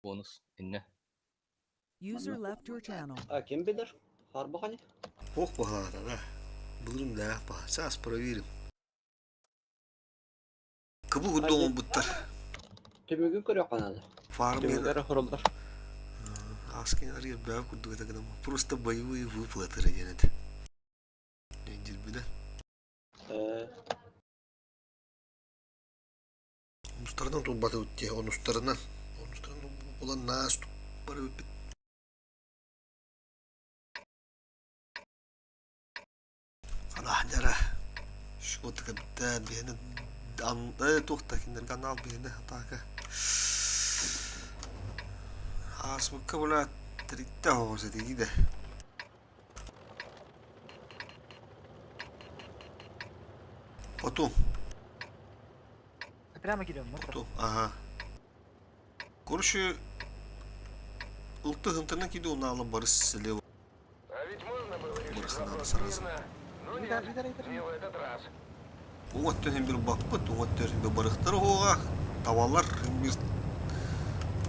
Бонус inne. User left your channel. А кем бедер? Харбахани? Ох, багато, да. Будем, да, сейчас проверим. Кабу гудому буттар. Түмүгү көрө канады. Фармер. Түмүгөр хоролдор. Аскен ария бәв куду это гнам. Просто боевые выплаты регенет. Нендир биде. Унустардан тут баты утте, унустардан. Унустардан булан нас бары үппет. Жара. Şu tıkıda beni andı tuhtakinler kanal beni hataka. Asmıkka bula tritta hoğuza değil de. Потом. Прямо кидем, ну. Потом. Ага. Короче, ылты хынтырна киді оны алып барыс слева. Барысына сразу. Не в этот раз. Оңаттан hem bir bakpıt, oңаттан hem bir barıqtır oğa. Tavalar hem bir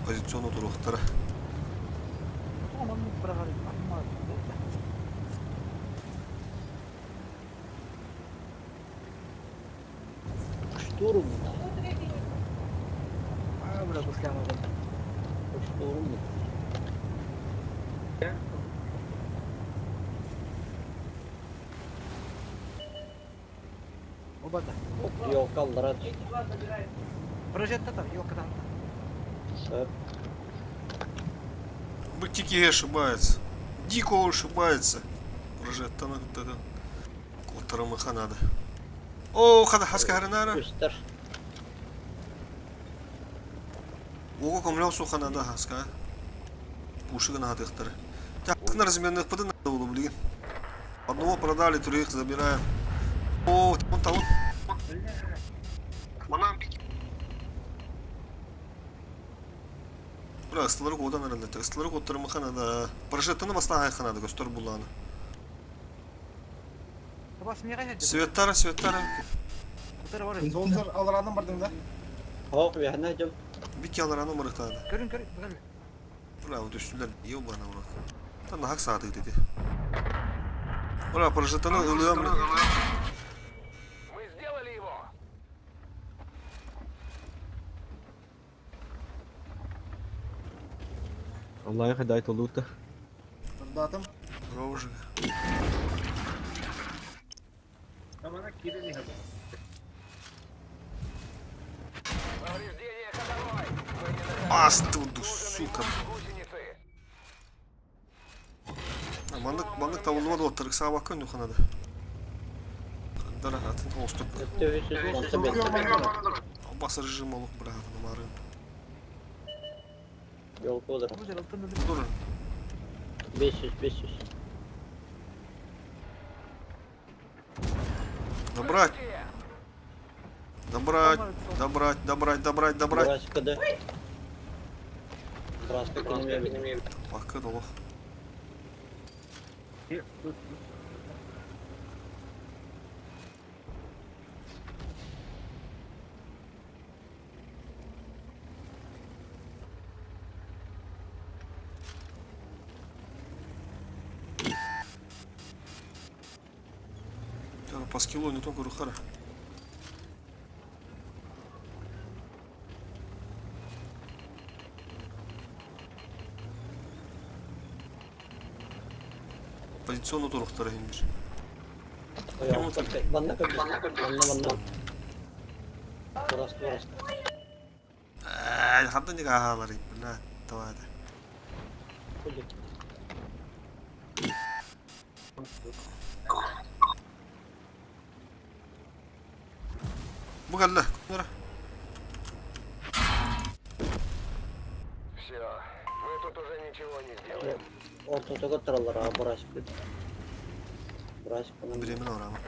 позициону тұрықтыры. Aman bırakalım. Штурм. Burada kuslayamadım. Штурм. O bada. Yok kaldıra düştü. Прожетта там, yok там. Шеп. Бытики ошибается. Дико ошибается. Прожеттана это. Котарымыха надо. О, хада хаскаринара. Üstler. Ого, комлял суха надо хаска. Пушига надо ихтары. Так на разменных поды надо было, блин. Одного продали, троих забираем. О, вон там. Бля, ыстылары кодан аралды. Ыстылары коттарымыха надо. Прожеттаны бастан надо, көстөр буланы. Bas mı yakaşacak? Светтара, светтара. Bu tarafa var. Zonzor alaranın bardığında. Hop ya ne hocam? Bir kyalarını mırıktadı. Görün görün. Bakalım. Bravo, düştüler. İyi o bana bırak. Tam da hak saati dedi. Bravo, projetanı ılıyorum. Мы сделали его. Vallahi hidayet oldu da. Dağıtım. Bravo, же. Повреждение ходовой. Астуду, сука. Гусеницы. Manlık davuluma da oturuk sağa bakın yok anada. Dara atın olstuk. Dövüşsüz monta bekle. Basa rejim olup bırakın umarım. Yol olur. Güzel altında Durun. 500 500. Добрать. Добрать. Добрать, добрать, добрать, добрать. Браскада. Браска кинемeye. Bakın dolu. По скиллу не только рухара. Позиционно турухтара химир. Banna banna. Baraska. Hatta ne kahalar ipna tawada. Bu galla. Nara. Все. Мы тут уже ничего не сделаем. Ortada taralar ha Braska. Braska'nın Biremin orama.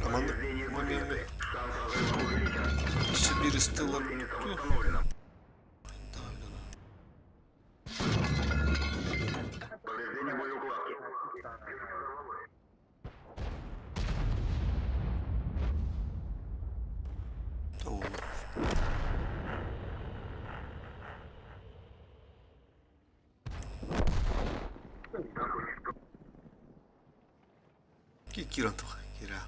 Amanlık. Amanlık. İşte biri stıllar. Tamam. Киран туха, кира.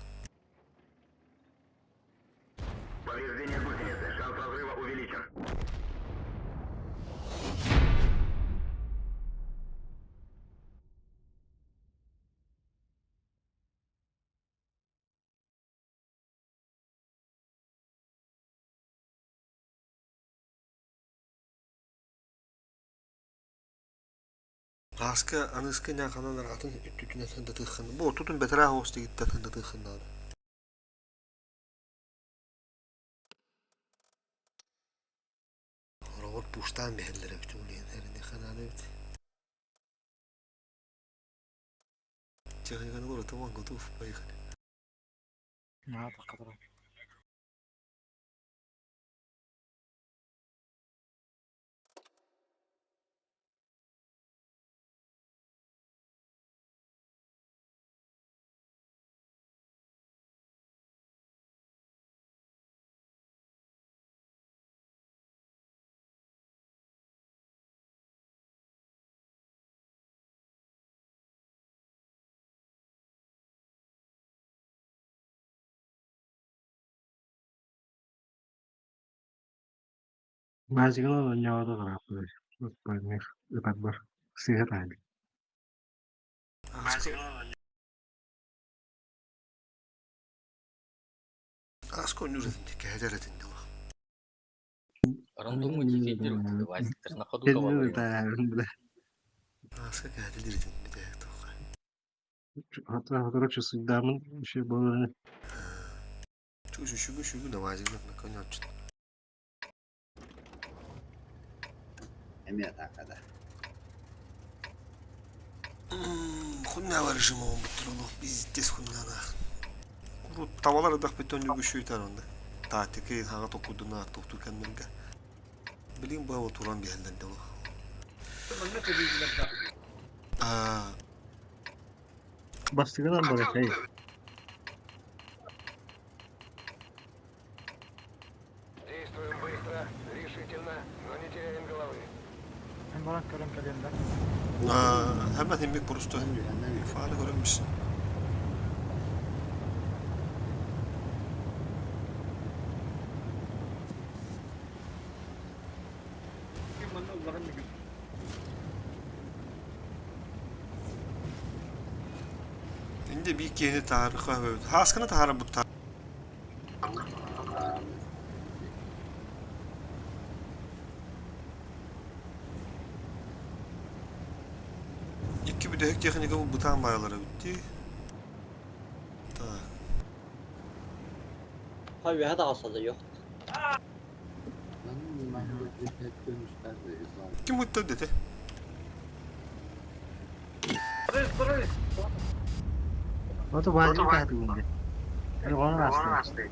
Повреждение гусеницы. Шанс разрыва увеличен. Аска аныска няканан атын үттүтүнө танда тыхын. Бу тутун бетера хосты гитте танда тыхын. Робот пуштан бехеллере бүтүн лен хананы бит. Чехайганы гору таман готов поехали. Надо кадра. Básicamente lo llevado a la pues. El Batman. Sigue tane. Аска нүрдүн кэжэрэдин дөө. Рандомный дефендер Вазиктер на ходу Kendini говорил. de Аска кэжэлэрдин битэ тоха. hatta fotoğrafçı Sıddam'ın şey böyle Шугу навазигнат на конёчт. Эмият акада. Хунна var режимы он бутрулук биздес хуннана. Бу тавалар дах бетон жүгүшүй тарында. Таатики хага токудуна токту кеннерге. Билим ба отуран биелден дөө. bastıklar böyle şey. Действуем быстро, решительно, но не теряем головы. Ben bana körüm kalender. Hemen hemmek burustu. Faali görünmüş. Şimdi bir yeni tarih var. Haskını tarih bu tarih. İki bir de hek yakın bu butan bayaları bitti. Tak. Tabii hadi alsa yok. Kim mutlu dedi? O da bazı bir tadı bindi. Öyle onu rastladı.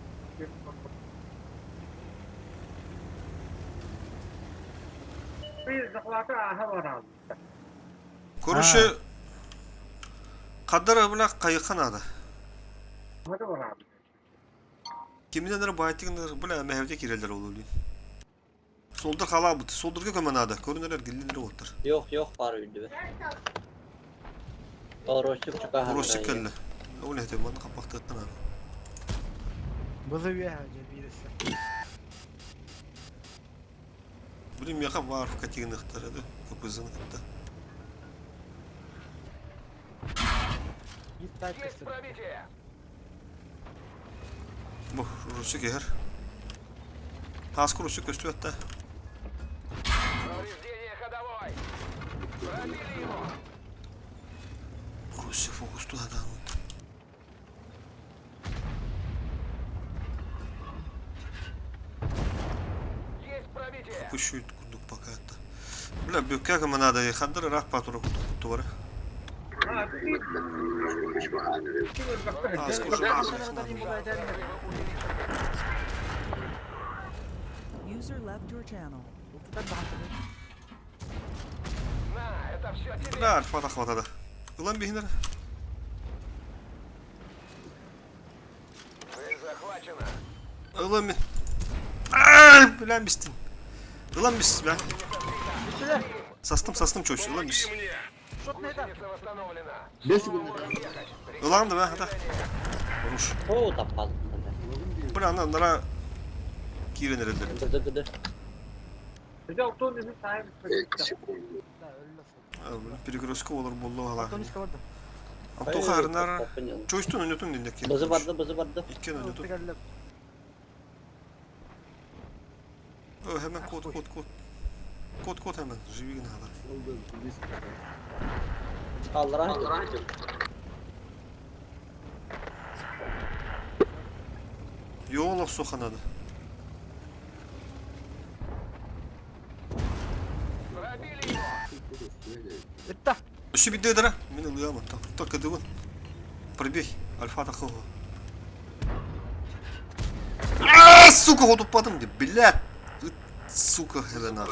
Kuruşu kadar bırak kayıkan adı. Kimidenleri baytıkınlar bile mehevde kireller oluyor. Soldur kala bıtı. Soldurga kömen adı. Körünler gillinleri otur. Yok var öldü be. Doğrusu çıkar. Burası kelle. O ne ihtimalle kapaktı ettin abi. Vızıvıya hacı birisi. Bileyim yaka var katigin ihtaradı. Kapızın ihtaradı. Git type Есть kısır. пробитие. Bu Rusya gelir. Haskı Rusya köstü hatta. Повреждение ходовой. Пробили его. Rusya fokustu adam. Есть pробитие. Kuşu kurduk bak hatta. Bile büyük kömen adı yıkandır. Rah patron kutu var. Haskı Rusya. User left your channel. На, это все тебе. Bile alfa da havada. Ulan bir hinler. захвачено. Ulan ben. Aaa! Ulan bistin. Ulan biz ben. Sastım çocuğu. Ulan biz. Гусеница восстановлена. 5 секунд. Ulan da ben hadi. Vuruş. Oo tapmadım. Bu ne onlara girin herhalde. Gıdı. Да, öyle. Perigroskop olur bollu hala. Антонишка vardı. Anto harnar. Çoğustun önütün dindeki. Bızı vardı. İki önütün. Geldi. Hemen kod. Kod hemen. Живи hala. Kaldıran. Yoğun sokanadı. Пробили его. Bitti. Şu bir dedere. Min ılıyama. Tak kadın. Пробей. Альфа такого. Aaaa! Сука, отупадым де, блядь! Сука, hemen ah.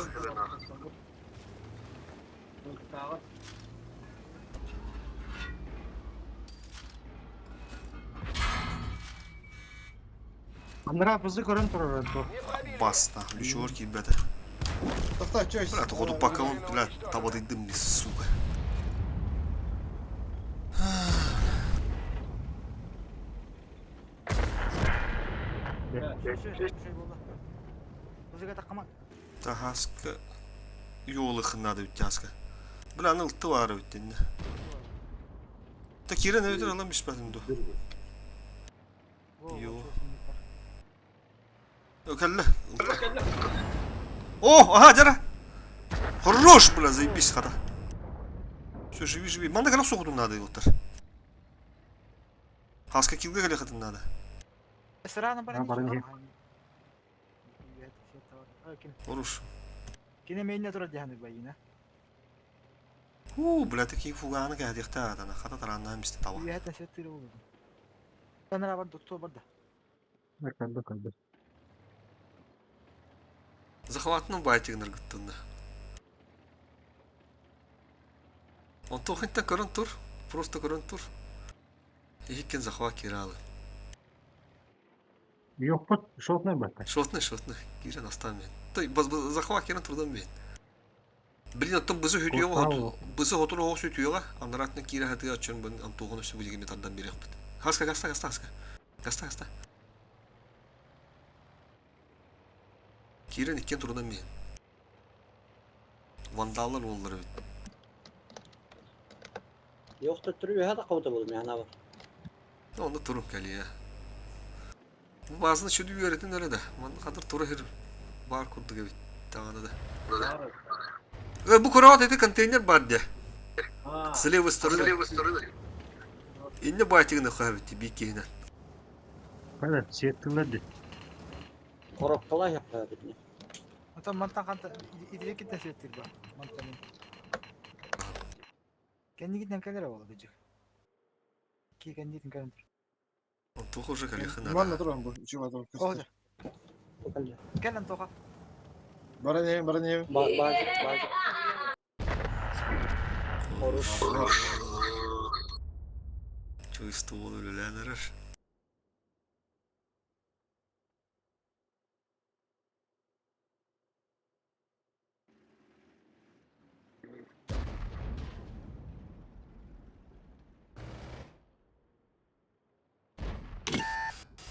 Андра bizi görün durur. Баста, лючорки, ребята. Тоқта, че? Блядь, ходу пока он, блядь, табадыдым не, сука. Şey oldu. Bizi takama. Тагаска. Yolu надо ütyaska. Бля, ну ты вару üttenne. Так Ирен ödür alan bispatin du. Yo. Ökelle. О, ага, жара. Хорош, бля, заебись, хата. Все, живи. Манда калак соғудun надо yottар. Хаска килге кале хатын надо. Esra'nın bana bana ne? ne? Хорош. Yine main'e durur yani bu yine. Бля, такие фуганы кәдекті адана. Хата тараннан бісті тава. Bir hatta setleri oldu. Sanırım var doktor burada. Kaldı. Захватның байтигнер гыттынды. Он тохынта көрін тұр. Просто көрін тұр. Еккен захват кералы. Yok bu şort ne bak. Шотны. Кирен астан мен. Той, захват керін тұрдан мен. Блин, оттан бізі хөтіеға, бізі хотыр оғыз өтіеға, андаратны кире хәті атчын бұн антоғын өсі бөлігіме тардан берек бұд. Хаска. Гаста. Кирен еккен тұрдан мен. Vandallar oldular evet. Yok da duruyor ya da kavda buldum yani abi. Onda turun geliyor ya. Bu bazını şöyle bir öğretin öyle de. Bana kadar turu her bar kurdu gibi. Tağına da. Bu kuravat eti konteyner vardı. Слева стороны. İnne baytığını kahvetti bir kehine. Hadi siyettiler de. Korokkalar yapıyor bir. Hatta mantan kanta ileri gitten settir bu. Mantanın. Kendi gitten kadar oldu gıcık. Ki kendi gitten kadar. Tuğ hoca kalıyor. Ладно, durun bu. İçi var. Oldu. Gel lan toka. Baraneyim. Bazı. Чувство ölülenler.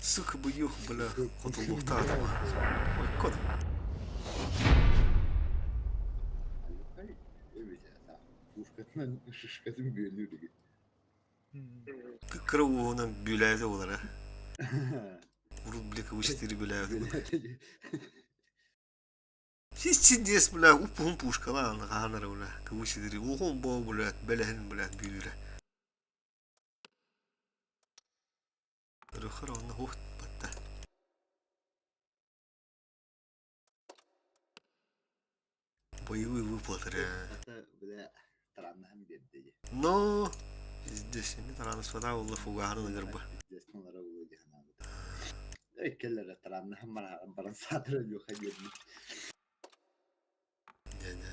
Сука, бьюх, бля, кот луфта адама. Ой, кот. Şişketin büyülüydü. Kıkıravğına büyülerde olar ha. Vurul bile kavuştiri büyülerde olar. Hiç diyes bile upun puşkalan kanara olar. Kavuştiri uhun boğ bulat, belehin bulat büyülere. Rıkhır ona hoht batta. Bayı выплатыр ya. Тараннан берди. Но здесь не трансфера улы фуганы гырбы. Десмалара улуди ханабы. Экеллер тараннан баран садыр yok hayırlı. Не.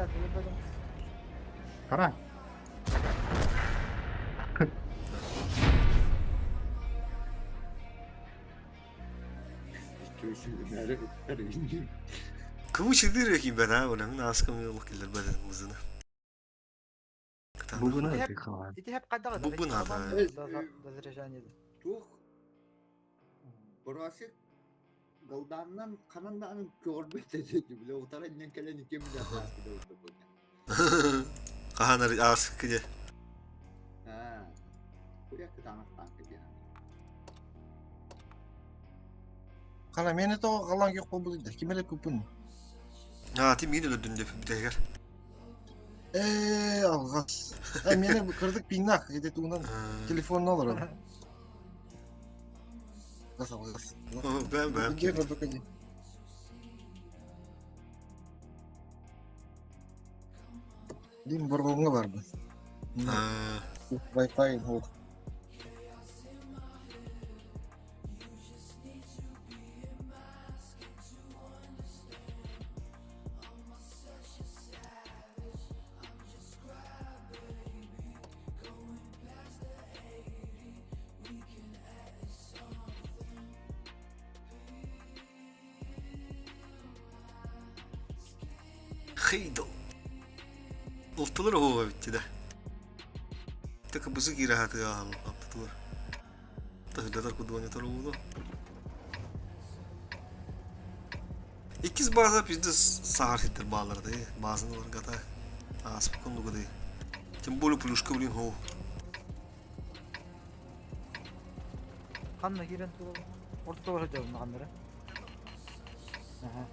Öyle dedim. Para. Köşede nerede ötleri. Kıvı çizdir yakayım ben ha onun askım yok gelir bedenin mızını. Bugün öyle kalan. İti hep kadar. Bu ne da? Tuh. Burası Gıldan'dan kanından görmek dedi bile. O tarafından gelen iki mi yapar ki de orada böyle. Kahanları as kıcı. Ha. Buraya kıdanak tankı yani. Kala meni to kalan yok buldu. Kimele kupun. Ha tim yine öldün de bir de gel. Algas. Meni kırdık binnak. Edet ondan telefonunu alırım. Gaz algas. Ben. Gel kırdık hadi. Dim borgonga vardı. Ha. Wi-Fi oldu. Хейдл. Oltalar o bitti de. Tek bızık irahatı ya attılar. Tahdalar kuduvanya tarafı. İkiz bazı bizde sahar hittir bağlarda ya. Bazını var gata. Asp kondu gudi. Tim bolu puluşka bilin ho. Kanla giren tuğla. Orta tuğla hocam kanları. Aha.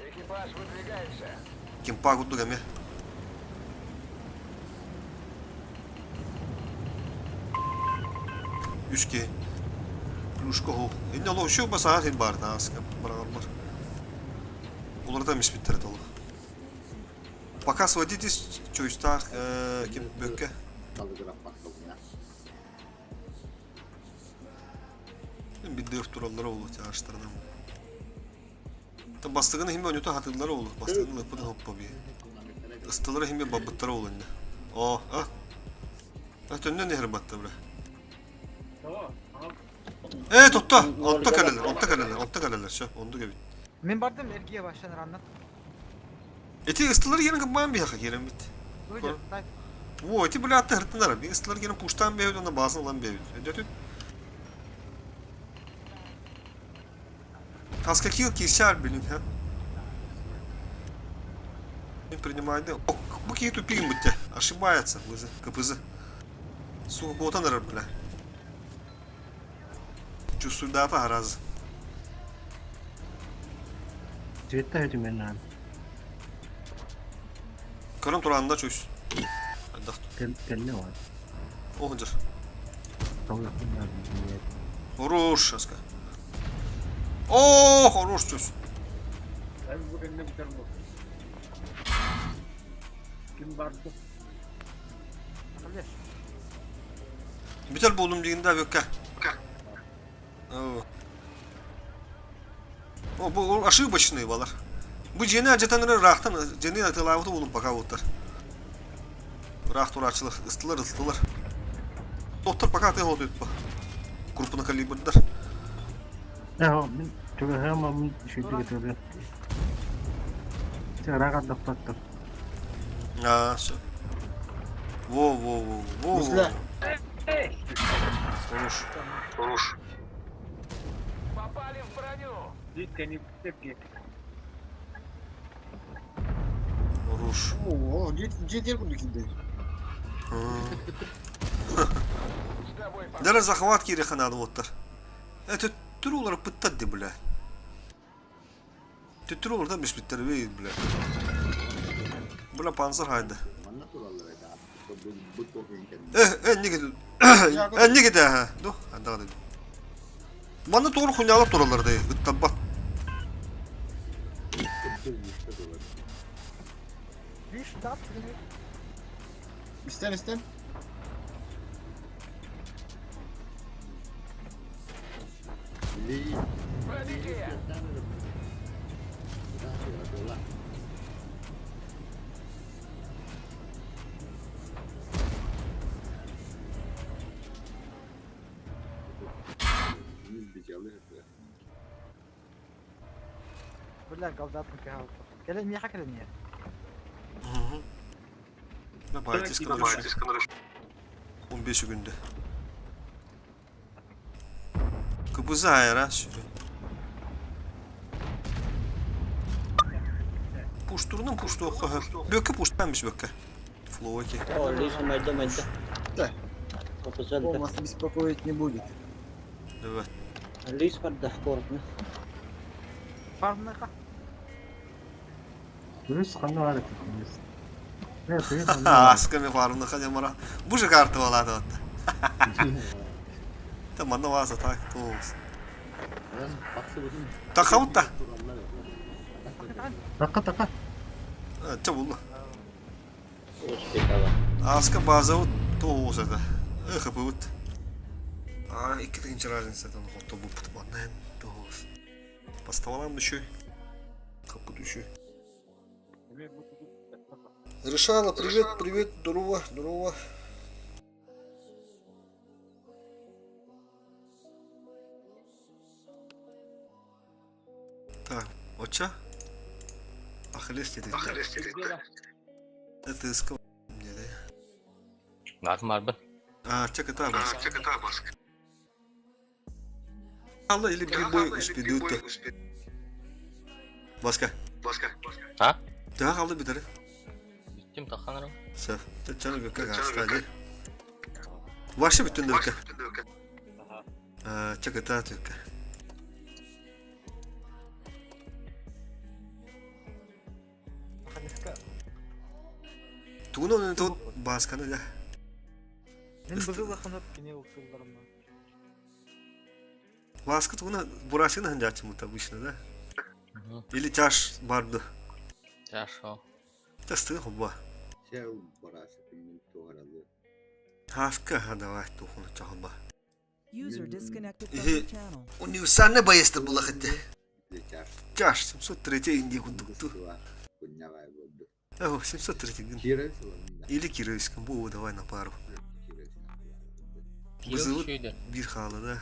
Экипаж выдвигаемся. Kim paguttu gemi. Üçki. Puluşka ho. İnne lo şu basahar hit barda askı. Barabar. Ular da misbitleri dolu. Пока сводитесь, что из так, kim bökke. Kalıgırap bakalım ya. Bir dörf turalları olur çağrıştırına. Ta bastığını hem önüte hatırları olur. Bastığını lıpıdan hoppa bir. Istıları hem bir babıtları olur ne. Oh, ah. Ah, tönünden nehir battı bre. Evet, otta. Otta kaleler. Şu, ondu gibi. Men bardım ergiye başlanır anlat. Eti ıstıları yine kıpman bir haka yerim bit. Hocam, tay. Bu eti böyle hatta hırtınlar. Bir ıstıları yine puştan bir evde, onda bazı olan bir evde. Ödetün. Какие кисяр, блин, а? Не принимает, да? О, какие тупик будьте, ошибается, КПЗ. Сука, кого-то наверное, бля. Чувствую дата раз. Cevette hücum lan. Karım turağında çöz. Hadi. Telle var. O hıncır. Tamam bunlar. Horuş, aska. Oh, horuş çöz. Ben bu önüne biter bu. Kim bardı? Kardeş. Bitel buldum diğinde gökke. Oo. O bu aşığı başını yuvalar. Bu ceni acetanları rahattan, ceni atılavutı bulun baka otlar. Rahat uğraşçılık, ıstılar. Doktor baka atı oldu yutma. Grupuna kalibrdir. Ya ben çok hemen şey getiriyorum. Cara kan dapat. Ya, şu. Wo. Musla. Konuş. Попали в броню. Konuş. Oo, git yer bunu şimdi. С тобой Dere захват kiri kanadı otlar. Tüttür olarak pıttadı bile. Tüttür olarak da misbitleri değil bile. Bula panzer haydi. Mana turalları da. Bu tohum kendi. Ne gidiyor ha? Dur, hadi hadi. Bana doğru kunyalar turalları değil. Tabat. Bir stop. İsten. Değil. Пробитие! Böyle galdatın ki halka. Gelin niye hakikaten niye? Ne bayat iskandırış. 15 günde. Kıpızı hayır ha sürü. Puşturunun puştu oku. Böke puştanmış böke. Flow ki. О, Лиса, майда, майда. Да. Попозаль, Он вас беспокоить не будет. Evet. Лис поддах коротно. Farm ne ka? Dürüst kanlı var ettiğimiz. Ne yapıyor? Aska mi farında kanyamara. Bu şu kartı valadı hatta. Tamam da varsa tak toz. Takavut da. Taka. Evet çabuk. Успехала. Aska bazı toz da. Kaput. Aa ikinci razınsadan hoto bu putmandan toz. Поставалам düşüyor. Kapı düşüyor. Решала, привет, здорово. Так, отча? Ахиллес dedi. Это искал. Мне да. Var mı? Чакай бas. Allah или bir boy uspediydi. Başka. Ha? Daha kaldı bir tane. Bittim takanırım. Saf. Canı gökte gastaydı. Vaşı bütün de gökte. Чакай gökte. Bakaniska. Tuğun onu başkanı da. Ben bızıl bakınıp yine usullarımdan. Vaskı tuğuna burasını hangi açımı tabi işine de. Или чаш барды. Чаш o. Тесты хоба. Şey parası kimin tuğralı. Haska давай тухуна чахба. User disconnected from Ehe. your channel. Универсальный байстер была хотя. Geçer. Чаш 703 Индия кундукту. Kunya var buldu. О, 703 gün. Kirayı sorun da. Или Кировском. Bu давай на пару. Kilo Bızılı şuydu. bir halada.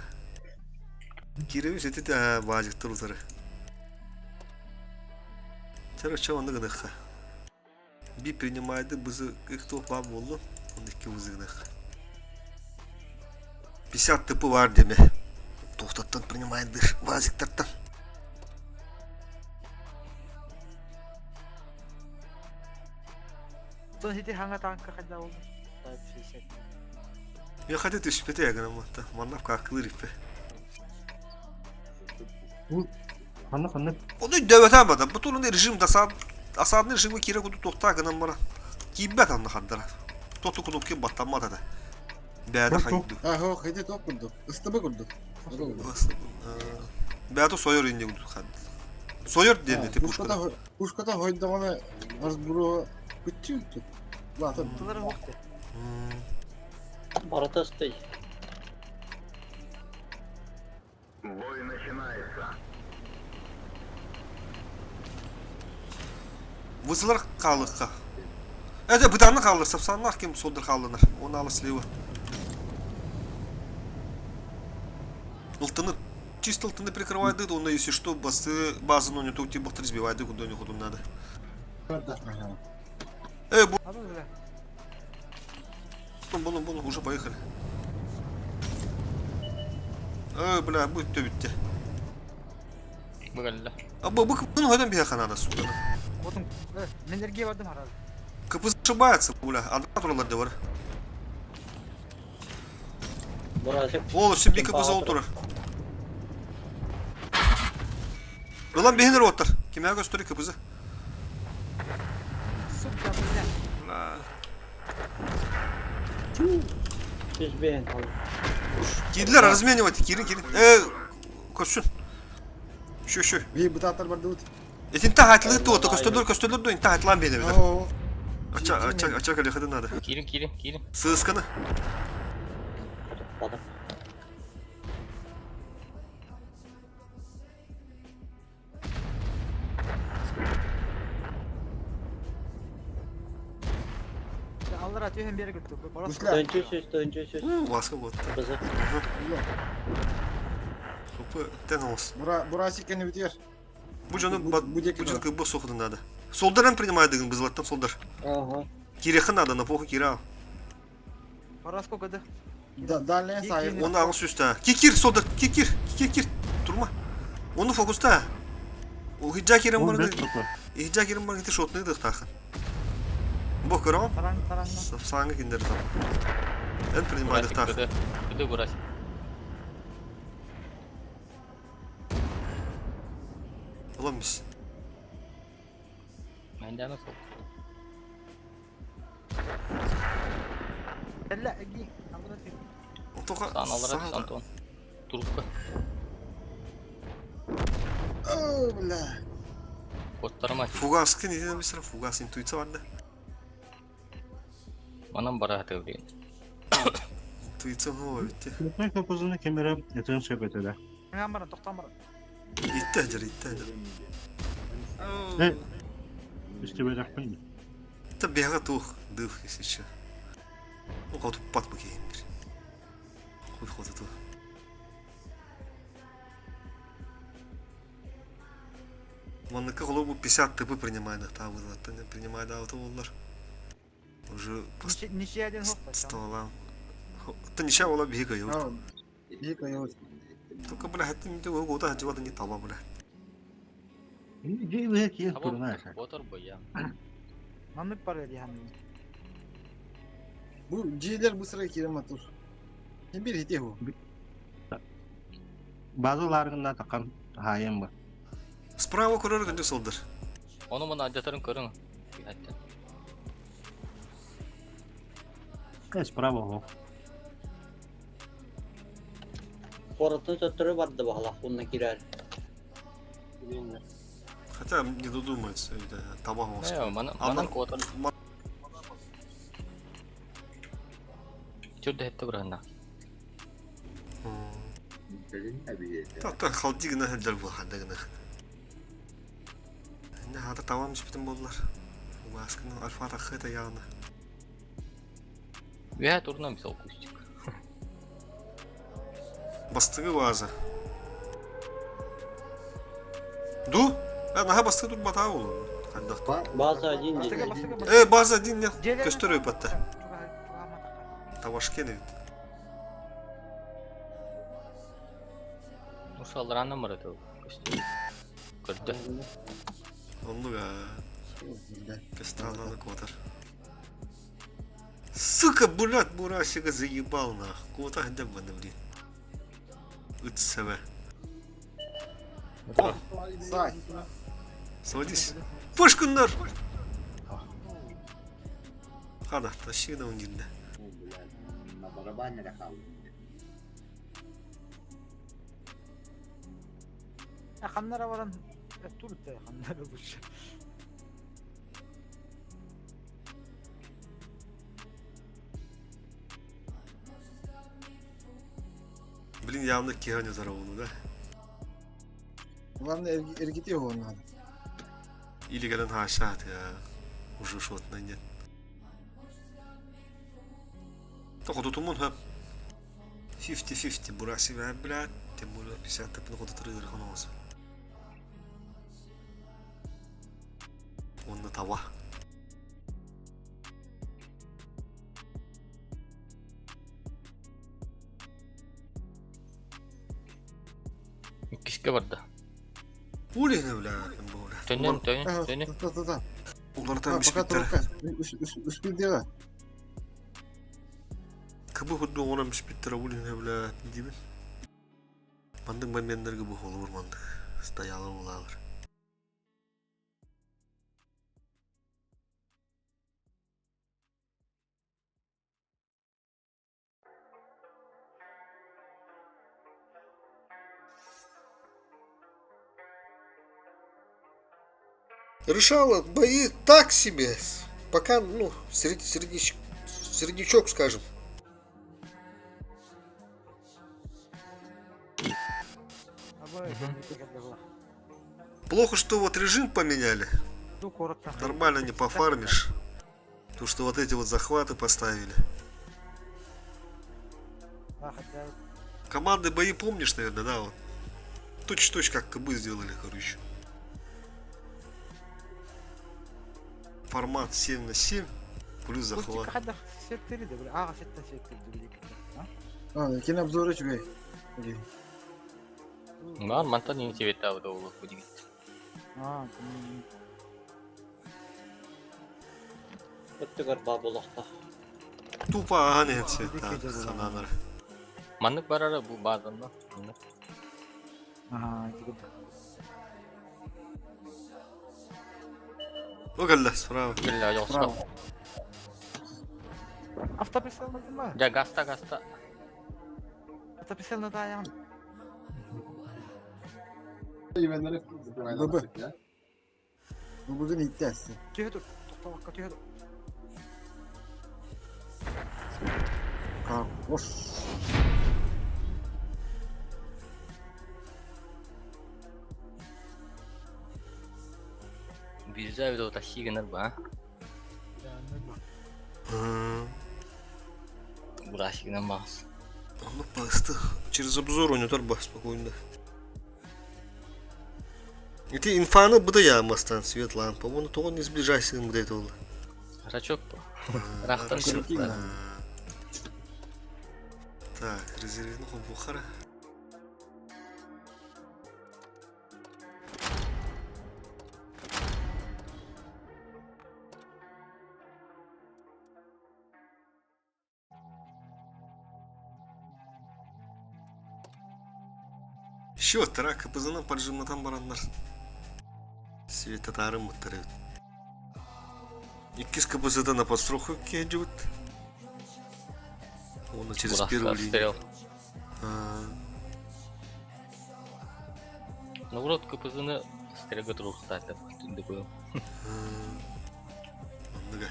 Кирович это бажыктыр утары. Короче, он гнах. Би принимает бызы кто по болу. Он iki бызы гнах. 50 tıpı var deme. Toxtattan принимает базыктардан. Son hiti hangi tanka kadar oldu? Daha bir şey çektim. Я хотел ты спите я гнам. Маннап каклы рипе. Kanlı. Onu dövet amada. Bu turun rejim da asadın rejimi kire kudu tokta gınam bana. Kibet anla haddara. Totu kudu ki battanmadı da. Bäde haydı. Ага, хеде топ курдук. Ыстыбы курдук. Bäde soyor indi kudu had. Soyor dedi te puşkada. Пушката хойдамана разбуру күттү. Лата. Kutuları huktu. Baratastay. Бой начинается. Vızılar kalıqqa. Ədə bıdanı qalırsa, sanlar kim soldur qalınır. Onu alır sleva. Алтыны, чисто алтыны прикрывает дыду, но если что, базы, но не то типа разбивает дыду, куда нихуя надо. Adı öyle. Булын, уже поехали. Бля, будет то bitti. Bu geldi. Bu bunu haydan bir yakana da suda. Otun, ben ergeğe vardım herhalde. Kapı ошибается, бля, а туралар да бар. Burası. О, sen bir kapı oltur. Ulan behinir otur. Kime gösteriyor kapısı? Sutka bize. Bla. Siz beğen alın. Girdiler разменивать, girin. Koşun. Şu. Ви бутатар бардут. Etin tahatlı tu, köstölür du, tahatlan beni bilir. Aa. Açak ali kadın adı. Kirin. Sığıskanı. Badım. Түйен бері күтті. Борас. Güçler. Dönçü söz. Басқа болды. Kızı. Супы, тен олыс. Burası ikeni bitiyor. Bu canı Bu деки bu canı bu sokudu надо. Soldarın принимайды biz латтан солдар. Ага. Кирехи надо, на похуй кира. Борас көкеді. Dальняя sahip. Onu ağız üstte. Kikir solдар, kikir. Durma. Onu fokusta. O hicca kirim Ол var. бет тоқы. Hicca kirim var gitti şotunu da takın. Bu kıram. Таранна. Саңа киндер там. En принимайды Бурасик, так. Куды Бурасик? Olamaz. Мәндәме сол? Әлі, әги. Алдыра түйін. Тока. Сан аларак Антон. Трубка. Oh, bля. Kottарыма. Фугаски не знаю, быстро. Фугас интуиция vardı. Манам бара хатыбрин. Intuiция o bitti. Көпен көпізіні кемеріп, етін сөп етеді. Мен бара, тоқтан бара. İtti hacer, itti hacer. Ne? Üstü böyle yapmayın. Tabii bir tuh, dıh kesici. O kadar pat bakayım bir. Koy koy tuh. Манныка холо bu 50 типы принимает, та вот не принимает автоволлар. Уже Неше әден хоқ. стола. Это ничего ола бига yok. Tamam. İyi kayıyor. Только бля, это не того года, а чего-то не того, бля. Gel ve ki Табу turuna yaşa. Котор бу я. Мамык бар еді яғын. Bu C'ler bu sıra kirem atır. Kim bir hite bu. Bazılarında takan hayım var. Справа көрөр күнде солдар. Оны мына аддатарын көрің. Айтты. Справа o. Koratın söttürü vardı bağla. Bununla girer. Хотя не додумается, да, табах Е, мозг. манам Котор. Чүрдө хетті бұрағында. Senin tabii. Та халди гына хәлдер бу хәлдә гына. Инде хата тавам битен булдылар. Баскының альфа тахыта ягына. Вя турнам бисал кустик. Бастыгы ваза. Ду? Наха бастыгы dur bata olur. Хәлдә. Bazı acın Бастыға, dedi. бастыға, База дин не Желе- көстөрөй патта. бастыға. Тавашкене. Ушалар анам бар еді. Көрді. Онлуга. Кесталаны котар. Сука, блядь, бурасига заебал нах. Кота хәлдә баны блин. Үтсәвә. Say. Садись. Пушкундар. Хада, тащи да он динде. Na barabanya kaldı. Қаннара баран. Тур бітті, қаннара бұш. Блин, явно киганю заровну, да? Главное эргите его надо. Или гелен хашат я. Уже шотна нет. Тохо тумун хап. 50-50 бураси вә, блядь. Тем более 50 тапны ходы тұры ерхан олсы. Онны тава. Кишке барды. Ули не блядь, bu блядь. Төнен, төне. Та. Onlardan bir Пока bitter. Успел делать. Кыбы худу онан bir bitter ули не блядь, не дибин. Мандың бәмендерге bu холы урмандық. Стоялы олалыр. Решала бои так себе. Пока, ну, середнячок, скажем. Плохо, что вот режим поменяли. Нормально не пофармишь. То, что вот эти вот захваты поставили. А, хотя... Команды бои помнишь, наверное, да? Вот. Точь-в-точь, как КБ сделали, короче. Формат 7/7 плюс захват. Хотя сеттери де бile. Ağa setten setteri de bile. А, кинообзоры чугай. Бар, мантан не тебе того долго будет. А, Öttügar babulakta. Тупо аганенси. Так, хананар. Маннык барара bu bazında. aha, gibi. Огалла, справа. Gel yoksa. Автопресел aldın mı? Ya gasta. Автопресел ne daha yan? Baba. Bu bugün iddiası. Tüye dur. Tokta bakka tüye dur. Of. Bizde evde o taşı gönül ba. Burası gönül bağız. Ну, басты. Через обзор он бар бас спокойно. И ты инфаны быда я мастан свет лампа. Вон то он не сближайся им где-то. Рачок bu. Рахтар Хорошо. kırık. Так, резервный бухара. Şu tara kapızının parjımlatan baranlar. Света тарым мыттыры. Иккис kapızıda на подстроху кеджут. Он через первую линию. Стрел. Ну, врот kapısını стрелга тұрғызды деп қойым. Anladım.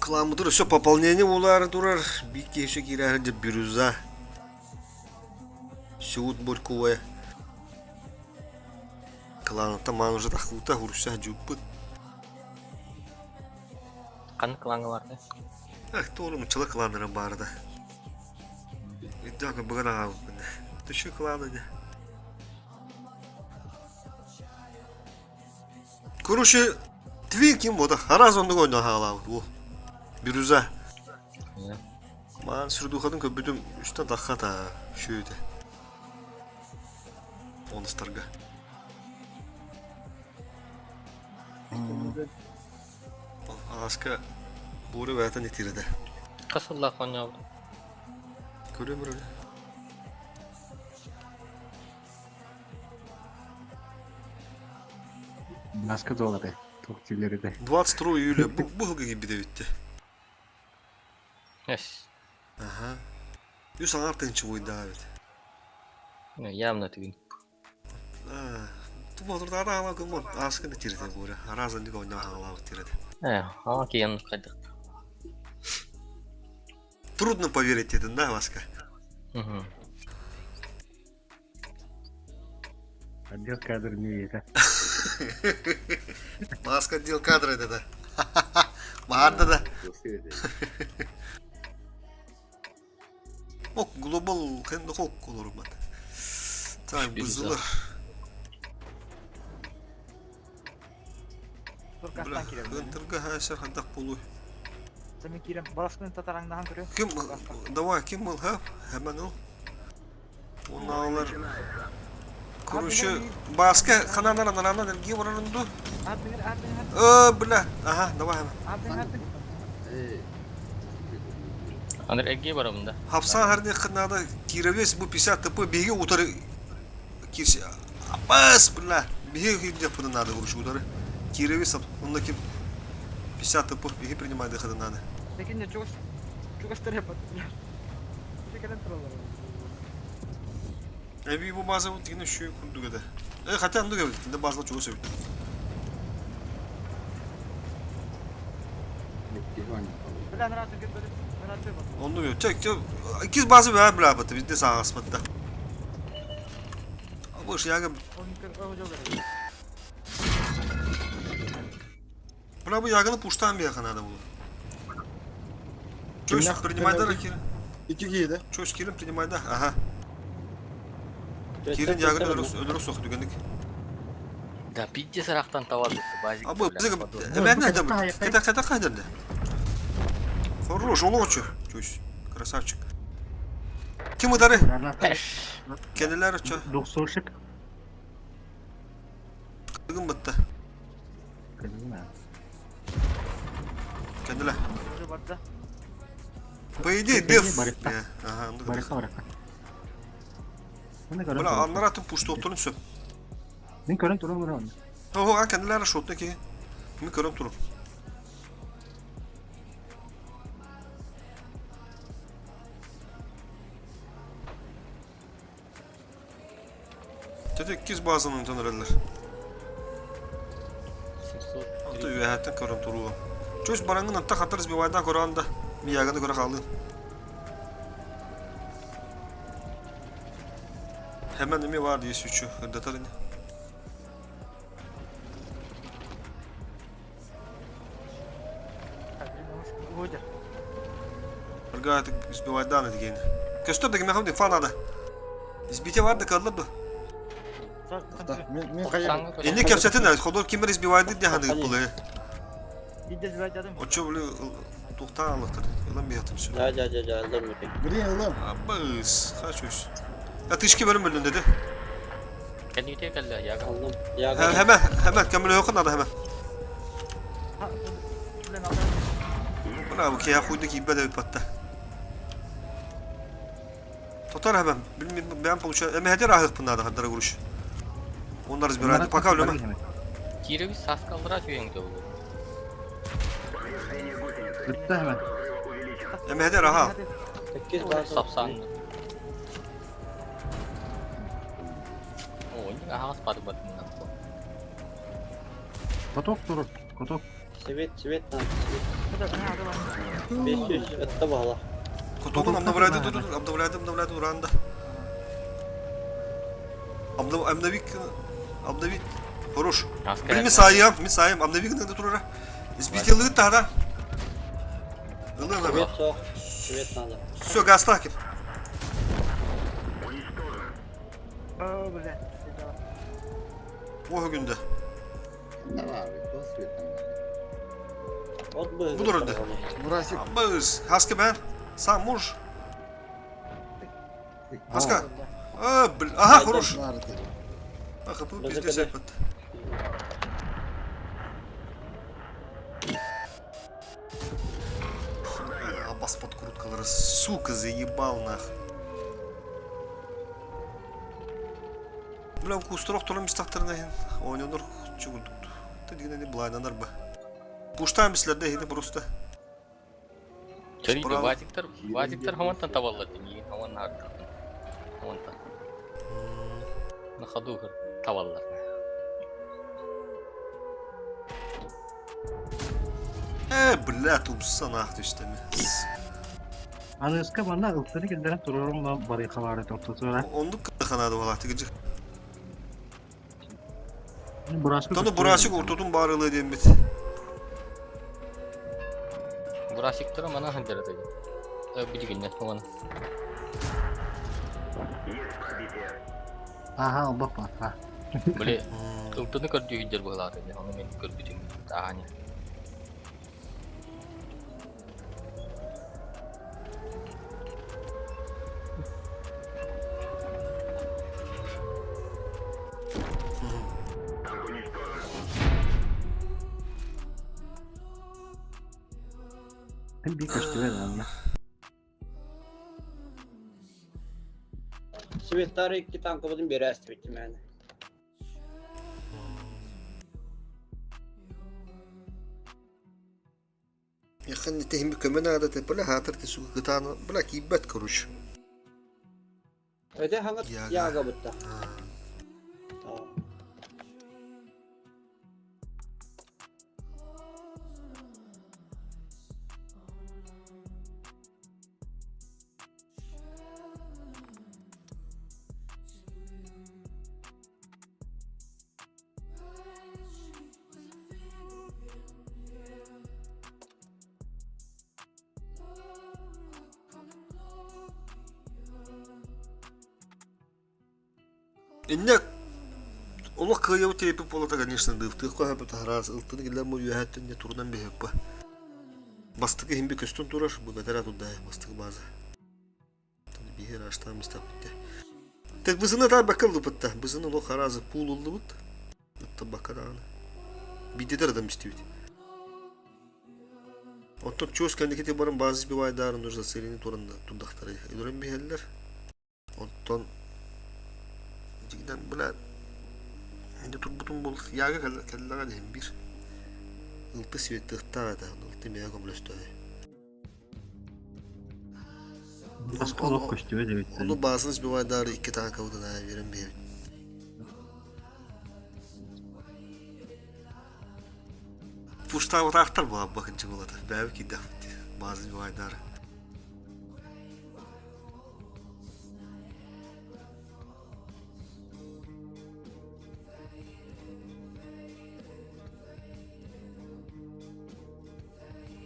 Кламыдыр, все пополнение улар дурар. Бик еще кирахынды бирюза. Сюд борьковая. Клан таман уже тахлута хурса жуппут. Қаны клаңы бар да? Ах, толы мычылы кланыры бар да. Иддага бүгін ағабы бұны. Түші кланы не. Короче, твин ким бода. Хараз онды ойна ағалауды ол. Бирюза. Маған сүрдуқадың көбідім үштен таққата шүйді. Оныстарға. Ағасқа бұғыры бәтін етіреді. Қасылла қоны алды. Көрем өрілі. Başka da oladı. Tokçileri de. 22 июля бұл gibi de bitti. Yes. Ага. И саңар тынчы ойды авет. Явно твин. Ту мотор да ала гомон аскын тирете бура. Аразан диго ойна ала тирете. Ама кейін қайдық. Трудно поверить это, да, Васка? Отдел кадр не есть. Васка отдел кадра это да. Мағарда да. Ок, глобал хэнді хок olur mat. Так, бұзылыр. Turkastan kirem. Хэнтіргі хәсер хандақ болу. Sen kirem. Barasının tatarangdan kırıyor. Кім, давай, кім был хэп? Хэмен ол. Оны алар. Короче, Баска хананаран аранан элге барарынду. Abi, Бля. Ага, давай хэмен. abi. Аныр әгге бар мұнда. Хапсан харне қынада кировес bu 50 ТП беге утары кирсе. Апас, бля. Беге хидде пыны надо vuruş utarı. Кировисов, он на 50 топов и принимает их надо. Peki ne çok gösteriyor patlıcan. Şekerim troller. Эби его база вот тигне şu курдуга да. Хотя ну говорит, да база чего себе. Bilen rahat edin böyle. Rahat edin. Он ну çek çek. İkiz bazı ver bla batı bizde sağ asmatta. Bu şey ya Onun kırığı hoca verir. bla bu yagını puştan bir yakın adam bu. Çöş Kimler- принимай да kimler- Kirin. 2 giydi. Çöş Kirin принимай да. Aha. Göster, Kirin yagını göster ölür soktu gündük. Да пидде сарақтан табады. Базик. Abi bize hemen ne adam? Kata kaydırdı. Хорош, olağuçu. Çöş. Красавчик. Kim udarı? Yarlar. Kendileri çö. Doktor şık. Kırgın bitti. Kırdım ya. Kendiler. Hoca battı. Bu idea Peki, def. barista. Aha, onu da. Baraka baraka. Ben de görüntü Bula alıyorum. anlar atın puştu oturun söp. Ben görüntü alıyorum. Oho, kendileri şotla ki. Kimi körüm turun. Dedi ikiz bazının tanırlar. 700. Ata üyetten körüm turu. Çöz barangın atta katarız bir vaydan koran da. Miyagını göre kaldın. Hemen mi var diye suçu. Hırdatar indi. Hoca. Gayet biz bir vaydan edik yine. Köstürdeki mehmedi falan da. İzbite vardı kalırdı. Da, men kayar. Endi kepsetin de kodor kimber izbivaydı diye hanı buluyor. İddes bir adım. O çöbülü tuğtan alıktır. Yalan bir yatım şu. Ja, aldım mı? Buraya oğlum. Abız. Kaç hoş. Atışki bölüm bölüm dedi. Kan yute kalla ya. Aldım. Ya Hemen kamera yok da hemen. Ha. Bilen aldım. Buna bu ki ya kuydaki ibbe de bir patta. Tutar hemen. Bilmiyorum ben получаю. Eme hedi rahlık bunlar da haddara kuruş. Onlarız bir rahlık paka öyle mi? Кировис сас калдыра жүйеңді бұл. Bitti hemen. Eme hedi raha. 8 bazı. Сапсанды. О, не ағас бады батымдан. Kotok durur. Kotok. Свет надо. Hoca ben adım var. 500 ötte bağla. Kutokun amdavlaydı dur. Amdavlaydı uranda. Amdavik. Хорош. Bilmi sayım. Amdavik ne durur? İzbitiyeli de da. Ilı Свет mı? sok. Свет надо. Все, gaz takip. Oo bilen. O günde. Ne var abi? Basıyor. От бы. Budur önde. Burası. Abız. Haskı ben. Sağ muş. Haska. Aha хорош. Nerede? Ах, bu Bize bizde kadar. sepet. Абас под круткалары. Сука, заебал нахуй. Бля, кустырок турам мистактарына хен. Ойнонор чугулдукту. Ты дегене не блайнанар ба. Пуштаем бислерде хеди просто. Чарийді Справа. вазиктар хамантан табалады. Не хаман артық. Хамантан. На ходу табалады. Бля, тупса нахуй işte mi? Anıska bana ılsını gildiren dururum da bari kavarı toplatıyor. Onduk kanadı valla tıkıcı. Burası. Tonu burası kurtudum bağırılığı diyeyim bit. Бурасиктар мана хандырады. Билгенне оны. Aha bak bak ha. Біле, ұлтыны көрді үйдер болады. Оны мен көрбедім. Тағаны. Bir kaçtı ver anne. Светлары 2 танка будем бері әстіп еттім әні. Yakın nitehim bir kömen ağda tepele hatır tesu gıtanı bıla kibbet kuruş. Öde hangat Yaga. yaga butta. Ha. Tamam. Инне Ола кыйы тепип болата, конечно, дыфтык кое бу тараз, ылтыны гилер мо юһәттен не турдан бехеп ба. Бастыгы химби көстөн тураш, бу бетер атуда, бастыгы база. Таны бихер аштам истапты. Тек бызына да бакылды бутта, бызына ло харазы пул улды бут. Ытты бакараны. Бидедер адам истебит. Оттон чөс кендикете барын базы бивайдарын нужда серини турында тундактары. Эдөрен бихеллер. Оттон Дигден бula Şimdi turbutun bul yaga kallaga deyim bir. Iltı sivetli ıhtağa da ıltı mega komplöstöğü. Осколок көстүбө деп айтсаң. Onu basınız bir vaydarı iki tane kavudan ayı verin bir. Puşta vaktar bu abi bakınca buladı. Belki de bazı bir vaydarı.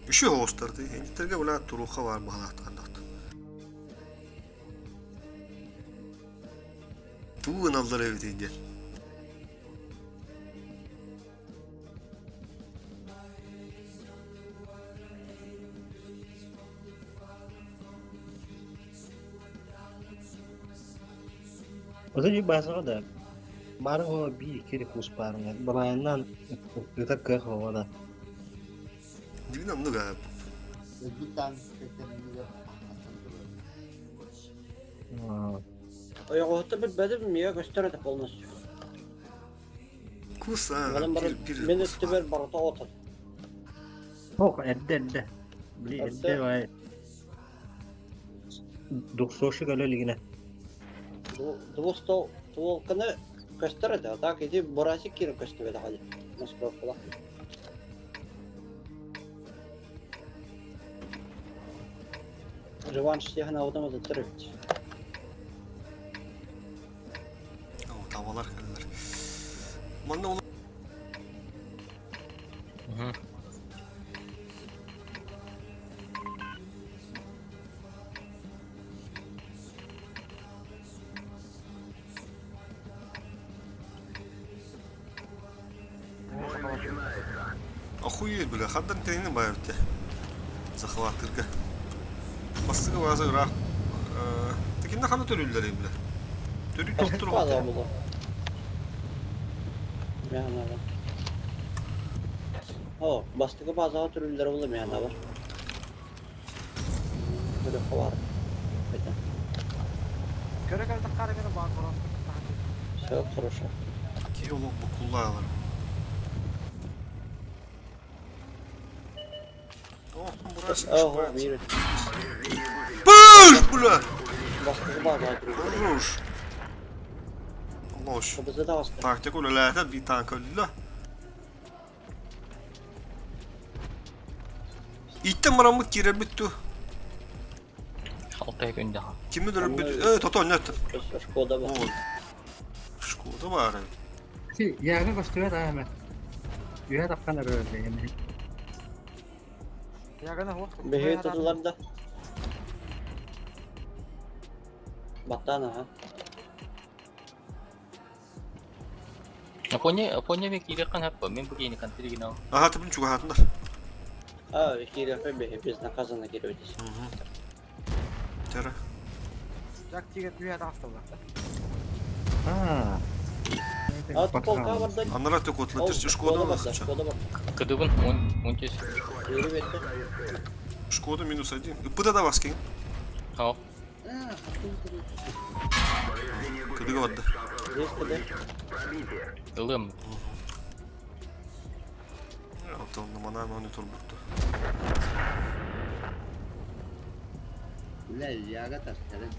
Üşü hostardı. Enditerge bula turuqa var bu halaqtandaqdı. Tuğun allar evdeydi. Oda bir basağa da barın o bir kere pus barın ya. Balayandan ötek kıyaq havada. Dibin anlı galiba. Bir tane teknemini Oyağı otu bitmedim mi ya gösterdi olmaz. Kus ha. Benim bana Bir minütte bir barata otur. Yok edde. Bili edde vay. 90 galo ligine. Двусто толканы gösterdi. Так иди бурası kiri gösterdi hadi. Nasıl yapalım? Revanş siyahına odamızı tırıktı. O tavalar kalırlar. Manna ola. Охуеть, бля, хаддан тренинг байвте. Захватырга. Бастыгы базы rak. Tekinde kanı törüller bile. Törü toptur Fazla bak. buldu. Yani var. O, bastığı bazı türlüleri buldum yani var. Böyle var. Peki. Köre kaldı karagana bağ korası. Çok хорошо. Ki yolu bu kullanılır. Oh, burası Oh, bir. Bıç bula. Bastığı bazı türlüleri. Ruş. Allah hoş. O bize de bastı. Taktik olarak bir tank öldü. İtte maramık girer bitti. Altaya günde ha. Kimi durup bitti? Evet, Toto oynattı. Şkoda bak. Oğlum. Şkoda var. Si yaga көстүбө да эме. Юя тапкандар öyle эме. Yagana hoş. Behe tutular da. Battana ha. Aponya ve kiri kan hep men begini kan tiri gina. Aha tabun çok hatınlar. Ha, iki refe behe bizden kazana giriyoruz. Tera. Jak tiget müya da hastalar. Ha. Ha, polka var da. Anlar da kotlatır. Şkoda nasıl? Şkoda bak. Kıdıbın 10 çeşit. Yeri vetti. Шкода минус 1. Ипыда да вас кинь. Ha. Кыдыга вадды. Здесь куда? Ilım. Алтын мана монитор бутту. Бля, яга таштарын.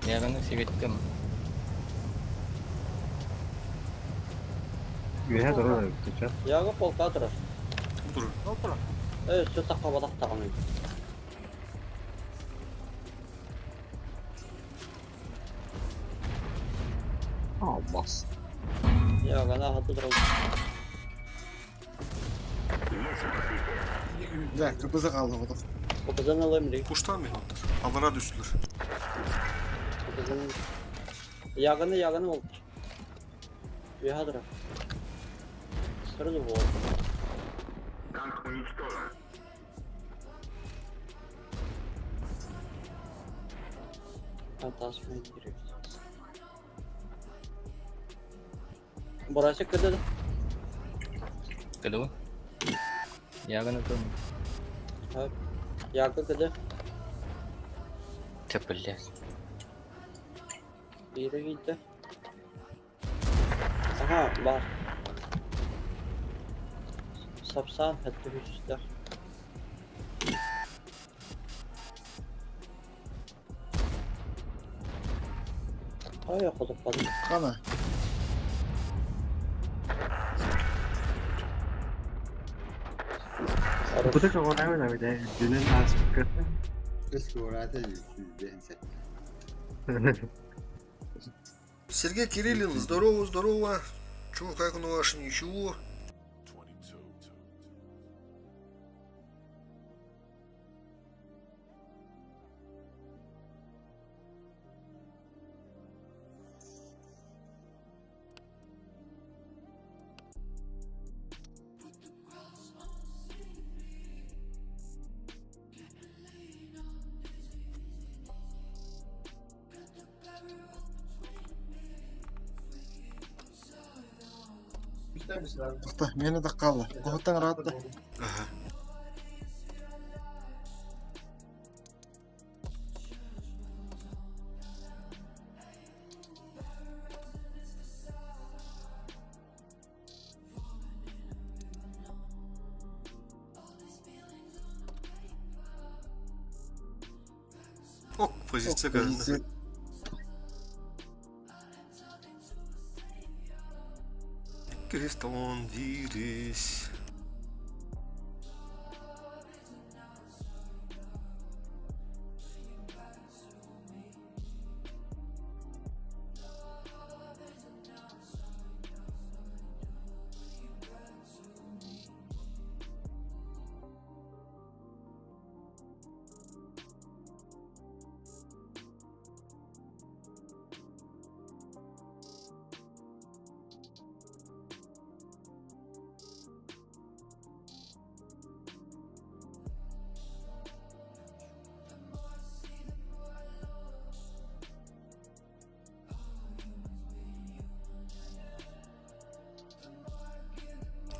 Яганы себеттім. Үйә тұрар өтті. Яғы полка тұрар. Dur. Опа. Сөз таққа бадақ тағаны. Алмас. Яганы ағаты тұрал. Bля, kırmızı kaldı o da. Kopuzan alayım direkt. Kuştan minutlar. Alara düştüler. Kopuzan. Яганы oldu. Яға тұрар. Сразу вот. Tasmayı direkt. Burası kırdı. Kedua. Яганы tuh. Yağı kırdı. Cepet. Biri gitti. Aha var. Sapsan hatta üstler. Ay yakaladım. Kana. Bu da çok önemli bir de. Dünün aspikası. Keşke orada yüzden Сергей Кириллин, здорово, здорово. Чё, как оно ваше, ничего? To'xta, meni de qaldi. Qo'rqdan rahatda. Ага. Ок, позиция Pozitsiya. geldi. Крестон дирись.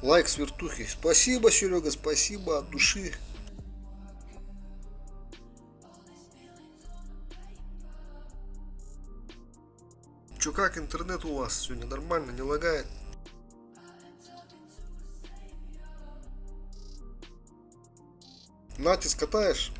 Лайк с вертухи. Спасибо, Серега, спасибо от души. Чё, как интернет у вас сегодня? Нормально, не лагает? Натис катаешь?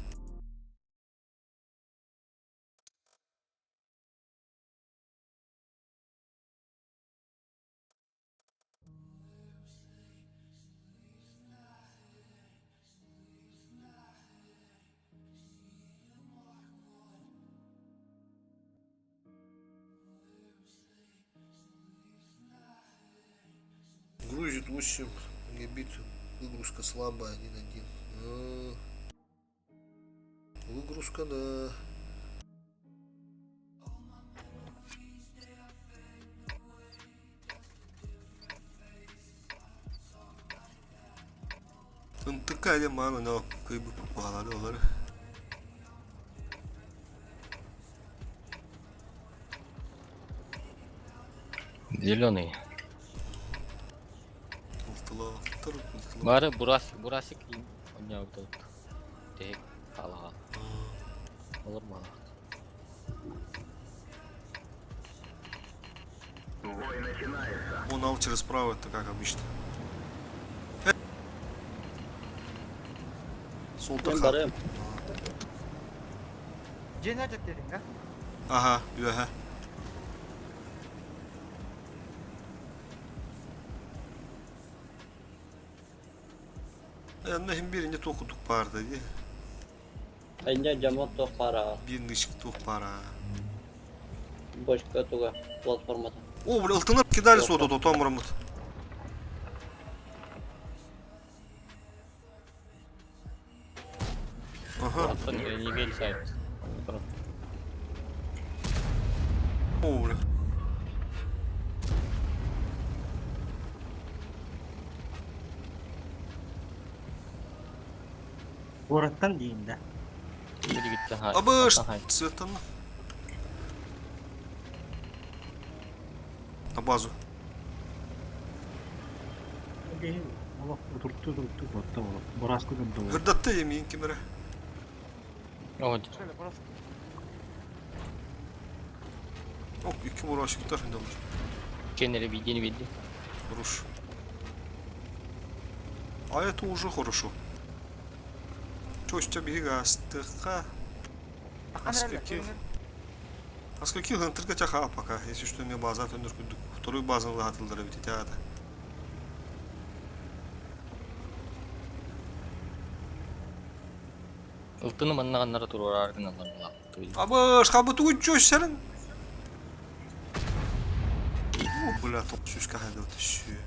Грузит 8 гигабит, выгрузка слабая, 1.1. Выгрузка, да. ынтыкайда мана на кайбы попалады олар. Зеленый. Бары бурасы кийим. Оня өтөт. Тек алга. Olur mu? Он ал через право, это как обычно. Сол Ben тырха. barım. Cennet dedin ha? Aha, ühe. Hem birinci tokuduk bardı. Ende camot tok para. Birinci ışık tok para. Boşka tuga platformada. О, бля, ылтынып кидали сото то томурамыт. Ага. Hatta не гельсайт. О, бля. Городтан дейін да. Biri gitti ha. Абыш, Aha. цветан. На базу. Дейін. Allah oturttu botta olur. Burası da olur. Гырдатты емейін кемері. О, Şöyle burası. О, iki muraşıklar ne olur. кеннери види, не види. Хорошо. А это уже хорошо. Чё с тебя гастыха? Bakan herhalde. Askaki. Аскаки гантырга чаха пока. Если что, мне база то ныркуду. Вторую базу латылдары ведь это. Ылтыны маннаганнары турар аргыналар булак. Абыш, хабы тугу чё сәрін? О, бля, топ сюшка хәді өтіші.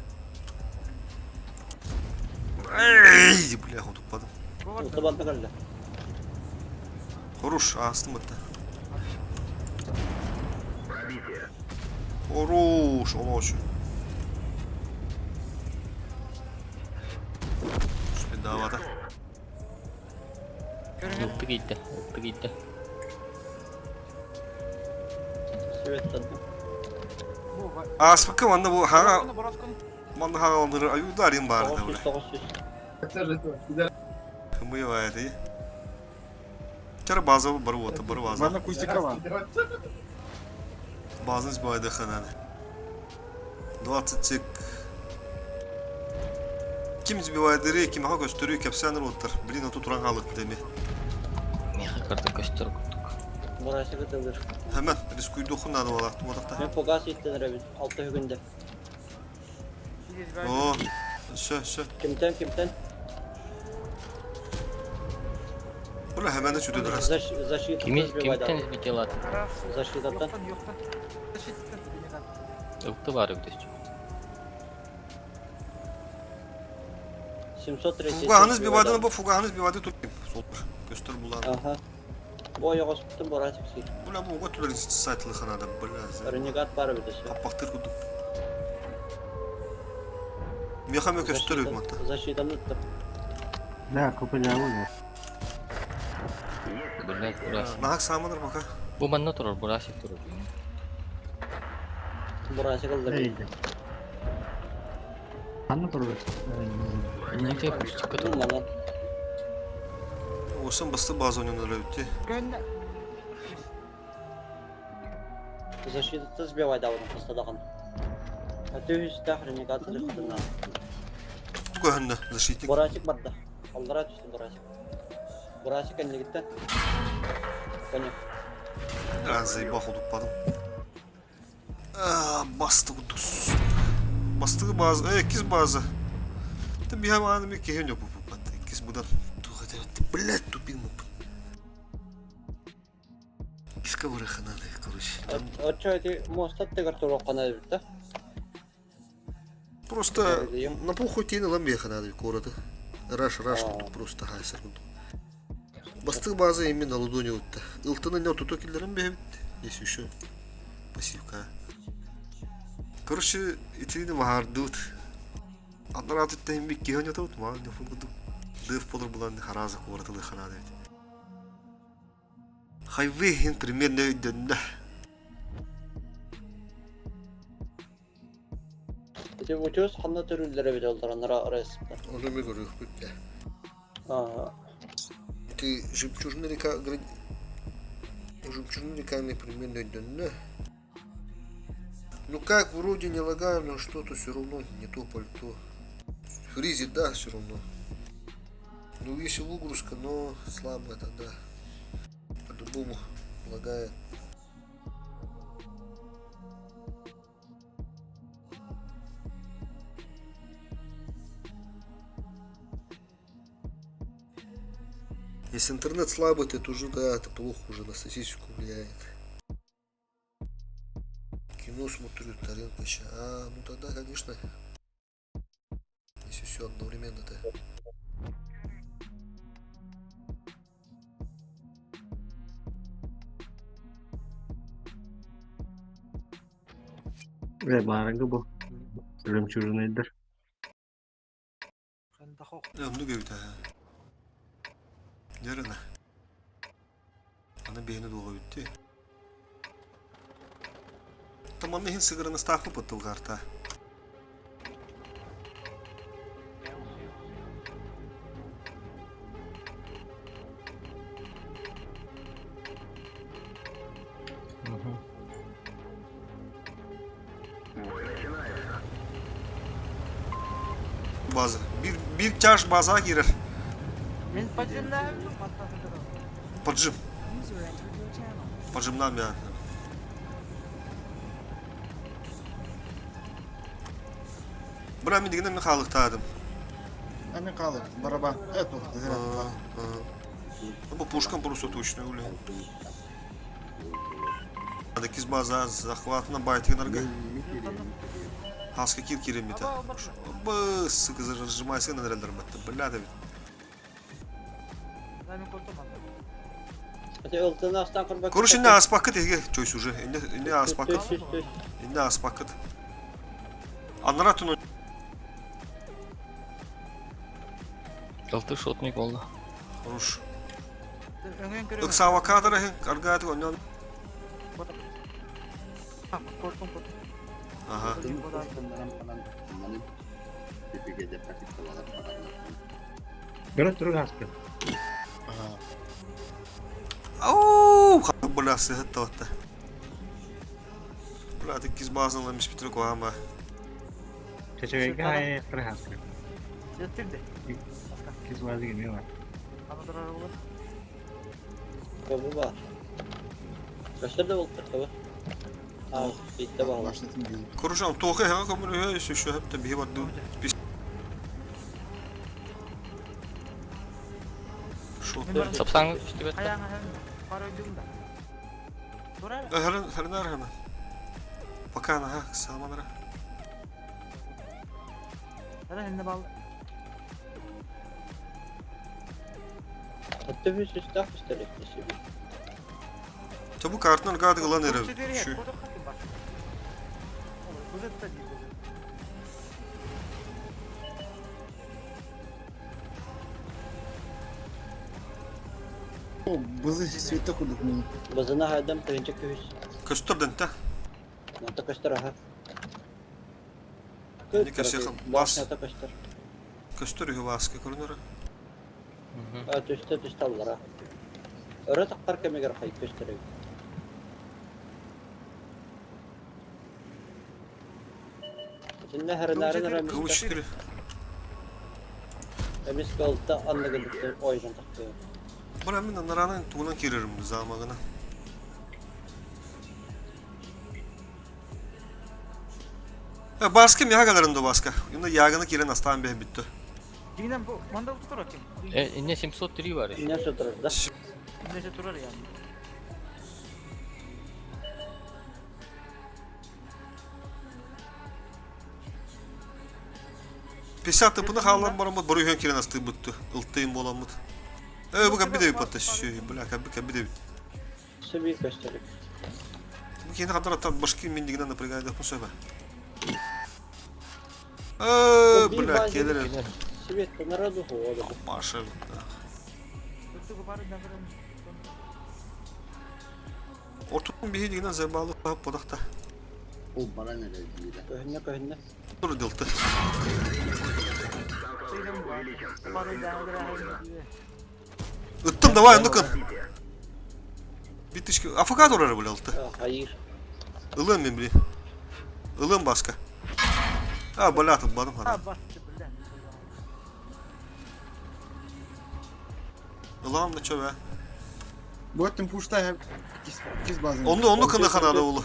Эй, бля, ұтыппадым. Ultu banda kaldı. Хорош, астым бітті. Хорош, ола үшін. Üstüne davada. Görünüyor. Ылты кейтті, ылты кейтті. Svettan. Bu var. As bakım anda bu haga, Burası. manda haga onları ayudarayım bari da 900 bula. 900. Хымы вайды. Чара база бар вот, бар база. Бана Кустикова. Базаны сбайды хананы. 20 цик. Kim сбивайды рей, ким ага көстөрүү кепсяныр отыр. Блин, оту туран халык деме. Меха карды көстөр курдук. Burası kıtılır. Hemen riskuydu okunladı valla. Tumadakta. Ben Pogas ittin Revit. 6 günde. Oo. Sö. Kimden? Ulan hemen de çütüdür aslında. Защита. Кимден избител атын? Защитадан. Yoktan. Защитадан. Ылты бары битес. 730. Fugahanı sbivaydı bu fugahanı sbivaydı tutayım. Soldur. Göster bulan. Aha. Bu ayağı sıktım Borasik sıyır. Ulan bu götürür saytlı hanada. Bıla. Renegat var bir de şey. Kapaktır kudu. Mekam yok gösteriyor hatta. Защитаны tuttum. Да, копылявы olur. Блять, бурасик. Nahak sağmadır baka. Bu манна турар, бурасик турар. Borasik aldı. Neydi? Anı durur. Неге пустикка турар? Tuttum lan. Olsun bastı bazı oyunları öyle. Gönder. Защита сбивай давно постадахан. А ты üstte Renegat tuttum lan. Bu kahınla защитник. Borasik battı. Aldıra düştü Borasik. Borasik kendine gitti. Konya. Ben zaybah olup badım. Bastı kuduz. Bastığı bazı, ikiz bazı. Bir hem anım iki hem yok bu battı. İkiz buradan. Блять, тупик муп. Иска вырыха надо, короче. Отчо эти мост оттегартур окана битти. Просто на похуй тени ламбеха надо города. Раш тут просто хайсер. Бастык база именно лудони утта. Илтыны не отуто киллерин бебит. Есть еще пассивка. Короче, итини махардут. Аднарат иттен бик киһөн ятат, ма не фунгуду. Дыв подыр булан хараза куратылы ханады. Хайвейн примерно дэнда. Эти учус ханна төрүлдөрө бит олдораннара арасында. Onu mu görüyor böyle? Ага. Ты жемчужная река, жемчужная река мне примерно дэнда. Ну как, вроде не лагаю, но что-то все равно не то пальто. Фризит, да, все равно. Ну, если выгрузка, но слабая тогда. По-любому Лагает. Если интернет слабый, то это уже, да, это плохо уже на статистику влияет. Кино смотрю, тарелка ща. А, ну тогда, конечно. Если все одновременно-то. Barangı bu. Ölüm çürüneydir. Kanda hok. Ya bunu gördü ha. Yarına. Ana beyni dolu bitti. Tamam mehin sigaranı takıp attı karta. Bazı. Bir çarş baza girer. Ben bacımda öldüm patladı. Поджим. User entered your channel. Поджимнам ya. Bura men degenden men halıqtadım. Hemen kalır. Baraba. Evet oldu. Bu пушкам просто точно ули. Надо киз база захватына байтыгнарга. Хаска кир киремите. Бы сука зажимайся на релдер бетти. Бля да. Ben korktum hatta. Hadi ıltığını aslan kurban. Koruş indi aspakıt ege çoysu уже. Indi aspakıt. Düş. Indi aspakıt. Anlaratın. Калты шотник oldu. Koruş. Öngön görüyorum. Iksava kadar hen kargatı ondan. Korktum. Aha. Böyle durur haskı. Ау, бля, сыгытты отта. Бля, ты киз базынла миш битрик оама. Çeçeveki hayır kırı haskı. Yettirdi. Kız vazı geliyor var. Anadolu arabalar. Kovu var. Kaçlar da oldu tabi. Al, bitti bağlı. Başlatayım diyelim. Koruşam, toğu hemen komunu ya, şu hep de bir var. Şu. Sapsang işte bet. Ayağına hem para öldüğümde. Dur hele. Hemen hemen. Bakana ha, sağlamara. Hele hem de bağlı. Hatta bir süstah üstelik de şimdi. Tabu kartından gadı gılan Şu. ere. Şu. Bu zette değil. O bızı svette kurduk bunu. Bazına haydam kırınca köyüz. Köstürdün de. Nata kaçtır aha. Ne kaşıkım, bas. Nata kaçtır. Köstürüyor vaskı korunur. Evet üstte alır ha. Öyle takar kemiğe kayıp gösteriyor. Şimdi her nereden Kıvıştırı. Emis kaldı anlıklıkta oyundan takıyor. Bana ben naranın tuğunan kirerim zamağına. Ya baskı mı yağgalarında baskı? Yunda yağını kiren aslan bir bitti. Dinlen bu mandal tutur hakim. Ne 703 var ya. Ne soturur da? Nece turar yani. Пятьдесят тыпыны халлан барамыт, бұры үйен керен асты бұтты. Ылттайым боламыт. Bu kabbi de bir pataş. Bıla kabbi de bir. Seviye gösteriyor. Bu kendi kadar atar başka mindiğinden напрягает bu sefer. Bıla gelir. Свет по народу хода. Paşa bitti. Tuttu bu bari neferim. Ortadan bir hediğinden zebalı podakta. O bana ne dedi? Köhünne. Dur dilti. Şeyden bu var. Parayı dağılır. Ittım da var nukun. Bitmiş ki. Afakat oraya böyle altı. Hayır. Ilığım ben bile. Ilığım başka. Ha böyle atıp bana para. Ha bastı birden. Ilağım da çöve. Bu ettim puşta hep ikiz bazen. Onu kına kanada oğlu.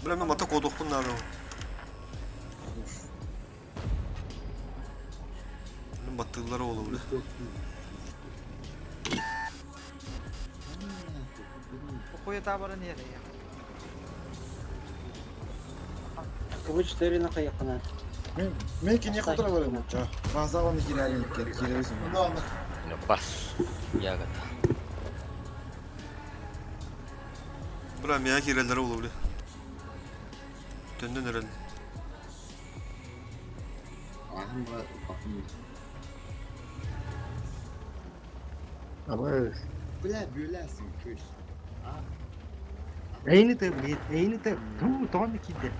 Bilmem mata koduk bunlar da. Benim battıkları oğlu bile. Okuya tabara niye ya? Kılıç derine kayakına. Melki niye kutura var bu? Bazı onu girelim. Gireriz onu. Ya bas. Ya gata. Bilmem ya kireleri oğlu bile. Döndün herhalde. Ahım var bakın. Ama Büyülersin köş. aynı da tu ton ikide.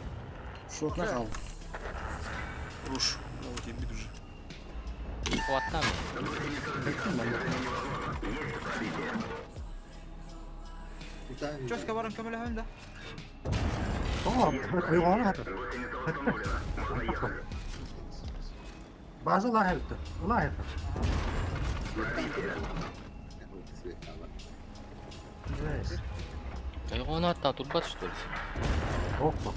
Şokla kaldı. Ruş. Ne bakayım bir düzü. O hatta mı? Çöske varın kömele hem de. Tamam, ayağını hat. Bazı la helpti. La helpti. Evet. Onu hatta turbat tutuyoruz. Hoppa.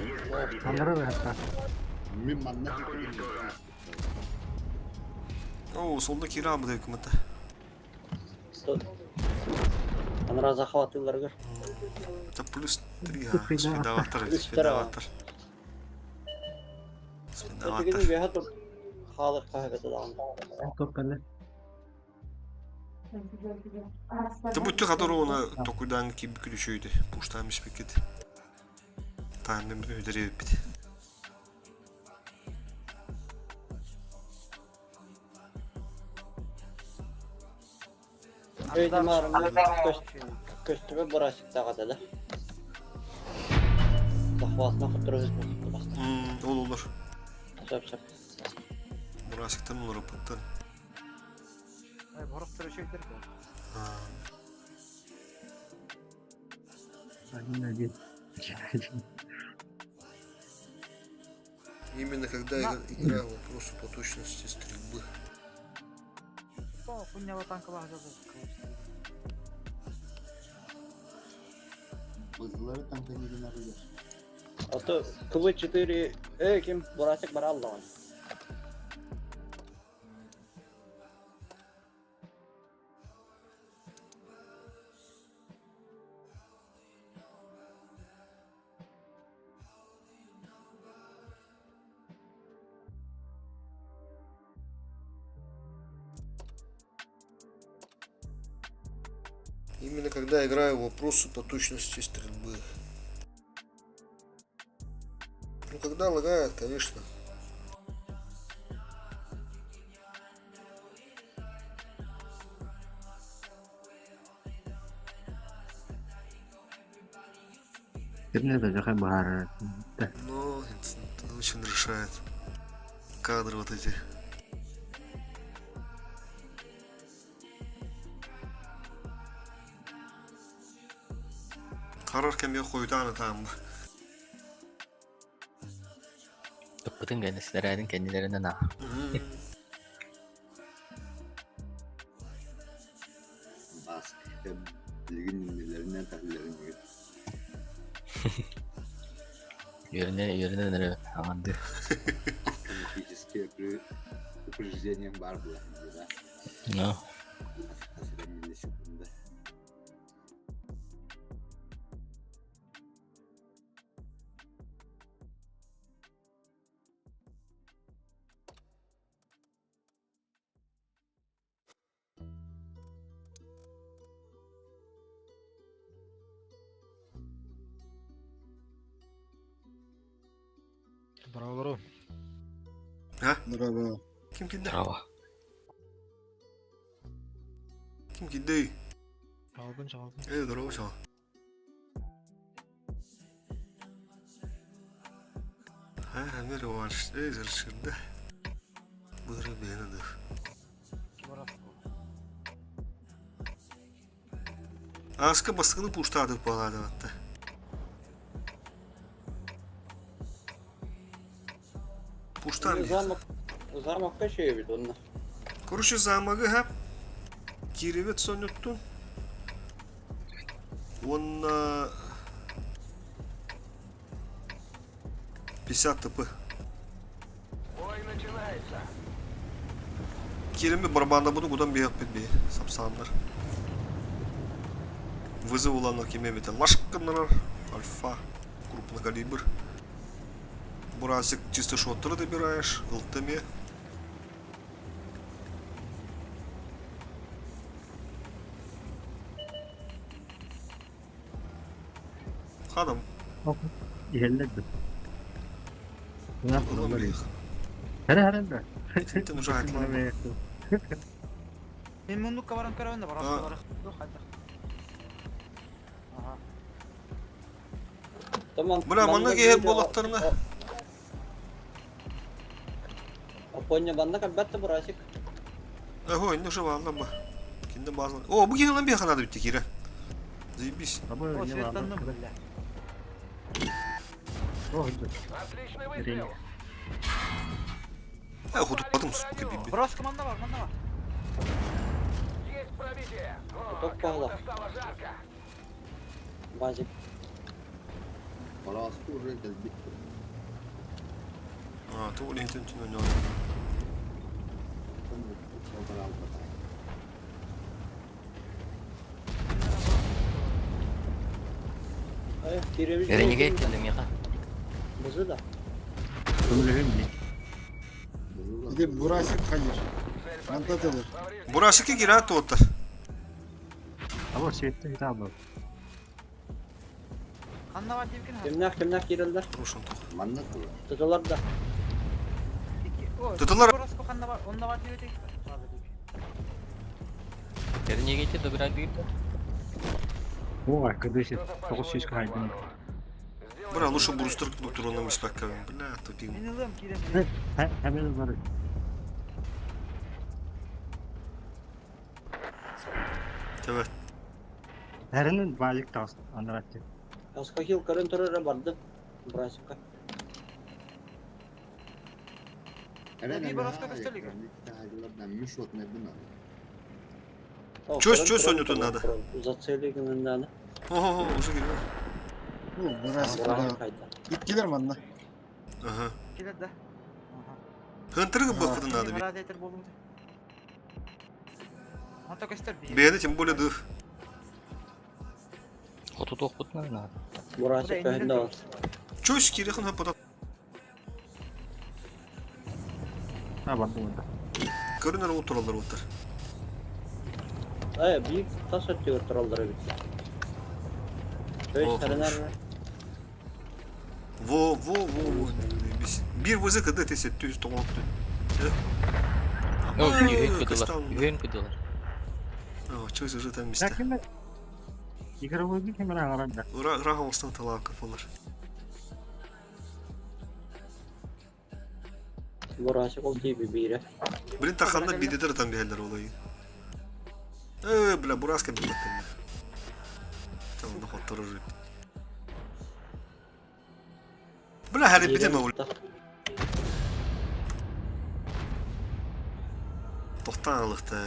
Onlara ver hatta. Min manna. Oo solda kira mı da hükümete? Ana zahavatlıları gör. Это плюс 3, а? Спидаватор, Плюс спидаватор. Ötekinin Спидаватор. bir hatır. Halık kahvesi dağında. Top bende. Ты будь ты которого токудан киби ключойды. Пуштамиш бекет. Таймен өдөрөп бит. Öyle marım köstüme burası dağda da. Zahavatına kutura hızlı bastı. Ол olur. Şap şap. Burasıktan olur apıttan. Ay borak tıra şeydir ki. Aynen öyle. Именно когда игра вопросу по точности стрельбы. O punya vatan kılahacağız. Hızlıları tankını güneridir. Atı kılıç 4 kim burası bara Allah'ın. Именно когда играю вопросы по точности стрельбы. Ну когда лагает, конечно. Birine de çok bahar. Но это очень решает. Кадры вот эти. Kararken bir koyduğunu tamam mı? Tıpkıdın kendisilerin kendilerinden ha. Bask. Bilgin numaralarından tahlillerini gör. Yerine nereye? Aman diyor. Автоматические упреждения бар было. Да? No. На миллисекунды. Bravo. Bravo. Kim gitti? Bravo. Kim gitti? Çalgın. Doğru şu. Ha, ne var işte şimdi. Buyur beni de. Aska baskını puştadık bu arada hatta. Puştar ya. Замок şey bir onunla. Короче, замагы hep. Kirivit son yuttun. Он 50 tıpı. Бой начинается. Керемет барабанда буду кудан бегіп кетпей сапсандар. Вызов уланок кеме металлашкандар. Альфа. Крупный калибр. Бурасик чисто шоттеры добираешь. ЛТМ. Хадам. İlerledi. Ne Ulan yapalım böyle? bir. Herhalde. Tintin ucak lan. Мен мундукка барам караванда бар, А. астына бар. Жоқ, қайда. Ага. Tamam. Bırak bana banda gel bir de- bolaklarına. Japonya banda kalbatta burası. Ого, ну жива, лаба. Кинде базан. О, bu yine lan bir kanadı bitti kire. Zaybis. Ama О, ne var? светтандым, бля. Oh, güzel. Отличный выстрел. Хутупладым, сука, биби. Брос, команда бар, команда бар. Есть пробитие. О, Çok pahalı. кому-то стало жарко. Bacık. خلاص قول رجل البيت. Aa, tuğlu hintin tünü ne Ay, kireviz. Erenige gittim ya. Buzu da. Ömrüm değil. Bir de burası hayır. Mantadır. Burası ki girer tuğutlar. Ama sette hitap var. Қанда бар деп екен. Kimler girildiler. Ruşun tuğ. Manna kılıyor. Tutular da. Тұтылар. Броска қанда бар, онда бар деп едік. Erenige gitti de biraz gitti. O arkadaşı 900 kaydın. Bırak luşu burustırıp doktoruna misbak kavim. Bля, tupim. Мен ылым, кирем. Hemen var. Evet. Herinin bazı tas anlattı. Kaska kil karın turara bardı. Burası ka. Bir baraska gösterlik. Mش вот не бина. Çöz oynatın adı. Uzat söyleyeyim ben de. Oho, уже giriyor. Bu burası Burası da. kaydı. Gitkiler mi anla? Aha. Келеді да. Hıntırı gibi bakıdın adı bir. Радиатор болдың. Ата көстер бейін. Beğeni tüm böyle dıh. Otu tokput ne lan? Burası kayında var. Çöz kiri hın hapıda. Ha bak burada. Görünür oturallar otur. Ay, büyük tas atıyor turallara bitti. Böyle Oh, serener hoş. var. Во. Bir vızı kıdı teset düz tomaktı. Yok, yühen kıdılar. Kıstan. Yühen kıdılar. Çöz уже там месте. Lakin игровой гик hemen arada. Raha olsun talağı kafalar. Burası kol gibi biri. Блин, таханда бидедер там бихелер olayı. Бля, бураска bir baktım. Tamam da hotları. Bля, her bir de mi ol? Tohtanlıkta.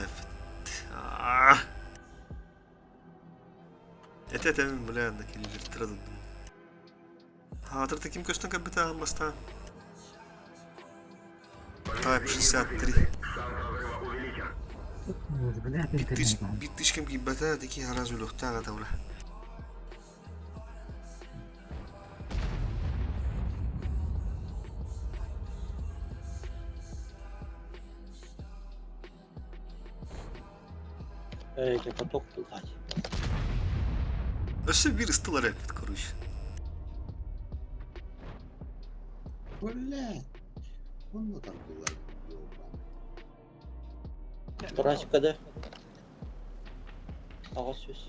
Etetem bля, da kellir tiradım. Hatırda kim köstün kapitan basta. Type 63. Биттишкем гибата таки разу лохтага тавра. Поток тултать. Вообще bir ıstılar hep короче. Блядь. Он вот так было. Burası kadar. Ağız söz.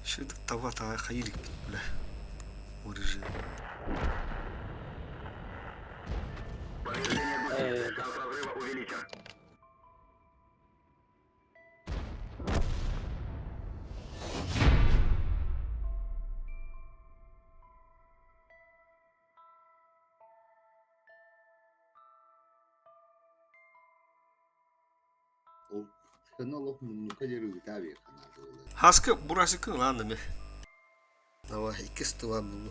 Şu tava hayır bля. Origin. Ол хыналох муннука жерүгү таби канатылы. Haskı burası kın lan demi. Nava ikisi var bunu.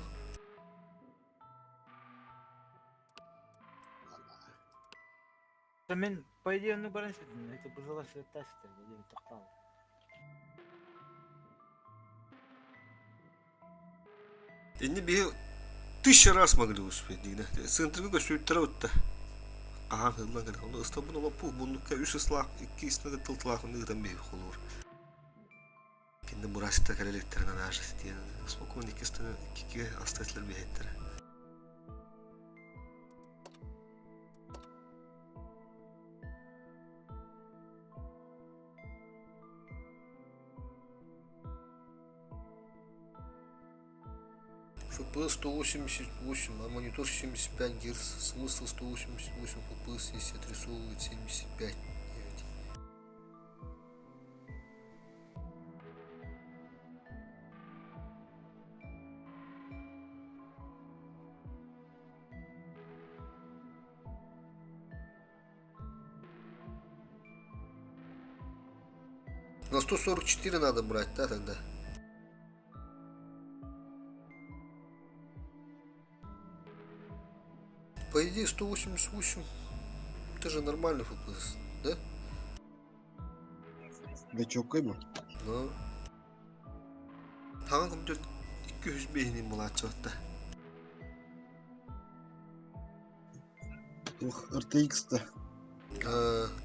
Мен, по идее, ну, баран сидим. Это пожалуй, что это тестер, где тоқтал. Şimdi bir 1000 раз могли успеть дигне. Центрге сөйттер өтті. Qahan hılma gene. Onu ıstabın ola bu bunlukka 3 ıslak, 2 isne de tıltılak nıgıdan beybi olur. Kendi burası da kaleleklerine najıs diye. Spokon 2 isne 2 astetler bir hettere. FPS 188, а монитор 75 Гц, смысл 188 FPS, если отрисовывает 75. На 144 надо брать, да, тогда? По идее 188 это же нормальный FPS, да? Ve çok kıyma. Но тагын кымдыр 200 бейнин болот чыгат да. RTX-'da.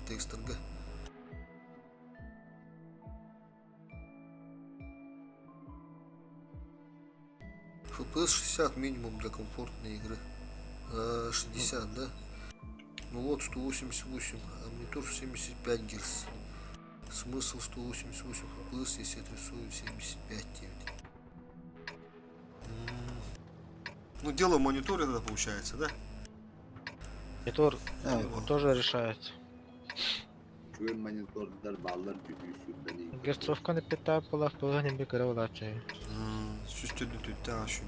Тексттерге. FPS 60 минимум для комфортной игры. 60, да? Ну вот 188, а монитор 75 Гц. Смысл 188 FPS, если отрисую 75 9. Ну дело в мониторе тогда получается, да? Монитор Evet. тоже решает. Ön monitorlar bağlar büyüsünden iyi. Герцовка питає полах положення бікера улачає. Süstürdü tüttü aşın.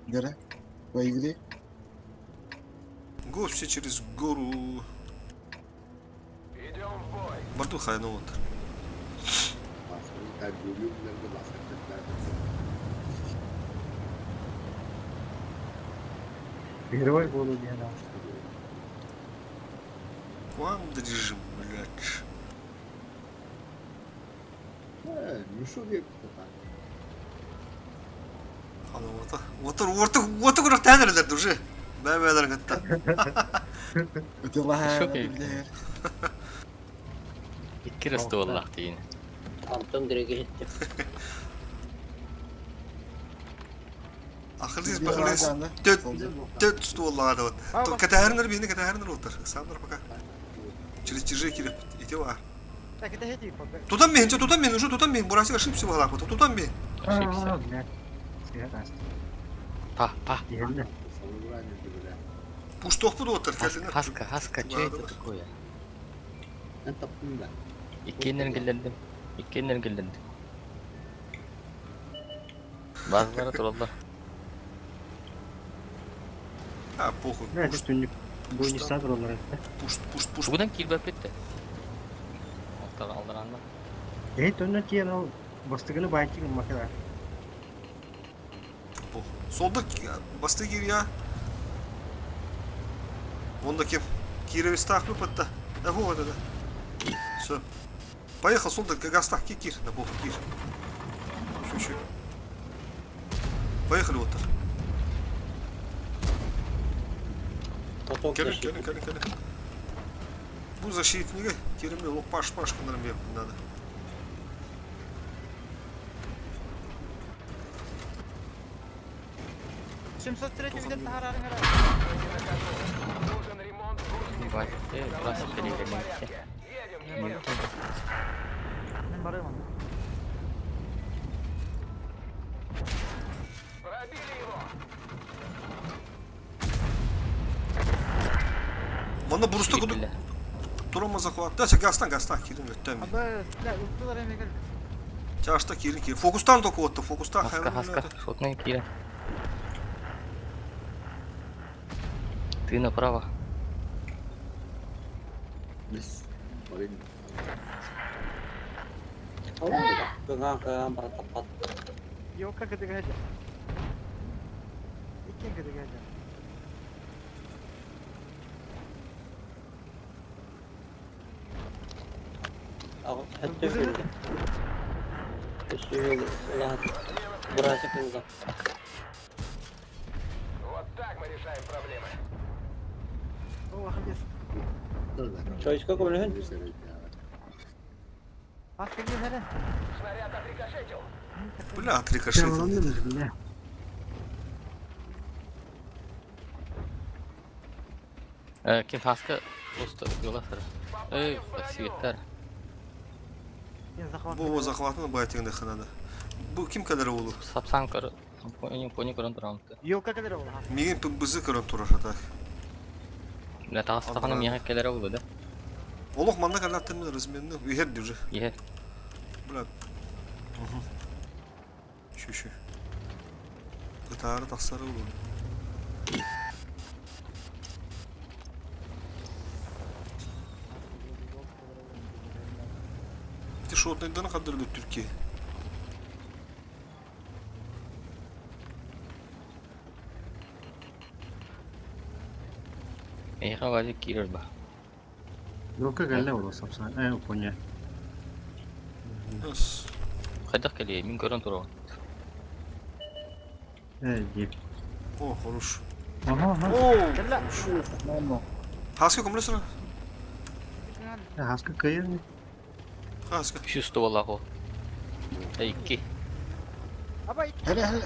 Göre. По игре. Го все через гору. Идем в бой. Барту хайна вот. Basını her bölümlerde bahsettikler. Герой буду делать. Quando режим, блядь. Ну що як то так? Ana otur kurak tanrılardı уже. Ben gatta. Öte laha. Çok iyi. İki rastı vallahi deyin. Антон direkt gitti. Akıllıyız Bir bakıllıyız. arada. Dört üstü vallahi da. То катарнер бейни катарнер отыр. Самдар пока. Через тяжи кирип ите var. Так, это гети, пока. Тутан мен, уже тутан мен. Бурасы ошибся в головах. Тутан мен. Ошибся. Блядь. Света. Пах. Geldi. Savuran bile. Пуштох буду отыр. Хаска, что это такое? Ben taptım da. İkiden geldim. Bazıları durallar. Ha похуй. Блядь, üstünlük. Bu Puşta. insan olarak da. Пуш. Bugünden kill etti. Aldıranlar. Evet, önüne diğer al. Bastıkını bayçın makine. Solda bastı gir ya. Вон кем. Кирови стах выпад-то. Да вот это. Все. Поехал, солда, гастах, кир. Да бог, кир. Чуть-чуть. Поехали вот так. Поток Келin. защиты. Bu защитниги. Керемет, лоп паш кылдырып берип надо. 703 виден тахарарын gara. Нужен ремонт гусениц. Burası belirlenmekte. Едем. Мен барыйм. Пробили его. Мана бурста куду турама захват. Да, гастан, кирин өттөм. Абы, бля, уттулар эме келди. Чашта кирин. Фокустан току отты, фокустан Хаска. Шотнан кире. Ты направо. Yes. Marin. Oh, enggak. Ke para tepat. Yolka ketika aja. İki ketika aja. Aku hatta şöyle. Şöyle ulah. Burası kıldı. Вот так мы решаем проблемы. Oh habis. Choice ko kung ano. Pas geliyor hele. Снаряд отрикошетил. Бля, отрикошетил. Bile. كيف عسكر وسط yola sarı. Svetler. Ya захват. Bu захватını bayatığında xanada. Bu kim kadar oğlu? Sapsan karı. Пони көрін тұрам. Yolka kadar oldu ha. Migin bizi kırın turar hatak. Бля, тағыстағаны меға келер олы да. Олық манда калаттырмын разменді. Үйер дюжі. Е. Бля. Şu. Gıtarı tasarı olur. Ти що, от не кадırdı Türkiye? Меға вазы кирер ба. Yolka geldi orada sapsan. Konya. Yes. Қайдақ келе, мен көрін тұрам. Gel. Oh, hoş. Aha. Oh. Haska kommer lyssna. Haska kayır mı? Haska. Шусты вала қол. Икки. Ama Hele.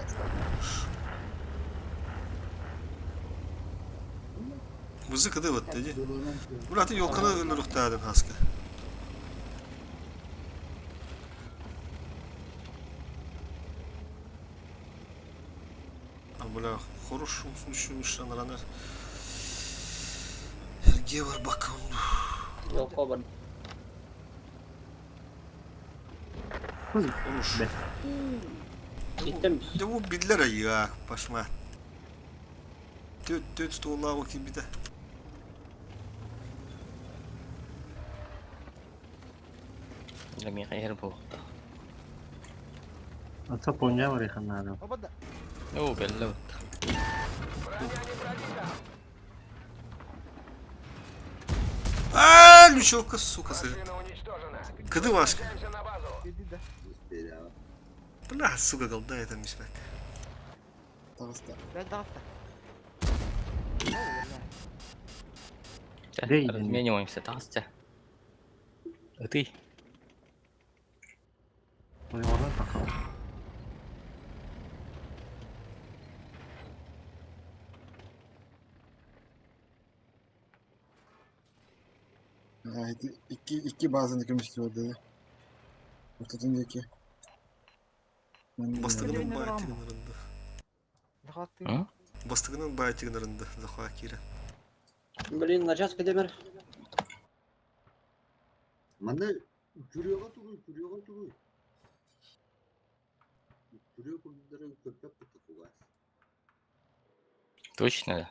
Bizi kıdı vat dedi. Bulatın yolkana ölürük dağdın Haska. Бля, хороший еще наверное. Где var bakalım. Yok o ben. Konuş. Gittim. De bu billere ya başıma. Döt stoğla bakayım bir de. Меға ер болықты. Ata Konya var yakında adam. o da. О, белі өтті. Aaa, lüçoka suka sır. Машина уничтожена. Kıdı başka. Двигаемся на базу. Dedi de. Uspera. Bля, suka kaldı yetenmiş bak. Tavasta. Ben tarafta. Değil. Размениваемся, тағысты. Ты. Oraya oradan bakalım. Yani iki bazen dikilmiştir o dedi. Ortasındaki. Бастығының bayatığınlarında. Захваты. Hı? Бастығының bayatığınlarında. Захва кира. Блин, на час кедемер. Манда күрөөгө туруй. Күрөө курдары көпөп кетти. Точно да.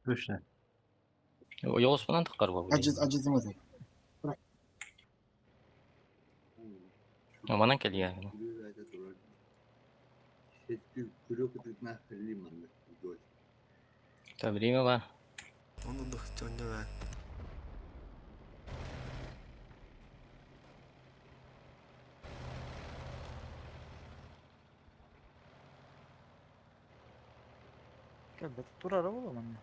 Görüşler. Yoğuzmanан таққар ба. Acıtamadı. Манан кел я. Күрөө айда турар. Күрөө кутуна хилли манда. Та время бар. Onu da canlı ver. Geldi. Durar oğlum anne.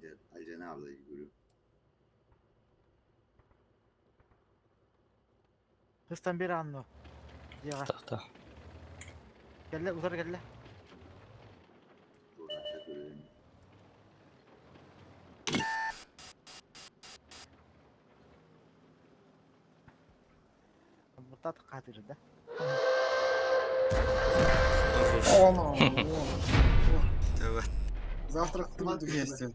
Alcan ablayı görüyorum. Hıstan bir anlo. Diye Tahta. gelle uzar gelle. Doğrakta görüyorum. Burada da katırdı. Оно. Evet. Завтра кто-то вместе.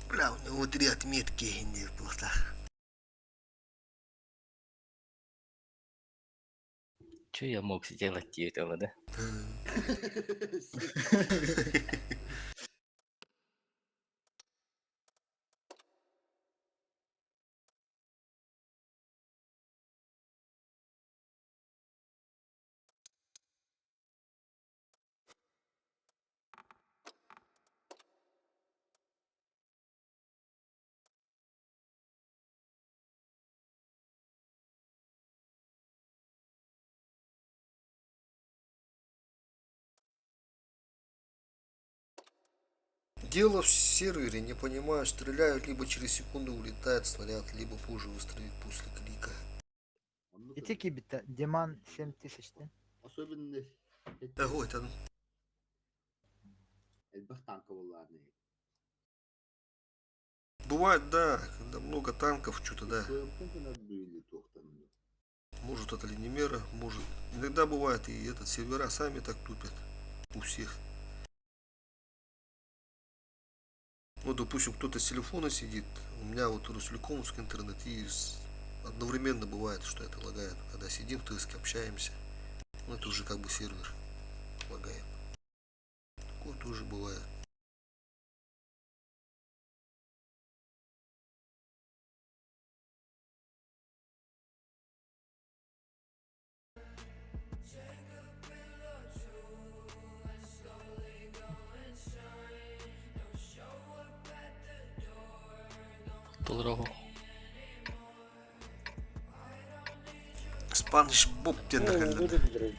Бля, у него 3 отметки не в плотах. Что я мог сделать этого, да? Дело в сервере, не понимаю, стреляют, либо через секунду улетает снаряд, либо позже выстрелит после клика. İteki bitti. Diman 7000'ti. Особенно Ого, это... эльбах танковаларные. Бывает, да, когда много танков, что-то, да. Надуили тохтанно. Может это линемера, может... Иногда бывает, и этот сервера сами так тупят. У всех. Ну, допустим, кто-то с телефона сидит, у меня вот Руслекомовский интернет, и одновременно бывает, что это лагает. Когда сидим в ТСК, общаемся, ну, это уже как бы сервер лагает. Такое тоже бывает. Дорого. Spanish Bob diye Ну, derler. буду взрыв.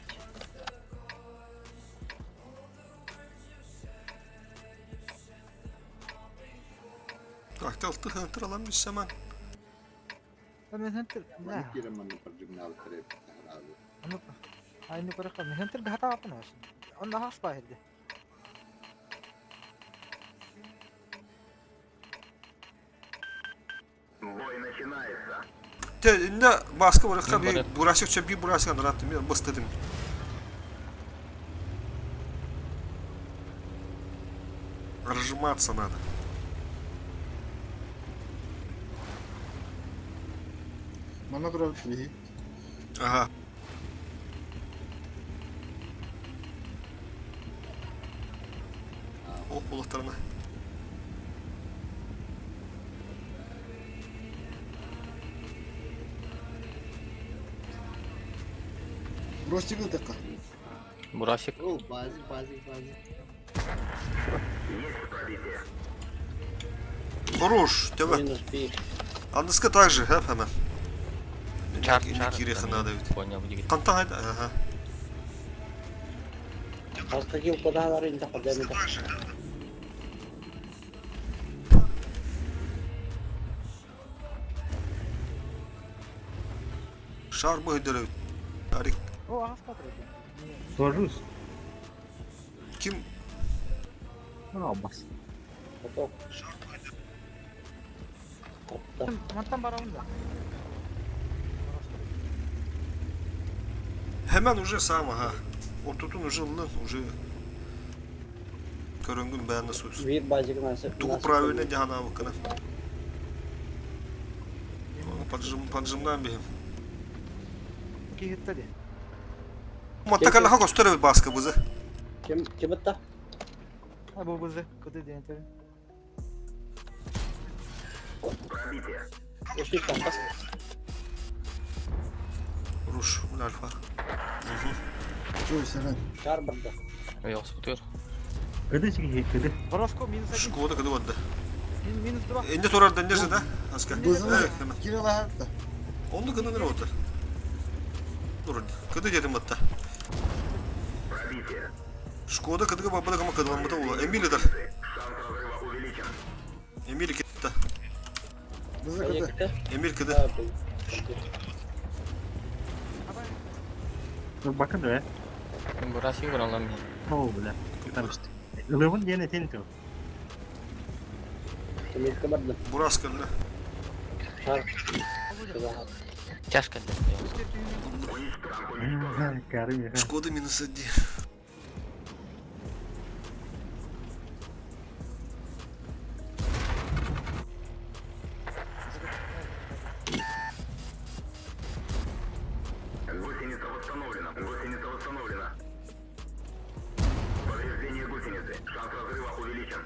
Так, ты аламmış hemen. Ben hunter. ما Ne? نكير من نترجمنا التريب هذا. Onu aynı bırakalım. Hunter bir hata yaptın aslında. Onu daha spahirdi. Ne baskı bırakka Ne bir bırak? burası bir burası kan rahatım ya bastırdım. Разжиматься надо. Монограф фиги. Ага. О, полуторна. Бросьте такая. Мурасик. О, базик. Хорош, тебе. Минус пик. Андыска также, хеп hemen. Чар, Не чар. киреха надо ведь. Понял, где. Канта haydi. Ага. Подскочил куда на рынок, куда не Şarbı ödülü. Tarik. O ağız patladı. Сложусь. Kim? Ну, olmaz. Готов. Attı. Mantan baralım da. Hemen уже сам, ага. O tutun уже уже. Körüngün beğenme söz. Bir базик насыпь. Тугу правильно дяна выкана. Поджимдан бейim. İki hitte de. Matakalaha gösterebilir baskı bize. Kim attı? Ha bu buzu. Kudu diye tabii. Ушли там, да? Ruş, alfa. Что, Саран? Шар барды. Я спутер. Кыды чеки кыды. Бороsko minus 1. Şkoda kadı vardı. Minus 2. Ende torardan nerede da? Aska. Вызывай. Evet, hemen. Кирилла Гатта. Onu kadı nerede otur? Dur, kadı dedim hatta. Шкода кыдыгы бабада кама кыдыламыта ула. Эмилидар. Эмили кетті. Bizi Nereye kıdı. gitti? Emil kıdı. Ha, bu. Bakın be. Burası kurang lan. Oh bile. Tamam işte. Ilımın gene teni tuh. Emil kabardı. Burası kırdı. Ha. Şurada. Тяжко для Karım ya. Шкода минус 1. Гусеница восстановлена. Гусеница восстановлена. Повреждение гусеницы. Шанс разрыва увеличен.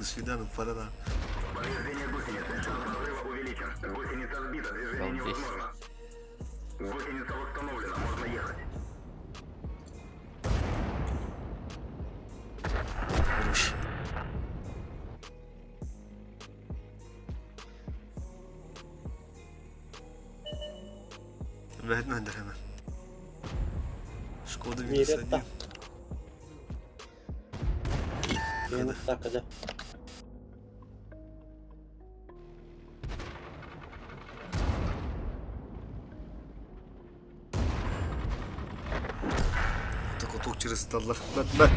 Свидану пора да. Повреждение гусеницы. Шанс разрыва увеличен. Гусеница сбита. Движение Здесь. невозможно. Гусеница восстановлена. Можно ехать. Хорош. Verdim Ender hemen. Şkoda minus Miretta. 1. Minus takıdı. Так вот через сталлар. Бәт.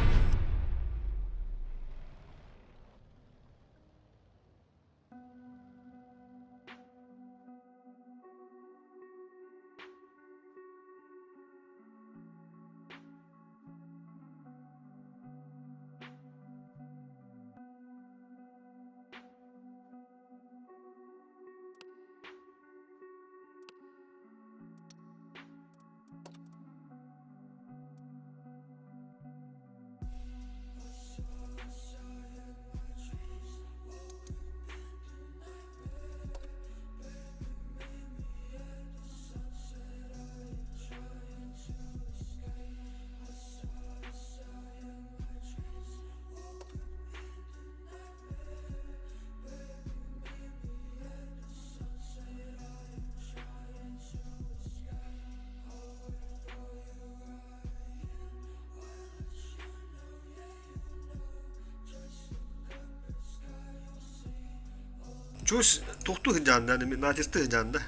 Çoğuş toktu hıcandı yani naçiste hıcandı.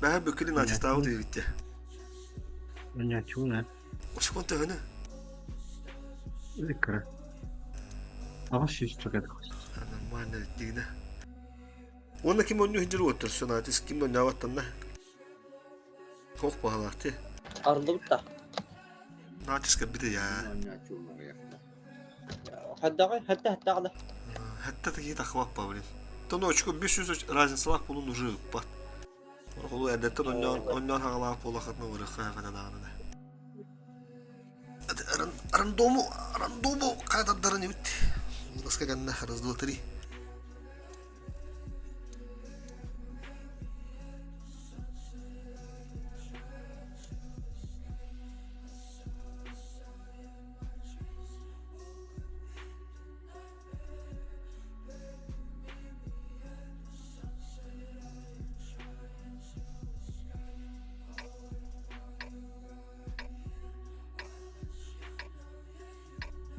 Ben bükülü naçiste avı diye bitti. Önce çuğuna. O sıkıntı hını. Ikra. Ama şiş çok edik. Aman ne ettiğine. Onda kim oynuyor hıcırı otur şu naçist kim oynuyor avattın da. Çok pahalı artık. Arıldı bu da. Naçist bir de ya. Anne çulları yaptı. Hatta da. Hatta такие takvap bablim. Тону очко 500 разницалах болун уже бат. Олу әдәттен оннан хағалақ болақытны ұрық қағада дағыны. Рандому қайдаддарын ебіт. Ласка ганна раз, два, три.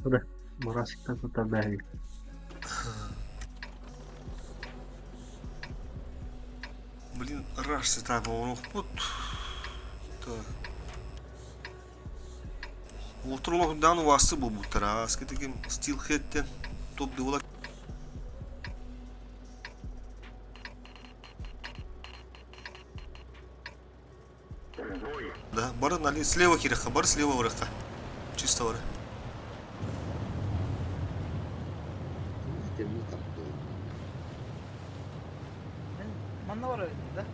Udah. Merasikten tutar bayi. Блин, раш сетап он пут. Так. Отырлық дан васы бұл бұттар. Аске деген стилхеттен топ дұғылар. Да, бары нали слева кирекқа, бары слева выраққа. Чисто бары. Temiz taktı. Manna var öyle de.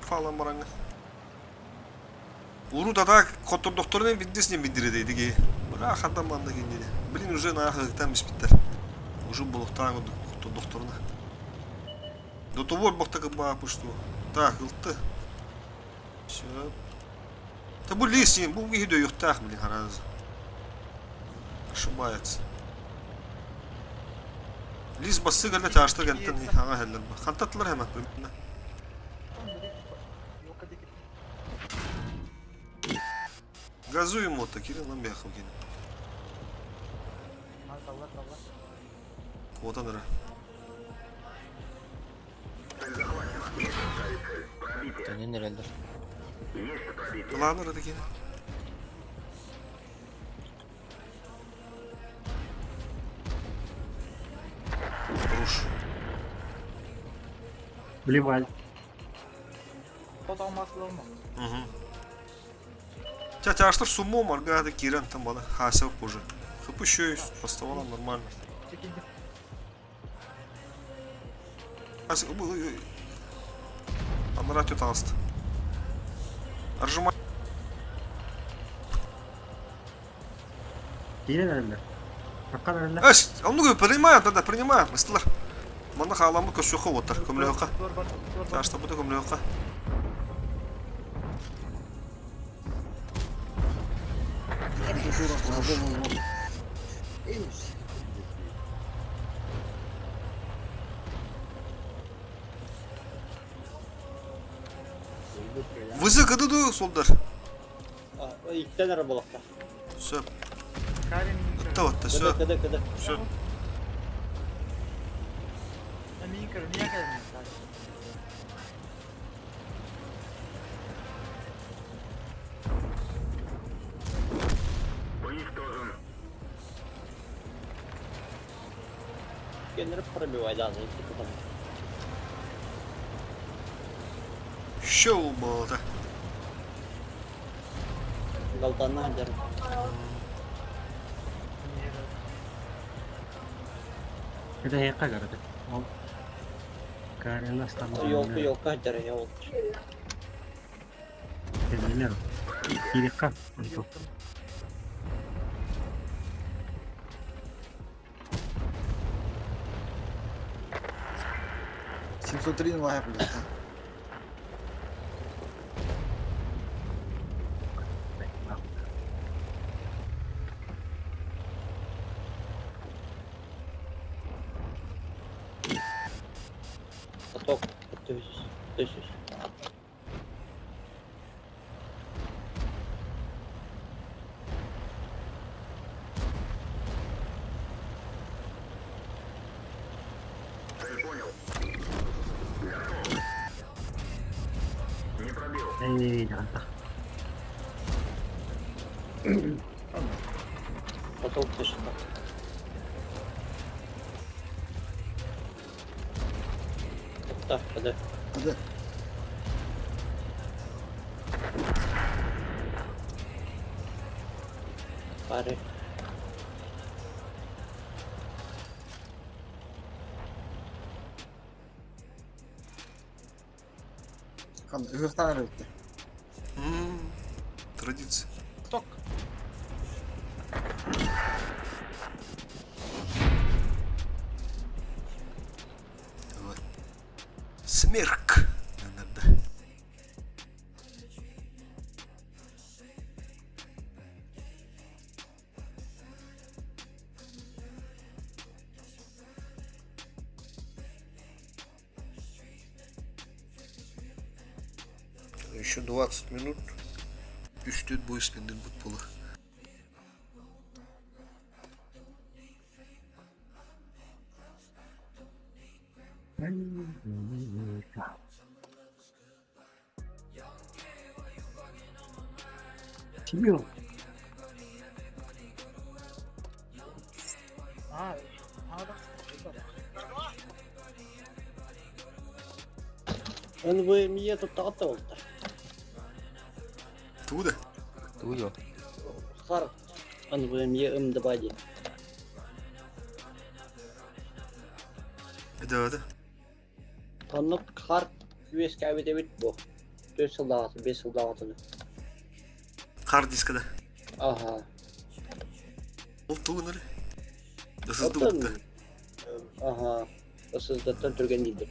Falan barangı. Уру да котор доктормен биддесинен бидиредейди ки. Бирок адам анда кенде. Блин, уже на ахыктан биспиттер. Уже болуктан докторуна. До того бактагы баап ушту. Так, ылтты. Всё. Та бу лисин, бу гидө юктак, блин, хараз. ошибается. Лиз басы гәлдә чаштыр гәнтен аңа хәлләр. Хантатлар һәм примерно. Газуем мотор, Кирилл нам бяхал кине. Вот он ра. Тәне нерелдер. Ладно, ра кине. Руш. Вливай. Угу. Чаштыр суммо маргады Кирен там бала хасып уже. Хыпышуюсь, поставала нормально. Амрат ютаст. Аржума. Кирен әллә. Какан әллә. Эш, он ну принимает, да, принимает, мистер. Мана халамы көсөкө отыр, көмлөккө. Чашта буде көмлөккө. Вызы кыдыды солдар. İlkten ara bulakta. Söp. Tamam, Kıdı söp. kıdı. Söp. Kendini пробивай, да, за Шоу болды. Galtandan hacer. Kita heka garada. Ол. Карена стамба. Yok hacer ya oldu. Нелер. Кирика. 703 на лаге прилетел. Поток. 1000. Jangan tak. Поток 1000. Так, hadi. Hadi. Bari. Kan öften öfte. Традиция. Сток. Давай. Смерк. Надо. Еще 20 минут. Üstün bu isminin futbolu. Тимир. Он бы мне тут толкал-то. Туда. Туйо. Хар. Он бы мне добавил. Да. Tanık kart US kaybedebit bu. 4 yıl dağıtı, 5 yıl dağıtını. Hard diskada. Aha. Ол тугунары. Ысызды Отын. болду. Aha. Isızlıktan türgen değildir.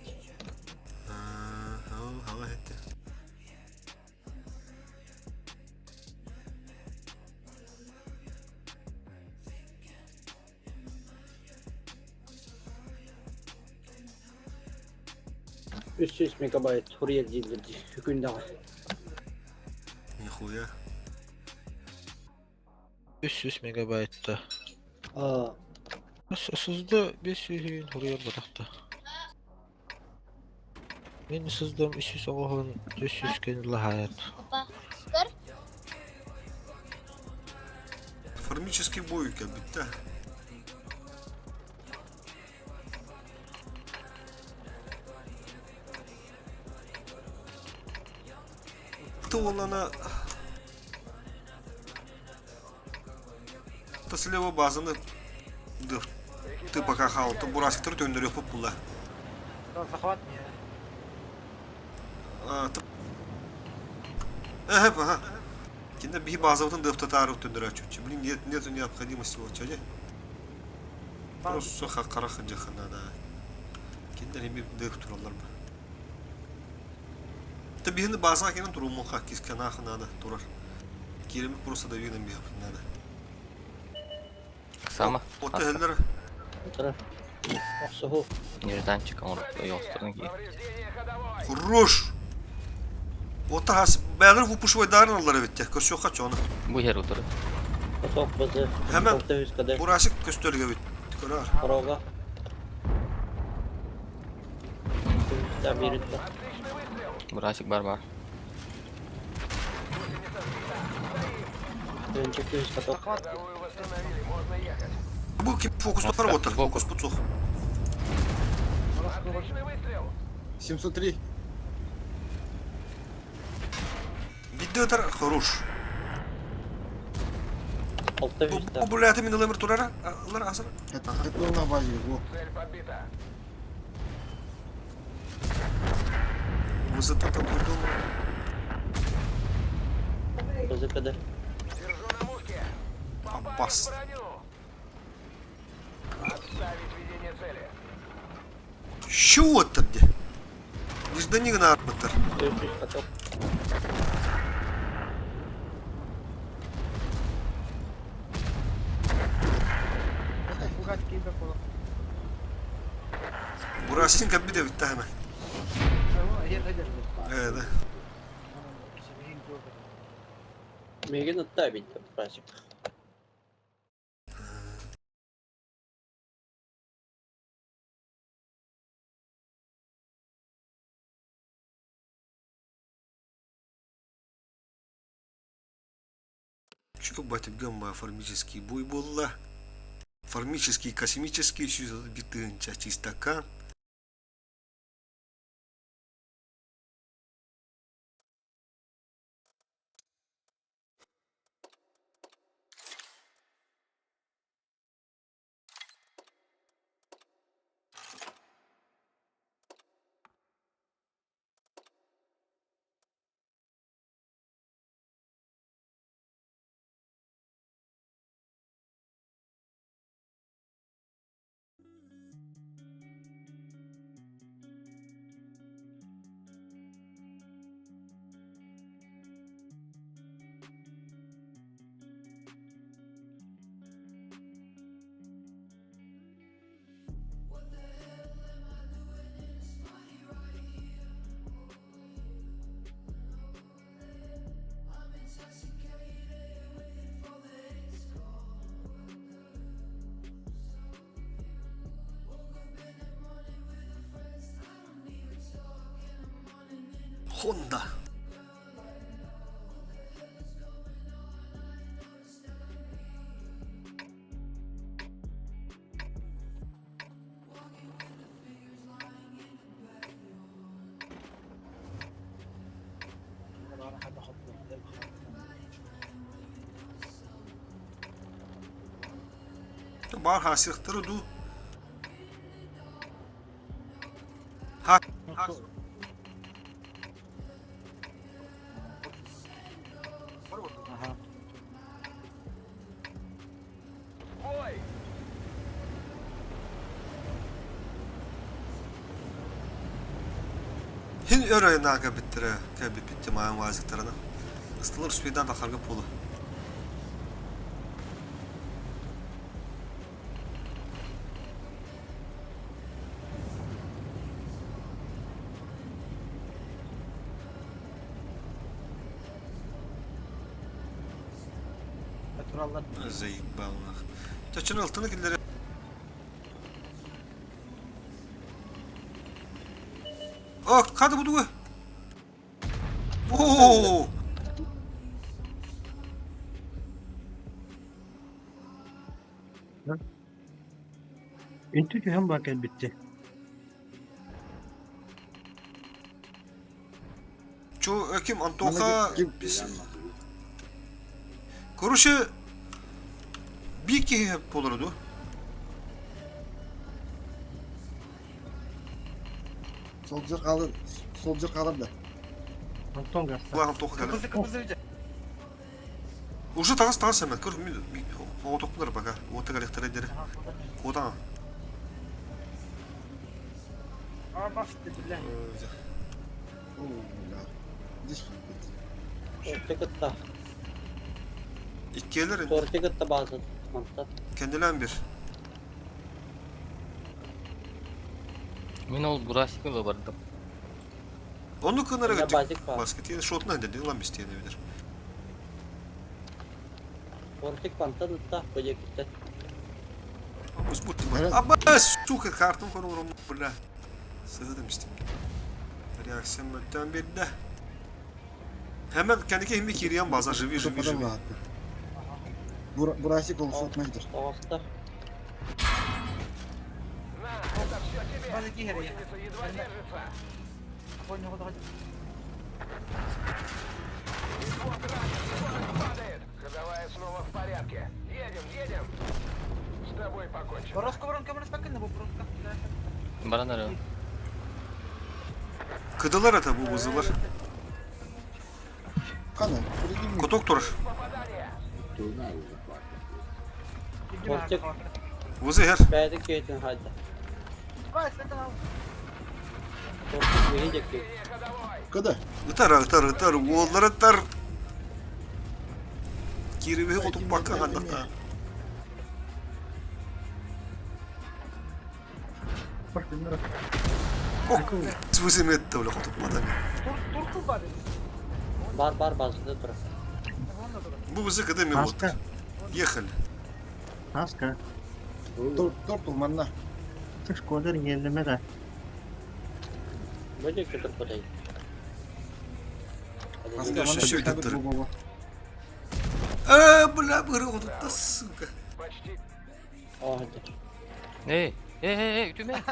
Hava etti. 300 megabayt Hurriyet cildirdi. Hükünde. Нихуя. 300 megabaytta. Aa, Sızdı 500 buraya bıraktı. Ben sızdım 300 oğun 500 kendiler hayat. Формический бой как битта. Кто он она? То слева базаны. Ты пока хал, то бурасик ты төндөрөп була. Захват не. Ага. Кинде bir bazavтын дөп татарып төндөрөп чүчү. Блин, нет необходимости вот чөже. Просто хаккарахын жаханада. Кинде эми дөп туралар ба. Ты бигинде базага кенен турумун хаккис канахынада турар. Керемет просто да видим бияп надо. Сама. Вот элдер. oturar. Aksuhu. Nereden çıkan orada yosturdun ki? Повреждение ходовой. Хорош. Вот раз бәлер вупушвай дарыналар бит. Көсө кач аны. Bu yer oturur. Otok bazı. Hemen 600 kadar. Burası köstörge bit. Körar. Paroga. Daha bir rütbe. Отличный выстрел. Burası barbar. Önce 200 katok. Вторую восстановили, можно ехать. Bu kim fokuslar отыр. Фокус пуцух. Отличный выстрел. 703. Видеотар хорош. 600 Bu daha. bulayatı min ömür turara. Allah asır. Это был на базе. Во. Цель подбита. Высота там придумал. Bazı kadar. Держу на мушке. Попасть Опас. в броню. Отставить ведение цели. Şu oturdu. Bizde ne kadar artır. 400 katok. Фугас кида кола. Burası için kabbi de bitti hemen. Я дойдешь. Evet. Megen ıtta bitti. Birazcık. Что батя гамма формический бой была. Формический, космический, еще битый части стакан. Honda. Бар хасихтыру ду. Ha. Бой! Hin öre naga bittire. Kabi bitti mayan vaziktarına. Istılar üstüden de karga pulu. Kurallar. Заебал нах. Çaçın altını killeri. Ah, hadi bu dugu. Oo! Intu hem bakın bitti. Çoğu öküm Bana Antoha kim- biz Kuruşu bir iki hep olurdu. Soldier kalır da. Anton gasta. Bu Antoha geldi. Kırmızı bir Уже тағыз hemen. Kır o topları bak ha. O tegalikler ederi. O da. Aa bas dediler. Oo ya. Diş. Tortikıtta. İki ellerin Tortikıtta bazı. Mantıklı. kendilen bir. Мен ол Бурасикова бардым. Onu kınara Ya gidecek. bacık var. Basket yine şotuna dedi lan biz diye bilir. Tortik pantadıtta. Böcekte. Biz bu Evet. Ama suka kartım konurum bula. Sığdı demiştim. Reaksiyon mütten bir de. Hemen kendi kendime kiriyan bazen живи. Adam rahattı. Burası kolu sokmaktır. Savaşta. На, это все тебе. Bana iki kere ya. Гусеница едва держится. Oyna hadi hadi. И вот ранен, скоро падает. Ходовая снова в порядке. Едем. С тобой покончено. Воровка спокойно, bu воровка. Бара nereye? Kıdılar ata bu vızılar. Kanı. Buraya gibi. Kotok durur. Попадание. Tortik. Vızı her. Beydik geytin hadi. Vay sen al. Tortik yiyecek ki. Линия ходовой. Kadı. Itar. Oğullar atar. Kiri bir kotuk bakın hatta. Bak bunlara. Vızı mı etti öyle kotuk madem. Turku bari. Bar bazıda dur. Onunla dur. Bu vızı kadar mı oldu? Haska. Ехали. Haska. Dur tulmanla. Tık kodar yenileme de. Böcek tutup burayı. Nasıl Hadi. Şu şey Tabii götür. bu baba. Bla bırı kotuk da suka. Почти. Aa hadi. Hey, ütüme.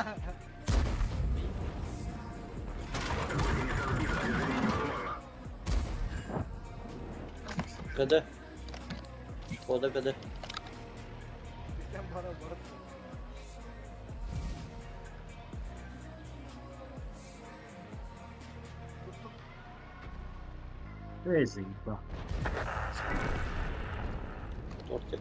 Kadı. O da kadı. Bizden bana. Rezil bak. Tortik.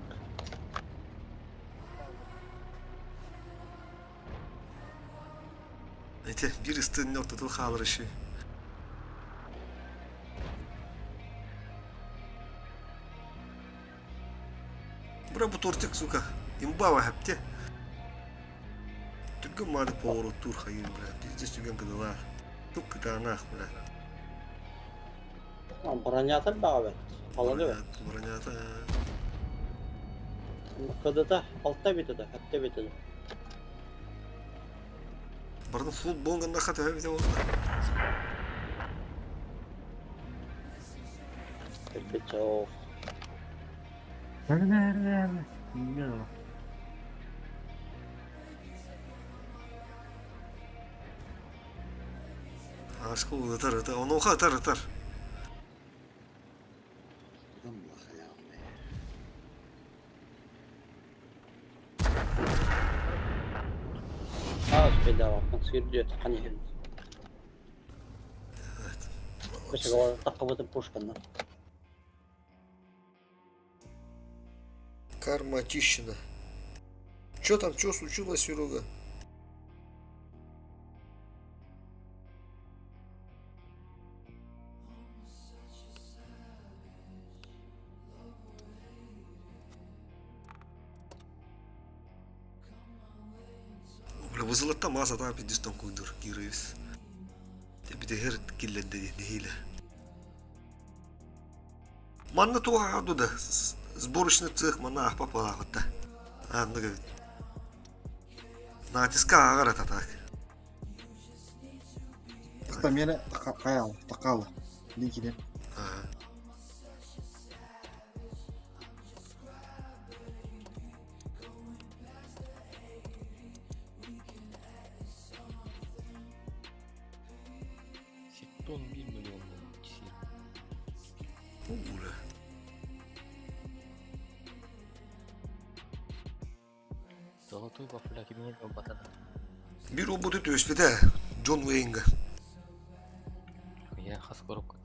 Ete bir ıstığın ortada kalır işi. Bura bu tortik suka. Имбава hepti. Türk'ün madı pоворот tur hayır bra. Bizde sügen kıdılar. Tuk kıtanah bra. Lan bronyatar bağvet. Halalı ve. Bronята. Kadıda altta bitedi. Hatta bitedi. Бардын фул бонганда хата хабите болду. Bitedi o. Nerede? Bilmiyorum. Aşkı uzatar. Onu oku atar. Adam la halamne. bedava. Nasıl diyor hani hem. Evet. Mesela o takamadım puşkanla. Карма очищена. Чё там, чё случилось, Серега? Бля, вызылатта маса там пиздистон куйдур, киревис. Bir de her killende neyle. Manna tuha adı da Сборочный цех мана ахпа палахотта. Анны говорит. Натиска ағар ататак. Тықта мені қаял, тақалы. Ликиден. Ситтон 1 миллион киши. Ура. Золотой вафля кибинет батада. Bir robotu töspede John Wayne'ga. Я хас коробка.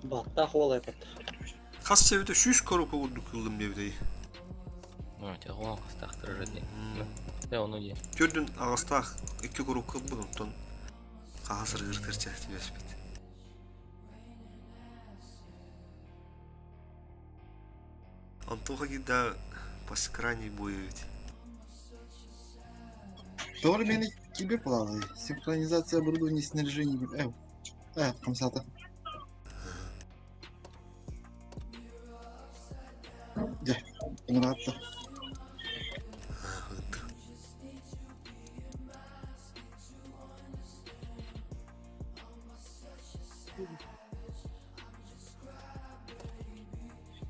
Батта хвала епет. Kas çevrede şüş korupa vurduk yıldım devdeyi. Ну, тебя он хастахтыр жади. Да, он уйдет. Gördün ağızta iki korup kılbın ondan. Kahasır gırtırca tüvespet. Антоха гида пас крайней боевить. Doğru meni gibi paladı. Синхронизация оборудования снаряжения. Комсата. Gel. Bunu rahatla.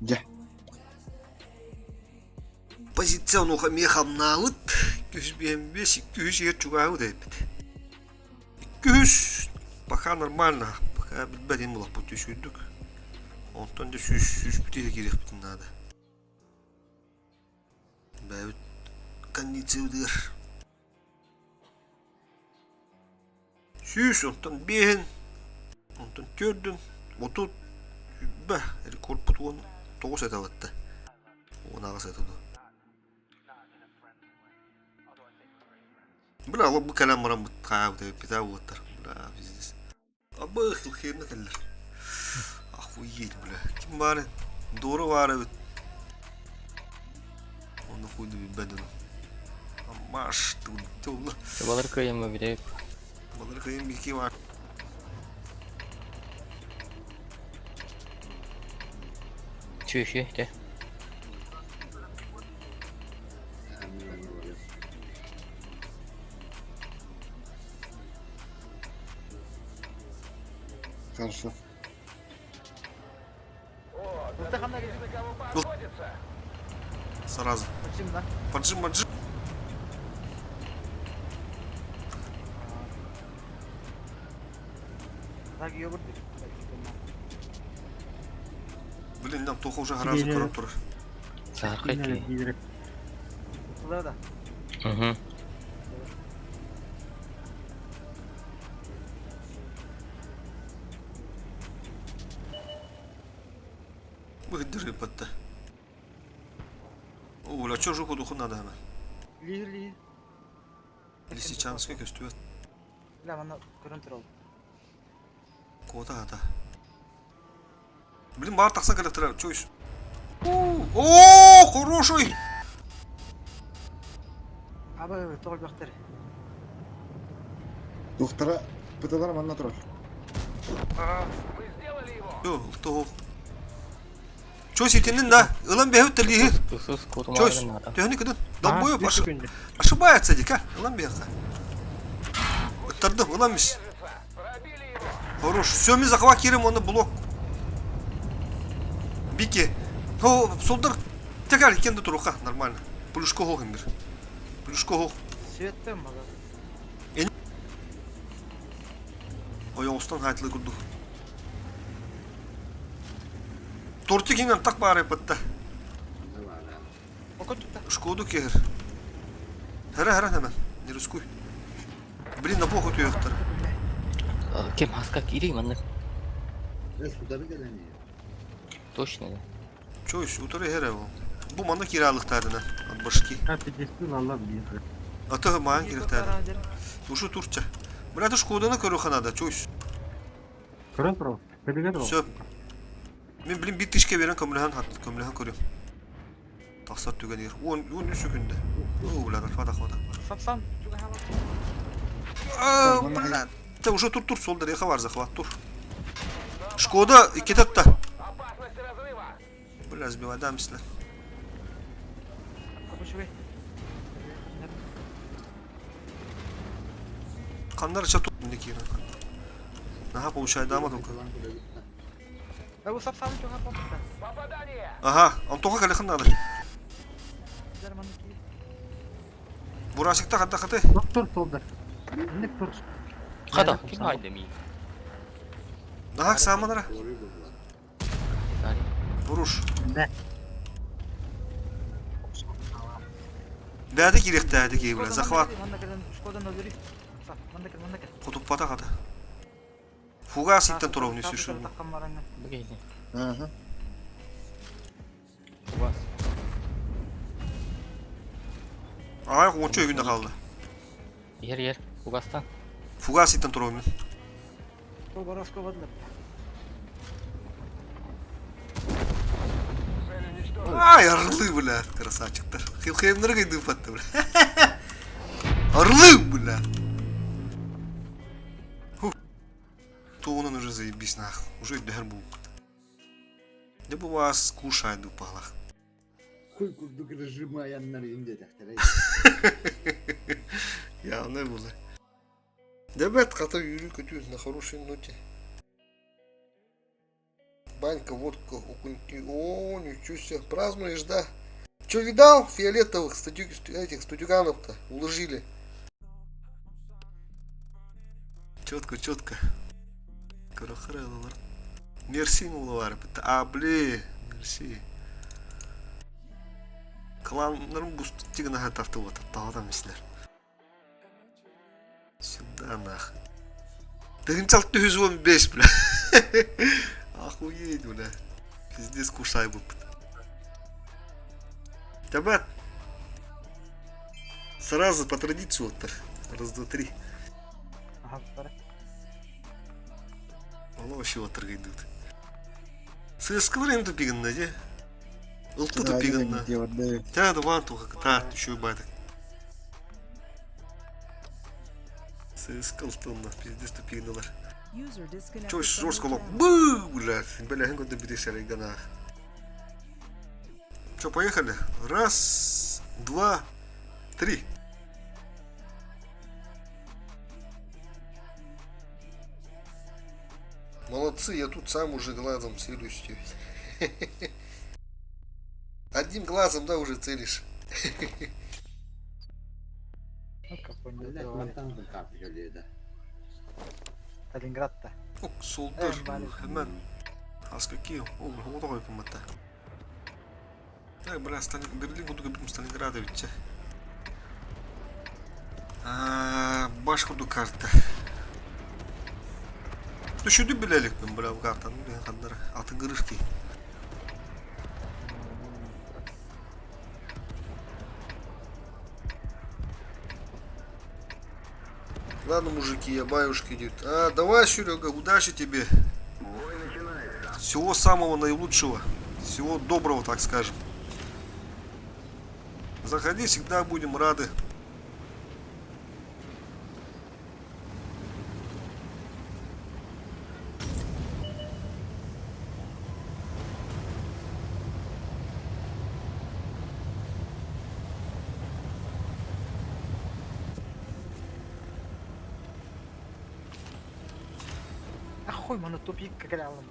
Gel. Позиционуха мехам наут. Күш беш, күш ер чугау деп. Күш пока нормально. Пока беден булак по түшүдүк. Онтон да шүш бүтө керек бүтүн надо. Бәйт кондиционер. Шүш онтон бен. Онтон көрдүн. Отут бә, корпут он 9 эталатты. Онага сатыды. Бля, bu kalam maram bıtkaya da pita uğutlar. Bля, biznes. Abı xilxirine keller. Ah bu yiyet bля. Kim var? Doğru var evet. Onu koydu bir bedeni. Amaş tuğla. Балар кайым берек. Balık kayın bir iki var. Чё еще, да? Хорошо. О, Ну, так она на кого походится. Сразу. Почему, да? Поджим, поджим. Так ее выртыш. Блин, нам тоха уже гаражы көріп тұр. Сахар қайты. Туда, да. Угу. Выгдыры патта. Оля, чё жуку духу надо hemen. Ли. Лисичанская көстübet. Ля, она көрінтір oldu. Кода ата. Блин, бар тақсан коллектора, чё еще? О, хороший! Абы, тоғыл бақтар. Доктора пыталар манна тұрар. Мы сделали его. Yo, toho. Чё сетинин да? Илан бехут телихи. Тусус курма Чё? надо. Техника да? Долбоёб ошибается, дика. Илан беха. Оттардым, илан миш. Пробили его. Хорош. Все, мы захватим он блок. Бики. О, солдар. Текали, кенді тұруға, нормально. Плюшко хоғын бір. Плюшко хоқ. Сүйеттім, мага. Ой, оңыстан хайтылы күрдік. Торты кенген так бары пытта. Окот тұтта. Шкоду кегір. Хәрі немен. Не рискуй. Блин, на похуй түйектір. Кем хаска кири манны. Suda bir gelen iyi. Точно, да. Чойш, утыры хәрі ол. Bu manda kiralıqlarına. Başki. Atı mağın kiriktarı. Uşu Turkça. Burada Şkoda'nı körü kanada. Çойш. Söp. Men bilin bir tişke veren kömlehan körüyorum. Taksat tügen yer. 10 sekünde. Ulan fadak. Сапсан. Блядь. Ты уже tur solda reka var захват tur. Шкода iki tatta. Опасность разрыва. Бля, сбивай, да, мисля. Капучевый. Kanlar çatı önündeki yine. Aha получай дама только. Да вы сапсаны чоға попытта. Попадание! Ага, Антоха калехан надо. Жарманки. Бурасикта хата хаты. Доктор толдар. Не тур. Қада, кім айда мей? Ага, саманара. Дали. Vuruş. Да. Дәді керек дәді кей бля, захват. Шкодан набери. Манда кел. Кутуппата хаты. Фугас иттен турау не сүйшін. Бігейді. Ага. У вас. Ағай қончу өгінде қалды. Ер. Угастан. Фугас иттен турау мен. Скобараскобадлап. Цель уничтожена. Ай, орлы, бля, красавчиктар. Хемнер кайды патты, бля. Орлы, бля. Тонын уже заебись нах. Уже дәр бұл. Не бұл вас кушай дупалах. Хуй курдук разжимаяннар инде тахтарай. Я не было. Ребят, кота Юрий катюсь на хорошей ноте. Банька, водка, окуньки. О, ничего себе. Празднуешь, да? Че видал? Фиолетовых этих студюганов-то уложили. Четко. Карахареллар. Мерси уловар. А, бли. Мерси. Кланнарым буст тигнага тарты вот. Тағадан мислер. Сюда нахуй. Тыгынчалты 115, бля. Охуеть, бля. Пиздец кушай был. Ребят. Сразу по традиции вот так. Раз, два, три. Ага, пара. Оно вообще вот так идут. Сыскалар енді пигінна, де? Ұлтыды пигінна. Тәді ван туға та, еще и байтық. Сыскал тонна, пиздец тупигналар. User disconnected Чё, from your жорстко лоб. channel. Бу, блядь. Бля, хэнго добитесь, алейгана. Чё, поехали? Раз, два, три. Молодцы, я тут сам уже глазом целюсь. Одним глазом, да, уже целишь. Ну, какой Блять, матан кап жаледа. Сталинградта. Ок, солдыр. Блин. Hemen. Az какие? О, вот такой комната. Так, бля, Берлин буду говорить Сталинграда ведь. Башкурду карта. Ну что ты билелик ben бля bu kartanı ben kanları atın kırır ki. Ладно, мужики, я баюшки идет. Давай, Серега, удачи тебе. Всего самого наилучшего. Всего доброго, так скажем. Заходи, всегда будем рады. Ахуй, мана тупик кагралым.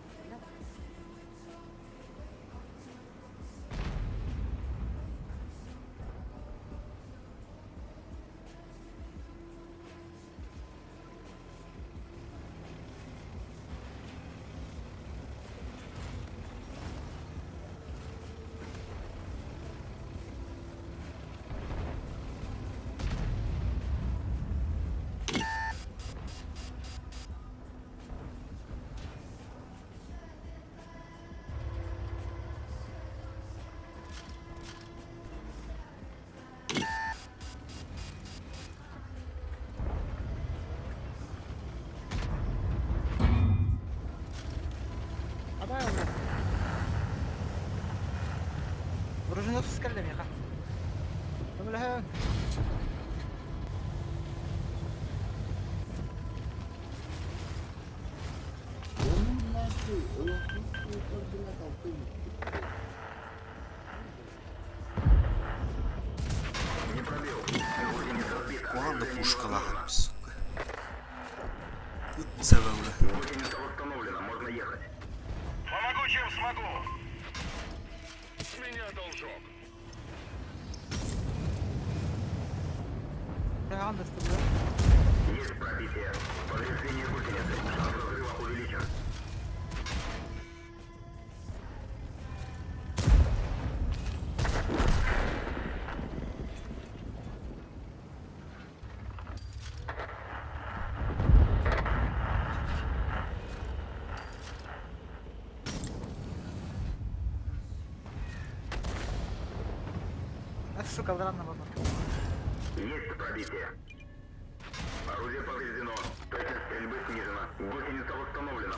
Дружина с скальдами, ха. Бля. Onun nasıl? Öyle bir şey koydular, kalktı. смогу. С меня должок. Яган да стріляє. Есть пробитие. Повреждение гусеницы. Шанс разрыва увеличен. Сука, враг на воду. Есть пробитие. Орудие повреждено. Точность стрельбы снижена. Гусеница восстановлена.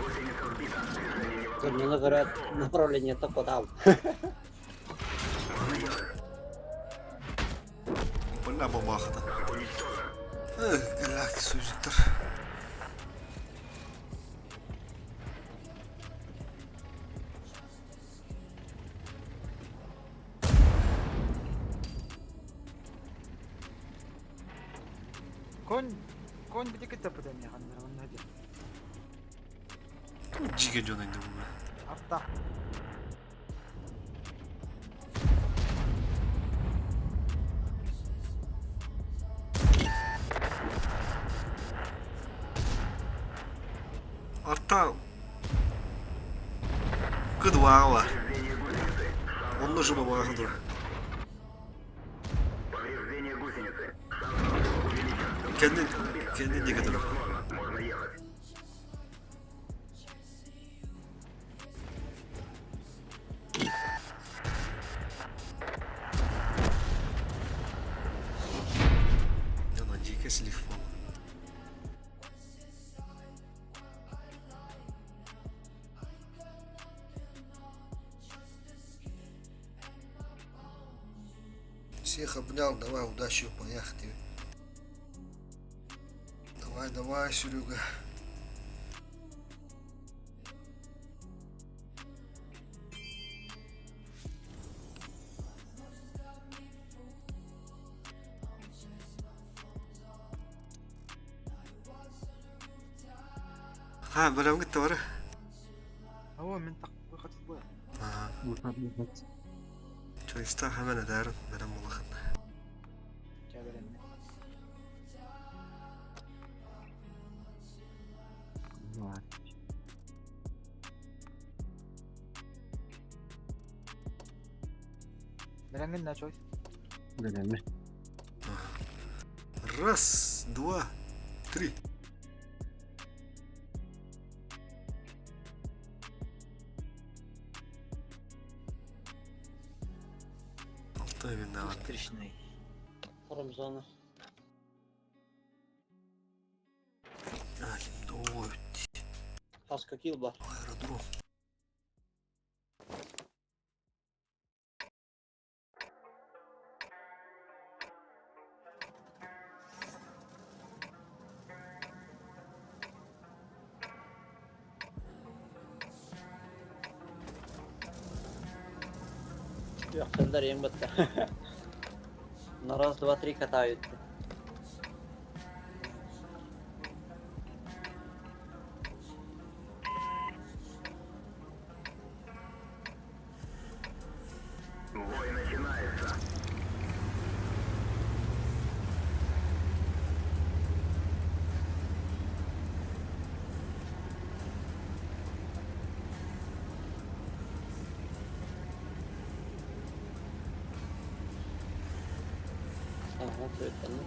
Гусеница сбита. Движение невозможно. Тут мне говорят, направление только там. Больна бабахата. Танк уничтожен. Галактик сузиктер. Конь bir dikkat yapıyor ya hanımlar onun hadi. Jiga jo'naydi bu. Hatta. Артта К2 var. Onun da жопа багатыр. Повреждение гусеницы. Шанс разрыва увеличен. Kendin ne kadar? Возможно, можно ехать. Yana дико слив. Всех обнял, давай, удачи, поехали. Давай, давай, Серега. Ha, beraber gitti var. Ama ben tak vakit bu. Ha, Mutlak mutlak. çoğista hemen ederim. Benim olakın. Çevirelim. Var. Berengin ne çoy? Önemli. Раз, два, три. Алтay bin devam. Krishna. Рамзана. Ha, şimdi o Хаска килл бар. aerodrom. Yok, Serdar yem bitti. На раз, два, три катают. Бой начинается. Ага, все это, ну.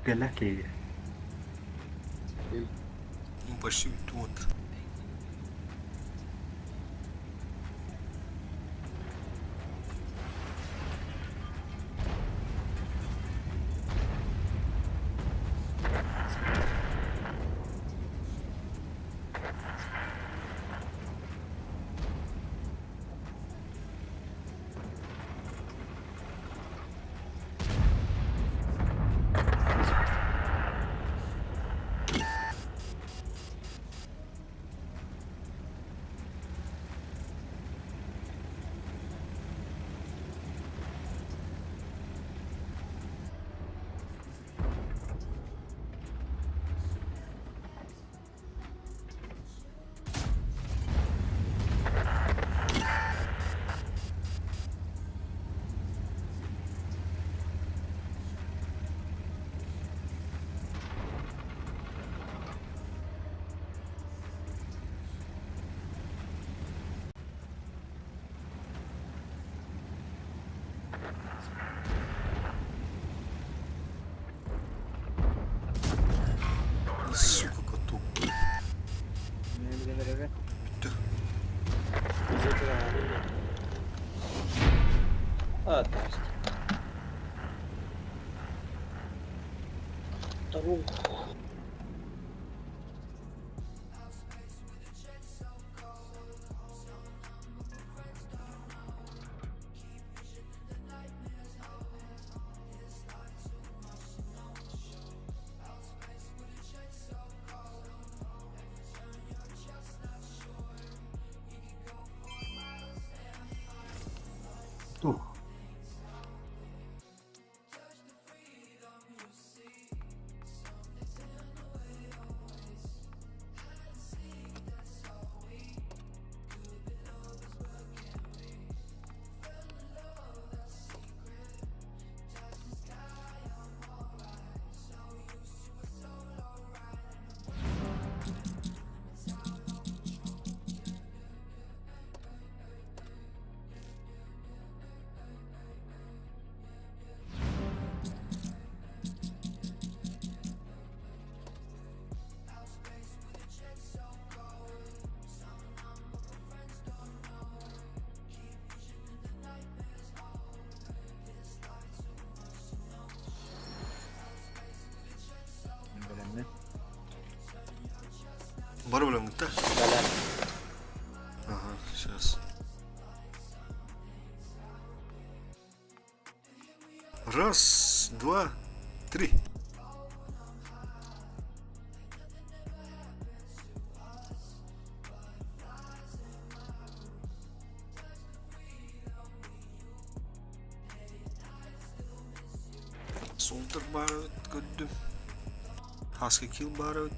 Galaki. Почти тут. Сука, коту. Ne bileyim eve. А, здрасте. Вторую. Tuh. Bilmem ne. Бар білем гітті? Бәлем. Ага, сейчас. Раз, два, три. Солтыр бары көттім. Хаска кил бары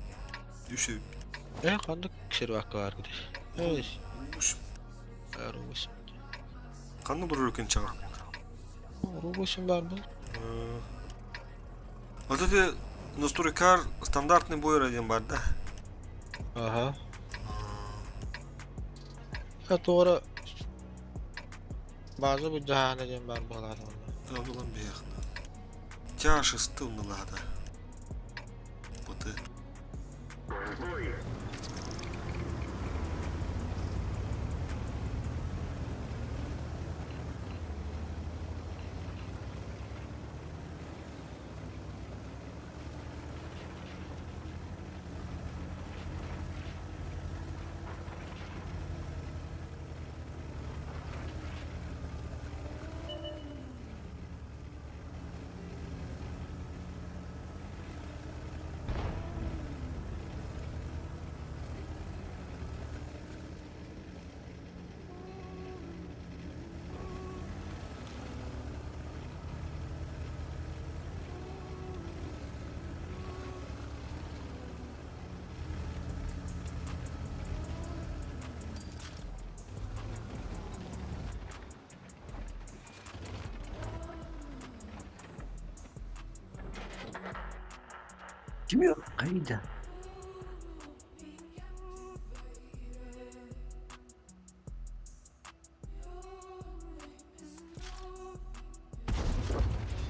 düşüp. Kandık kişi vakti var gidiyor. Evet. Rubusun. Kandı bir ülken çağır. Rubusun var mı? Вот эти настройкар стандартный бой радион бар да. Aha. Ya doğru. Bazı bu cahane diyen var bu kadar. Abdullah Bey'e. Тяжесть унылада. Вот и. Kim yok? Kayınca.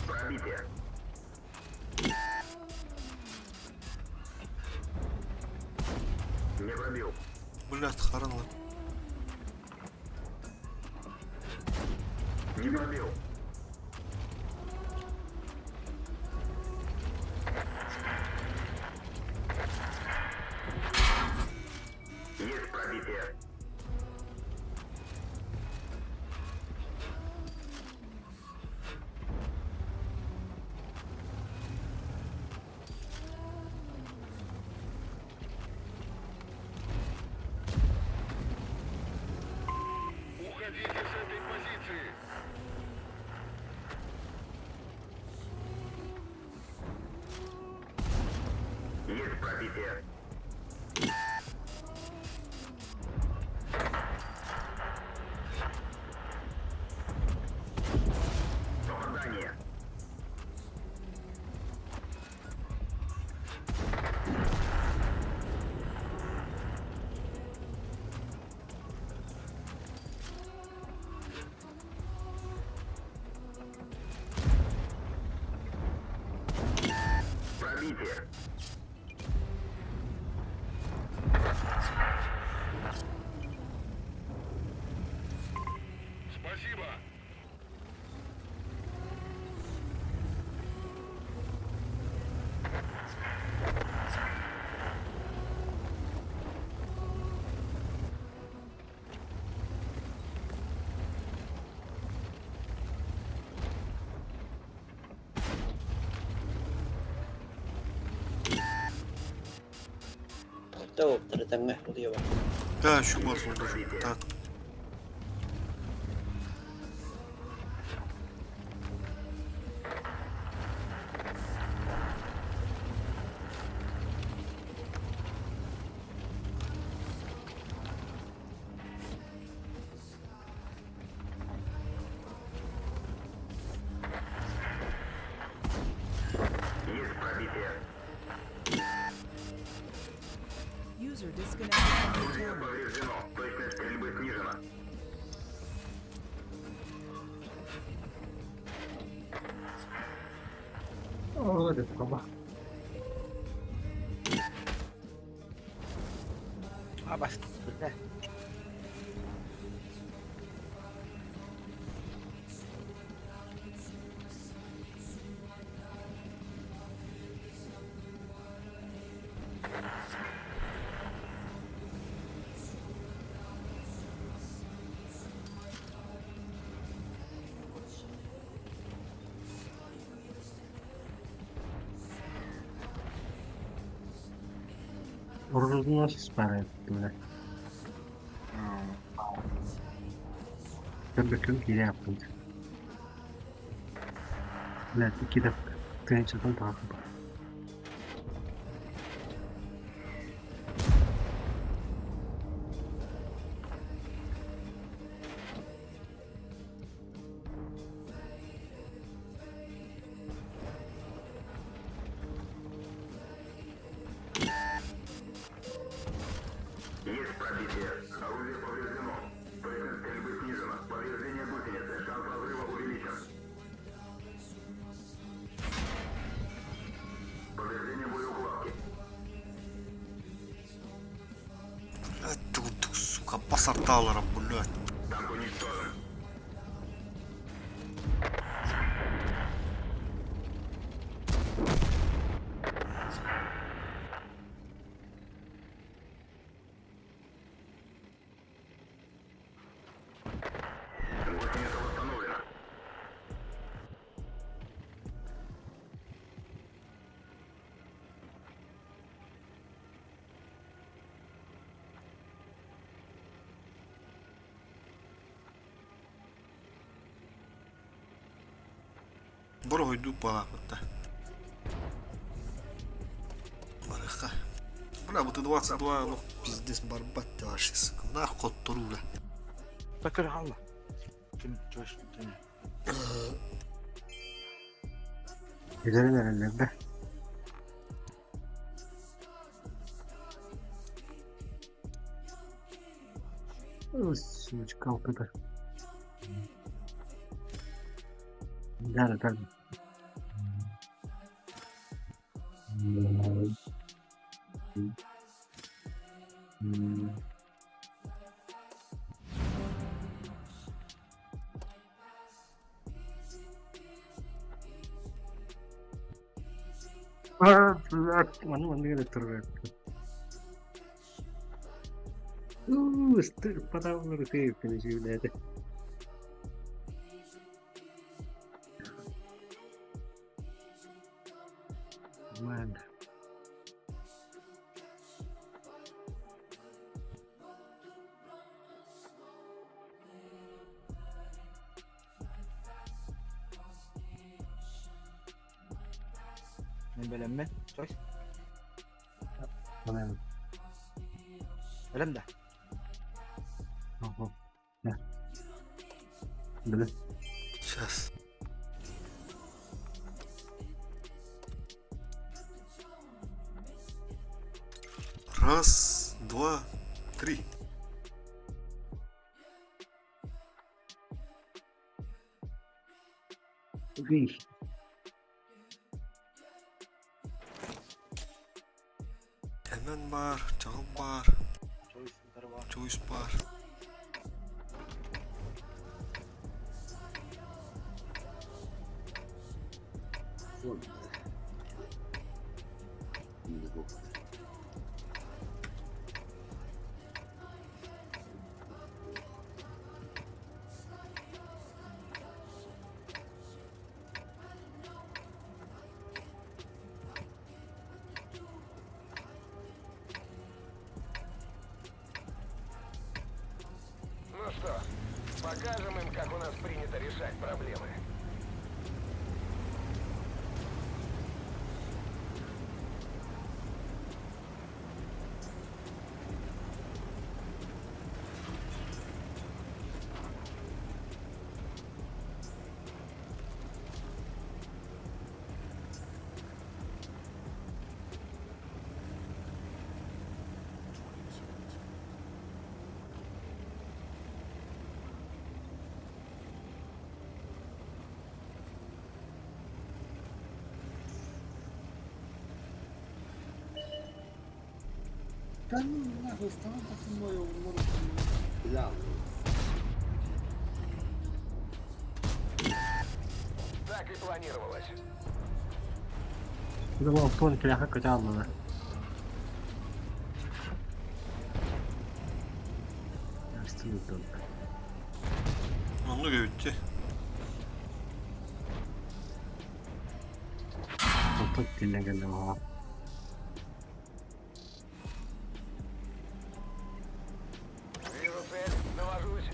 Пробитие. Не пробил. Блядь, харанла. Не пробил. Есть пробитие. Уходите с этой позиции. Есть пробитие. Попадание. Пробитие. Спасибо. Tamam, tengah oluyor bak. Ya şu var solda şu. Tak. Есть пробитие. User disconnected from your channel. Повреждено. Точность стрельбы снижена. Orada baba. Ha bastı. Ne? Orada nasıl siper ettiler? Ben bakıyorum hile yaptım. Evet 2 dakika. Tençadan takip. Есть пробитие. Орудие повреждено. Точность стрельбы снижена. Повреждение гусеницы. Шанс разрыва увеличен. Повреждение боеукладки. Блядь, тут, сука, пассарталаром, блядь. Танк уничтожен. Гусеница восстановлена. Бро, йду палапати. Мареха. Бля, бо ти 22, ну пиздец, барбати ваші, сука. Нахуй торуля. Bakır alma. Kim coştu? Kim? Güzel herhalde. Сучка, алкада. Да, так. Mana gede terus. Pada ngerti finish udah deh. Mana? Belenme. Choice. Mana? Belem dah. Oh, ya. Belum. Сейчас. Раз, два, три. Вih. Hemen бар, чағым бар, Choice ntar var. choice бар. Сон. Не бог. Ну что, покажем им, как у нас принято решать проблемы. Да ну нахуй, стану со мной, он может... Бля. Так и планировалось. Itu mau pun kelihatan kejam lah. Pasti itu. Onu göğüttü. Foto dinleyelim ama. Вижу цель, навожусь.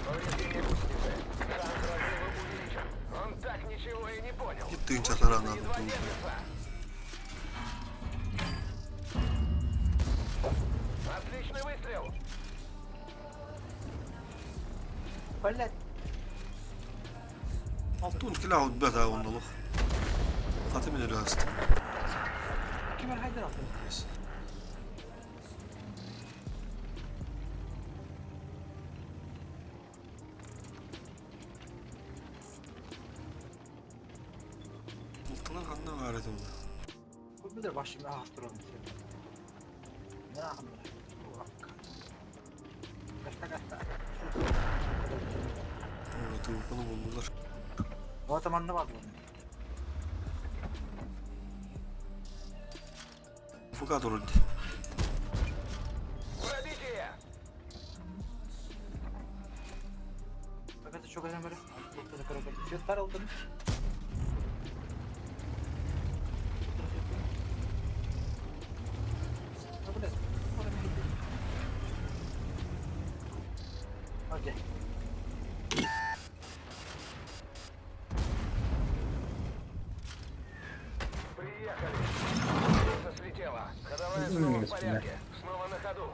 Повреждение гусеницы. Шанс разрыва увеличен. Он так ничего и не понял. Gittiğin çatara Гусеница anladım. едва держится. Отличный выстрел. Блять. 6 kilo aldı be daha ondalık. Fatih mi nereye astı? Kemal Haydar attı. Mıltılar kanına gayret oldu. Bu bir de başımda hastıralım. Ne yapayım? Kaçta. Evet, bunu buldular. O zaman ne vardı bunun? Fakat oldu. Пробитие. Fakat çok önemli. Burada karakolda fiyatlar aldın. Okey. Приехали. Птица слетела. Ходовая снова в порядке. Снова на ходу.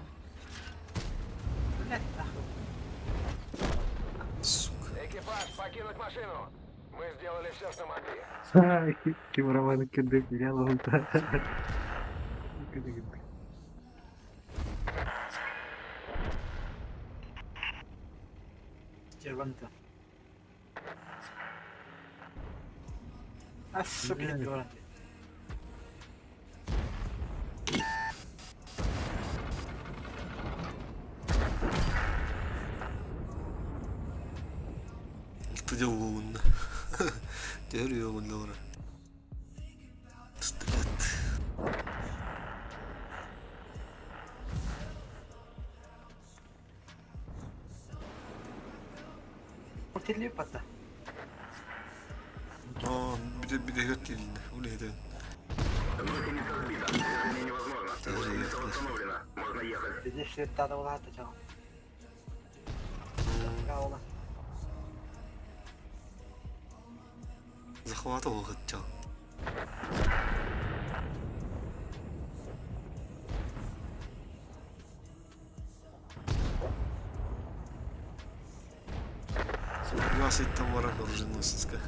Сука. Экипаж, покинуть машину. Мы сделали все, что могли. Kameramanı kendi yalan. Cervanta. Assa bile diyorum. Tuja uunda. Terüyor bunda ora. Tıtıkat. Otelli pata. Aa, bir de göt geldi. O neydi? Dedi işte tada ola hatta çal. Ya ola. Захвата вогътча. Сега си товара оръженосецка.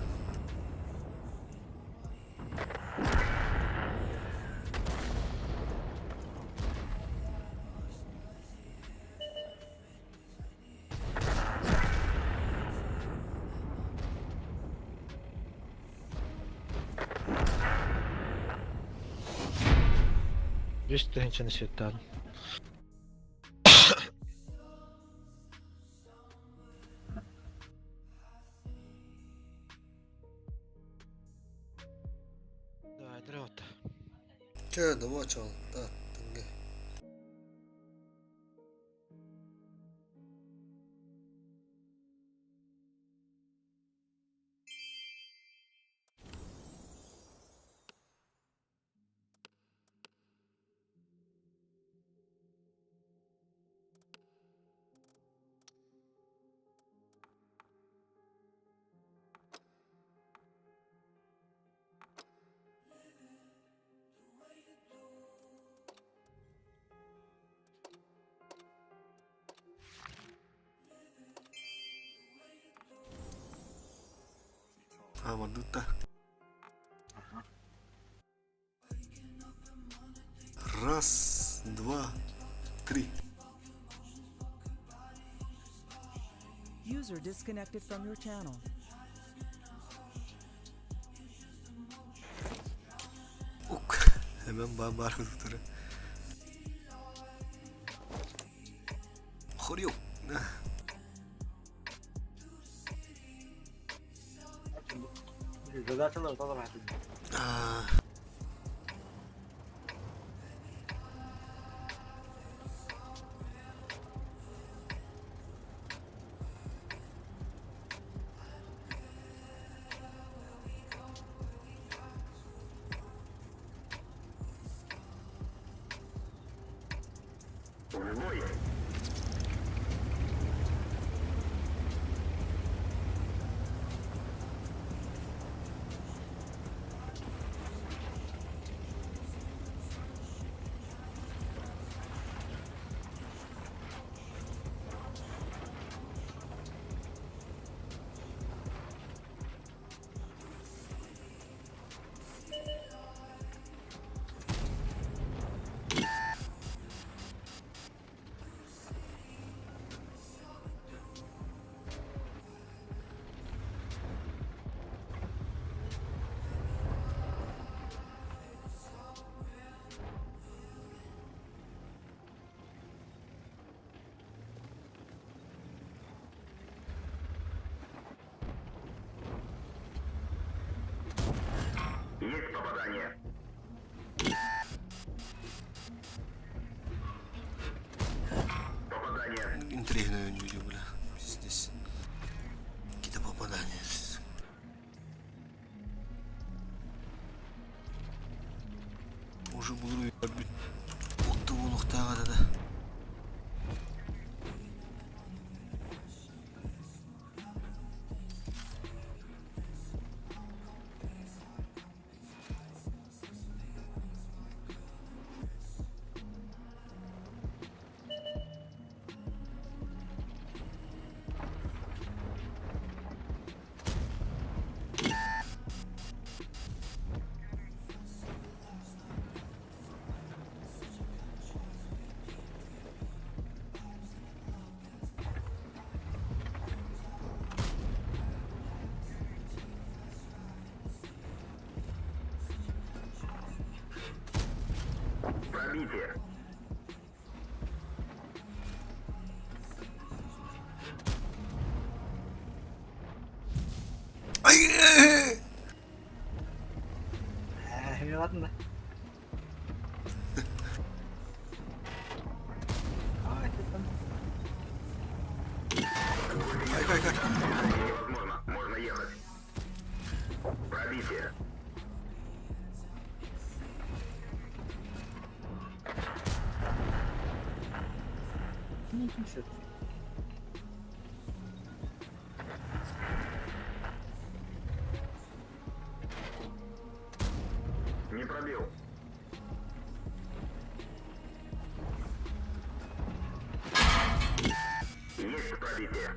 Вижте, че не си оттам. Давай, дрото. Че, да мочал. Да, тънге. Мадута. Раз, два, три. User disconnected from your channel. Ук. Hemen bağırdı doktora. Хорю. Задача tada rahat. Есть попадание. Попадание. Интригную не видел, бля. Здесь какие-то попадания. Уже буду ебать. Вот того нухтага да. Пробитие. Ай! Ладно. Ай, ты там. Ай! Невозможно. Можно ехать. Пробитие. Не пробил. Есть пробитие.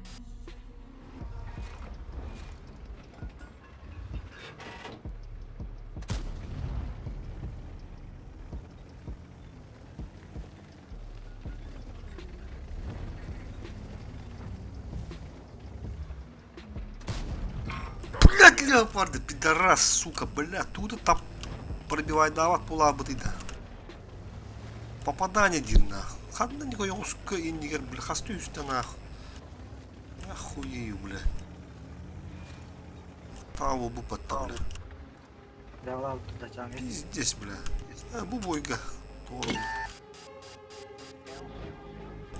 Блядь, леопарды, пидорас, сука, блядь, тут там пробивай дават пула бытыда. Попадание дир нах. Хадна нико его сука и нигер, бля, хасту юста нах. Охуею, бля. Того бы подтавля. Давай туда тянем. Здесь, бля. Бубойга. Тором.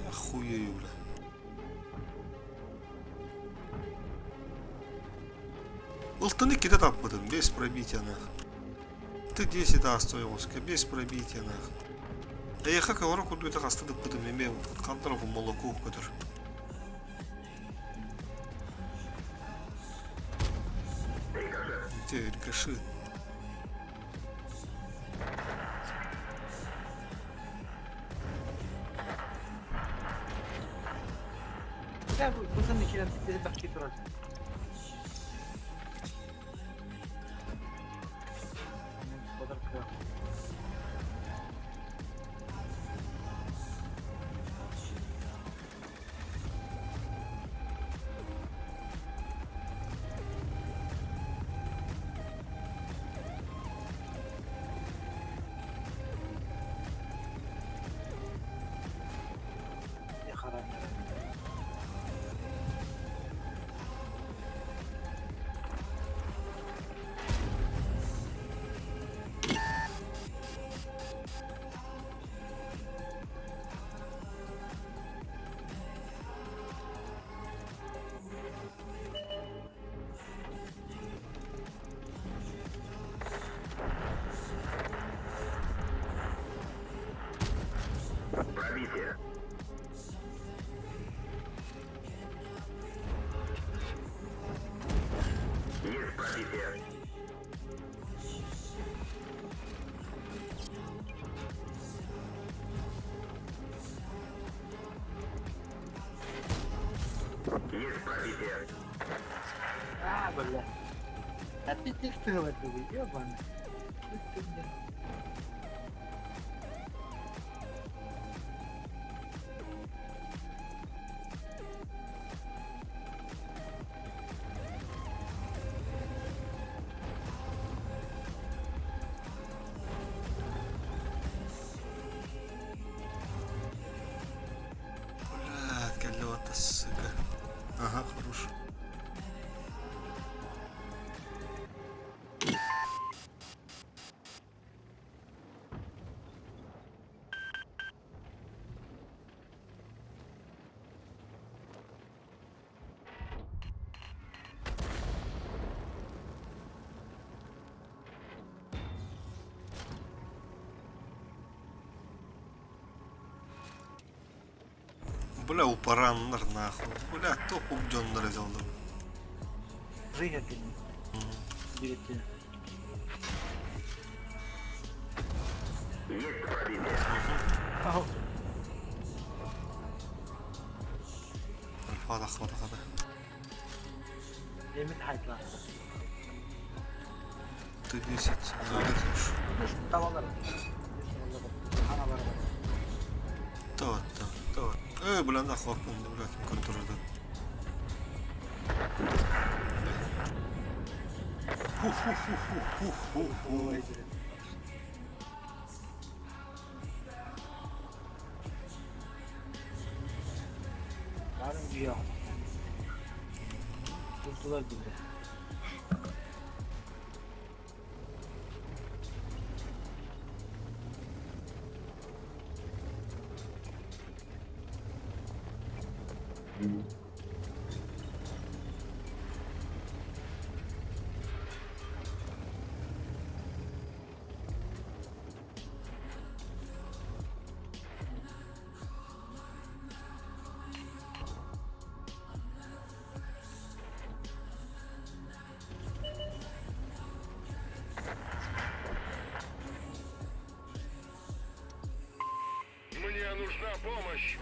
Охуею, бля. Болтаны кида таппадым, без пробития нах. Ты 10 стоилоска, без пробития нах. А я как говорю, куда это остаток потом имею контроль молоко, который. Где рикошет? Да, пацаны, через башки тролль. Пробитие. Есть пробитие. Есть пробитие. А, бля. А ты текстил это, ёбаный. Блядь, галёта, сука. Ага, хорош. Бля, упараннар нахуй. Бля, топ убдённар взял. Жига ты. Берите. Есть пробитие. Ау. Хвата. Емит хайтла. Ты 10. Залезешь. Tavallar. Analar. Tot. Бля, нахуй, бля, контроль. Barın güya. Tuttular bizi. Мне нужна помощь.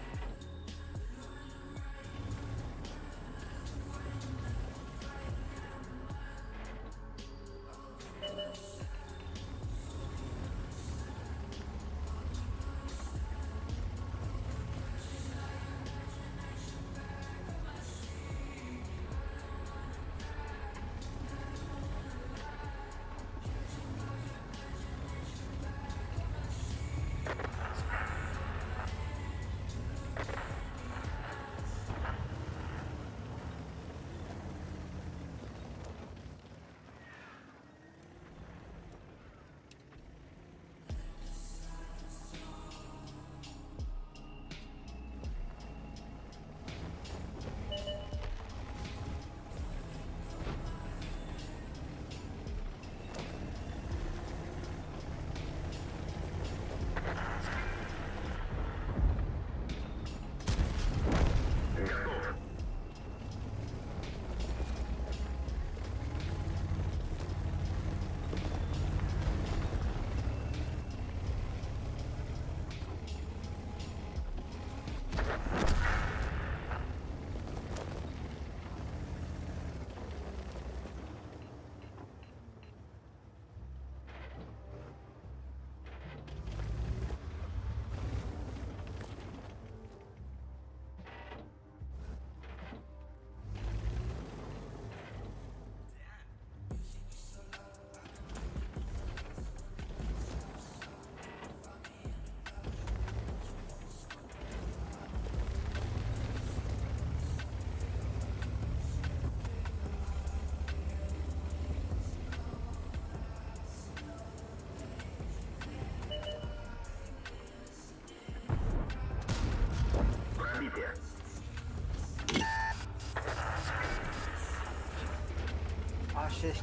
А6.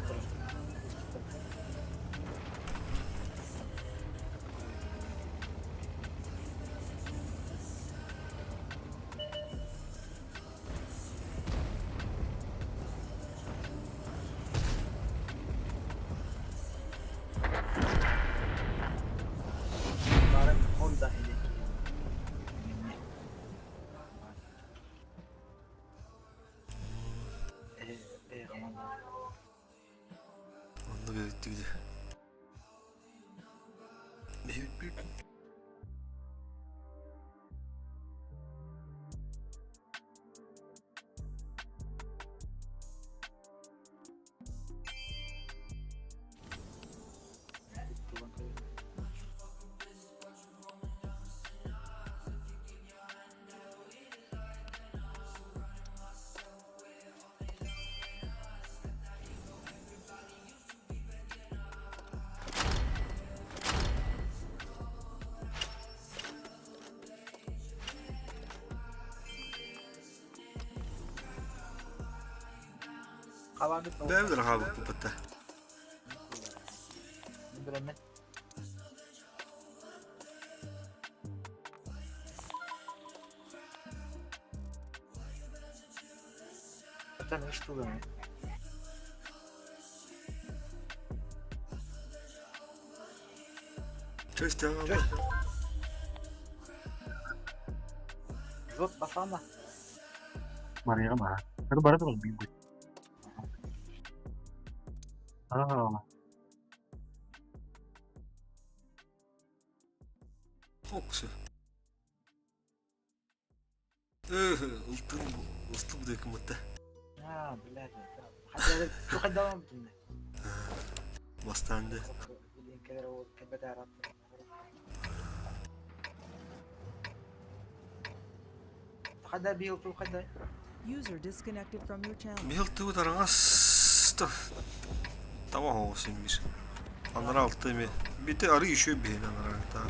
Barın Honda elit. Aman. Onda belirtti gidi. Bir. Kalan bitme. Devdir abi bu pıtta. Bilemen. Zaten hiç tuğlamıyor. Cześć abi. Cześć. Zot basama. Maria mah. Itu baru tuh lebih gue. Ah, Oksu. Iltı bu döküm hatta. Ha, bilader. Hadi çok devam ettin. Bastandı. Linkleri o tepede arattım. Hadi bir yıltı hadi. User disconnected from your channel. Bir yıltı tarağız. Tamam olsun bir. Anlar altı mı? Bir de arı işiyor bir anlar altı.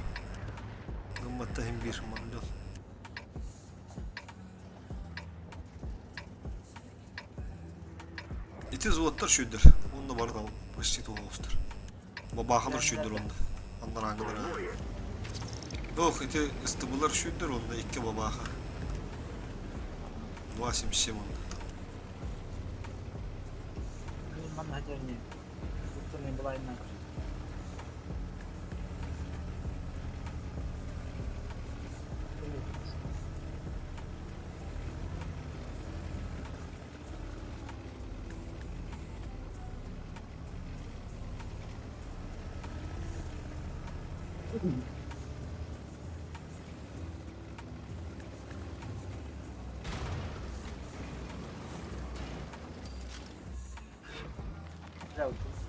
Gımmatta hem bir mamluk. İti zıvatlar şudur. Onda var da başlık olmuştur. Babağılar şudur onda. Anlar hangileri? Yok iti istibular şudur onda iki babağı. Vasim şey onda. Benim hadi ne? Tutun bulayım ben.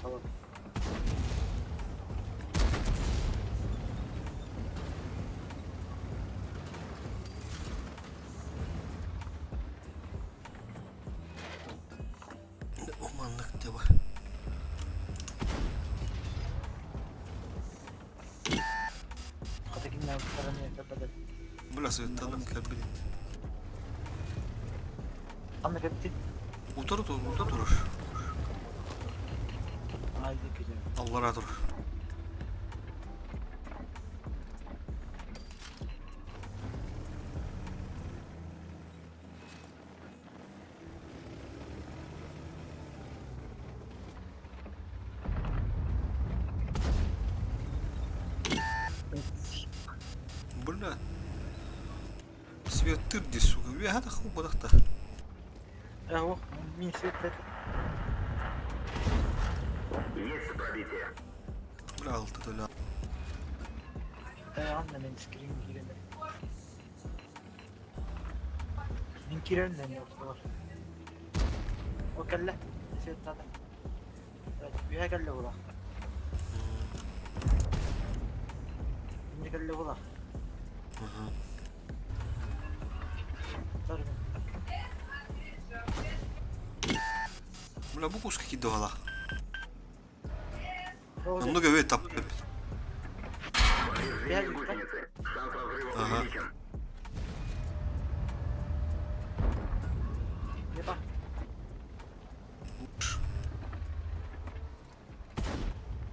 Tamam. Omanlık de var. Hadi kimler paranı yapalım. Burası tanım kalbini. Ama hepsi Burada durur. haydi güzel. Allah razı olsun. Burada свет тырди, сука. Я хата хуба дахта. Yahu, min sette. Есть пробитие. Бля, алты доля. Anne ben screen girene. Min giren ne var? O kelle. Sette adam. Evet, bir kelle vura. Bir kelle vura. Dur. Бля, bu kuş kiki doğala. Doğru. Onu göve tap. Bir gitti. Шанс разрыва Ага. увеличен. Bir bak.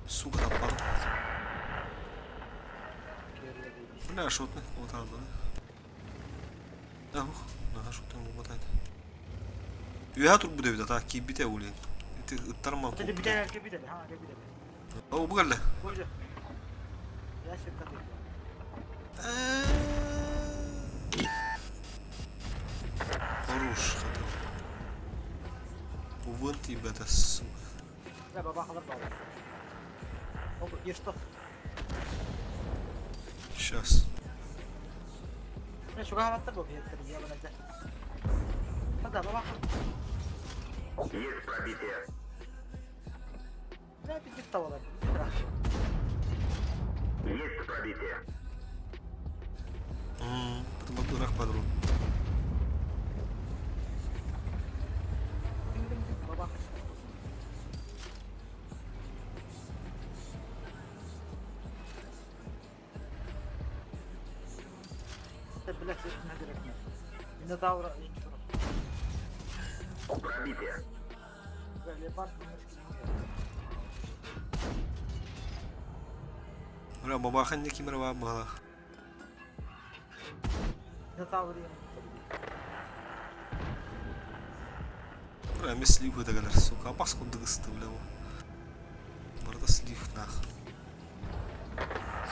Сука, таппа. Бля, шотны. Вот алды. Ах, нага шотны ботайды. Üye tur bu devde ta ki bite ulen. İti ıttarma Hadi bir tane erkek bir tane. Ha bir tane. O bu geldi. Buydu. Ya şaka değil. Хорош. Увын ты, бета, сука. Ya baba alır baba. Oldu, geçti. Сейчас. Ne şu kahvaltı bu fiyatları ya bana de. Hadi baba. Есть пробитие. Ne bir gift havalar. Есть пробитие. Потом дурак подруг. Baba. Bilek ne gerek ne? Yine davra iyi Пробитие. böyle bak bu Bra baba kan ne kimera var bala. Yine davra iyi. Bra mesli bu da gelir suka. Bas kundu gıstı bile bu. Burada slif nah.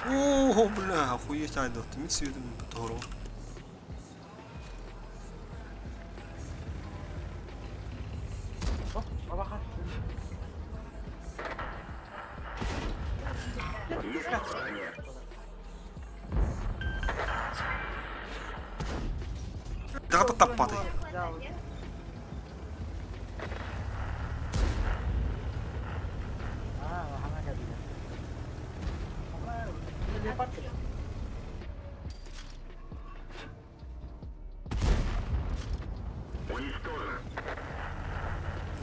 О, бля, охуеть, айда, ты мне цветом здорово. Hop baba kaç. Есть попадание. Да, да, таппатай.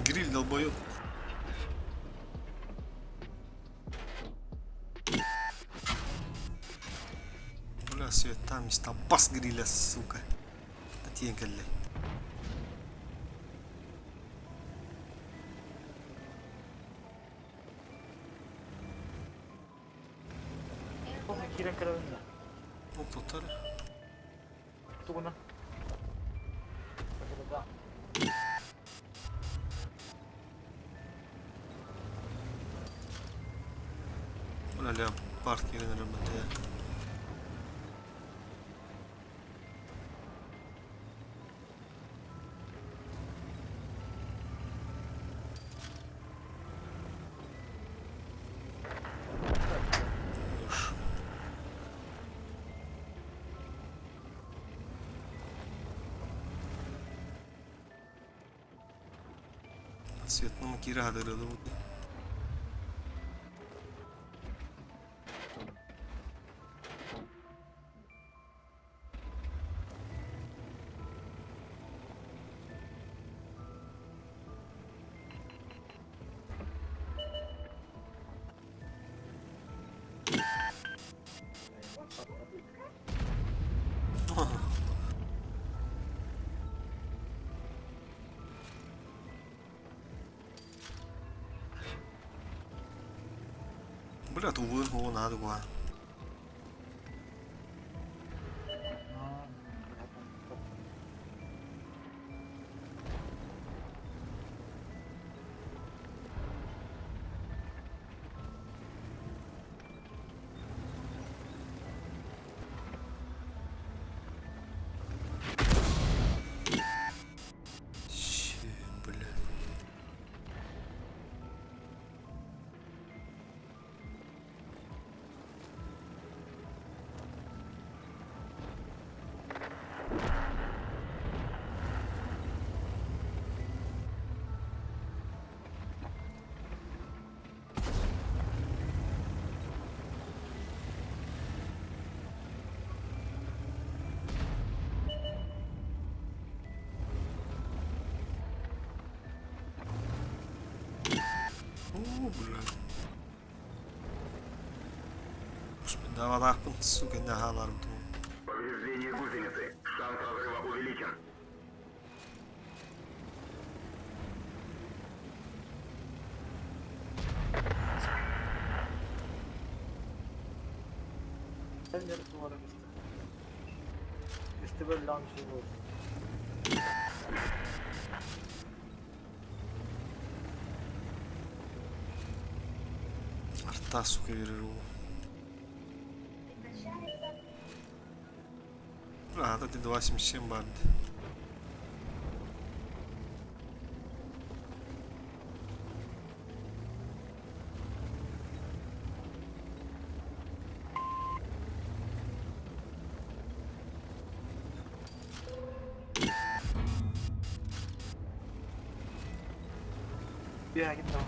Гриль долбоёб. Бля, свет там места бас гриля, сука. Отъехали. Помню, Кирен кіренде. Ну, кто-то. Тугуна. Да. Бля, леопард кирен работает. Цветному кира дырылы. Бля, тут его надо было. Бля. О, бля. Господи, да вот так, сука, не галар. Повреждение гусеницы. Шанс разрыва увеличен. Ben yarısı var işte. İşte böyle lan bir şey oldu. Арта, сука, верю. А, это 277 банд. Bir yere git tamam.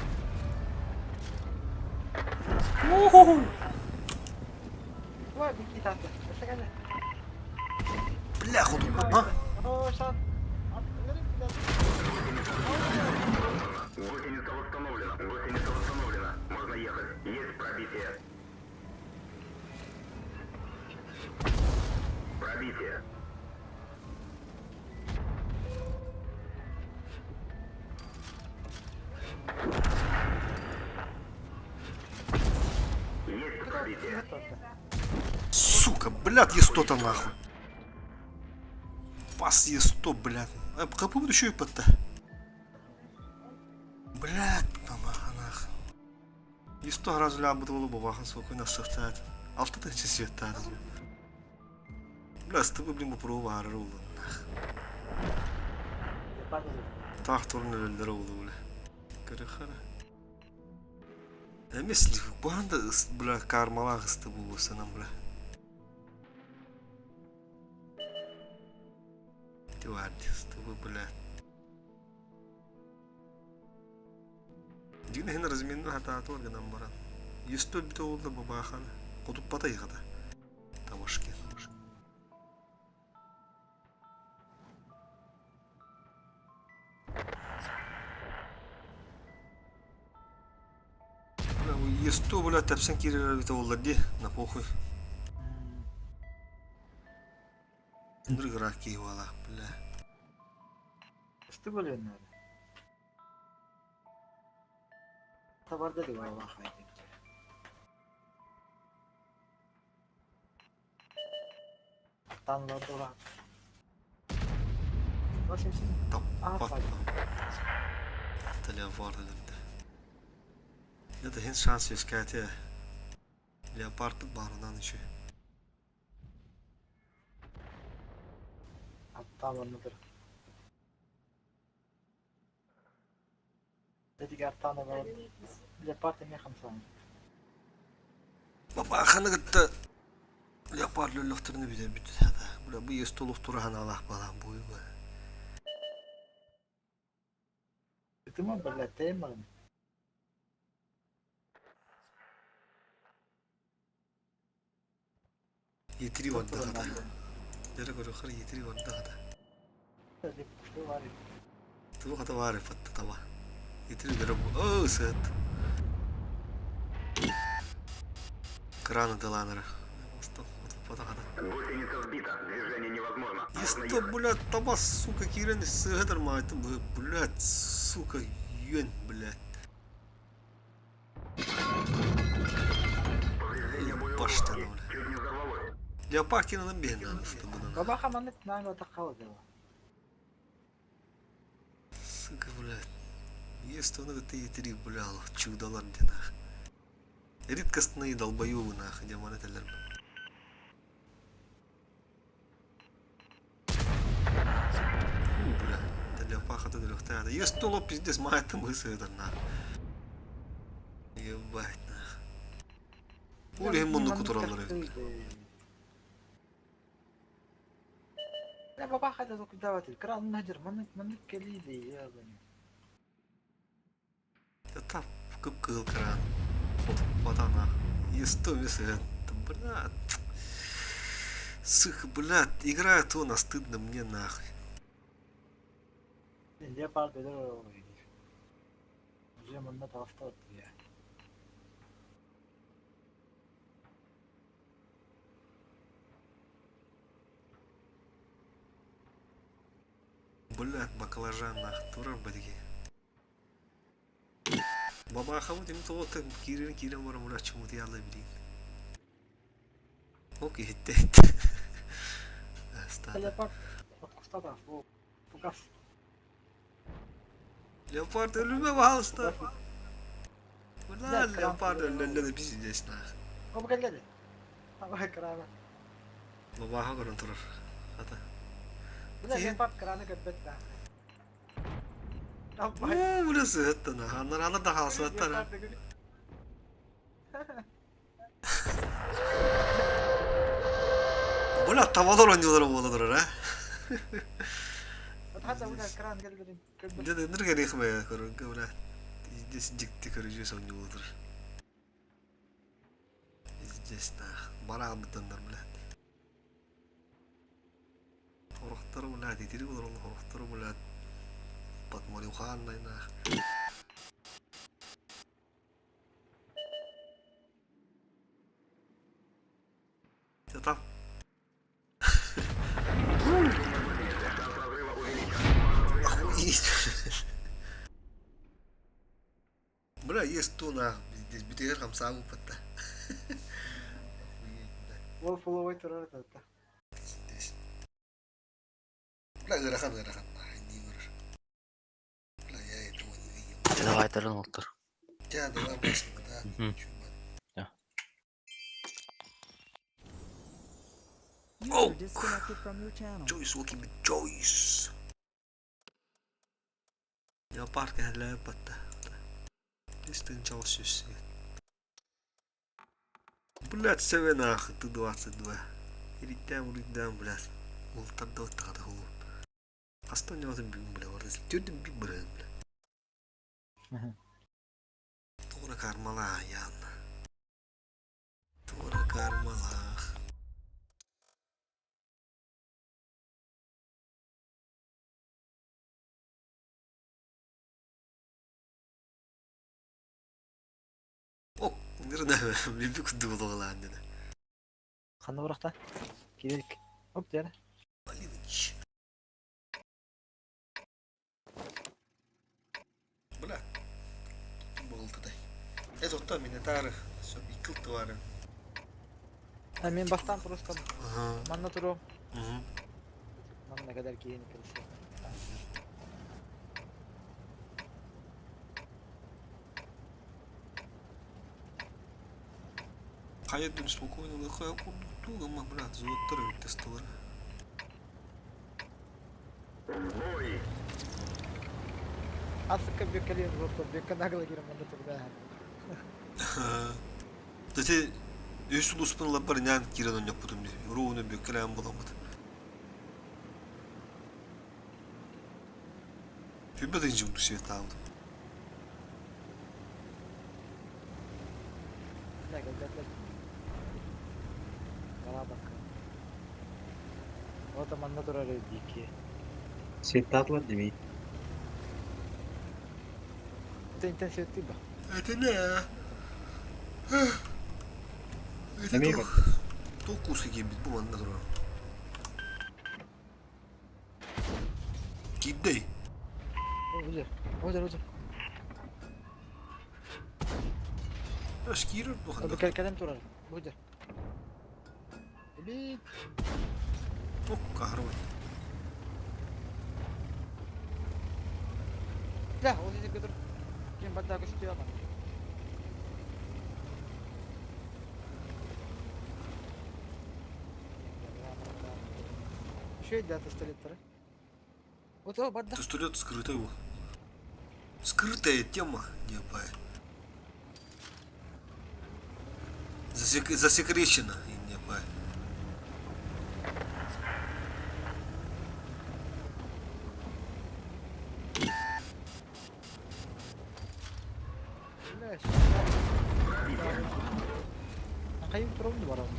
Var bir iki tane. Mesela geldi. Бля, ходу. А? Oo şan. Nereye gidiyorsun? Гусеница восстановлена. Гусеница восстановлена. Можно ехать. Есть пробитие. Пробитие. Есть пробитие. Сука, блядь, Е100-то нахуй. Пас Е100, блядь. А как буду еще и ПТ? Блядь, помага нахуй. Е100 разля бутылу бабахан, сколько нас сохтает. Алтыда часы тат. Бля, с тобой, блин, попробовал арру. Так турны өлдері oldu бля. Кыры-кыры. Эмесли, банда, бля, кармалақ ысты бұл осынан, бля. Тварь, с тобой, бля. Дигна хина разменный хатааты органам баран. Е100 біті oldu бабаханы. Құтып бата иғада. Тавашкен. Есто, блядь, тапсан кирер бите оллади, на похуй. Дрыграк киевала, бля. Üstü bölüyorsun öyle. Tabar dedi valla haydi. Tanrı dolar. Nasıl şimdi? Тап, Ah, пат. haydi. Телевар dedi. Ya da hiç şans yok kati. Leopard barından işi. Hatta anladır. Dedi ki hatta anladır. Lepart emye 5 saniye. Baba xana gitti. Leopard lölöktürünü bile bütün hada. Bula bu yestoluk turahan Allah balan boyu bu. Itu mah berlatih mah. Yetiri vardı hada. Yere göre xar yetiri vardı hada. Jadi itu var. Tu hada var fatta tava. Yetiri göre bu. Oo sıt. Краны Деланера. Стоп, вот хада. Гусеница сбита. Движение невозможно. Есто, блядь, таба, сука, кирен сыгатар майтым, блядь, сука, юн, блядь. Baştan öyle. Чуть не взорвалось. Leopard кинулам ben anasını buna. Baba kamanlık nane o takalı diyor. Сука, блядь. Есто, ну это етри, блядь, чудалар динах. Редкостные долбоёбы нахуй, демонетелер. Бля, это Leopard это дрёхтада. Есто ло пиздец, майтым высыгатар нахуй. Ебать нахуй. Ule mundu kuturalları. Ya baba hadi o kudavati. Kral nahcer manık keliydi ya beni. Ya tap kıpkıl kıran. Vatana. Есто высыгат. Блядь. Сука, блядь, играет он, а стыдно мне нахуй. Lepart eder o. Уже манна tarafta attı ya. Блядь, баклажан нахуй, турар бадги. Баба ахамут им то вот кирин варам блядь чему-то я лабирин. Окей, хитет. Lepart kusta da bu. Fukas. Leopard ölüme bağlısta. Блядь, Leopard ölüle de biz izleyiz nahuy. O bu geldi. Baba krana. Baba aha görün turur. Hata. Bu da lepart krana göbet da. Yapma. Oo, burası hatta nahuy. Anlar da halsı hatta. Блядь, tavalar oynuyorlar o odadır ha. Hatta bu da kran geldi. Где ты энергия моя, короче, блядь. Здесь дикти, короче, сон не утр. Здесь нах, бараг битандар, блядь. Хорохтар, блядь, итири булар, хорохтар, блядь. Патмари уханнай нах. Я там. Охуеть. Бля, есть то на здесь битер хамсагу патта. Wall follow terör da. Здесь. Бля, гарахан. Не говоришь. Бля, я этого не видел. Давай таран oldur. Я давай быстро, да. User disconnected from your channel. Joyce, walking with Joyce. Я парка хәлләр патта. Дистин çalışıyorsun. Блядь, себе нахуй, ты 22. Иридден, блядь. Ултарда оттагада хулу. Астан язым бим, бля, варда. Тёрден бим, бля. Тура кармала, ян. Тура кармала. Nerede bir kudu bulağılan dedi. Kanı bırak da. Gidelim. Hop diğer. Bırak. Buldu da. Ez otta minnetar. Çok yıkıldı var. Ben baştan просто. Aha. Manna turu. Hı hı. Lan ne kadar giyin kılısı. Поедем спокойно, выходим туго, мы, брат, золотые тестовые. Asıkka bir kalıyor roto. Bir kanagla girin manna turu da. Дете өсүл успун лабар нян кирен он yapıyordum diye. Ruhunu bir kalem bulamadı. Bir de ince bir şey aldı. Ne kadar. Kara bak. O da manna turu arıyor ki. Светло деми. Это интенсивный ба. Это не. Это Demeye то. bak. То куски gibi bu anda duran. Gidey. Ojder. Ojder ojder. Aşkir bu Abi anda. kalem turar. Ojder. Bir Çok kahraman. la o dice que otro. ¿Quién va a estar con este ama? Что это за столетара? Вот его бадда. Пистолет скрытый его. Скрытая тема, не пай. Засекречена, не пай. Kayu turun di barang.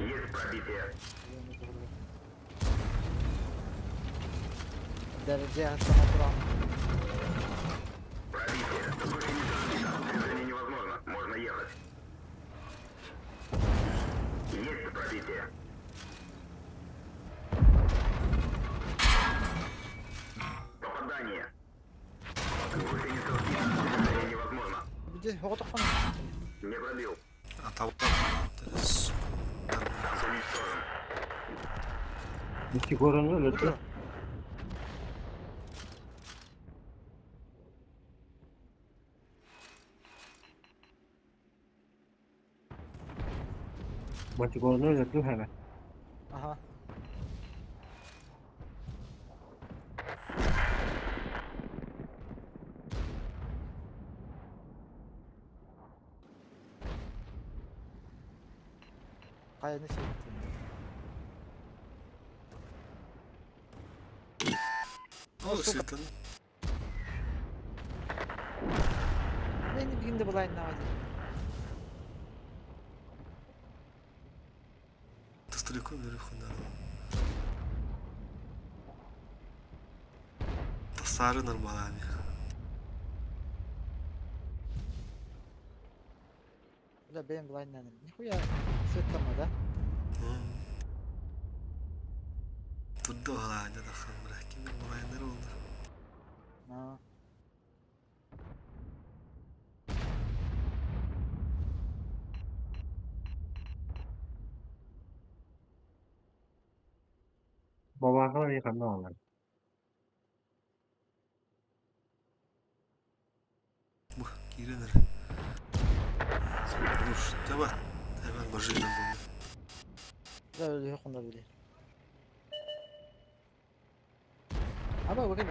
Есть пробитие. Dari dia sama turun. Пробитие. Выше не заметно. Движение невозможно. Можно ехать. Есть пробитие. Попадание. Выше не заметно. Движение невозможно. Bir de hava tokan. Не пробил. Аталған. Танк уничтожен. İki koronu öldü. Maçı koronu öldü hemen. Aha. Kaya ne şey? О, Светлана. Ben de bir günde bulayım ne var? Ты стариком наверху надо. Tasarı normal abi. Bu da benim bulayım ne? Nihuya svetlama Тут доғала не даққан бірақ кемер болайындар олды. da. Babakla bir kanı olan. Bu girenir. Duruş. Tabi. Hemen bajıyla bunu. Bu da öyle yok onda bile. Ama bakın.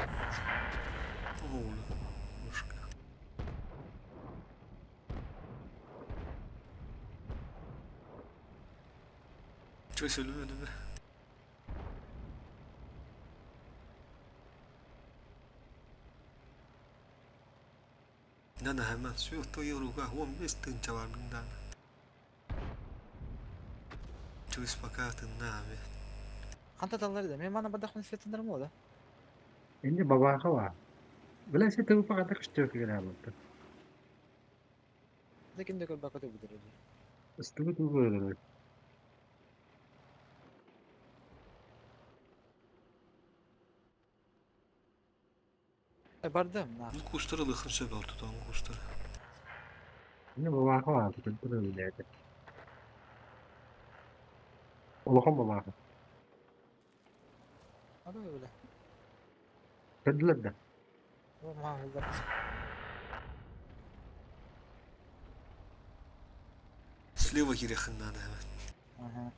Oğlu. Ушка. Çöy söylüyor be. Nana hemen suyu toyuruga 15 tın çavar binden. Çöy spakatın nami. Kanta dalları da. Benim bana badakın svetlendirme o da. Şimdi babaka var. Böyle şey tabi fakat kıştıyor ki gelen oldu. Lekin de bakı da budur. Istığı da böyle. Bardım na. Bu kustara lıkın söp ortadan kustara. Ne babakı vardı. Kırdır öyleydi. Olağan babakı. Hadi öyle. Kırdılar da. O mahvolda. Слева kirexin надо hemen. Aha.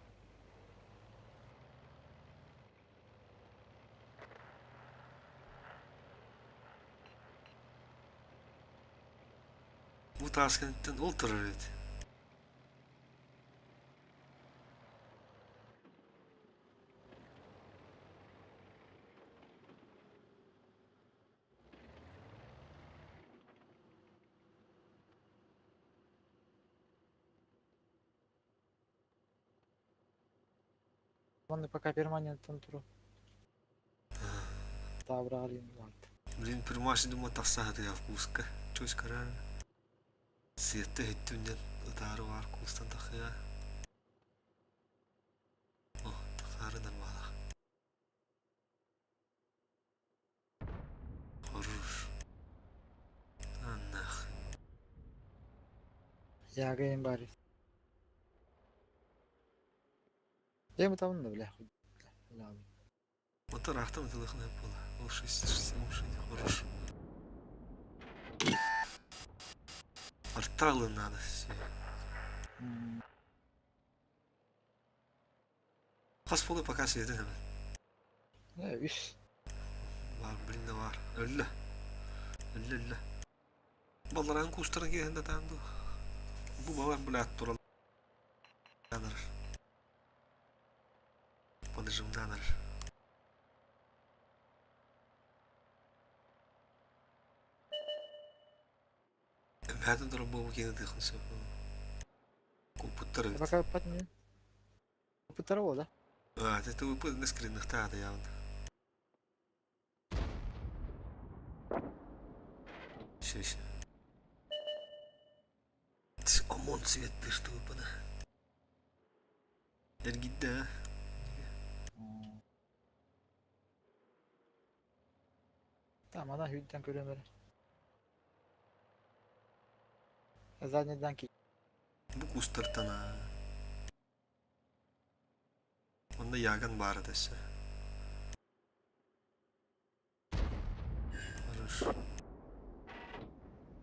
Bu Taskent'ten ultra red. Вон пока перманенттен туру. Тавра алин vardı. Блин, примашин дума тассахата я вкуска. Чойс карар. Сетте хеттүнден ытары var кустан тахия. О, тахарыдан бала. Хорош. Аннах. Yağayım bari. Değil mi tamam da bile. Abi. Мотор ахтам тылыхын hep bola. Ол 660 хорош. Арттарылы надо. Kas polu пока светин hemen. Ne üst. Var birinde var. Ölle. Ölle. Balların kustara gelende tanıdı. Bu balar bılat dural. Yanır. Подожим yanır. Hadi durum bu yine dikkat et. Компьютер. Пока подню. Второго, да? Это вы на скринах та явно. Все. Омон цвет пишет выпада. Эргида. Tamam adam hütten görüyorum böyle. Zanneden ki. Bu kustırtana. Onda yagan var dese. Хорошо.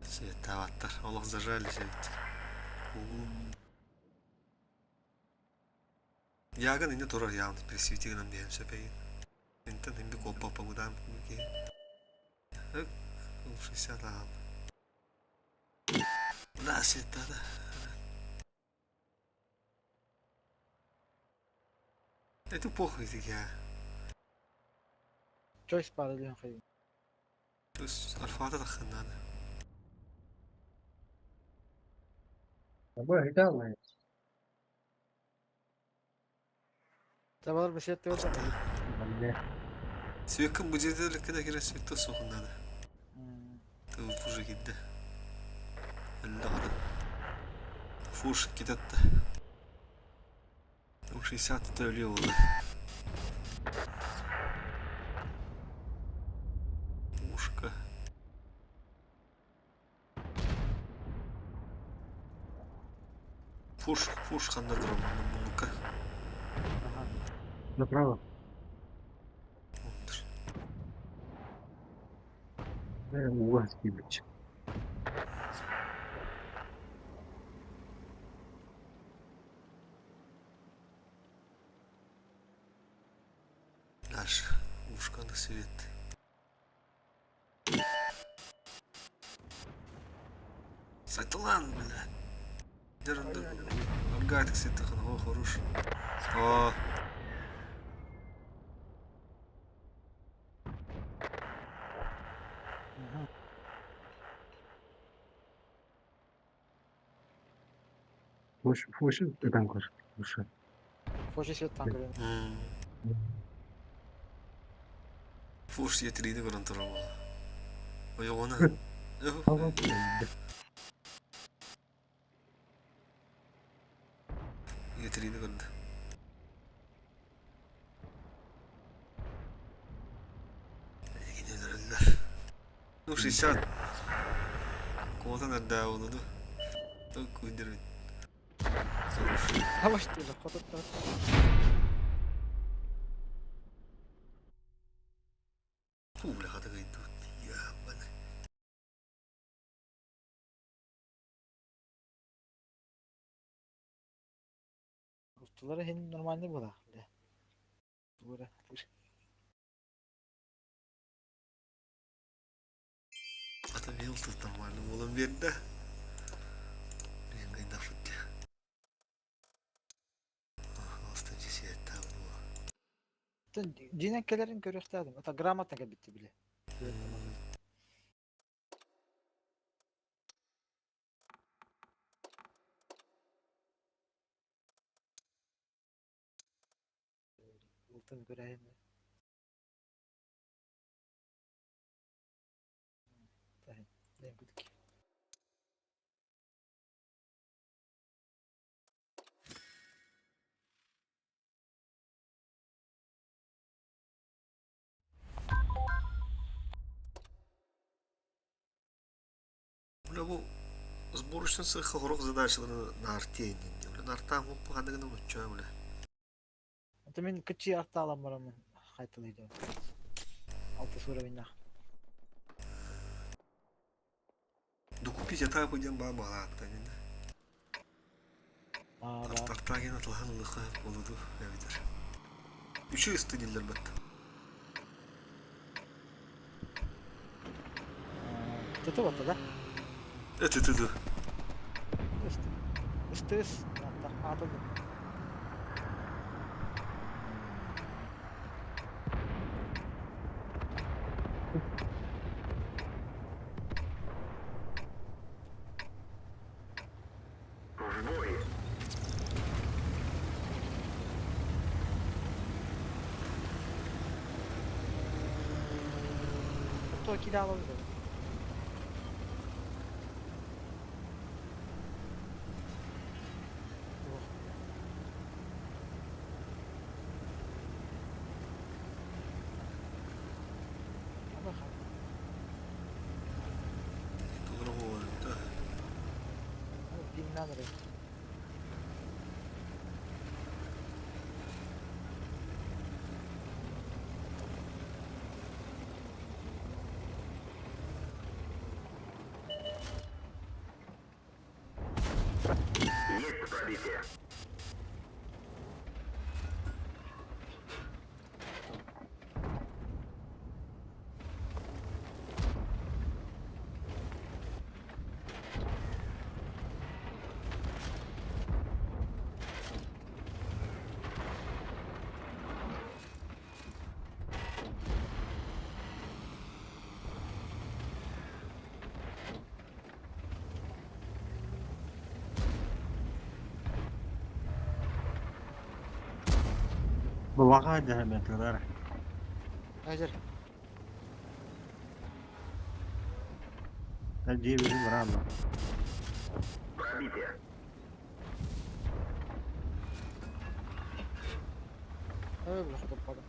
Свет аватар. Олох зажали свет. Яган инде турар явно присветигнам дием сөпейин. Интен инде копа пагудам ки. 60 алам. Да, света да. Это похуй я. Joyce bağlı hayır. То есть альфата дخلنا. Bu hiç almayın. Tabalar bir şey de orada. Ne? Свеком будет когда кира света сохн надо. Ты вот уже гидде. Allah. Фуш кидатта. 60 ölüyor oldu. Ушка. Фуш ханда дром. Ну-ка. Направо. У вас кибич. Дальше. Ушка на свет. Сайталан, бля. Дерн. Аргайт, кстати, о, хорош. О. Фоши öden kır. Fuşu. Foşu svetten görüyorum. Фуш я 3D гарантировал. Ой, она. Tamam. getiriydi gördü. Yine öldüler. Dur Şişat. Komutan adda oldu. Çok kuyduruyor. Savaş diyor. Kodatlar. Tuğla hadi kaydı. Ya bana. Kutuları hem normalde bu da. Böyle. Ata bir yıl tuttum vardım oğlum bir de. Ben kaydı fıttı. Hastacı şey etti bu. Cinekkelerin görüyorlardı. Hatta gramatla bitti bile. Ultim göreyim. Tamam. Ne bulduk? Бля, bu сборочный цех горох задачалары нартейнен. Бля, нарта мог пахадыгын унутча, бля. Hatta ben kıçı artta alamıyorum ben. Haytalayacağım. Altı sonra ben Докупить это пойдем баба актанин. Aa, Артартаген атылған ылықы болуду, әбидер. Üçü istediler battı. Tutu battı da. Ötütüdü. Üstü. Hatta atıldı. В бой! Tutu ikili alabilir. Doğru oldu. Dinlenir. Есть пробитие. Bu vaka denemek kadar. Hacer. Ben diyebilirim var ama. Пробитие. Öyle bir kutu bakalım.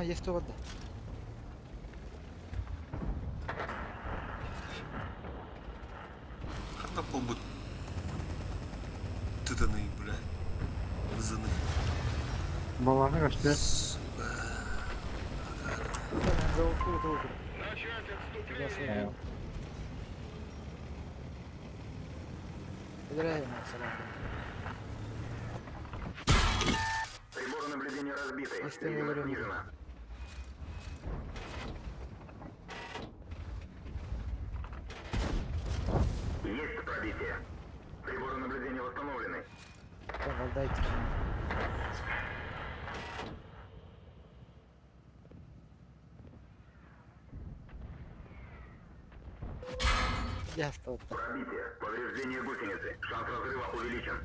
Есть у вода. Когда побут тытаны, бля. Вызаны. Bu vaka kaçtı? Начать отступление. Nasıl? Поздравляю, Салам. Приборы наблюдения разбиты. Если я Видимость говорю, снижена. Есть пробитие. Приборы наблюдения восстановлены. Tamam, dайте. Я стал. Пробитие. Повреждение гусеницы. Шанс разрыва увеличен.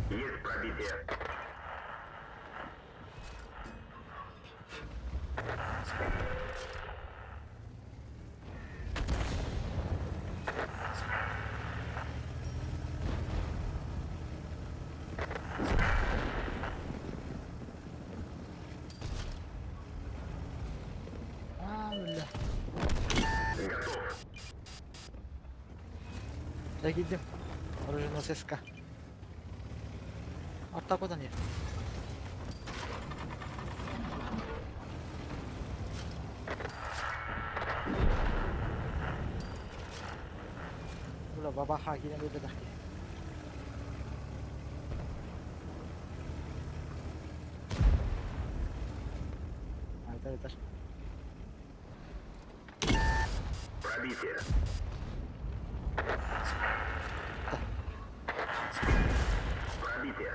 Есть пробитие. Я gittim. Original SK. Artta kodan ya. Ulan baba hakine böyle dah. Yeter yeter. Пробитие. Пробитие.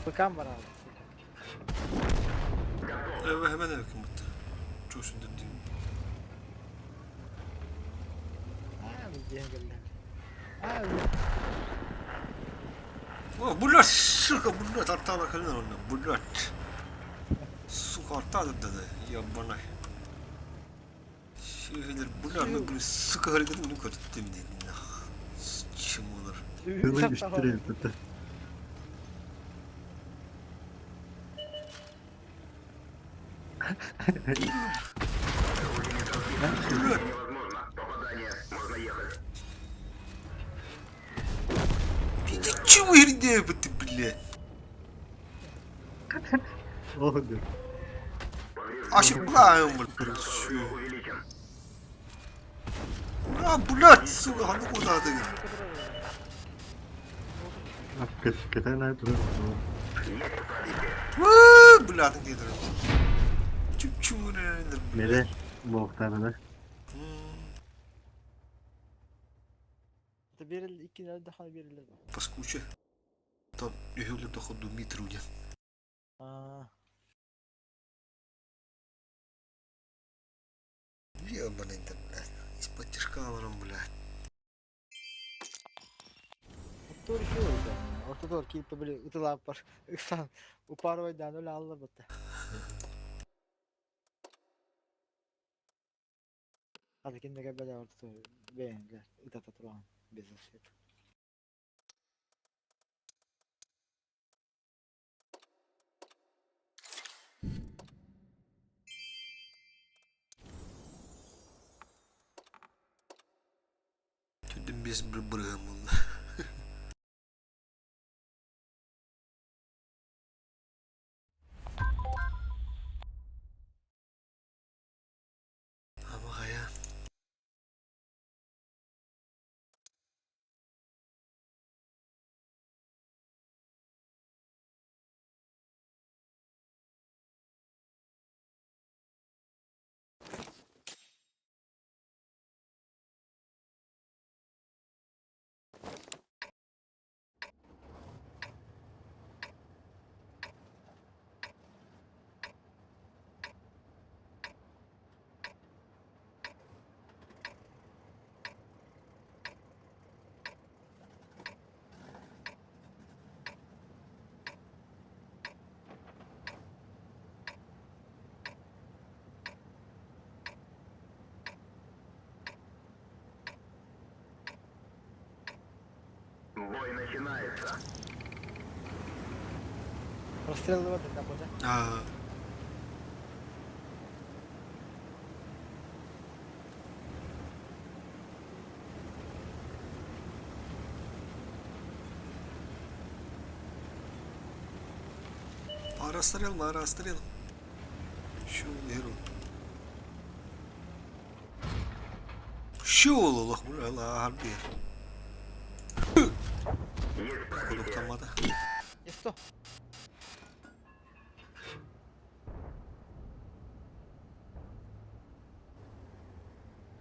Fıkan var abi. Evet hemen yakın bitti. Çok sindirdim. Abi diye geldi. Abi. Oh, bulat suka bulat artala kalın ondan bulat. Suka artala dedi ya bana. Şeyler bulat mı bunu suka hareketini kötüttüm dedi. Çim olur. Hızlı güçlü yaptı. Невозможно. Попадание. Можно ехать. Ты чего херня это, блядь? Oh diyor. Aşıklayım bunu. Увеличен. Ya bulat suka hangi kodadı? Hakikaten ne duruyor? Bulatın gelir. Çup nedir? Nere? Muhtemelen. Bir el iki el daha bir el. Паскуче. Там юлю до ходу Митруня. Aa. Ёбаный ты, блядь. Из-под тяжка вором, блядь. Doğru şey oldu. Orta doğru kilip de böyle ıtılar var. Iksan. Uparvaydan öyle alır battı. Hadi kendine gel böyle orta doğru. Beğenler. Itata turan. Biznes şey. Тюдем без брыбрымын. Ama hayal. Бой начинается. Розстрілювати там буде. Расстрел. Şu hero. Şu Allah Allah harbi. Kulaklanmadı. Yesto.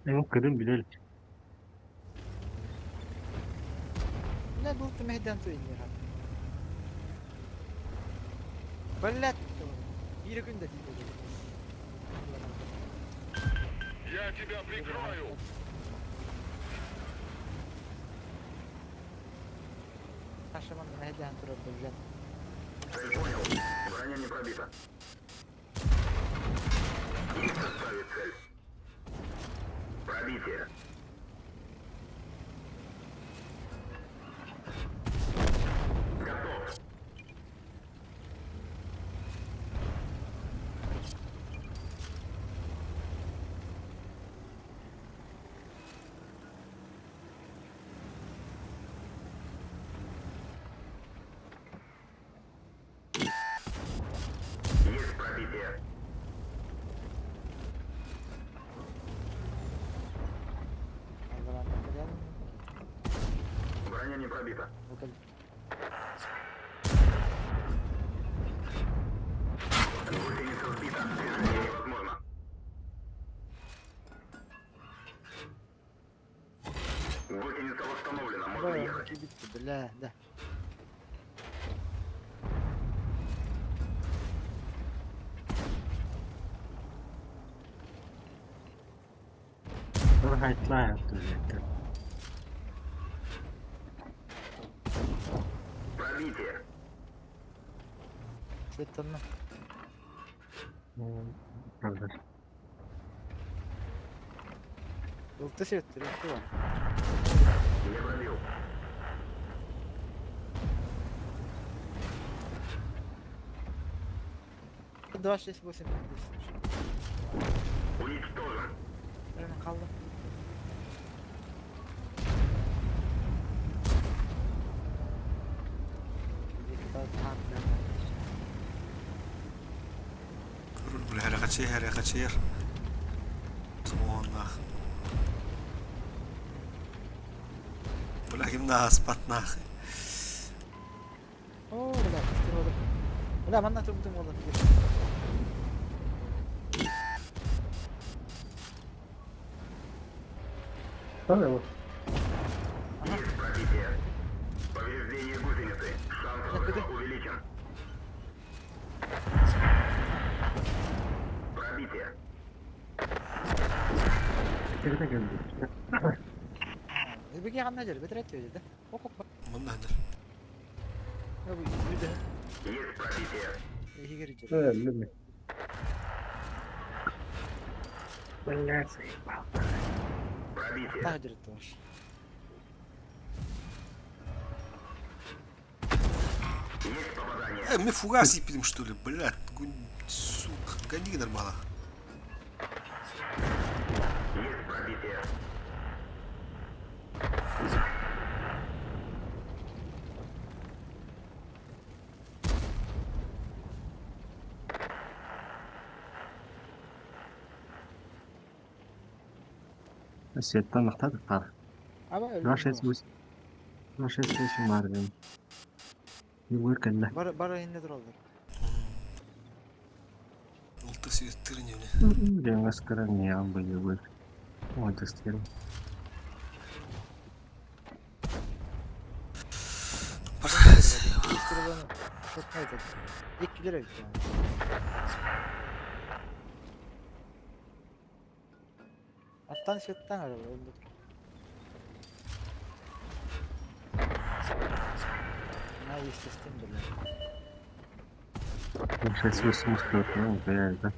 Ne kadın bilir. Ne buldu meydan tu inir ha. Ballat. Bir günde değil. Я тебя прикрою. Aşaman meydan tu bulacak. Цель понял. Броня не пробита. Доставить цель. Пробитие. Готов. броня не пробита. Bakalım. Гусеница сбита. Движение невозможно. Гусеница восстановлена. Можно Bayağı ехать. ki bitti bile de. Bir haytlar yaptı zaten. Пробитие. Svetten mi? Kardeş. Yokta seyrettir, yokta var. Не пробил. Два шесть восемь. Уничтожен. Hemen kaldım. هرقة شير صمونا ولكن ناس بطنا Oo, ulan kıstırmadım. Ulan ben de tuttum oğlum. Tabii bu. Есть пробитие. Повреждение гусеницы. Шанс взрыва увеличен. Пробитие. Geride geldi. Bir kere anlayacak, beter etiyor dedi. Ok ok bak. من هذا Ya bu bir de Есть пробитие. iyi girecek. Öyle mi? Ben gerçekten. Пробитие. Daha direkt var. Есть попадание. мы фугас пилим что ли, блядь, сука, гони нормально. Есть пробитие. Setten noktadık var. Ama öyle. Raş etmişim var benim. Yıllar kelle. Bara inne duralım. Olta suyutturun öyle. Cengiz Kıran ya bu yıllar. O isterim. Kırılanı. Çok neydi? İlk güler evde yani. Alttan setten araba önde dur. Ha iyi sistem dur lan. Сейчас высунусь кто-то, ну, реально.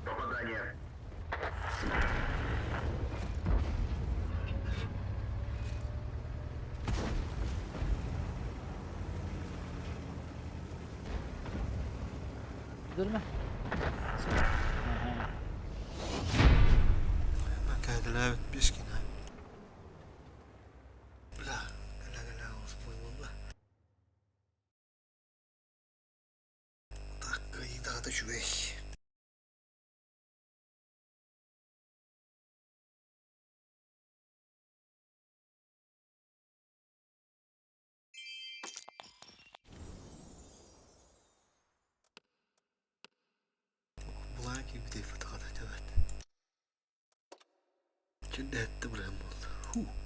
Попадание. Durma. Bak hadi la bitmiş ki ne. Bla, gala olsun valla. Dakikayı daha da şüvey. Bulan gibi bir defa da kadar evet. Şimdi etti buraya mı oldu? Huh.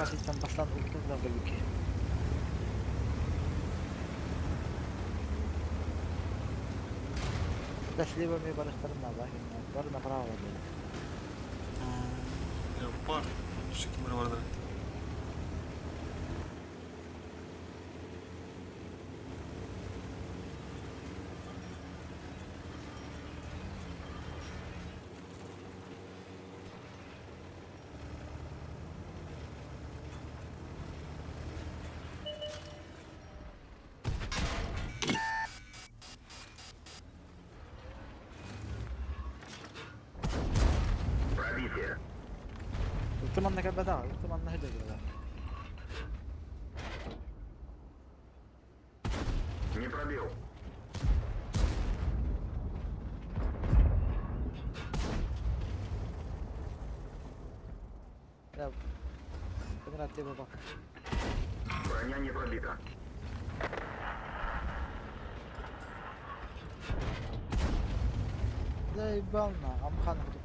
Gerçekten baştan unutundan böyle ki. Teslim olmayı barıştırın Allah. Barına para aladı. Yapar. Şu kimler vardı? Пробитие. Ultimanla kadar da ultimanla hede diyorlar. Не пробил. Ya. Benim adliye bak. Броня не пробита. Zey balna amkan huduk.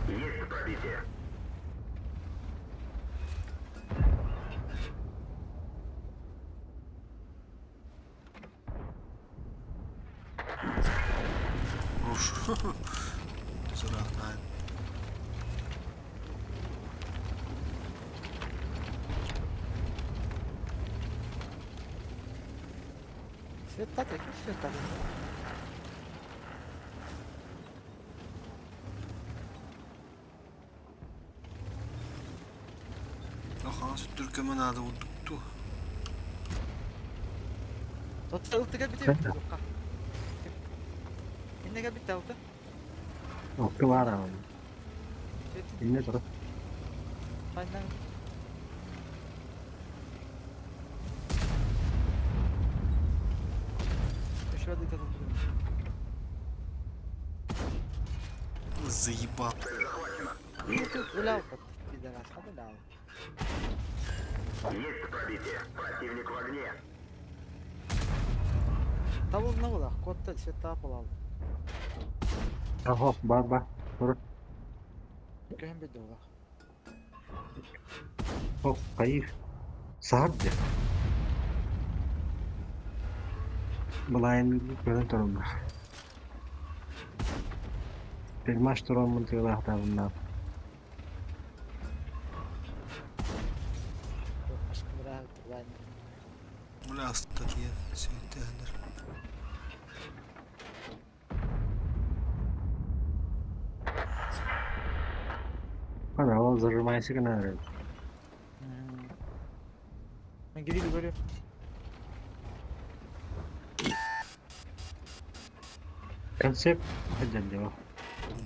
Есть пробитие. Ruş. Sıraktan. Света таки света. Aha, Türkmen adı tuttu. Totta ulti gel bitiyor. İnne gel bitti ulti. Oke var abi. Ini terus. Aynen. Şurada dikkat edin. Заебал. Цель захвачена. Тут гулял под пидорас, гулял. Есть пробитие. Противник в огне. Tavuk ne var? Kotta света yapılalım. Oh, bak. Terus. Göğün bir dola. Oh, kayıp. Saat ya. Belayan böyle durumda. Bir maç durumu diyorlar da bunlar. Aşkım rahat ben. Бля, такие светендер. Hadi o zırhmayısı gene öyle. Ben gideyim görüyorum. Konsept hadi diyor.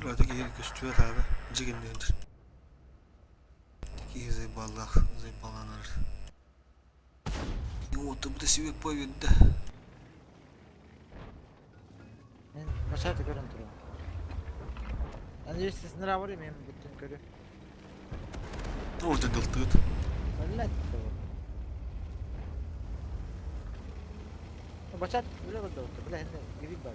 Bля, такие костюмы abi. Cigindendir. Такие заебаланır. Вот, bu da sivik поведа. Ben başarıda görün durum. Yani siz nere varayım benim bütün görüyorum. Orada dıltıt. Öyle de var. Başat öyle oldu. Böyle hem de gideyim ben.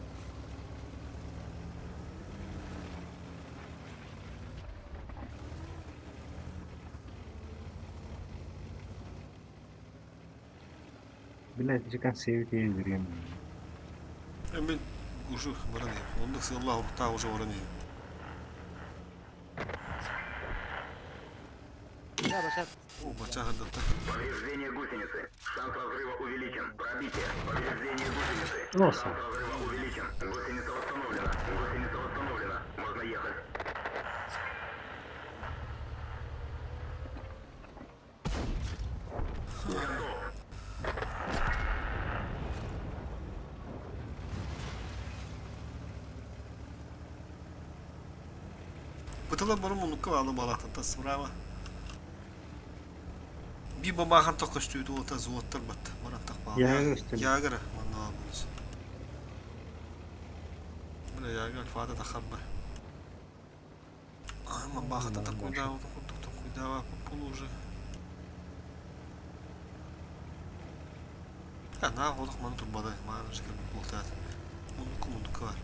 Bile çıkan sevdiği yürüyorum. Ben уже вороне. Он да сылла урта уже вороне. Ya başat. О, бачага дата. Повреждение гусеницы. Шанс разрыва увеличен. Пробитие. Повреждение гусеницы. Nasıl? Шанс разрыва увеличен. Гусеница восстановлена. Гусеница восстановлена. Можно ехать. Готов. Бытыла барым onu kıvalı balaktan ta sırava. Bir babahan ta kostüydü o ta zıvattır bat. Bana tak bağlı. Yağı üstüne. Yağı manna abuz. Buna yağı fada da khabba. Ama bahata ta cuidava попул уже. Ha, na oldu manu turbada. Manu şekil bir bultat. Onu kumundu kıvar.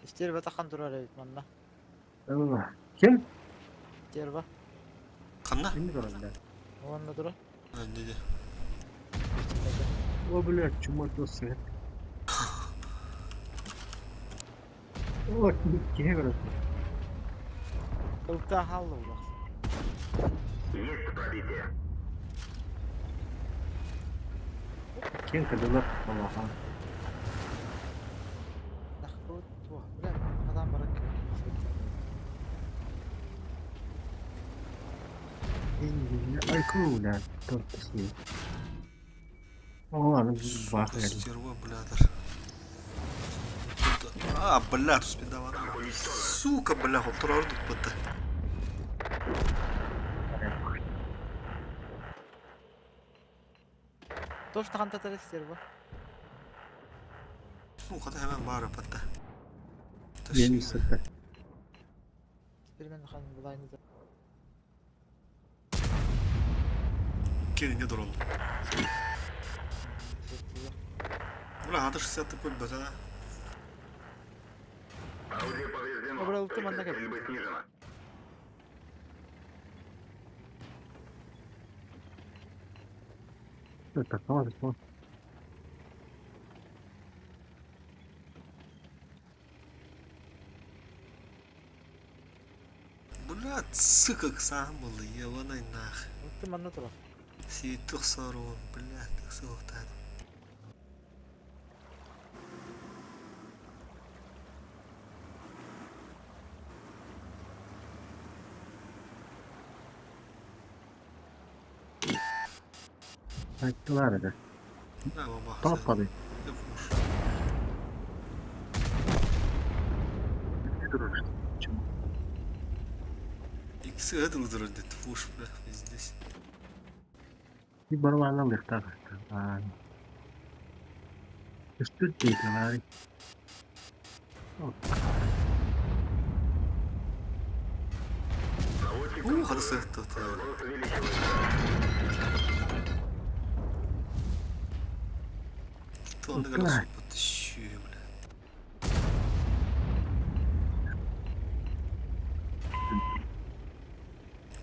İsterba takan durar etmanda. Allah. Kim? İsterba. Kanna? Kimdir orada? Onda durar. Ben dedi. O bile çumartması. O kime göre? Ilkta hallı bulak. Kim kadınlar? Allah'a. Bu bilen adam bırak. Aykırı ulan. Torpası. Oğlanın Сука, bakıyor. стерва, бладер. А, бля, тут спида вона. Сука, бля, оттурардык быты. Toş takan tatar İsterba. Ну, хата hemen bağırı bıты. Yeni sıfır. Bir ben hanım bulayını da. Kendine dur oğlum. Бля, надо 60 пуль быта. O bura ultim anda kap. Takamadık mı? Блядь, сука, сам был, ебаный нах. Ultim anda durar. Сийтых сару, блядь, так сылтады. Taktılar da. Да, баба. Patladı. Ne durur? Çabuk. Иксы это лузер дед, фуш, бля, здесь. Bir barbandan bekler. Üstü değil lan. Хата сыхты. Что он играл, сука, тыщу, бля.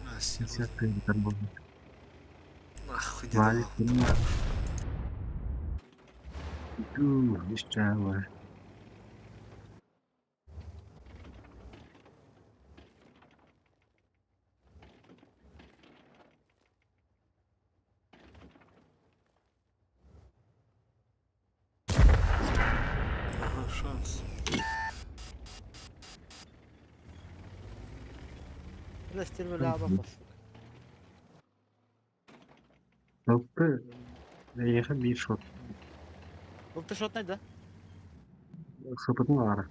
А, серьезно. Siyah kıyımdan buldu. Нахуй, деда. Vali bunun. İşte var. Ага, шанс. Burada İsterba laba bastık. Nokta. Ve yakın bir shot. Ulti shot neydi? Sapıtın ağrı.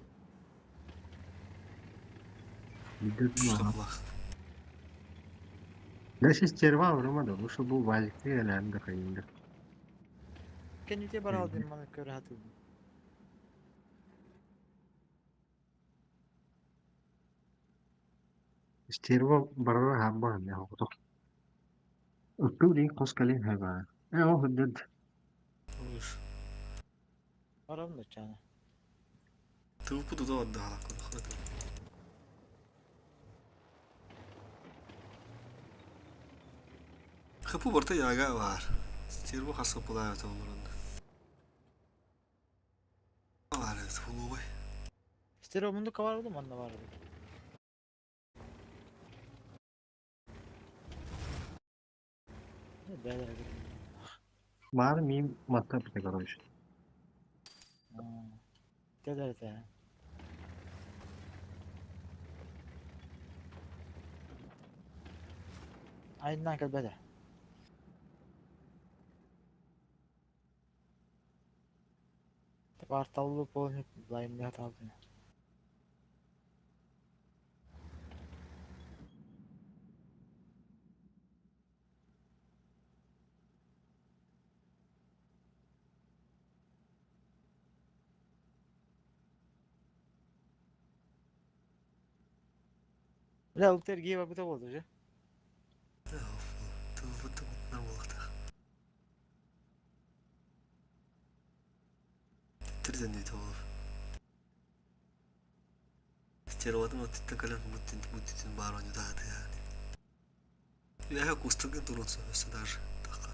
Bildirdim Что ağrı. плохо? Ne siz cerva vuramadı. Bu şu bu vazifte gelen de kayındı. Kendisi bara aldım bana göre hatırladım. Cerva barra hamba ne oldu? Öptü değil koskalin heba. O hüdded. Слышь, Aram da çana. ты в туда отдала, куда ходил. Kapı barda yaga var. Stirbo hasa pulaya tavırında. Var evet, pulu vay. İsterba mundu kavardı mı anda vardı. Ne beyler gibi. Var mıyım matta bir tek aramış. Deler de. Aynen kal bede. Vartallı polnik line ne hata aldı. Ya ulter giye bak bu da oldu ya. Ты в этом на волках. Тридцать не того. Стерватым оттитта кален муттин бароне даты yani. Я кустыргын турунса даже такка.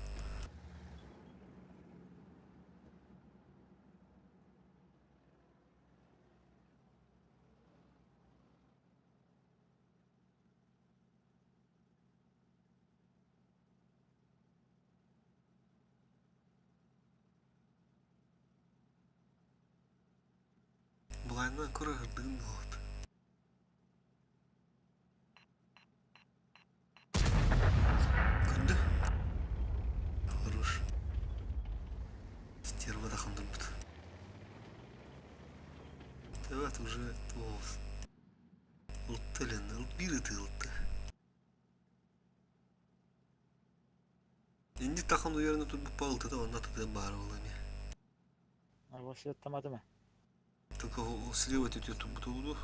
Булайнан көрө ырдыгын болот. Күндү? Хорош. Стерва да хандырбыт. Evet уже тоос. Ылттылен, бири тылтты. Инди тахан уярына тут бупалты да онна тыды бары олами. Арбасы оттамады ма? Только слева тетя тут бутылду.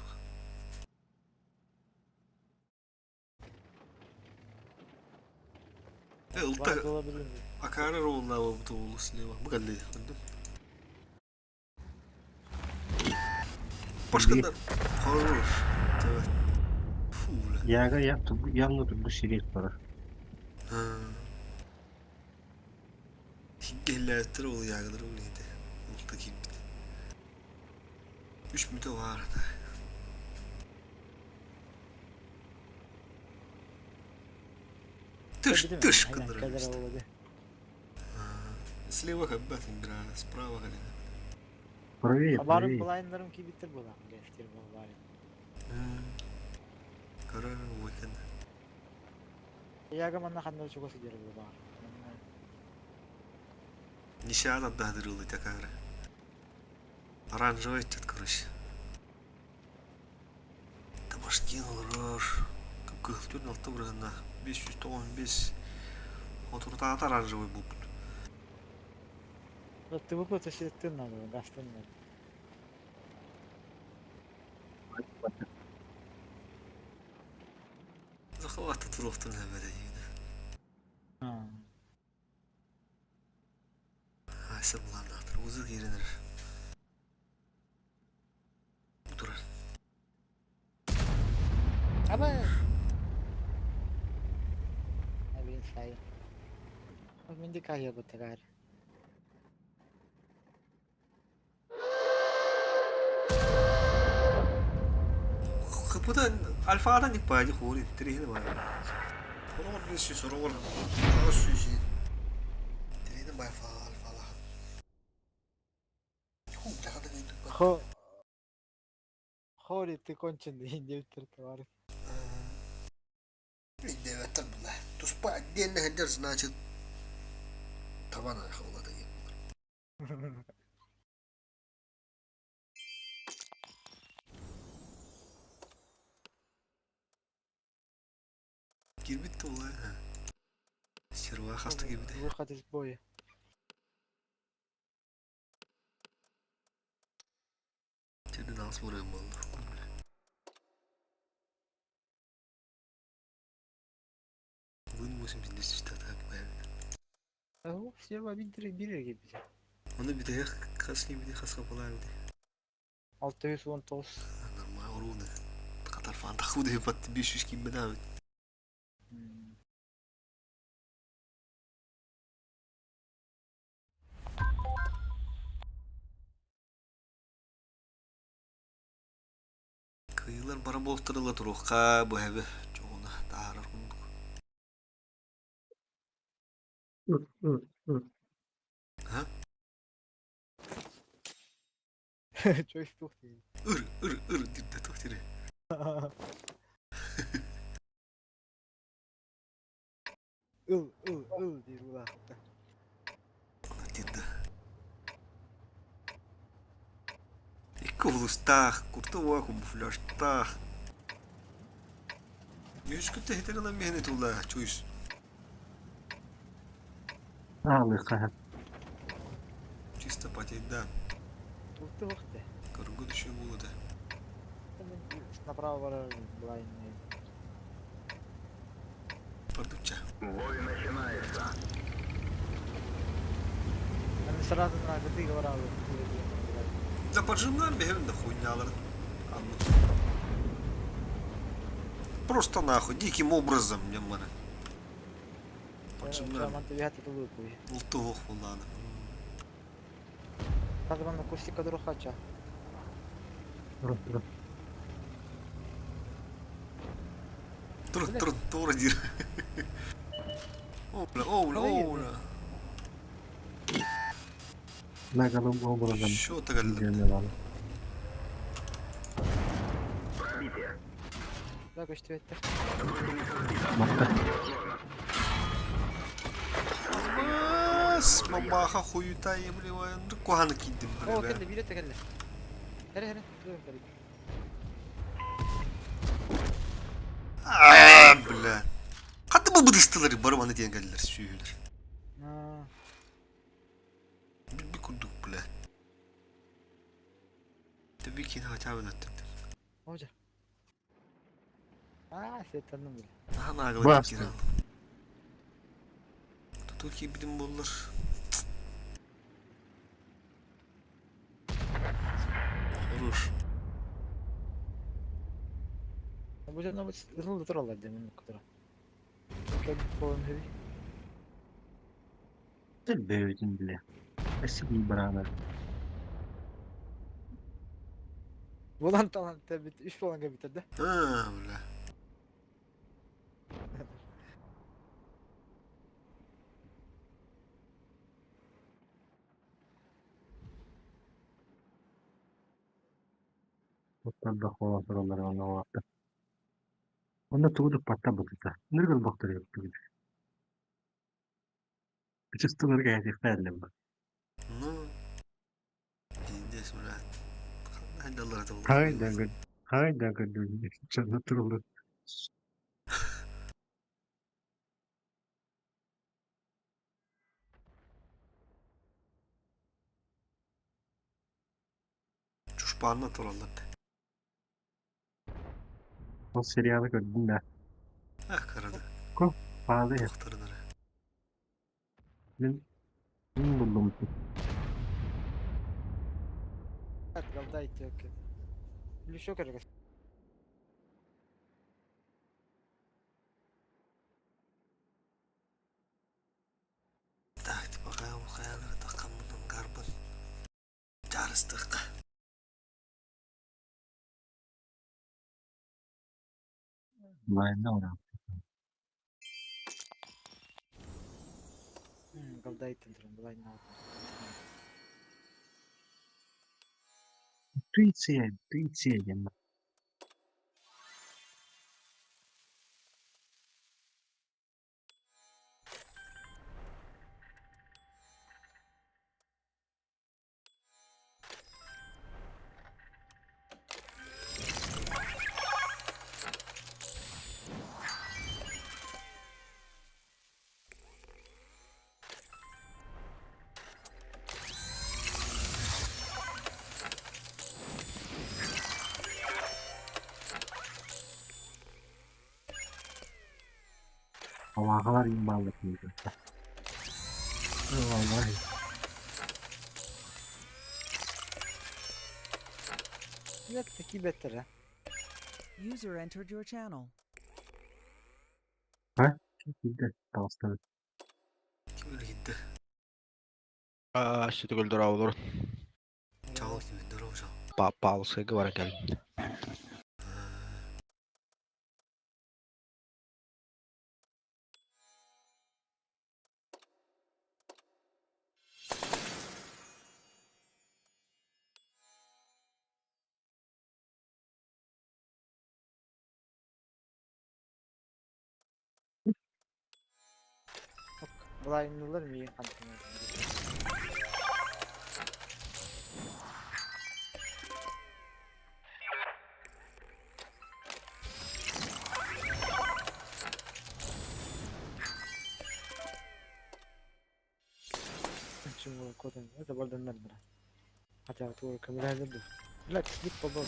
Ылтта Var olabilir mi? акара ролна бутылду слева. Мыгалли. Пашкандар. Хорош. Evet. Фуля. Яга yaptı. Yanına da bu silik var. Gellettir ol yağdır o neydi? Ulta kim? 3 müte vardı. Тыш, Tabii değil mi? тыш, Aynen, kadar kadar işte. oldu. Слева хаббат игра, справа галина. Правее, Habarım правее. bulayınlarım ki bitir bu lan. Geçtir bu bari. Karar weekend. Yaga manna kandan çok olsa diyor bu bari. Нишада дадырылы такара. Оранжевый тет, короче. Тамашкин ураш. Кылтын алты бұрғанда 515 отыртағат оранжевый бұл. Вот ты выплаты ты надо, гастон надо. Захваты тұруқтың әбәді еді. Айсы бұлан атыр, өзі керінір. Бұтырар. Ama ne bileyim sayı. Bak şimdi kayıyor bu tekrar. Kapıda alfadan ilk bayacı kori, dirihini bayağı. Soror bir şey, soror. Ağız suyu şey. Dirihini bayağı alfala. Yok, ne kadar neydi? Хори ты кончен deyince bitirdi var. Evet tabi bunlar. Tuspa adliyenin hender значит taban ayakkabıda gibi. Gir bitti olay ha. Şerva hasta gibi de. Выход из боя. Şimdi nasıl vurayım vallahi. Вын 80 так наверное. O Serva bilir gibi bize. Onu bir de kasni bir de kaska kolay bir de. 619. Normal orunu. Kadar falan da kudu yapattı 500 gibi daha. Kıyılar bara boğutturula turuqqa bu hebi çoğuna dağırır kunduk. Ha? Çok çok değil. Ür dirde tohtiri. Diyor ulan. Dirde. İki ulustağ, kurta var kamuflajtağ. Yüz kütte heterina mehnet ula çoğuz. Ağlı Чисто потейдан. Tuttu vakti. Karıngo düşüyor bu da. Направо var bulayın. Pardukça. Бой начинается. Ben sırada nakıtı var abi. Да поджимаем, бегаем до хуйня, анладым. просто нахуй, диким образом, ямманы. Почему? Çaman tabi hatta tulu koy. Ултуох буланы. Hadi bana kustika dur kaça. Dur. Тур, тур, дир. Оула. Ne kadar bu buradan. Що ти галли? Geliyorlar. Da koştu etti. Bakta. Бас, мамаха хуюта ебливая. Ну куганы кидdim O böyle be. kelle bir ete kelle. Hele. Dur kelle. Aa, bля. Hadi bu bıdıştıları barımanı diyen geldiler süyüler. Ha. Bir kurduk bля. Tabii ki ne çabuk ettim. Hoca. Aa setanım bile. Daha nagılı Bastı. giren. Türkiye bilim bulur. Olur. Bu canım ısıl dur Allah demin bu kadar. Çok falan heavy. Dur büyüdün bile. Eski bir beraber. Volan talan tabi 3 falan bitirdi. Ha bля. Otlar da hava sıraları ona vardı. Onda tuğdu patta bakıta. Nırgıl baktırı yaptı gibi. Küçük tuğdur geldi ferdem bak. Ну. Dindes bля. Hadi Allah'a da olur. Hayda gıdı. Canlı turulur. Çuşparına torallar. O seriyalı gördüm de. Ah karadı. Bazı ya. Doktorları. Ben buldum. Evet kaldı ait yok. Bir şey yok herkes. Takti bakayım bu kayalara takamından garbın. Carıstık. Mayında ona. Kaldı ait tentrum. Bu aynı. Tuitsiye gelme. Hava kadar imballık mıydı? Vallahi. Yaktaki better ha. User entered your channel. Çok iyi de. Tavsiye. Kim öyle gitti? Что такое дурак? Çağıl gibi dur hocam. Пауза говоря, как. Bu aynılar mı iyi kanıtım? Şimdi kodum. Это buradan nerede? Hatta tu kamera nerede? Relax, git baba.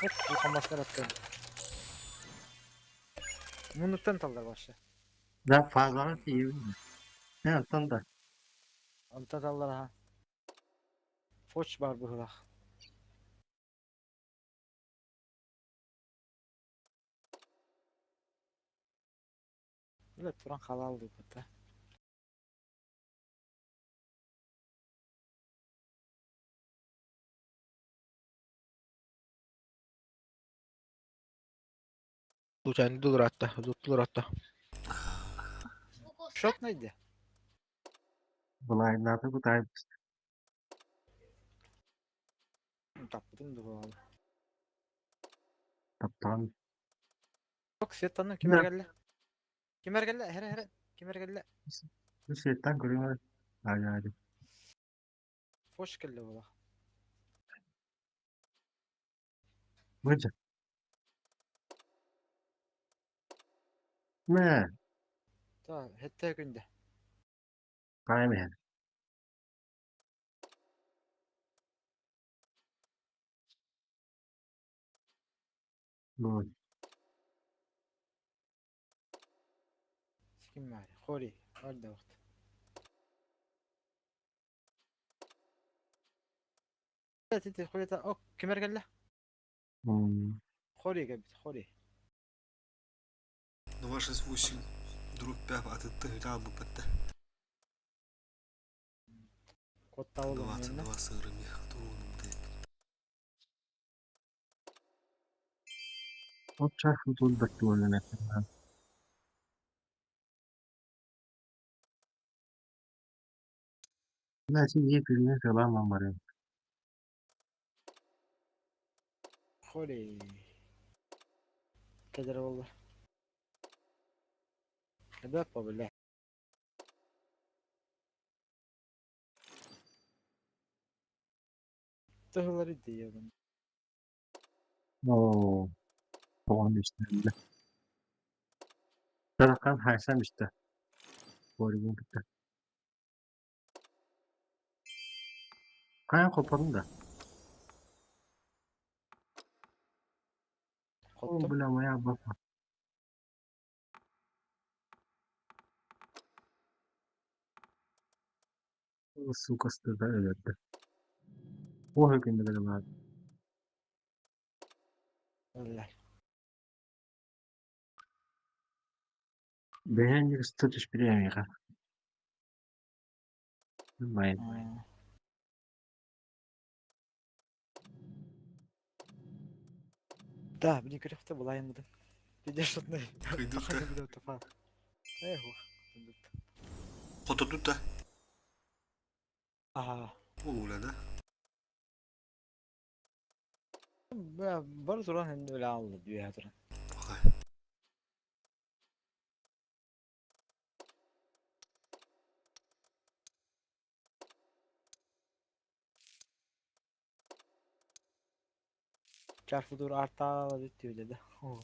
Hop, bu kamaslar attım. Munuktan tallar başla. Daha fazla iyi mi? Ne alttan da. Anta tallar ha. Foç var bu hılah. Evet, Turan halal diyor hatta. Tuğçe'nin dur hatta. Tuttular hatta. Şok neydi? Bulayan nato bu tayip Tapmadım da bu arada. taptan. Yok set tanım Ne? kimer geldi? Kimer geldi? Here. Kimer geldi? Bu şeytan görüyor. Hadi. Hoş geldi bu da. Bıcı. Ne? Ta hette günde. Kaymayan. Bu. Sikim var. Hori. Orada vakti. Evet, evet, Hori ta. Ok, kimer geldi? Hori geldi. Hori. Ну, ваши звуси друг пяв, а ты рабу петте. Kotta oğlum Двадцать yerine. два сыра меха трудным дает. O çarpı dolu bekliyor ne? Neyse iyi birine selam var. Hori. Keder oldu. Ne yapma böyle? Tıhları diyorum. Oo. Tamam işte. Taraftan haysam işte. Boyun gitti. Kayan koparın da. O Kottum. bulamaya bakma. Su kastı da öyleydi. O hükümde de var. Allah. Beğenci statüs bir yemeği kar. Bilmeyin. Ha. Da bir grafta bulayamadım. Bir de şut ne? Kıydık da. Takayım bir de otofa. Eyvah. Oturduk da. Aha. Uğla da. Barı duran hem de öyle aldı diyor ya duran. Bakay. Çarpı dur arta diyor dedi. Oh.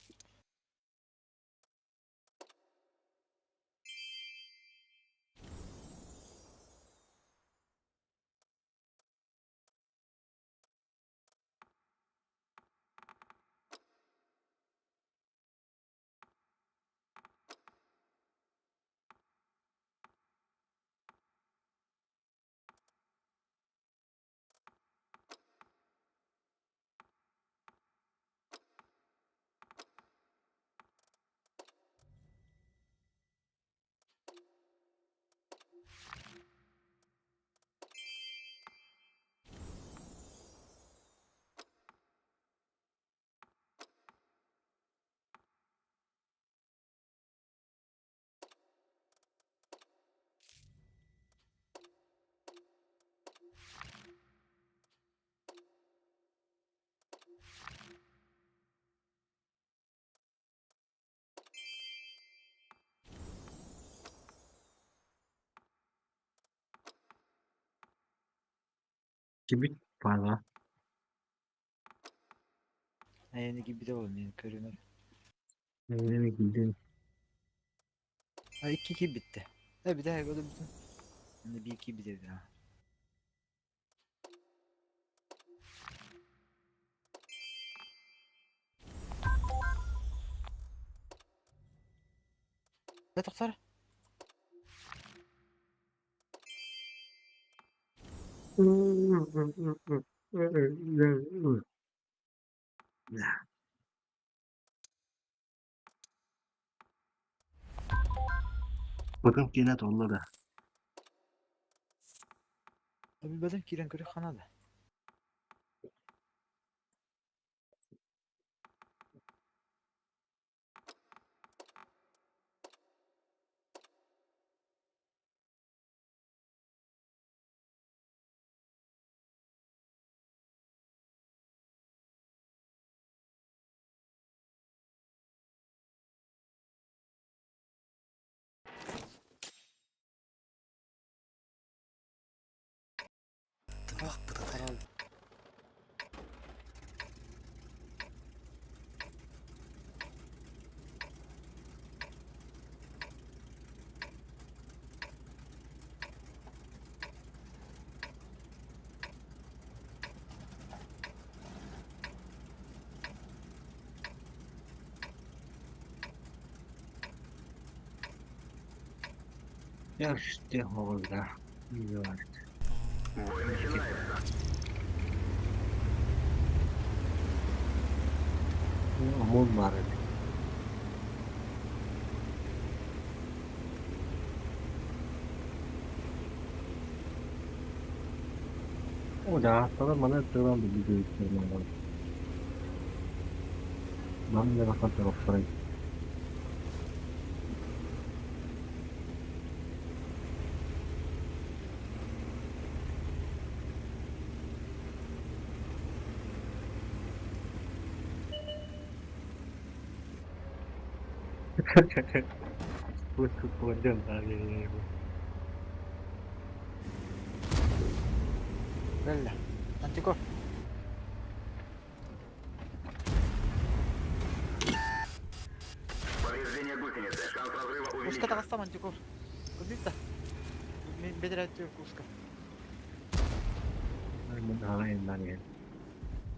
Gibi fazla. Yeni gibi de olmuyor görünür. Evine mi girdin? Ha 2-2 bitti. Ha bir daha böyle bütün. Hani bir 2 bitirdi ha. Ne doktor? Bıdım gene donla da. Bilmedim kiren körü kanada. Bak bu da. Karaldı. Ya işte orada. İyi var. Aman var. O da sonra bana devam ediyor. Ben de rahat taraftarıyım. Bu tutmadım abi. Bella. Antikor. Повреждение гусеницы. Шанс разрыва Куска увеличен. тагыстам антикор. Кудикта. Мен бедер айтıyor kuska. Ben daha ender yani.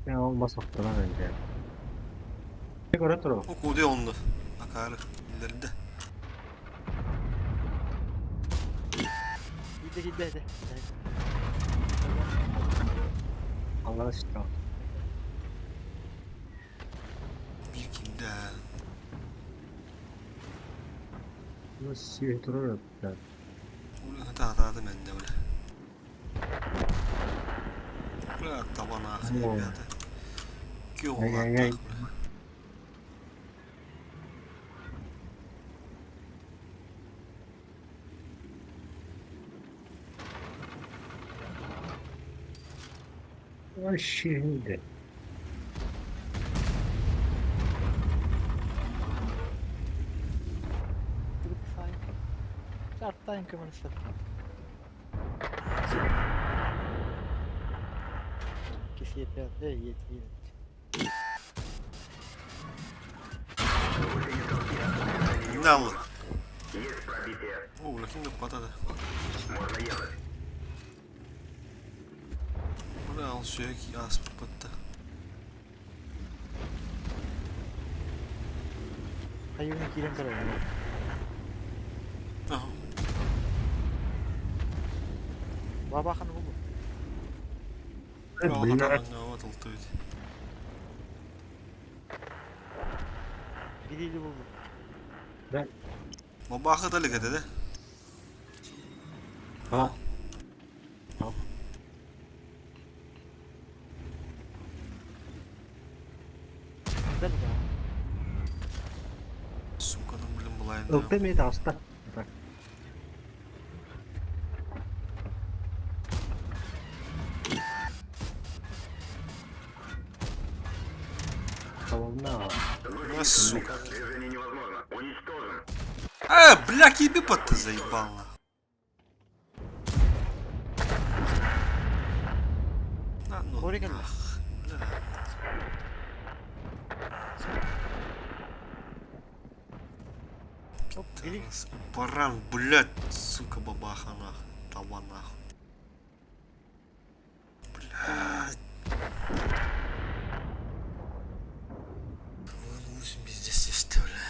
Ya olmaz oktalar önce. Tek oraya dur. O kudu onlu. Bakarı. İlerinde. Gide hadi. Allah'a şükür. Bir kimde. Nasıl siyah durur ya. Ulan hata ben de öyle. Ulan taban ağzı Oo. bir adı. Ki o Ay, ay, ay. lan. O şimdi. Tık sahip. Çarptayım kımırısı. Kesi yeter. Yetiyor. Ne alın? Есть пробитие. Ulan şimdi patladı. Можно ехать. Buraya al suya ki az patladı. Hayırını kiren kırıyor. Aha. Babakanı bu. Al Bunlar hatadan ne hava atıldı. Biriyle bu. Baba akı da ligede de. Ha. Güzel ya. Sukadan bilim bulayım da. Öpte miydi hasta? Bak. Tamam ne var? Ne сука. Движение невозможно. Уничтожен. Бля, ебипа ты заебал на. На, ну. Oraya gel. ах, бля. Hop biri. Баран, блядь, сука, бабаха нахуй. Таба нахуй. Блядь. Волнуюсь, пиздец, что ли.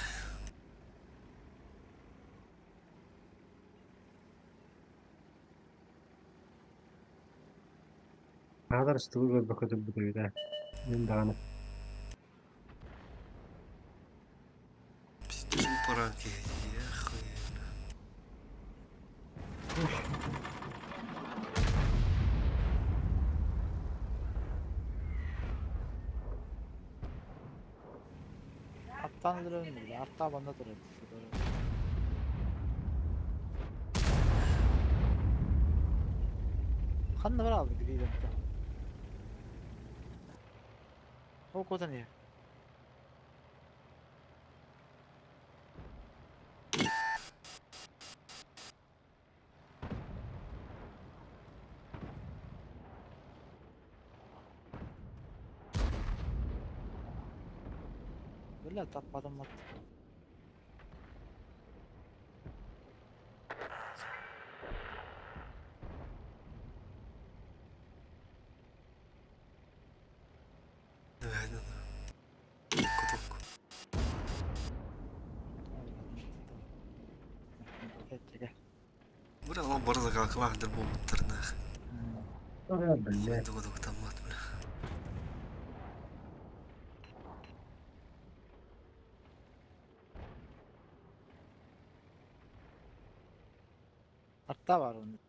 Kadar üstü bir bakıyorum bu köyde. Ben dağınık. Пиздец, упаранки, охуенно. Attan duruyorum bile. Artta banda duruyor. Kanını var aldı gidiyor da. O koda niye? Böyle tapmadım attı. Evet. Kutuk. Gel. Bura lan barıza kalkılardır bu umutlarına. Oraya böyle. Şimdi kutuk tamam bile. Artta var onun.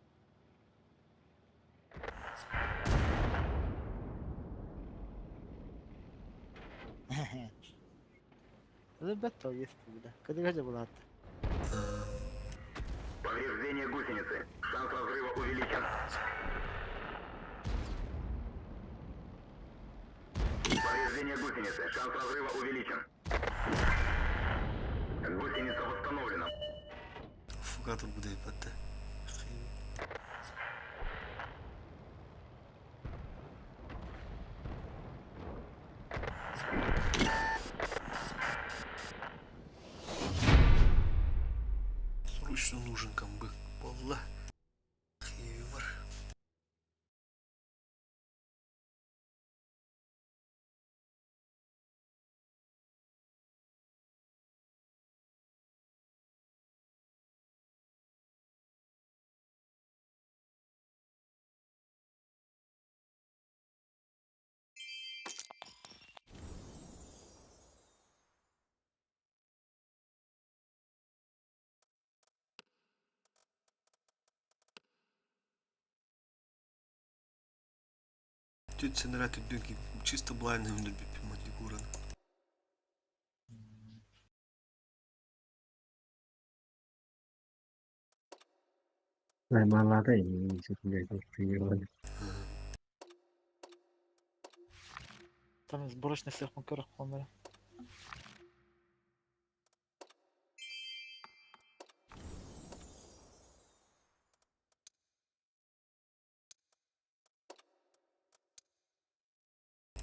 Elbette o есть bile. Kadı kaca bu hatta. Повреждение гусеницы. Шанс разрыва увеличен. Повреждение гусеницы. Шанс разрыва увеличен. Гусеница восстановлена. Фугатор буде ипатте. Срочно нужен камбэк. Валла. Хеви бар. Тетя Сенрат и Дюки чисто блайндный вдоль Матигурана. Hayvanlarda iyi şekilde gösteriyor. Там сборочный цех макаров onlara.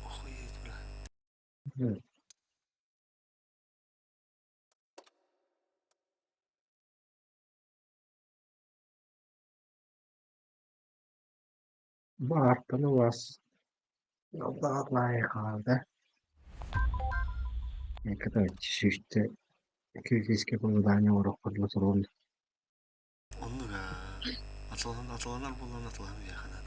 Охуеть, бля. Evet. Bu arttanı was. Yolda layık kaldı. Ne kadar çeşitli külkeske konudan uğrak fırlatır oldu. Onu da atılanlar bunların atılanı ya kadar.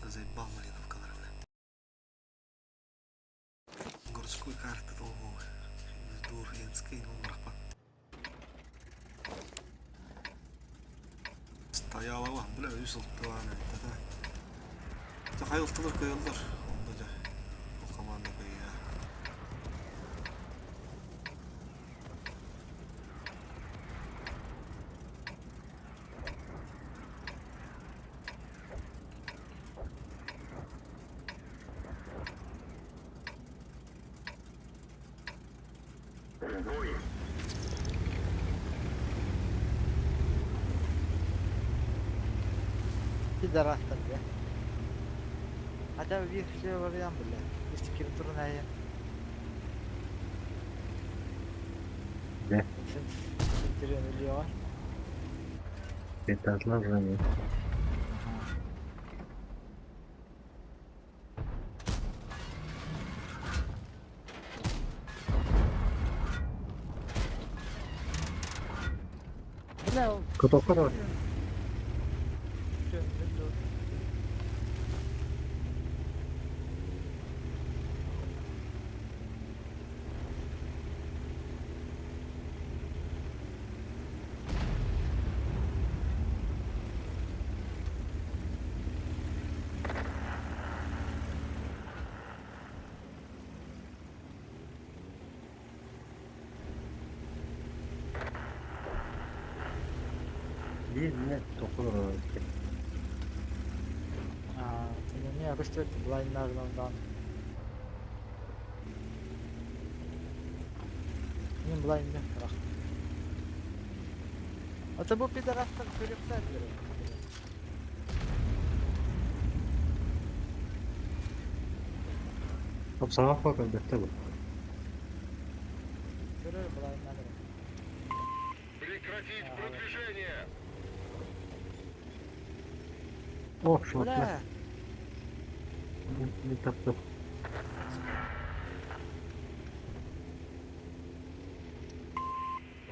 Заебал Малиновка, наверное. Городской карты долго. Дургенский номер. Стояла вах, бля, yüzülttü var ne. Hayıltılır kıyılır. Onda da o komanda kıyıya. Бой. Bir de rastlar ya. Acaba bir şey var ya bile. Bir sikir durun ayı. Ne? Sintiriyor ölüyor var. Yeterler yani. Bu ne o? Kutoklar var. Ölüyor. Bir ne toplar o. Не, быстрее ты блайндардан. Мен блайнда бірақ. Ата бұл пидорастар көректер береді. Обстановка как-то bu. Көрер блайндар. Прекратить продвижение! Oh şu Бля, atlar. Ne taptı.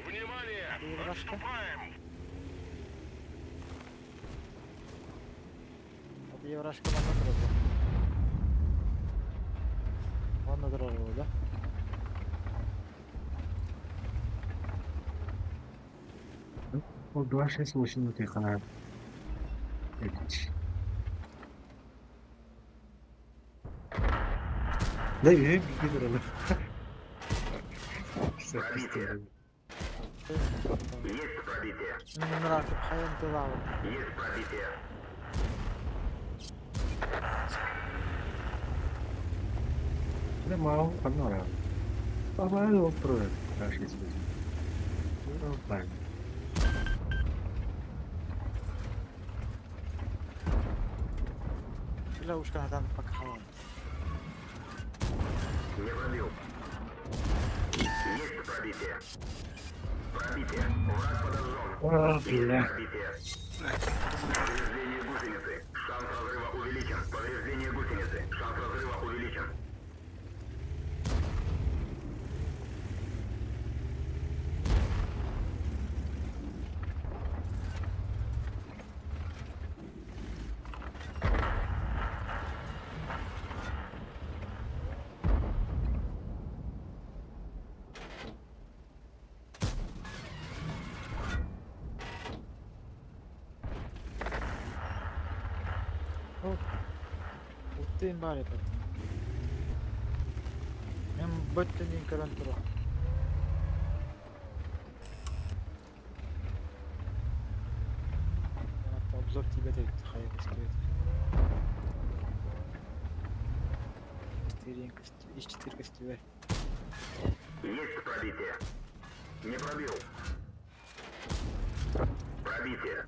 Внимание! Еврашка. Отступаем! От Еврашка ванна тұрады. Ванна тұрады ол, да? O 2-6 очень тихо на. Да и gidiyor orada. Пробитие. Есть пробитие. Мен нравится хайын тылауы. Есть пробитие. Ne mau kan orang. Apa lo pro kasih sebut. Apa? Шила ушка адам пока халан. Не пробил. Есть пробитие. Пробитие. Враг подожжен. Wah, gila. Пробитие. Повреждение гусеницы. Шанс разрыва увеличен. Повреждение гусеницы. Шанс разрыва увеличен. Уттейн бар епет. Мен бөттенен көрін тұру. Обзор тебе дает, хайр стоит. Из 4 костювер. Есть пробитие. Не пробил. Пробитие.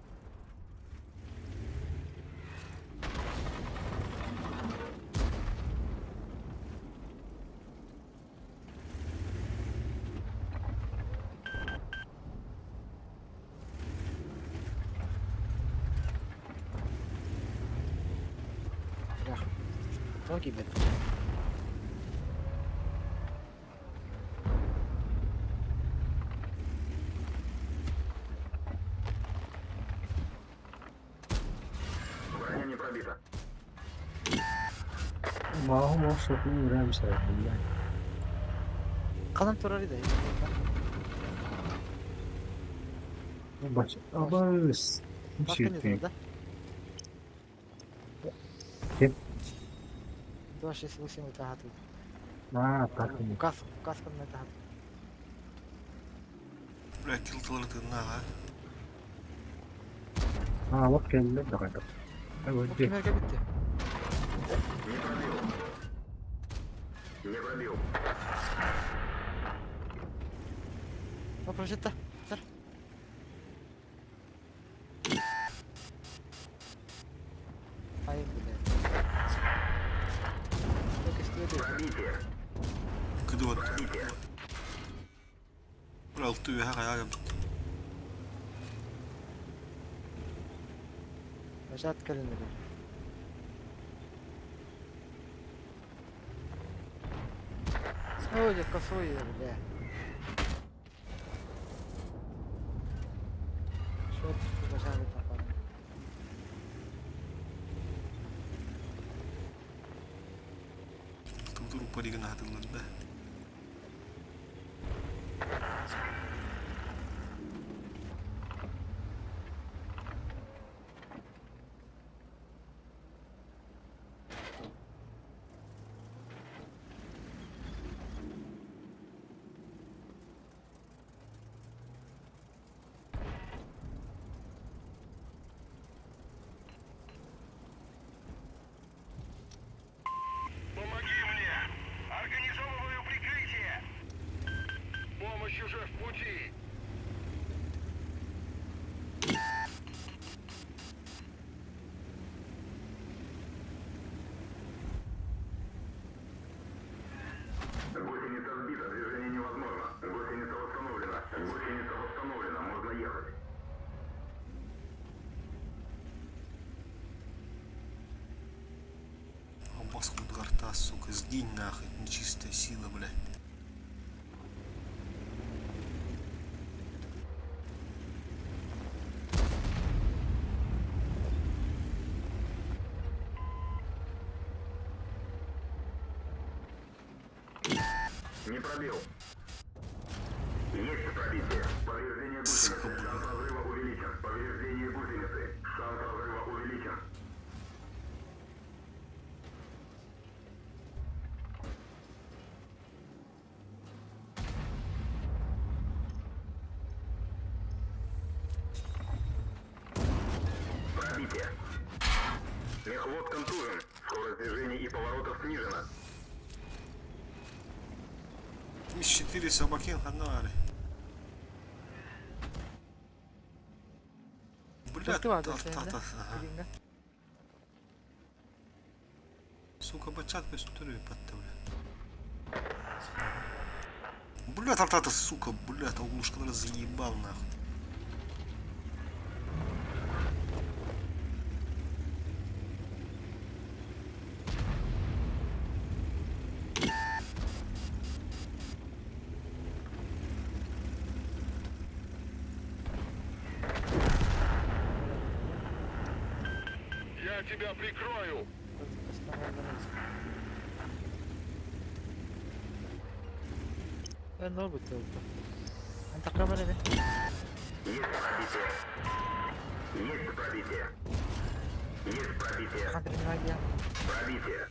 Ноги бет. Броня не пробита. Mau sokun uğrayım sana. Kalan turarı da. Baş. Abas. Başka ne durumda? Kim? 268 утахат. Ha, takım. Каска на тахат. Bırak yıltıları tığına ha. Ha, bak geldiler de kadar. Evet. Кемерге битти. Не пробил. Не пробил. Вопрос это. Сэр. Ай, блядь. Только стоит. Пробитие. Kıdıvat. Пробитие. Bırak tüyü her ayağa yaptık. Нажат календарь. Ой, косой, бля. Что ты нажали там? Tutur upari gana hatırladı. сука, сгинь нахуй, нечистая сила, блядь. Не пробил. Есть пробитие. Повреждение Сука, гусеницы. Шанс блядь. разрыва увеличен. Повреждение гусеницы. Шанс разрыва увеличен. Пробитие. Мехвод контужен. Скорость движений и поворотов снижена. 4 собаки ханали. Блядь, Dörtlü vardı senin de. тартата. Birinde. Сука, бачат пестурю патта, бля. Бля, тартата, сука, бля, оглушка заебал нахуй. Я тебя прикрою. Ben ne oldu oldu? Ben takram öyle mi? Есть пробитие. Есть пробитие. Есть пробитие. Kan terminal ya. Пробитие.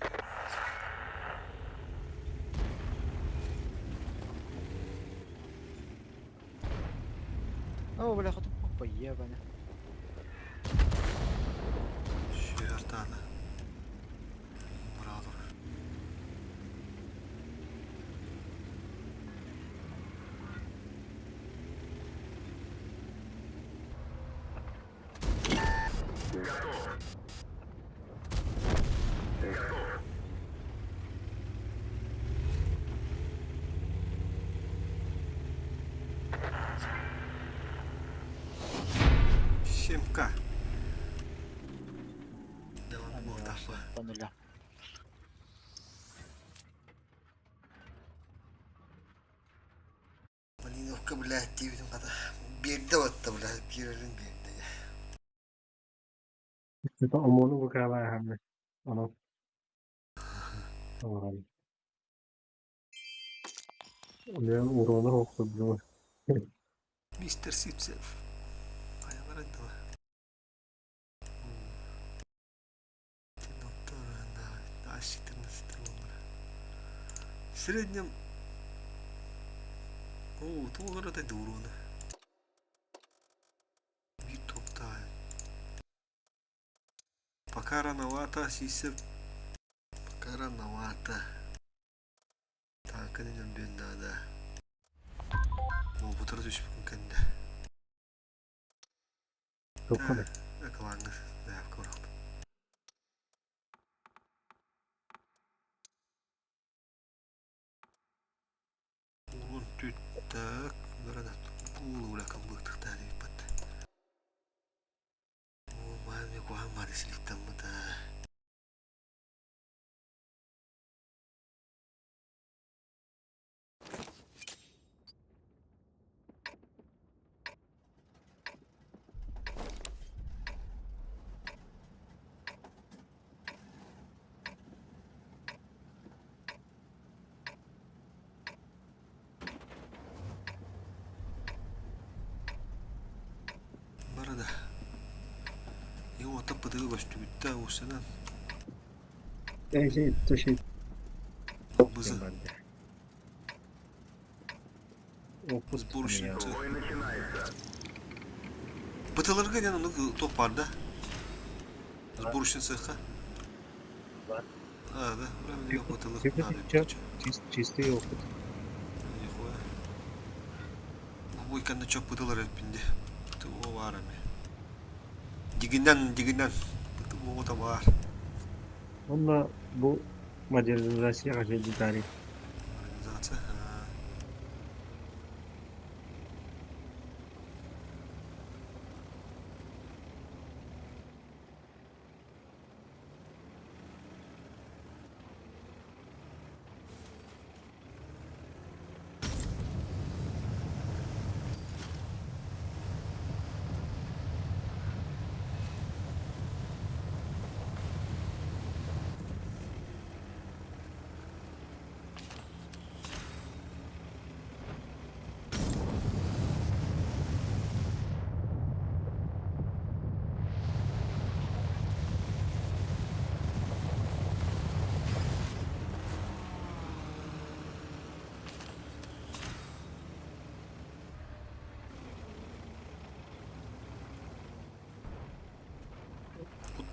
Oo, wala ko itong papaya ba na? Şertada. Bravo. Готов. Готов. Семка. Devam Hani bu ya, tarafa. Vanilla. Малиновка, блядь, дивитим ката. Берді отты, блядь, берілін берді. Kita omonu bu kadar hamle. Anam. Tamam. Ulan uğruna okudu. Мистер Сипсев. Ayalar hadi var. Doktor, да, siktir onları. В среднем... О, доллара да урона. Bir top daha. Пока рановато, Сисев. Пока рановато. Tankın önünde da. O bu tarz üç bakın kendi. Çok hadi. Akıllandı. Ne yap kavram. Oğlum tüttak. Burada buğulu bırakın bıktık da değil pat. O mami kuhan madisilikten mı da. Burada. Его топы гостю bitti o sene. Şey, taşı. Бызы. Okuz Сборщица. Бой начинается. Бытылырга ден onu топ бар да. Сборщица цеха. Var. А, да. Правильно, yok бытылык Типа надо. чисто, чистый опыт. Нихуя. Bu weekend'de çok bıtılar hep bindi. Bıtı o var ama. Diginden. Bıtı o da var. Onunla bu modernizasyona karşı bir tane. Organizacja. Ha.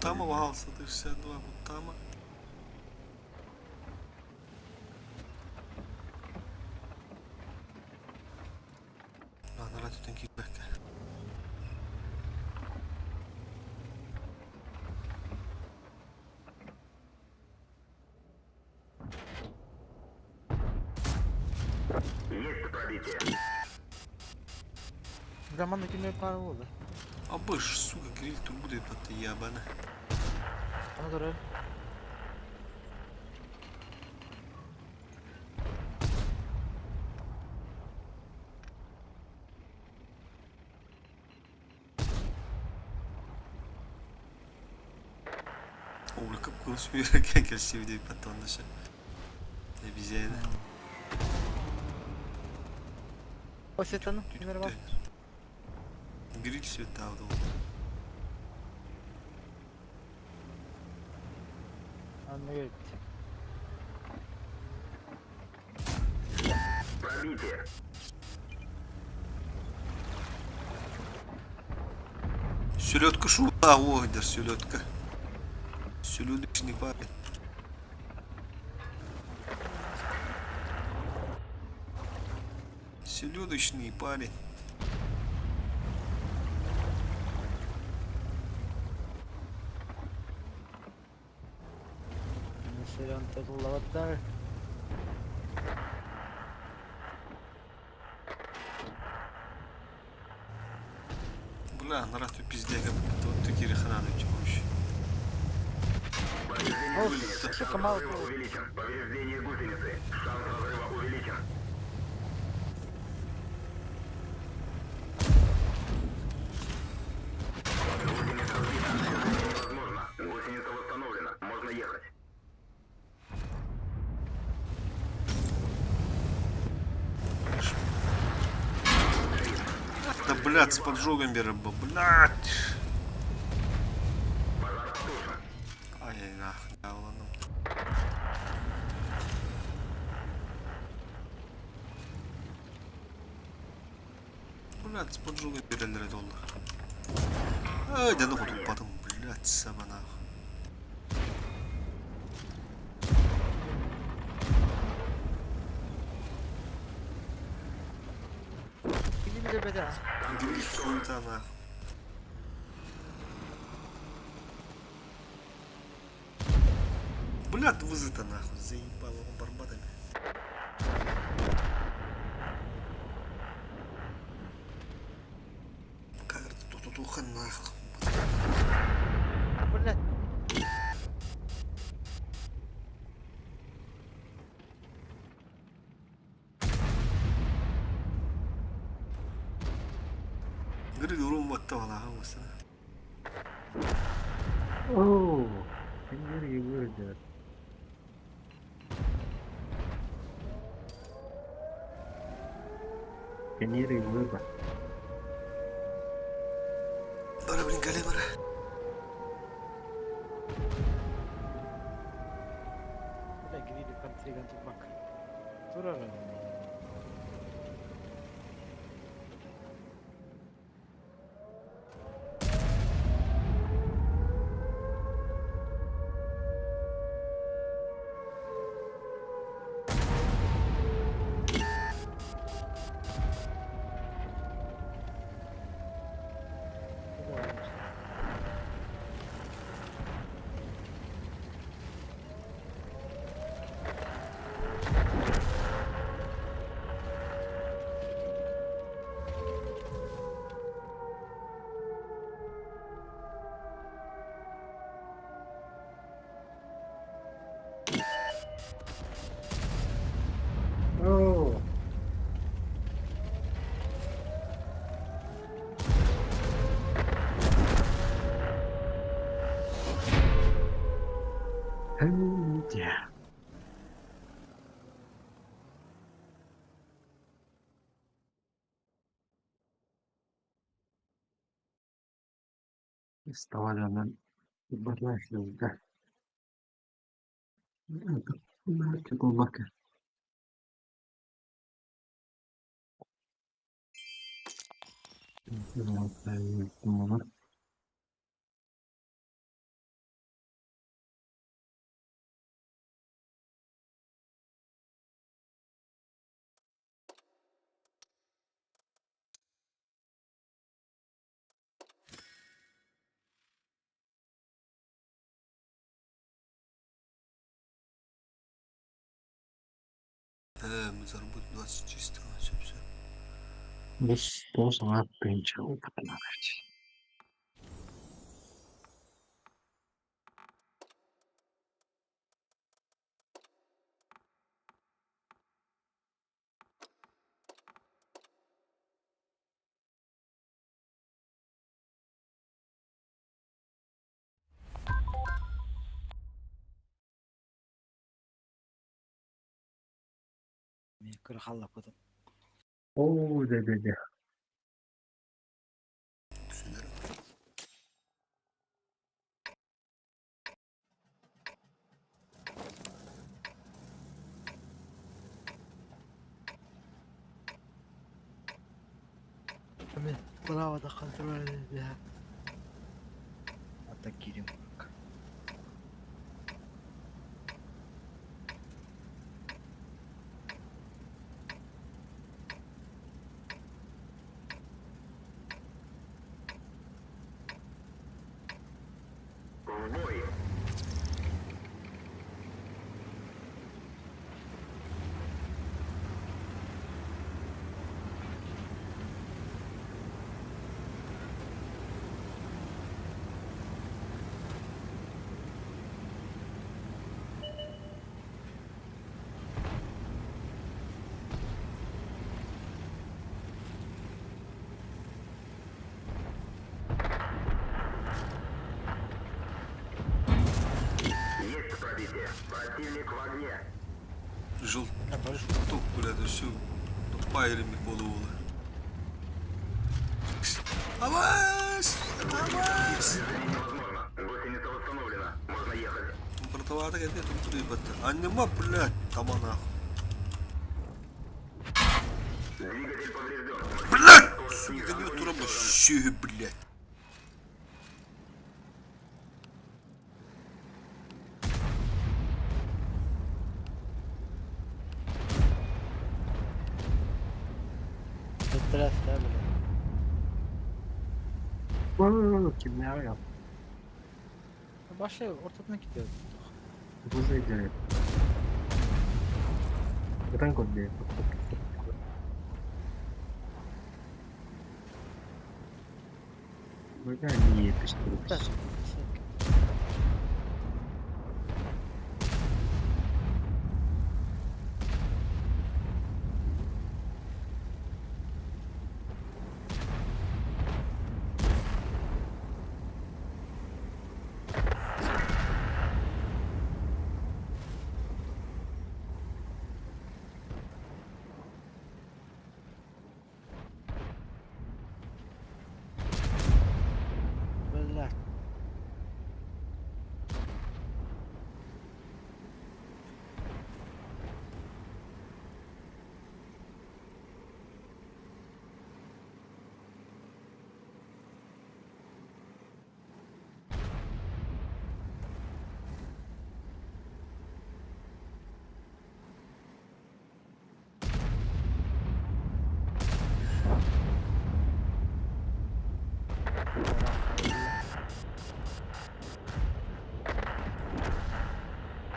Бутама вагался, 62 Бутама. Ладно, ради таких бэка. Команда кимге пары болду? Абыш, сука, гриль тут будет под ябана. Ана дуры. Увлекап консумира, как красиво дей потом наша. Обезьяна. О, сетаны, кимдер бар? Гриль света вдал. Анда келет. Пробитие. Селедка шула, ой, селедка. Селедочный парень. Селедочный парень. Селен тетулаваттар. Бля, на рату пиздяга, вот такие храны чего. О, сука, мало было. Увеличен. Повреждение гусеницы. Шанс разрыва увеличен. Гусеница сбита. Невозможно. Гусеница восстановлена. Можно ехать. Да, блядь, с поджогом береба, блядь. Пожар тушен. Ай-яй, нахуй, да, ладно. Блядь, с поджогом берелер доллар. Ай, да ну вот упадом, блядь, сама нахуй. Иди беде беде. Гриль хуйта нахуй. Блядь, вызыто нахуй, заебало он барбатами. Как это тут уха нахуй. Блядь. Гриль урум ваттава нахуй высына. О, кимдер йөгөрдү. Кимдер йөгөрдү. Бара блин, калемара. Бля, гриди контриган тупак. Тураран. О, Хэнди. Ставадан барлашты. Нарчы болбака. мы заработали 20 чисто, все. Без способа пенча упаковать. Мен кырхаллап кетем. О, да. Мен правда контроль edeyim. Hatta gireyim. В бой! Есть пробитие. Противник в огне. Жыл топ блядь, все пайрами половало. Авась! Невозможно. Гусеница восстановлена. Можно ехать. Братовата где тут прибыта. А нема, блядь, там она. Двигатель поврежден. Блядь! Сука, не турбо, щи, блядь. Stres ya böyle. Kimler ya? Başlıyor ortadan gidiyor. Buzda gidiyor. Buradan koyuyor. Buradan iyi yetiştirmiş. Böyle.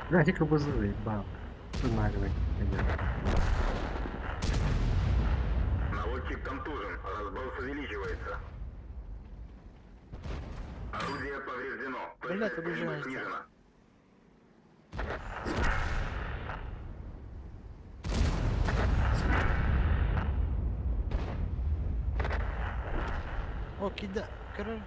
Знаете, как бузовый, баб. Тут наглый. Наводчик контужен. Разброс увеличивается. Орудие повреждено. Блядь, Точность оружие стрельбы есть. снижена. О, кида. Короче.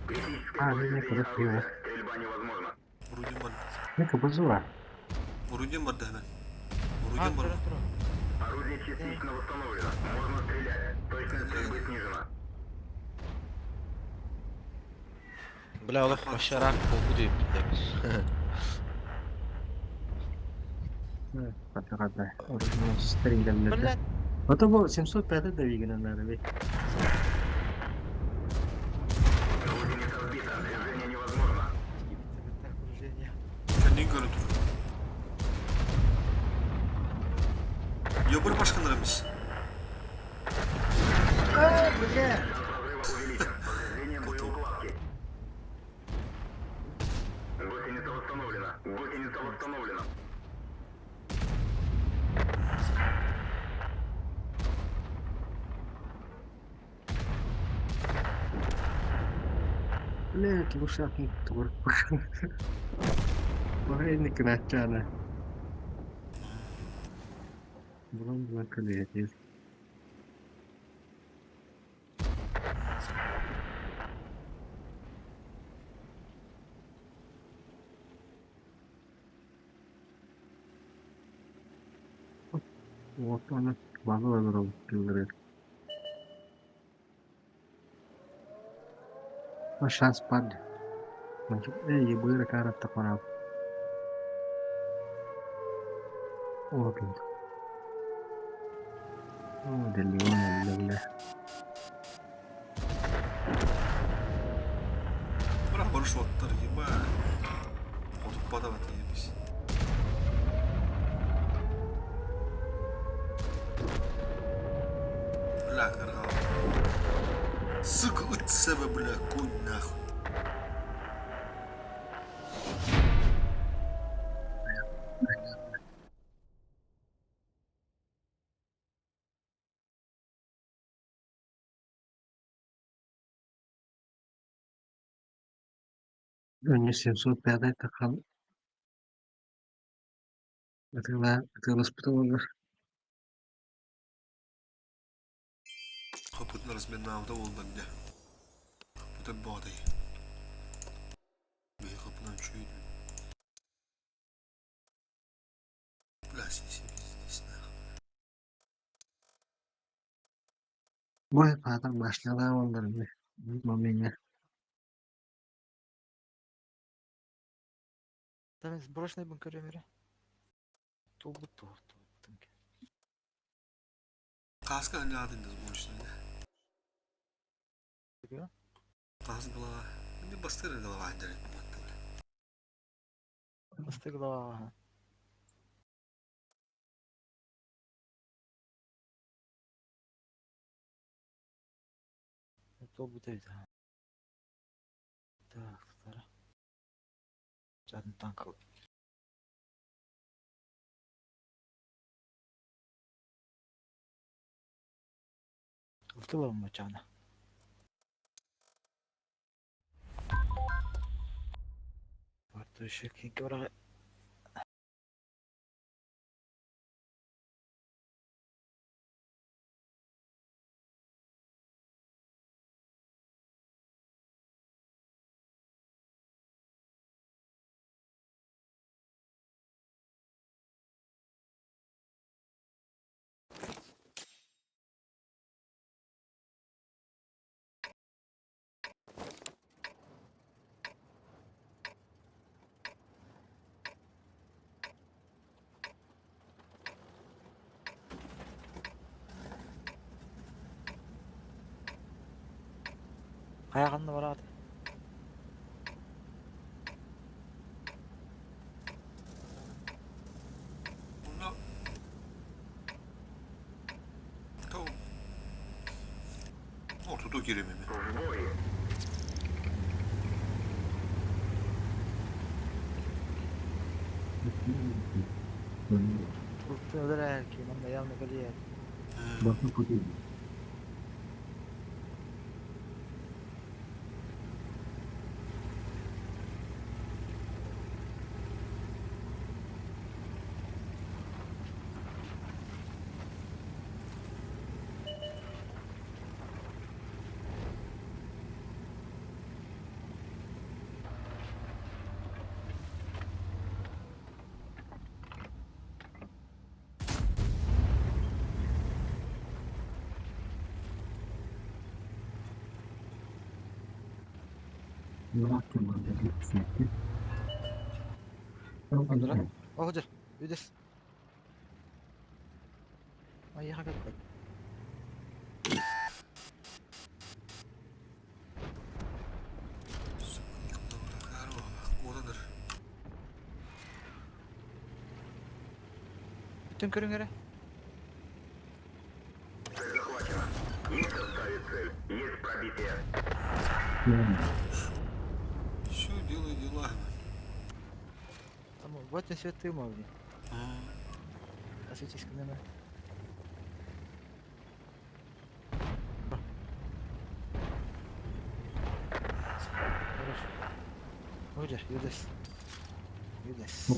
Критическое А, повреждение не крутило. орудия. Стрельба невозможна. Вроде бар. Ne kapısı Вроде бар да hemen. А, Вроде бар. Орудие частично восстановлено. Можно стрелять. Точность стрельбы снижена. Бля, Олег вообще рак полбуди піде. Kata-kata. Orada stringlerle. Блядь. Это был 705 двигатель, наверное. Гусеница сбита. Движение невозможно. Так, окружение. Kendin görün dur. Yobur başkanlarımız. Шанс разрыва увеличен. Повреждение боеукладки. Гусеница восстановлена. Гусеница восстановлена. Блять, лошадник тур. Погрейник начана. Bulan bulan kalıyız. Ortalık bazı olarak kıldır. O şans pad. Macam iyi bu yere karat taparab. O pintu. O deli ona bile. Bırak barış otları gibi. Otup bada batıyor biz. Bla kırga. Sık ıtsa ve bla kunnah. Önce 750 takal. Atırlar спитал olur. Kapıtın resmen navda oldu ne? Bu da bu adayı. Bir kapıdan çöydü. Bla sesi biznesine. Bu hep adam başladı onların. Momenye. Там сброшенный бункер мире. Тубу. Kaskı anne adındız bu işlerinde. Diyor. Kaz bula. Bir bastırır da var ederim. Остыгла. Тубу дейді. Так, тара. Жадын танк ал. Ылтыла мачана. Варто еще кикора. Ayağında var abi. Bunda... Tamam. Ortada girememi. Ылты öldürer ki. Bunda yanına geliyor. Bakın putih. Bakın burada bir sürü. Öldürer. Oğudur. Üdüs. Ay hak ettik. Odadır. Bütün körün göre. Все, делай дела. Tamam. Вот не святым овни. Осветись к нему. Udah, Yudes. Yudes.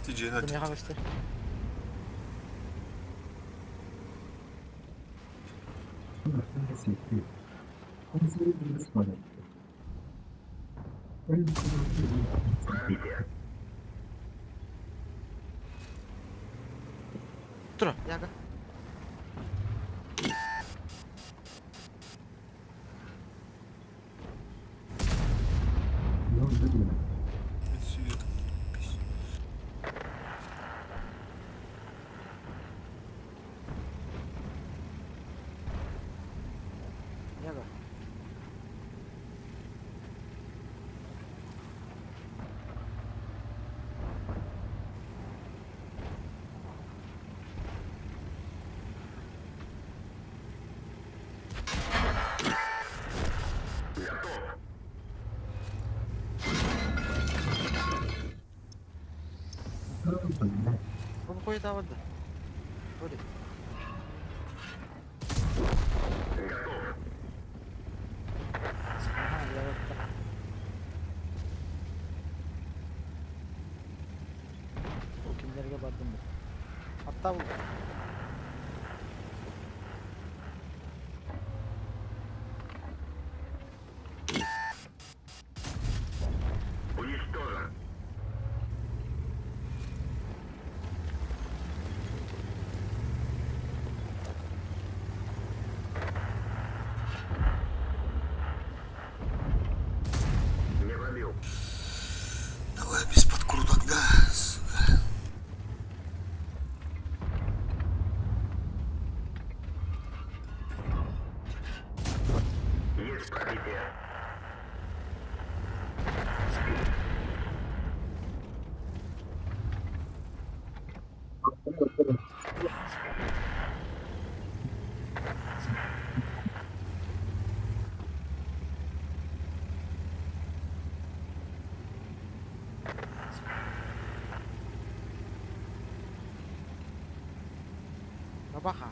Ticina Bunu yakam ister. Dur, yaga. Yaga. Bunu koy davada. Hadi. Aha, yarattı. O kimlerge baktım ben. Hatta bu. Давай без подкруток, да, сука. Babaha.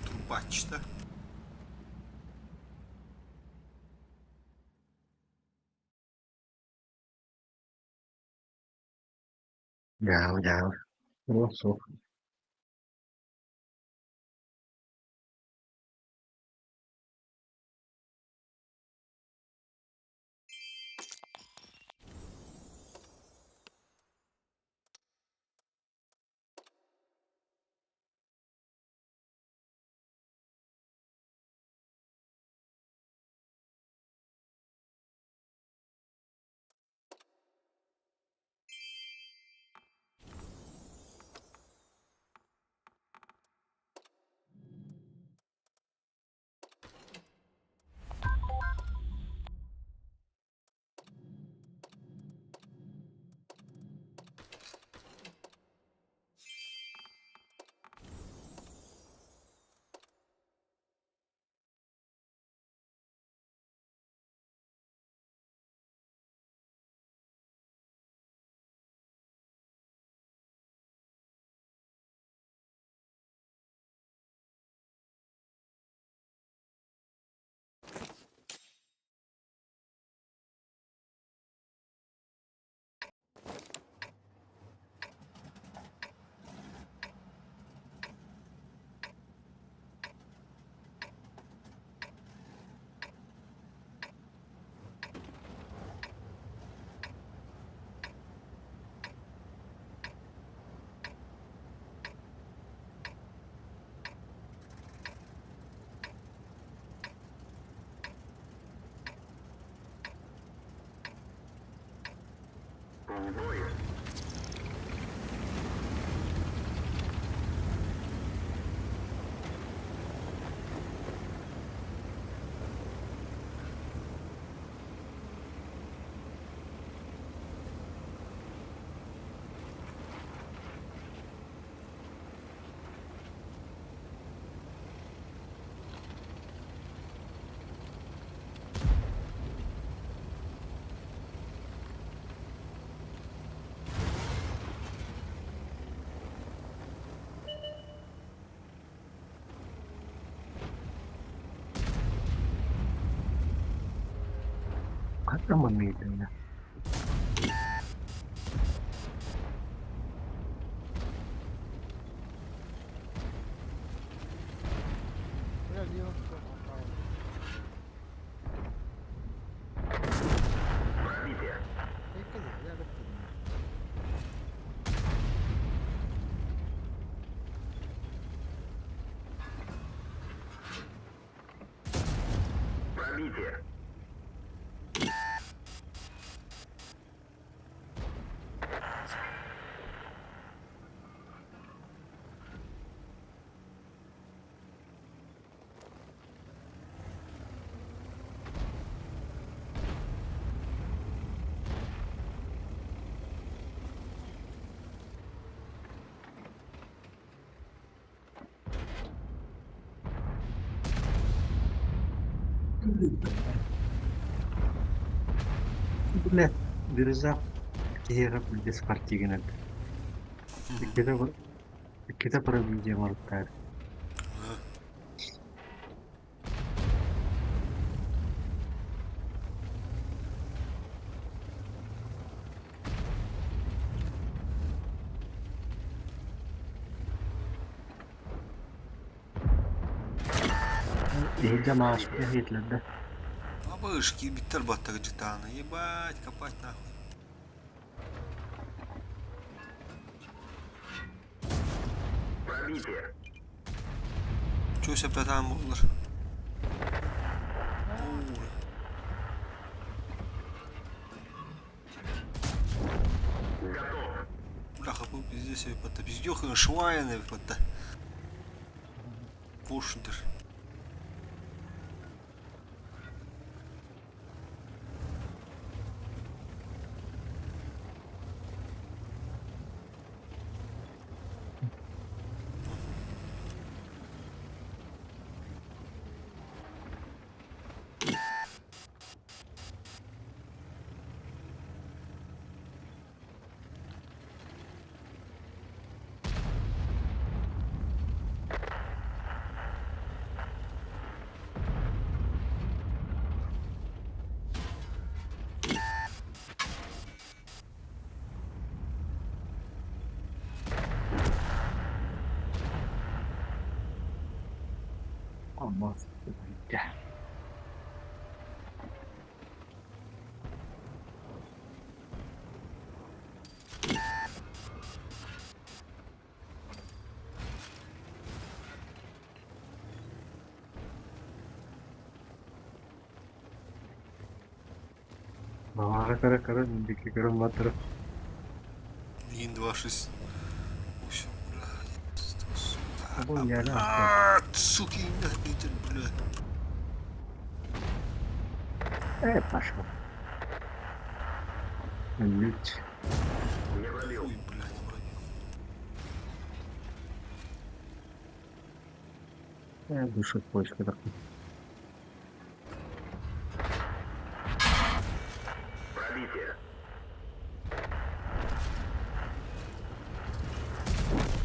Трубач-то. Jauh. Musuh. Kaç zaman mıydın ya? Biraz iyi olsun. Bekle ya bekle. Lihat, dirza kira beli seperti gini. Kita pernah beli mortar. Iya masuknya Hitler dah. А вышки, биттер баттак джитана. Ебать, копать нахуй. Чё себе там булыр? Бляха, был пиздец себе пота. Пиздёха швайны пота. Пушдер. Allah. Ya. Bawa kara dikit kara mater. 1, 2, 6. Apa ya lah? Суки, нахуй, бля. Пошел. Лють. Ой, блядь, вроде. Душа почка такой.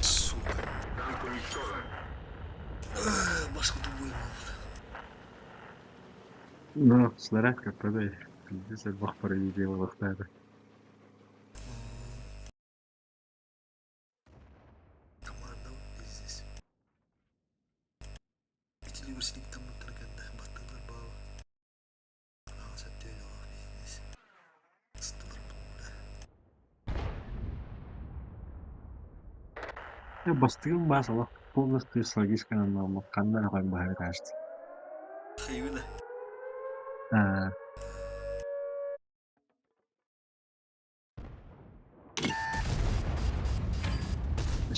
Сука. Башку тупую. Ну, снаряд как подай. Пиздец, бах проведел в надо. Команда вот здесь. Телевизор там утраганда баттандар баба. А сатте здесь. Стар бля. Бастыгын басылы полностью логическая норма. Канна как бы кажется. Хайвина.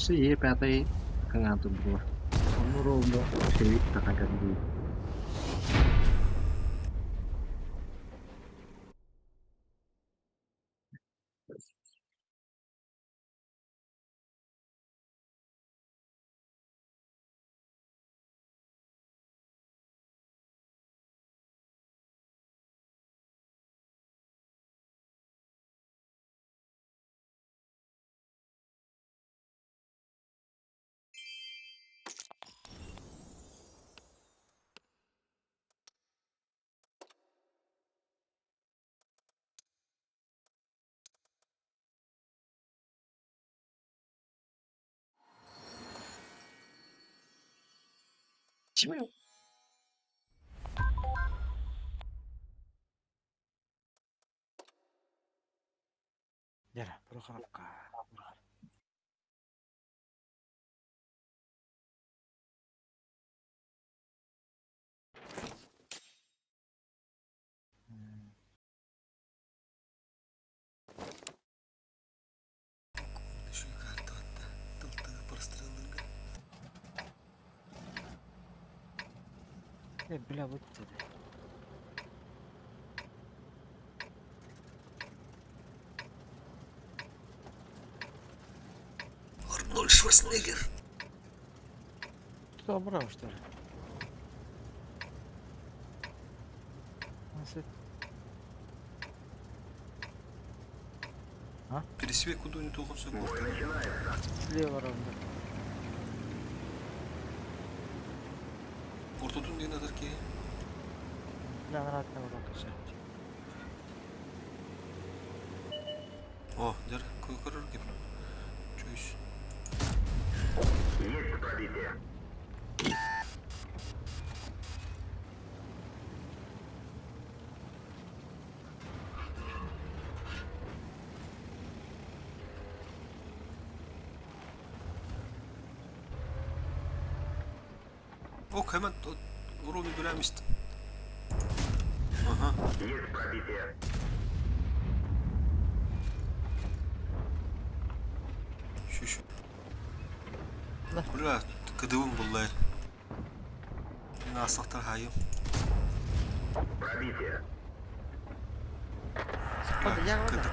iya patai kangantung bro. Menurut sih takkan di. Ya, Prokhorovka. Şu kartı hatta. Tıltığı pırstırılırga. Бля, вот это. Арнольд Шварценеггер. Что, брал, что ли? Пересве куда-нибудь уходит. Слева ровно. Ортотун деген адырки. Бля, нравится урок все. О, дер, көрөр кеп. Чөйс. Есть пробитие. Ок, hemen uğrunu göremiştim. Aha. Есть пробитие. Şu. Bula, kıdığım bullay. Yine asaktar hayım. Пробитие.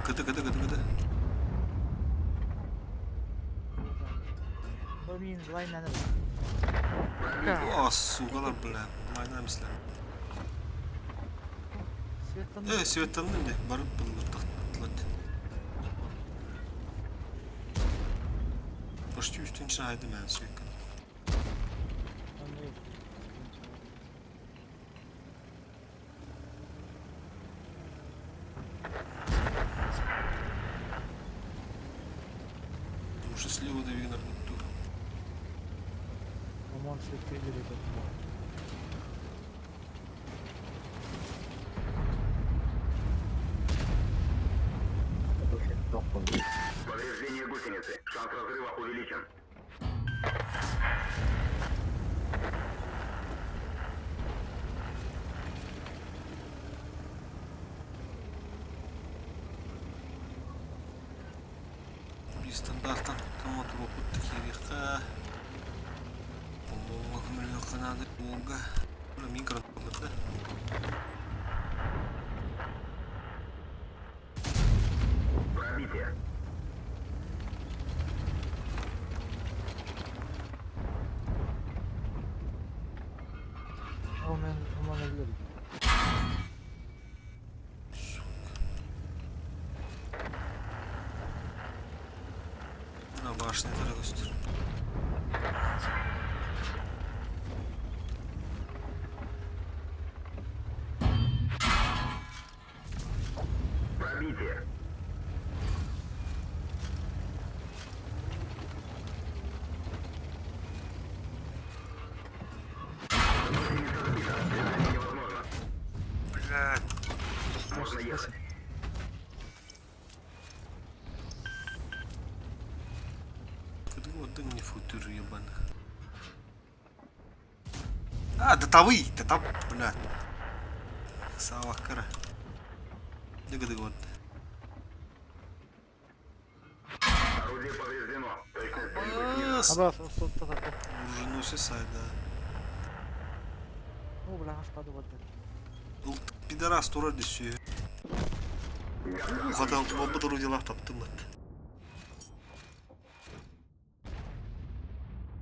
Kıdı. Блин, лайна. O sugalar bula. Mayna misler. Светлана. Svetanın ne? Barıp bulur tıklat. Почти üstün için haydi ben Svetan. Уже слева до Вигнер тур. Омон светы или это. Повреждение гусеницы. Шанс разрыва увеличен. Bir standarttan tam oturup tekeriqa. Olma kumulyo kanadı Volga. Burada migran olurdu. Пробитие. Омон ölür. Buna başına tara göster. Пробитие. Невозможно. Блядь. Можно ехать. Куда вот не футур ебаных. А, дотовый, блядь. Савакара. Дыга вот. Орудие повреждено. Точность стрельбы снижена. Раз. Абас, остотта так. Оруженосец сайда. О, бля, аспады болду. Ул пидорас турар десю. Хата бомба туру дела таптым вот.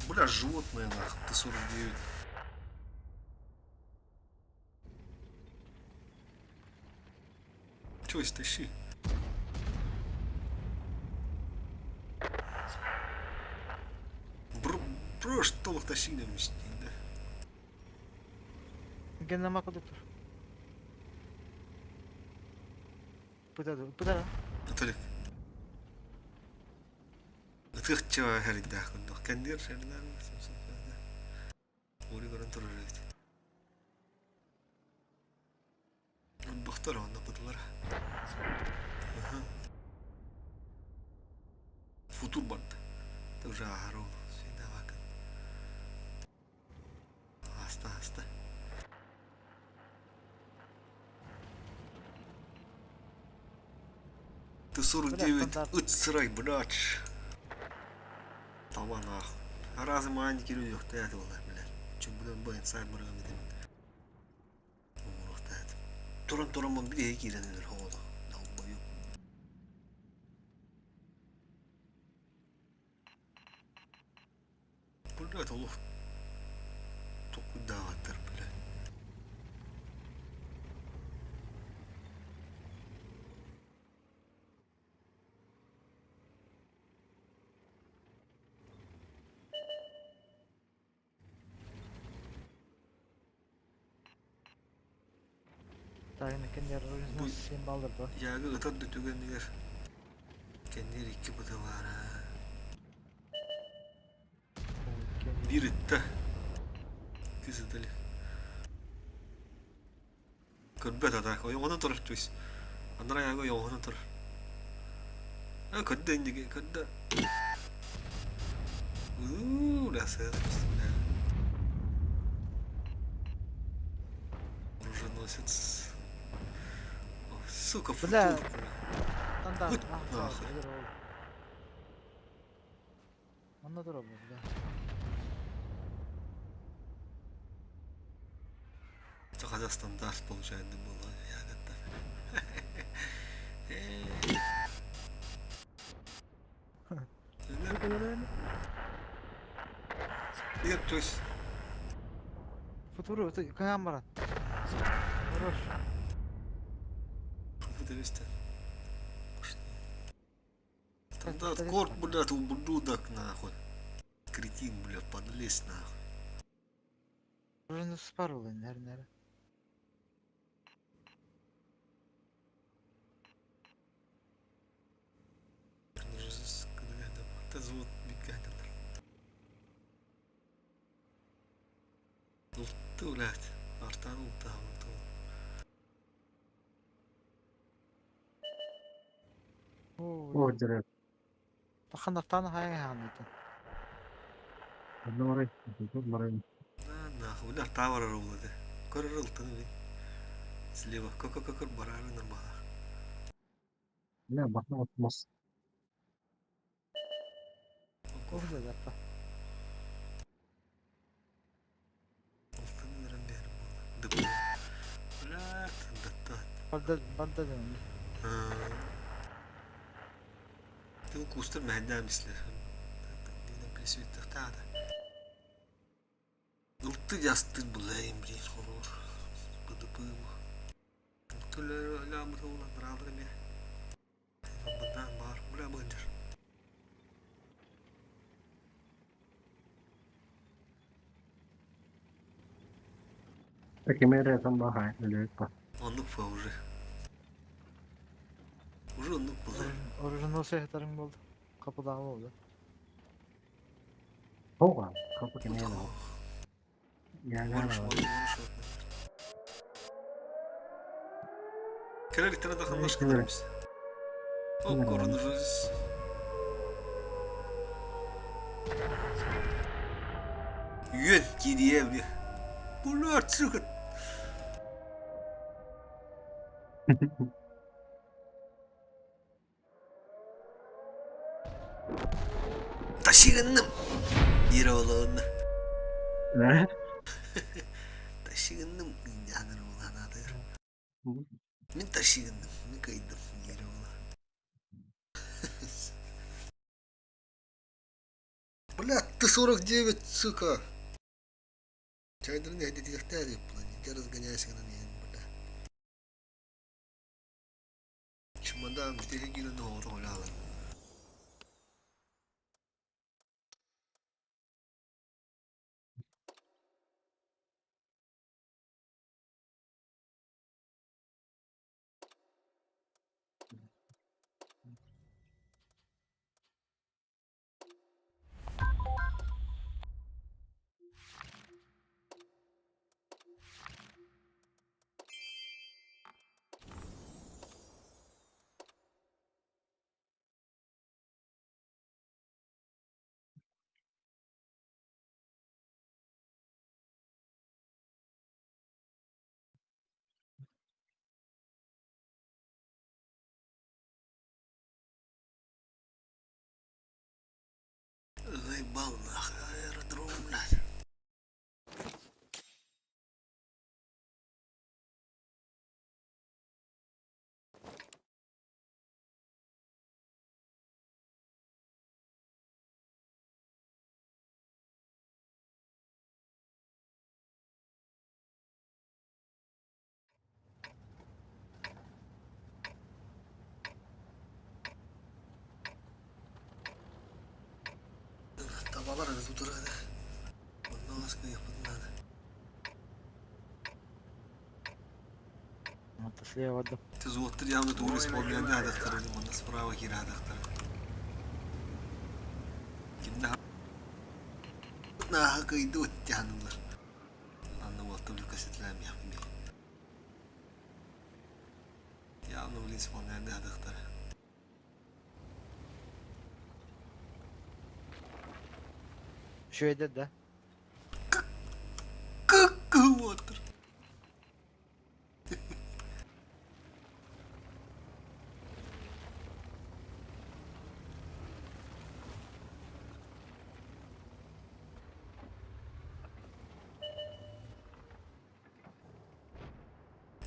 Бля, животное нахуй, Т-49. Чё истощи? Просто толк тащи на мистик, да? Геннама кудуктур. Пытады. Аталик. Атых чава харик да хундох. Кандир шердар. Ори горан турарыт. Доктор онда пытылар. Футур барды. Это уже агару. Всегда вакан. Аста. Т-49 ыцрай, блядь. Таван ах. Разы маленький люди стоят его, блядь. Чё будем бэйн сайт бұрған едем. Умырық тәді. Туран он bir киленелер хоғылы. Дауып баю. Блядь, олық. Тоқы дағаттар, блядь. Тайны кендер Бу- өзүнө сен балдырды. Яғы ұтар дүтігендігер. Кендер 2 бұты бар. Bir itti. Kızı deli. Körbet atak. O yoğunu durur tuis. Andra yağı yoğunu durur. Ha ködde indi ködde. La seda. Оруженосец. Сука, Бля. футур. Танда. Вот нахуй. Мында тура бу, бля. Это Казахстан даст, получается, было. Я готов. Нет, то есть... Футуру, ты каган барат. Хорош. Футуристы. Стандарт корт, блядь, ублюдок, нахуй. Кретин, блядь, подлез, нахуй. Уже спарывал, наверное. Это звук бегает. Улту, блядь. Артан ултан. О, директ. тахандактан хайхан это. Одно орай. Марай. Нахуй, удар тавара рулады. Көрір ултан, блядь. Слева. Кокор барары нормально. Не, бахна отмос. Орда да. Ултан нерен бәрі болды. Дыпы. Блядь, Бадда да. Ты кустер мәдә мисле. Дина присвиттер тада. Улты ястыр булайым, блядь, хорор. Быдыпы бу. Ултылар ламыр ола дыралыр ме. Быдан бар, бля бынжыр. Таки мере там бахай, или это. Онлук па уже. Уже онлук булай. Оруженосец сехтарың болду. Капыдагы болду. Ого, kapı kemiğe de. Yani Varmış, varmış. Keler itene de kanlaş kadar biz. O koronavirüs. Yön gidiye evli. Bunlar çıkın. Taşıyınım. yere oğlan. Ne? Taşıgındım yanır oğlan adı. Min taşıgındım, min kaydım yere oğlan. Бля, ты 49, сука! Чайдыр не ходите их тязи, планете разгоняйся на ней, бля. Чемодан, где я гину на уру, ляла. Заебал нахуй аэродром, блядь. Tavalarınız bu durada. Ondan başka yapın lan. Это слева дым. Ты золотый явно тур исполняет да доктор, он справа кира доктор. Kimde nah kaydı canımlar. Anlamadım bu kasetler mi yapayım? Явно в исполняет да доктор. Şöyle de. Water.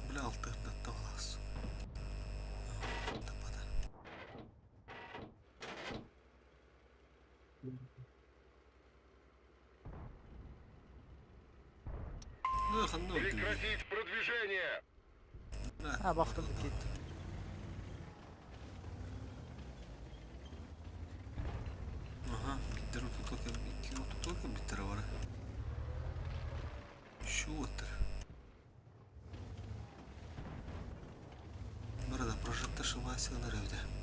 Бля, альтернатива лас. Тапада. Ну, ханно. Прекратить продвижение! Ha baktım git. Ага, bitti tutarken iki tutarken bitti var. Şu otur. Burada proje taşıması var evde.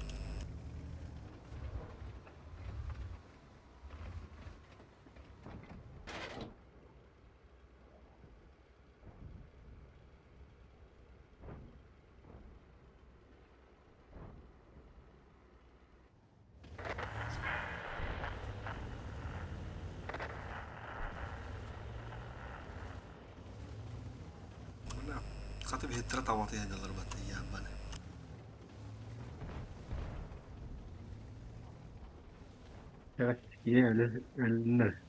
Katı bir hitre tavatı yayınlar battı ya bana. Evet, yine öyle.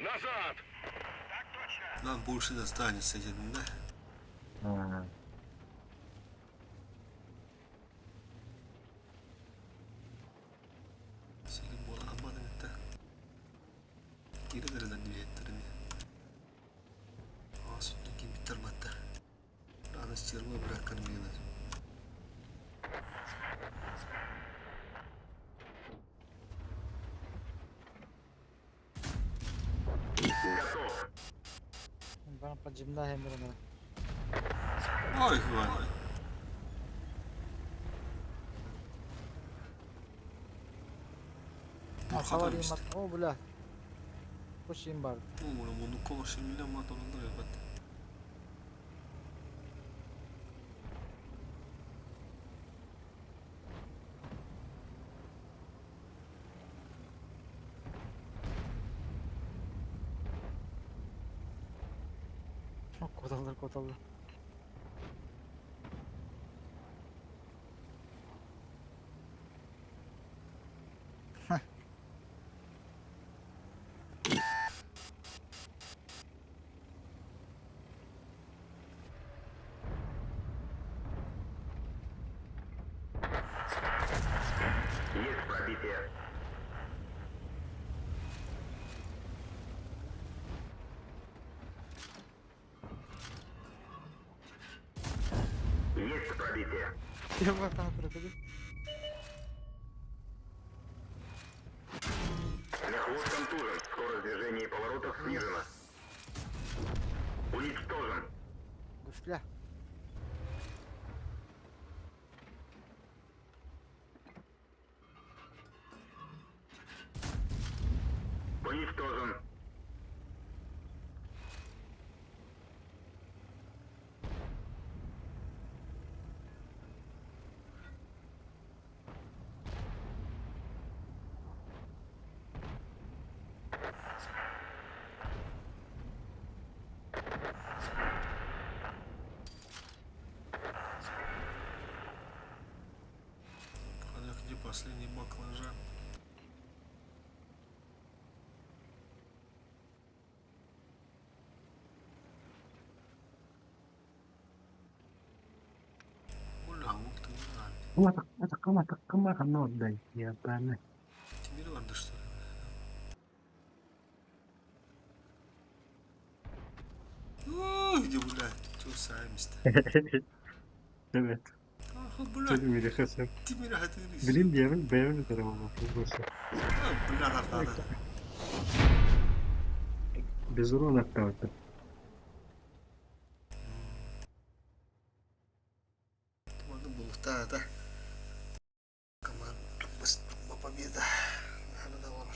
Назад! Нам больше не останется один, да? Ha. Selim bu almadım hatta. Geri verirler niyetlerini. Sütlü kim bitirmedi. Rana çırma bırakırım yine. Ben pacımda hem de ona. Ay vay. Ha savarayım bak. O bula. Koşayım bari. Umarım bunu konuşayım ama donunda evet. Kotalır. прибытия. Тема контракты. Мехвод контужен. Скорость движения и поворотов снижена. Уничтожен. Güçlü. Уничтожен. Понятно, где последний баклажан. Оля, вот ты не надо. Kemana no day ya bana. Тебе надо что ли? Где блядь? Что сами-то? Evet. Ah блядь, Çok iyi hasar. тебе надо рис. Bilin diyemin beğenin tarafı burası. Ah блядь, надо. Biz onu nakavdı. Команда Булта, да? Команда победа. Наверное, да, ладно.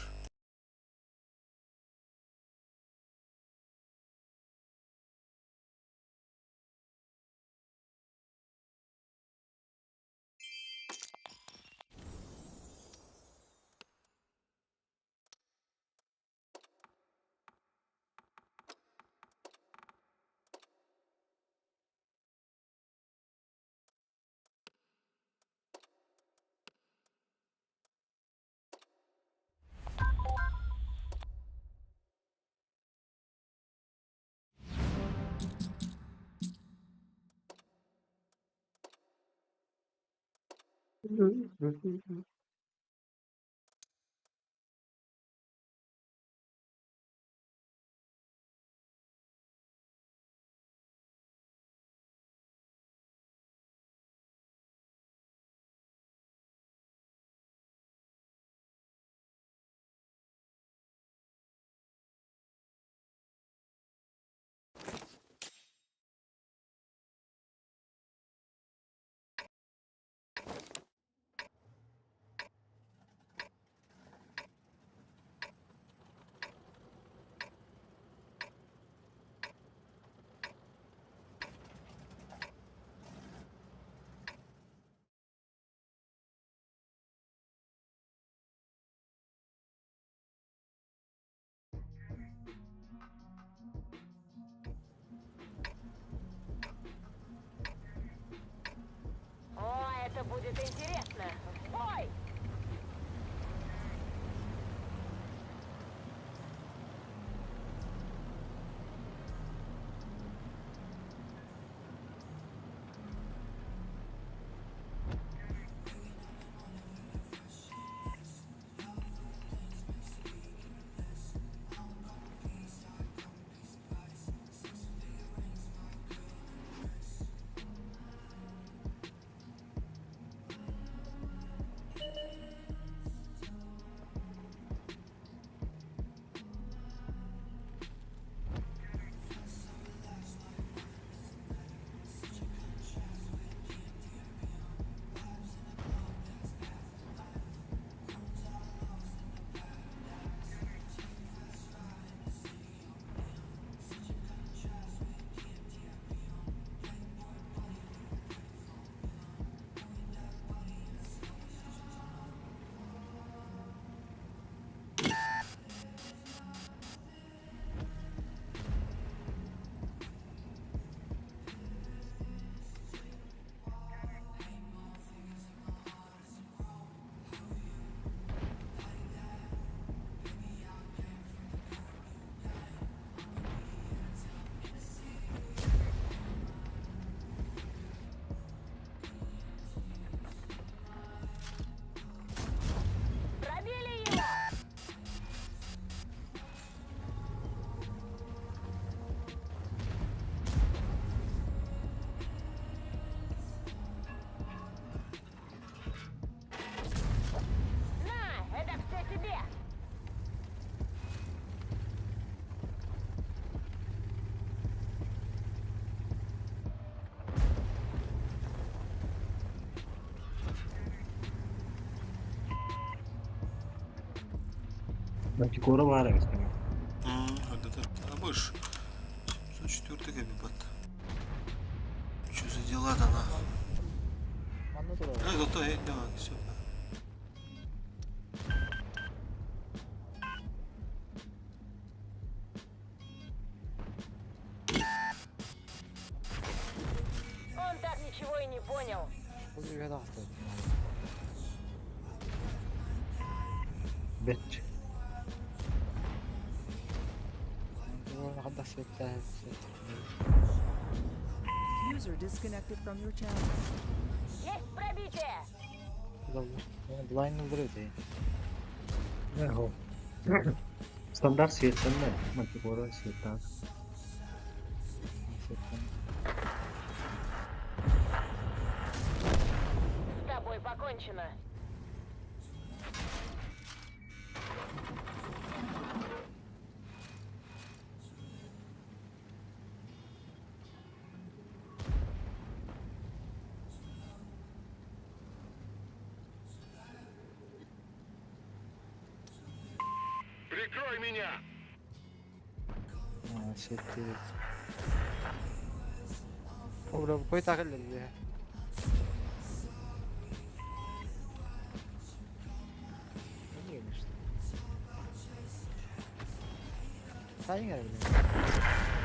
Мантикора бар емес пе? Hadi da. А больше. 704 габибат. Что за дела-то на? Манда тура. Готовы, давай, все. Он так ничего и не понял. Бұл жерге де астайды. Бет. Мантикора қандай светті. User disconnected from your channel. Есть пробитие! Блайнның бірі де. Яғо. Стандарт светтен mi? Мантикора светтен. С тобой покончено. Прикрой меня! Светті. Обра қой тағылды де. Не емес. Сайын әрі.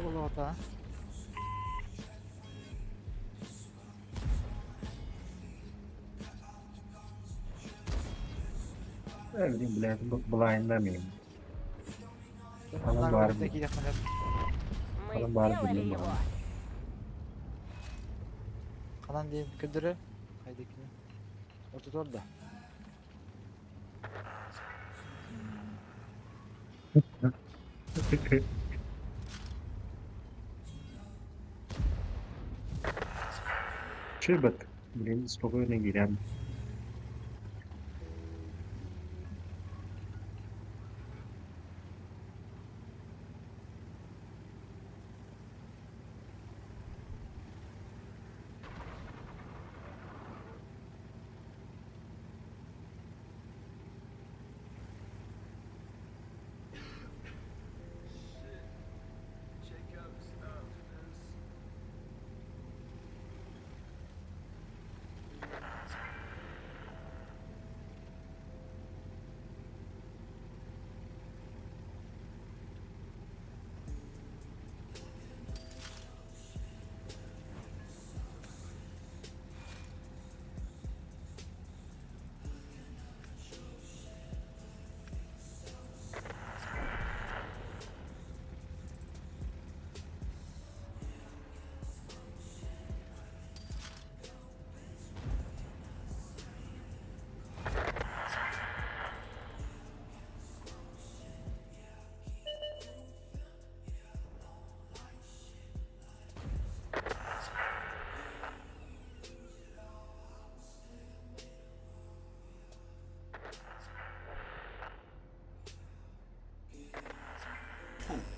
Olur hata. Evliyim bile blindlamayayım. Onlar var mı? buradaki yakınlar. Мы Adam var сделали bilmiyorum его. ama. Kalan diye küldürü. Haydi ki. Ortada orada. Чебет. Блин, спокойно гирям.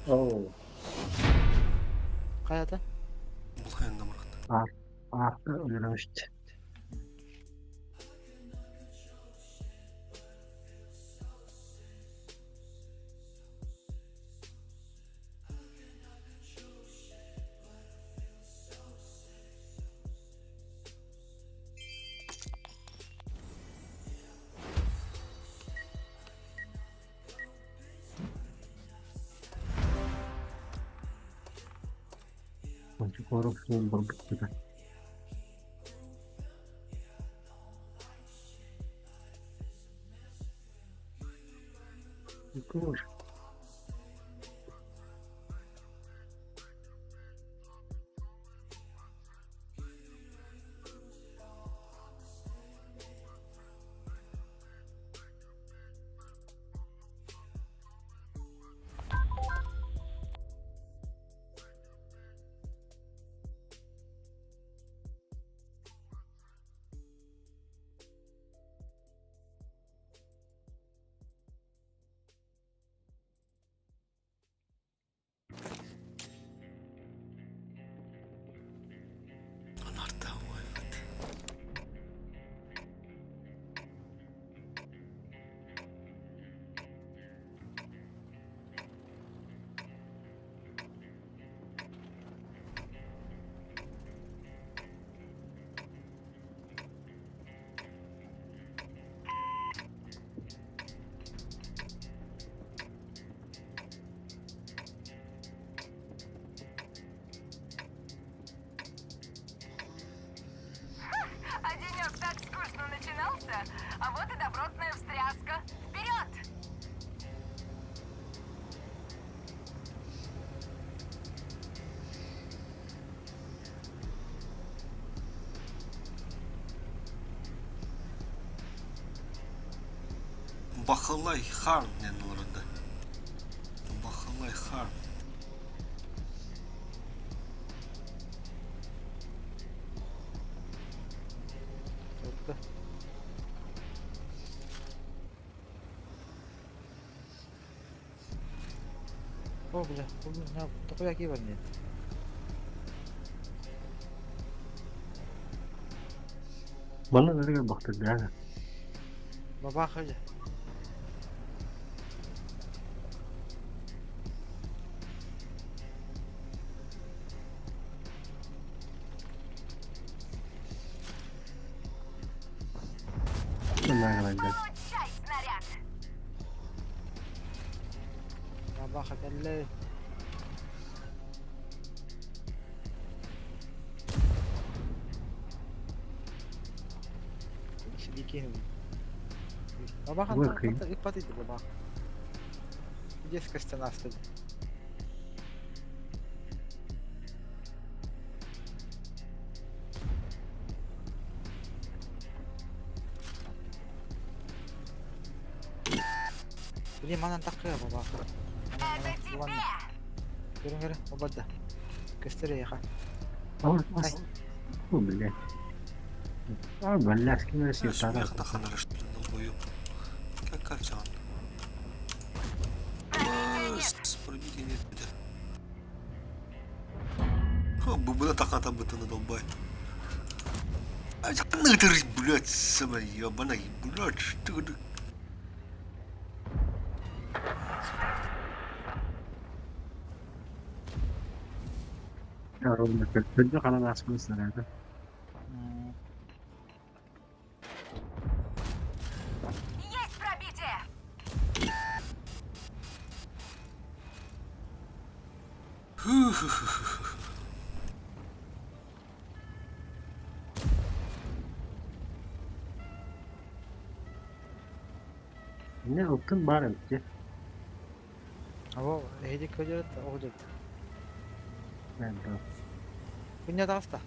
Oo. Kayada. Блайнда мырықты. Arka öğrenmişti. Mantikorum şunun burbukları. Yıkılmış. Бахалай хан не норда. Бахалай хан. Tuttu. О, бля, такой який нет. Bana nereye baktı ya? Бабаха же. Bunlar kadar. Бабаха келле. Дикий. Бабаха Викинь. і платити бабаха. Дівська стіна стоїть. Блин, мана такая бабаха. Görün babada. Gösteriyor ya. Ama bu bile. Abi ben laski neresi Я yapar? смех на ханре, что ты долбоёб. Как кальчан. Пробитие нет где. Бубна тахата бытана долбай. Ай, нытырь, блядь, самая ёбаная, блядь, что ты? Ya ровно как люди kalan asma sırada. Есть пробитие! Ne yaptın bari bitti. Abo, hedik ödüyor da o ödüyor. Ben de Punya da hasta.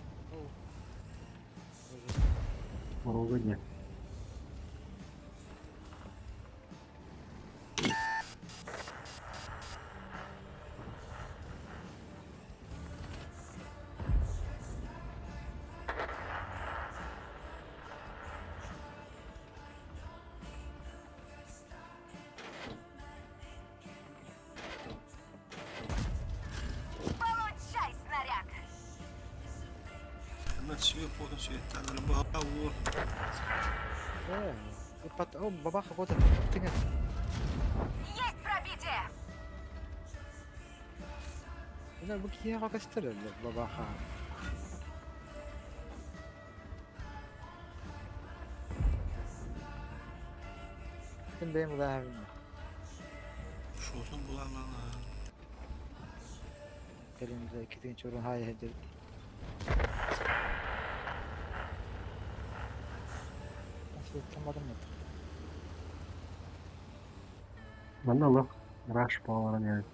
orada ne? Получай снаряд! На себе полностью это рыбалов. О, бабаха вот это. Ты нет. Есть пробитие! Ulan bu kiye kakastırıyor babaha. Sen benim bu da Что там было, ладно. elimizde iki tane çocuğun hayal ediyor. Nasıl tutamadım mı? Bana bak. Rush power'a geldi.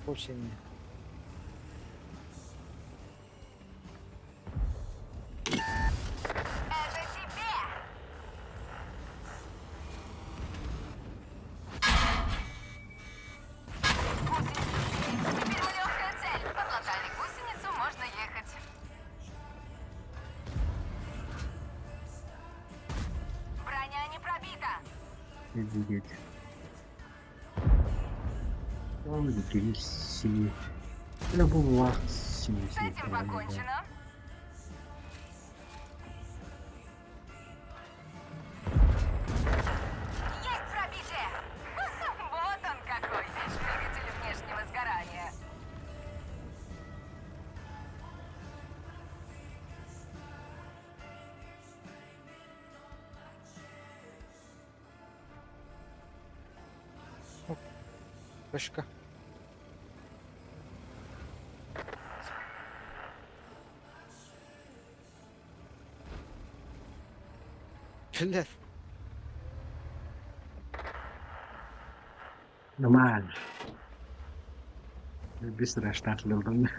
Очень. Это тебе! Гусеница. Теперь мы легкая цель. Подлатали гусеницу, можно ехать. Броня не пробита. Видеть. Он видит синий. Любого синий. С этим покончено. Есть пробитие! Вот он какой! Двигатель внешнего сгорания. Başka. Блядь. Normal. Bir sıra startladım.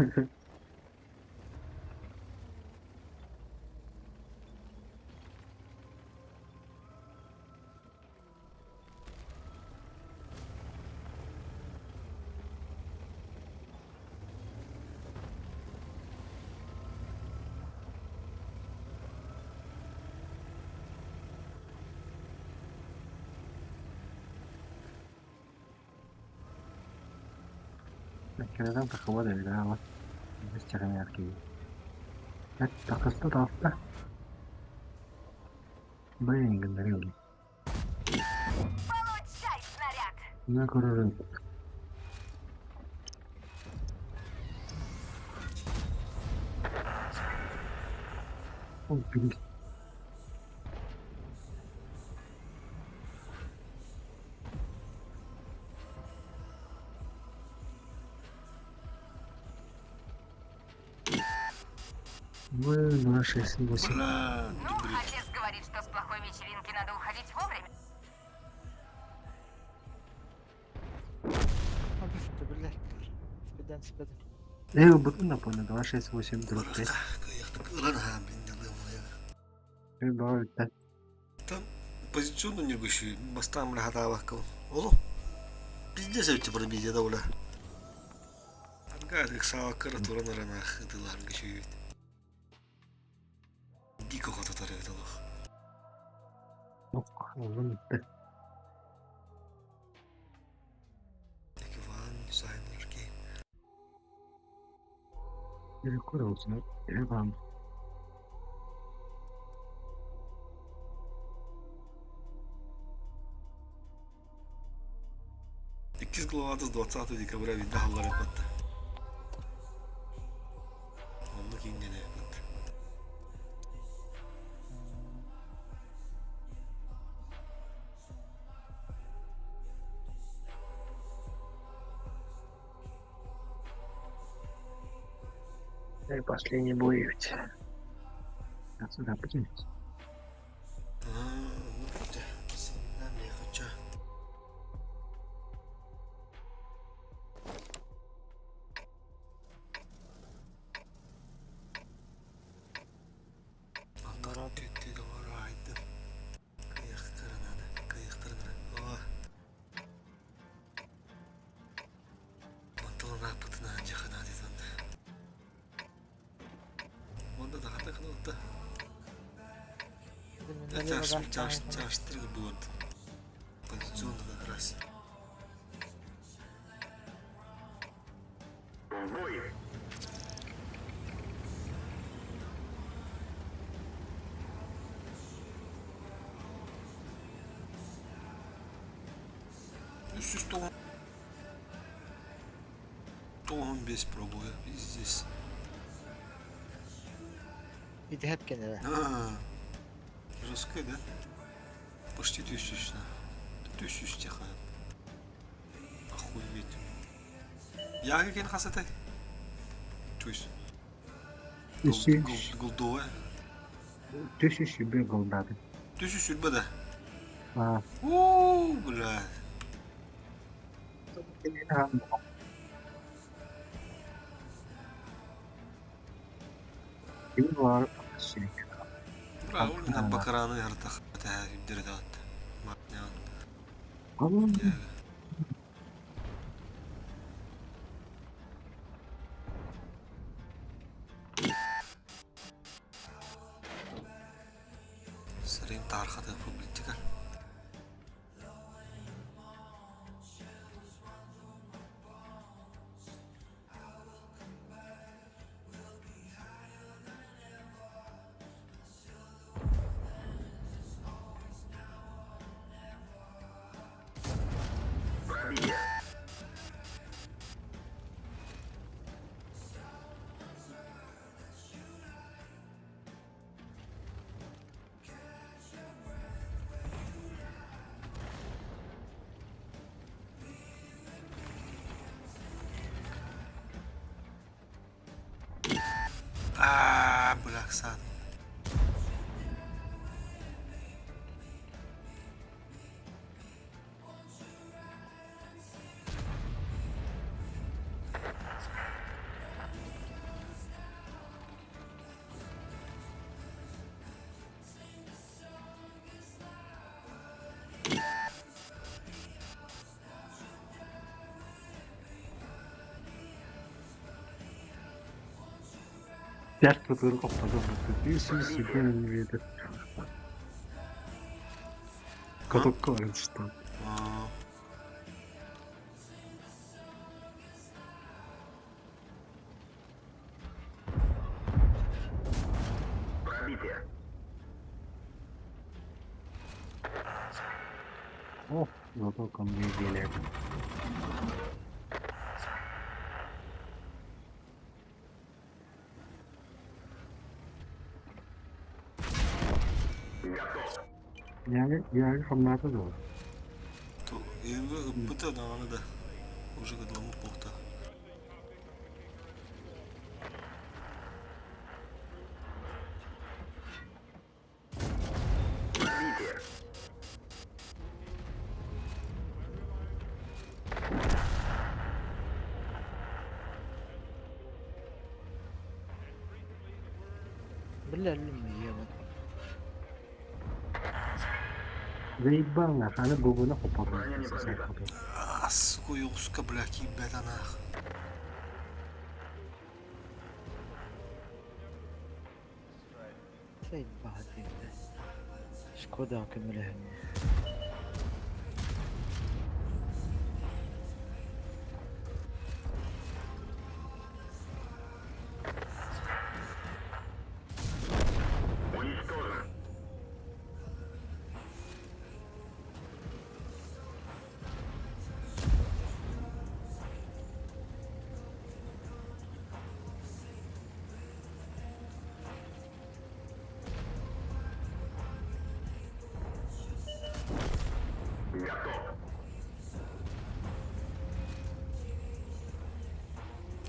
Kereden takıma da öyle ama. Biz çakamayar gibi. Evet, takısı da altta. Buraya gönderiyorum. Ne kurarım. O bil. Вы на 6-8. Бля, Отец говорит, что с плохой вечеринки надо уходить вовремя. Abi işte bile. Speden. Будут напомню, 268 дробь 5. Kıyıktık ha bindirdim ya. Добавить 5. Там позиционно не гущу, бастам хата бакал. Олу. Пиздец эти пробить это уля. Ангадик савакара туранарана хыдылар гущу. Дико хата это лох. Oğlum bitti. Ekvan designer ki. Bir kur olsun. Devam. Ikkiz глава с 20 декабря видахалар yapmadı. Onu kimde ne yapmadı. Последний бой ведь. Отсюда поднимется. Ну хотя, сильно не хочу. Антаран тетти de var aydı. Kıyıktırın. Oh. Pantolon apıtına ancak hadi. Onda da hata kıldı. Çarşıtırı bu. Позиционно как раз. Üst Тоон без пробоя. И здесь. Bir de hep genelde. Жесткая, да? Почти 1000. 1000 тихо. Охуеть. Я какие хасатай? Чусь. Голдовая. 1000 bir goldadı. 1000 сюрбада. Ha. Ууу, бля. Kim var? Şey. Бля, улина бакараны яртах. Это дирдат. Матнян. Ama Сарин тархата публика. Bıraksan. Dert fotoğrafı kapadı. Bir sürü sürgün gibiydi. Katok var işte. Aa. Oh, zато ко мне делят. Я комната был. То енді үппіті дағаны да. Уже қыдыламып болта. Bilelim mi ya? Заебал наш, она губы попала. Сука, юқсука, бляки, беданах. Заебал это. Шкода كملها.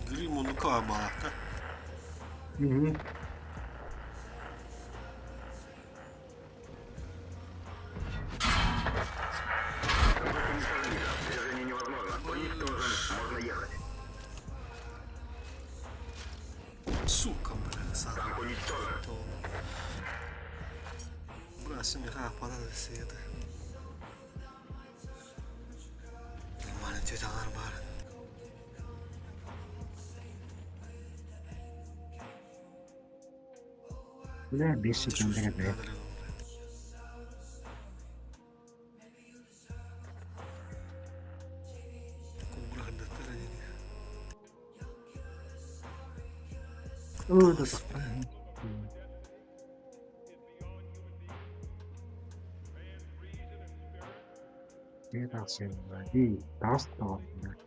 Грим он кабалахта. Сука, бля, сам. Брasi mi kapada da sıydı. Emanet yatalar var. Бля, 5 секунд, блядь. О, да правильно. Это все, и достал, блядь.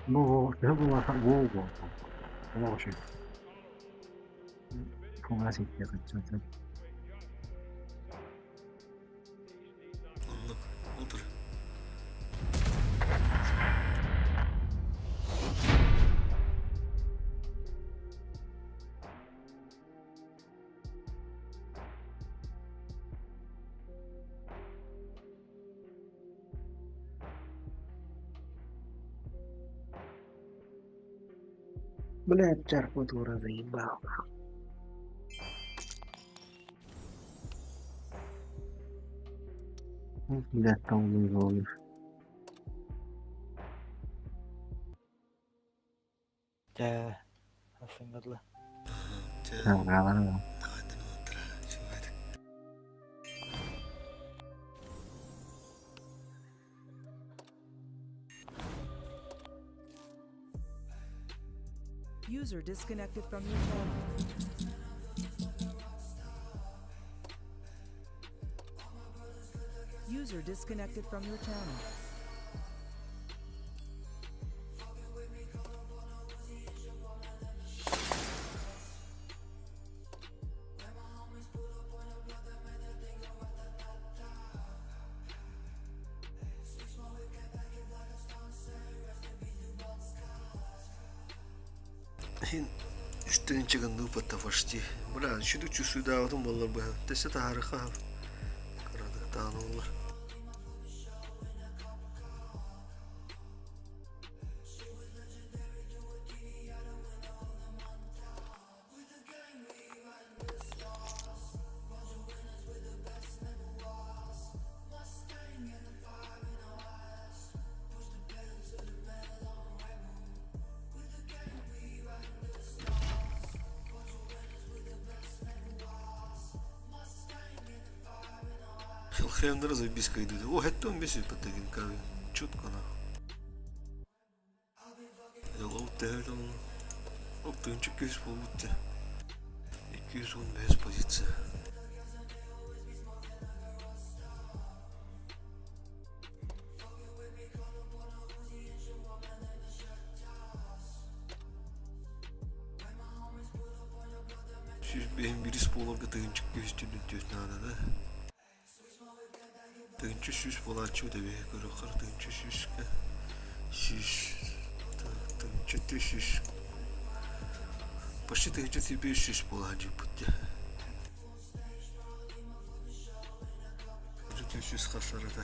Ну, это было Волга. Вообще. Фугасить я хочу. Anlık. Otur. Блядь, чарпотура заебал. Блядь, там вызвал. ده أصلا قبله Ага. User disconnected from your channel. User disconnected from your channel. Üstten çıkındığı patta faşti. Bıra, şudu çüsü davatım bollar bu. Tese ta harika. Karadık dağın olur. Хемнер забиска идут. О, это он бесит потагин кави. Чутко на. Лоутелон. Оптунчик из полуте. 215 позиция. Benim birisi polarga tığınçık gösterdin diyor nada da. Tığınçı süs polar çu da bir göre kar tığınçı süs ke. Süs. Tığınçı tı süs. Почти тığınçı tipi süs polar cıpıttı. Tığınçı süs kasarı da.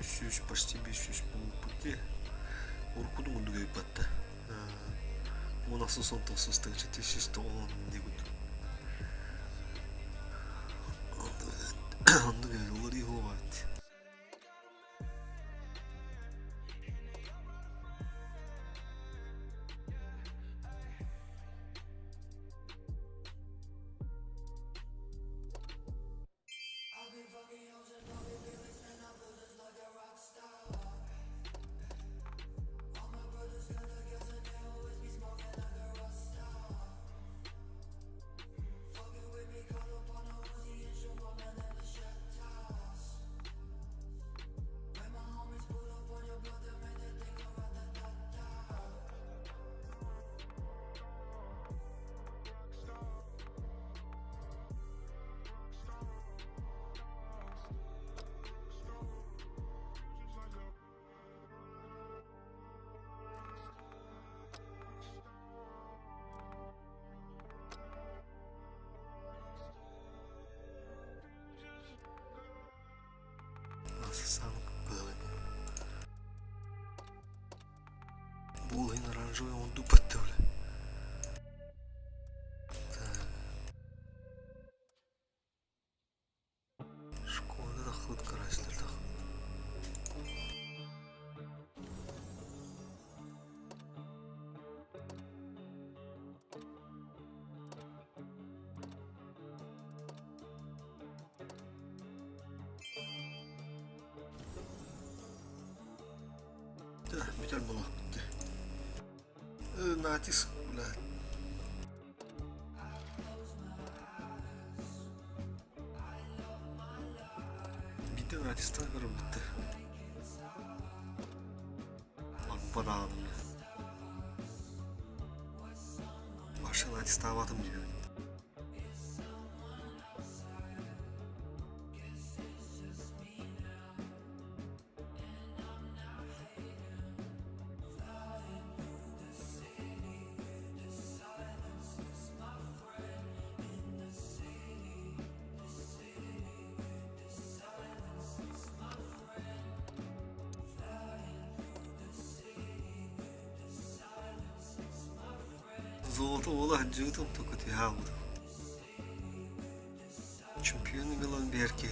Süs почти без süs полпути. Оркудун ундугай батта. Он асосан тосустан чити süs тоон дегут. Ундугай лори ховат. Самый голодный. Булгин оранжевый, он дупатты, бля. Шкода да ход карайсылар да. Да, битер булак битти. Натис, блядь. Битти натистан көріп бітті. Акпадан. Башы натиста аватым дейбі. Золото ола жутум токот яауд. Чемпионы Миланберги.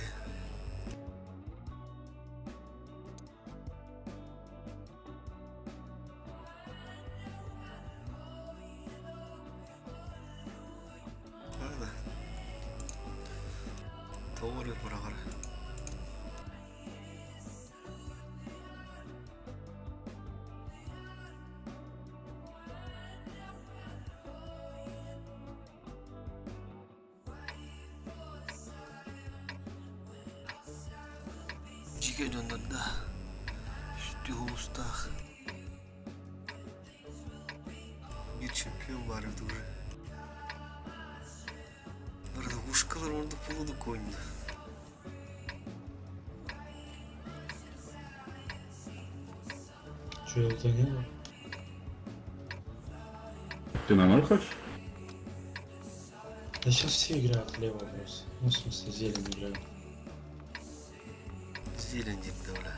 Ладно. Тооры барагар. Жиге жондарда үстү уустак бир чемпион бар еді уже. Арада ушкалар ордуп болудук ойында. Что это не было? Ты на ноль хочешь? Да сейчас все играют лево просто. Ну, в смысле, зелень играют. Зелень деп да, бля.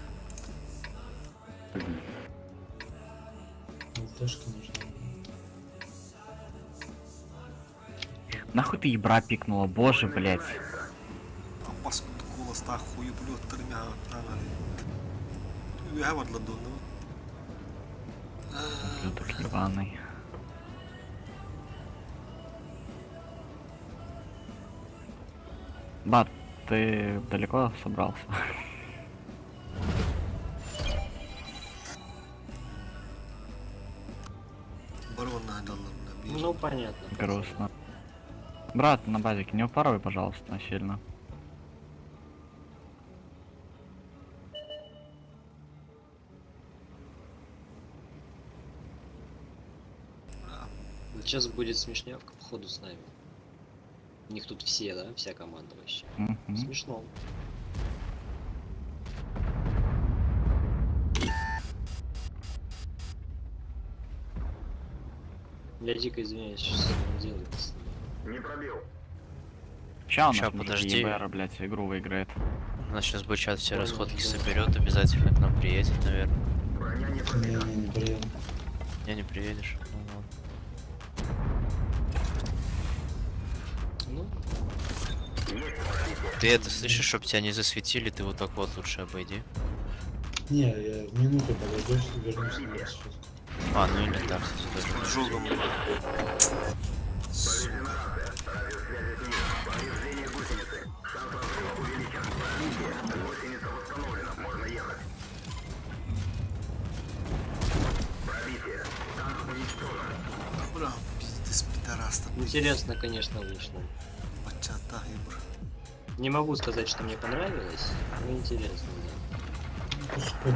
ЛТшка нужна. Нахуй ты ебра пикнула, боже, блять. А паскуд голос та хуеплет тремя ногами. Я вот ладонного. Блюдо рваный. Бат, ты далеко собрался? Баронна долларна. Ну, понятно. Грустно. Брат, на базике не упарывай, пожалуйста, сильно. Сейчас будет смешнявка, походу, с нами. У них тут все, да? Вся команда вообще. Мгм. Смешно. Я дико извиняюсь, что он делает. Не пробил. Ща у нас Ща, мужик подожди. ЕБР, блядь, игру выиграет. У нас сейчас бычат все расходки соберет, обязательно к нам приедет, наверное. Броня не пробита. Я не приедешь. Ну ладно. Ну, Ты это слышишь, чтоб тебя не засветили, ты вот так вот лучше обойди. Не, я минуту подойду, вернусь на вас. А, ну или так, кстати, тоже. Под жогом. Бля, пиздец, пидорас там. интересно, конечно, вышло. Бачата, ебр. Не могу сказать, что мне понравилось, но интересно, да.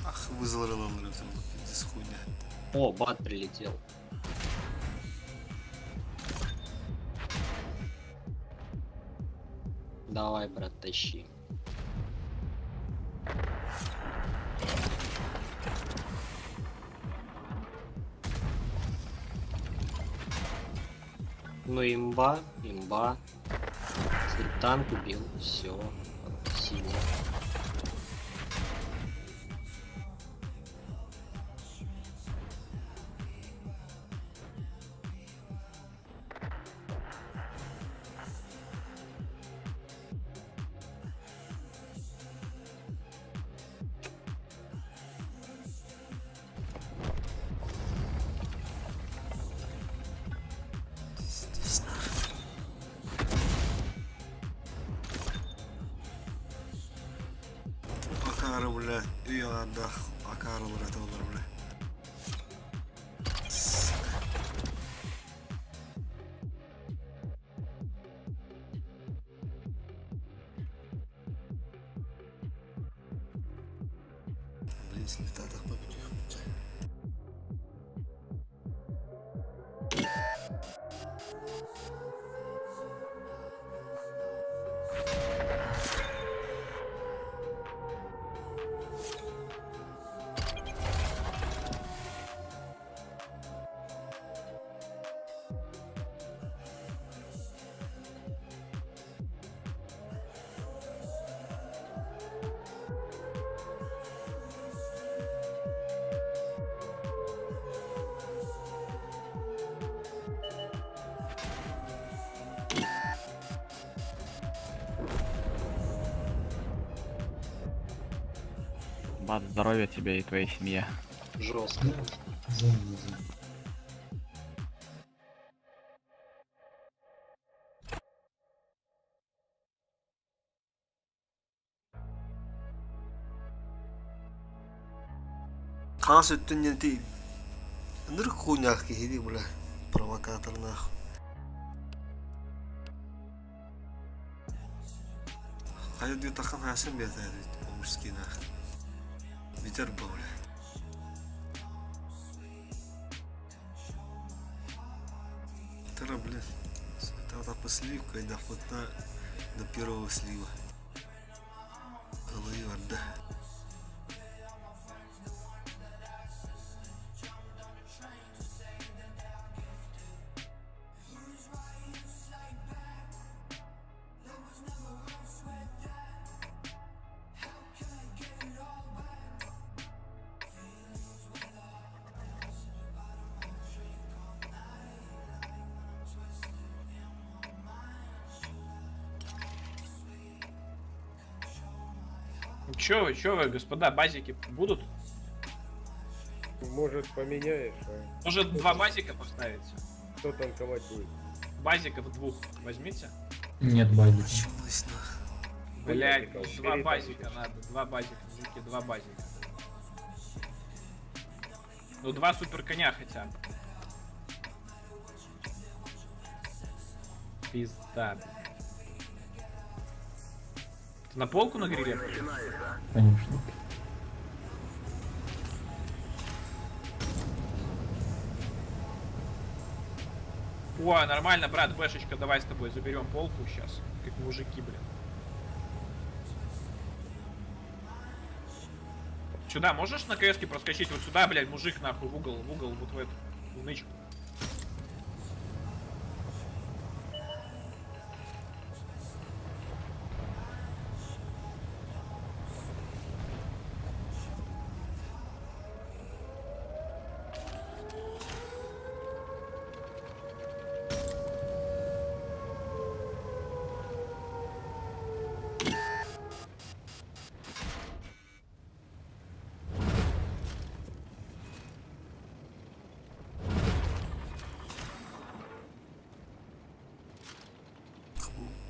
Ах, вызлорила ларю, там, пиздец, хуйня. О, бат прилетел. Давай, брат, тащи. Ну имба, имба. Танк убил, все. Сильно. Пиздец, нахуй. Акара, бля, үй анда, акара, бля, доллар, бля. Блин, слетать так победил. Бат, здоровья тебе и твоей семье. Жестко. Kas üttün yenti. Nır хуйнях киһиди, бля. Провокатор нахуй. Хайд ди тахан хасан бетер, по-мужски нахуй. Ветер был, бля. Тара, бля. Это по сливка и доходна до первого слива. Голови вода. Чё вы, господа, базики будут? Может, поменяешь, а? Может, 2 базика поставить? Кто танковать будет? Базиков 2 возьмите. Нет, базик. Началось на. Блять, Базиков 2 4 базика там. надо, 2 базика, мужики, 2 базика. Ну, 2 супер коня хотя бы. Пизда, блядь. Ты на полку на гриле? Конечно. О, нормально, брат, бэшечка, давай с тобой заберем полку сейчас. Как мужики, блин. Сюда можешь на КСке проскочить? Вот сюда, блядь, мужик нахуй, в угол, вот в эту, в нычку.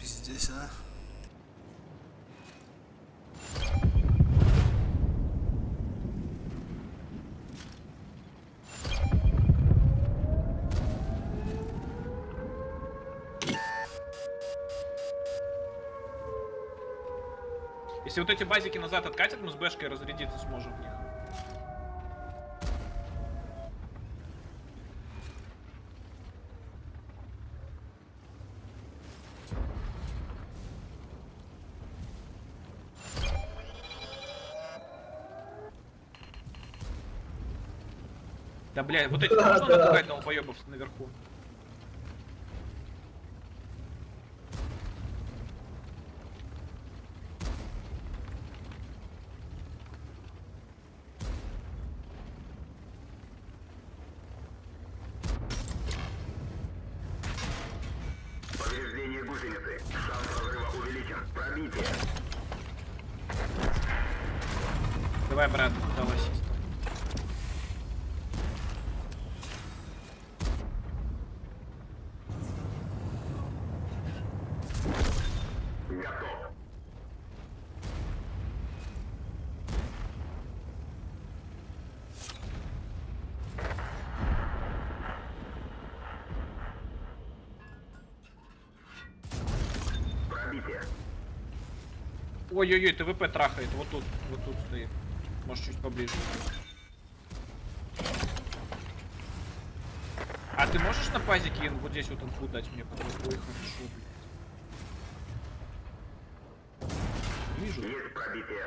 Пиздец, а. Если вот эти базики назад откатят, мы с бэшкой разрядиться сможем в них. Да, блядь, вот эти можно напугать долбоёбов наверху? Повреждение гусеницы. Шанс разрыва увеличен. Пробитие. Давай, брат, удалось. Готов. Пробитие. Ой-ой-ой, ТВП трахает, вот тут стоит. Может, чуть поближе. А ты можешь на пазике вот здесь вот инфу дать мне? Ой, хорошо, блядь. Вижу. Есть пробитие.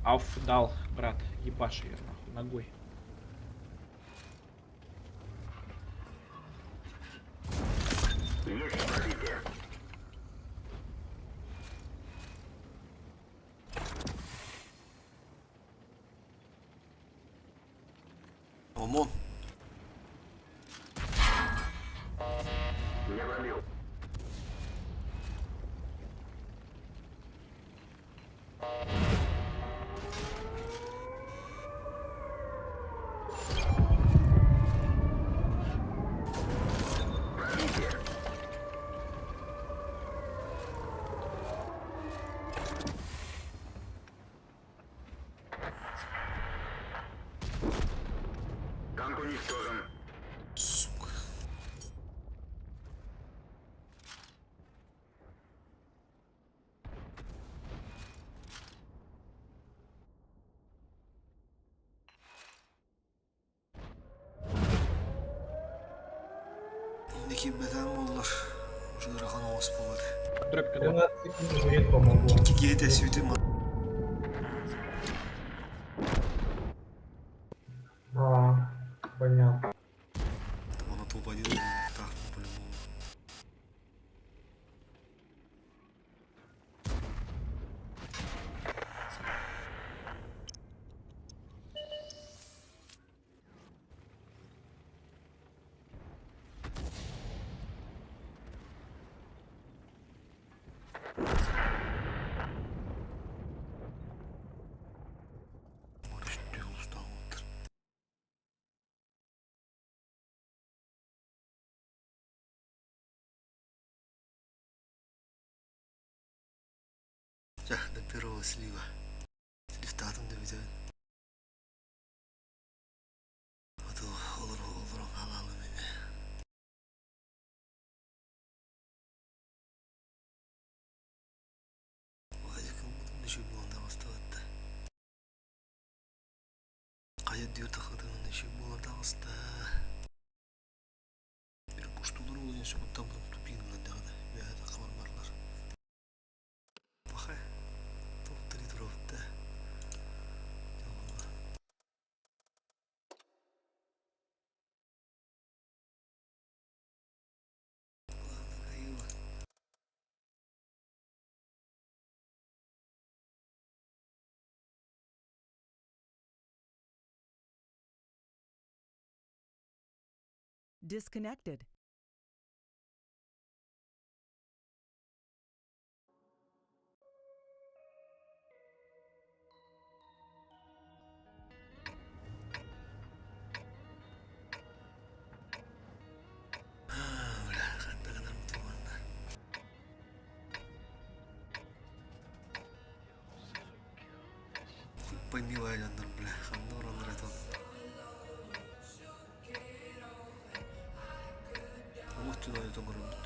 Ауф дал, брат. Ебашь ее нахуй ногой. Есть пробитие. ОМОН. Не пробил. Пробитие. Танк уничтожен. Сука. Endiki beden bollar. Şöyle kanamaz болады. Дробь когда? Гейтер тесвити ма. Понятно. Он топ-1 так по-любому. Жахна первого слива. Слифтатын да битен. Ото olur alalım eme. Vajikın bunun işi bu anda bastavattı. Kaya diyor takıldığının işi bu anda bastı. Bir boştuğunu oluyor şu bu tamam tupin lan da veya da kamarlar. Bakay. Toptari durofta. Disconnected. Поймила я нар бля, ханна орандар айтам. Оттун айтам көрөмдү.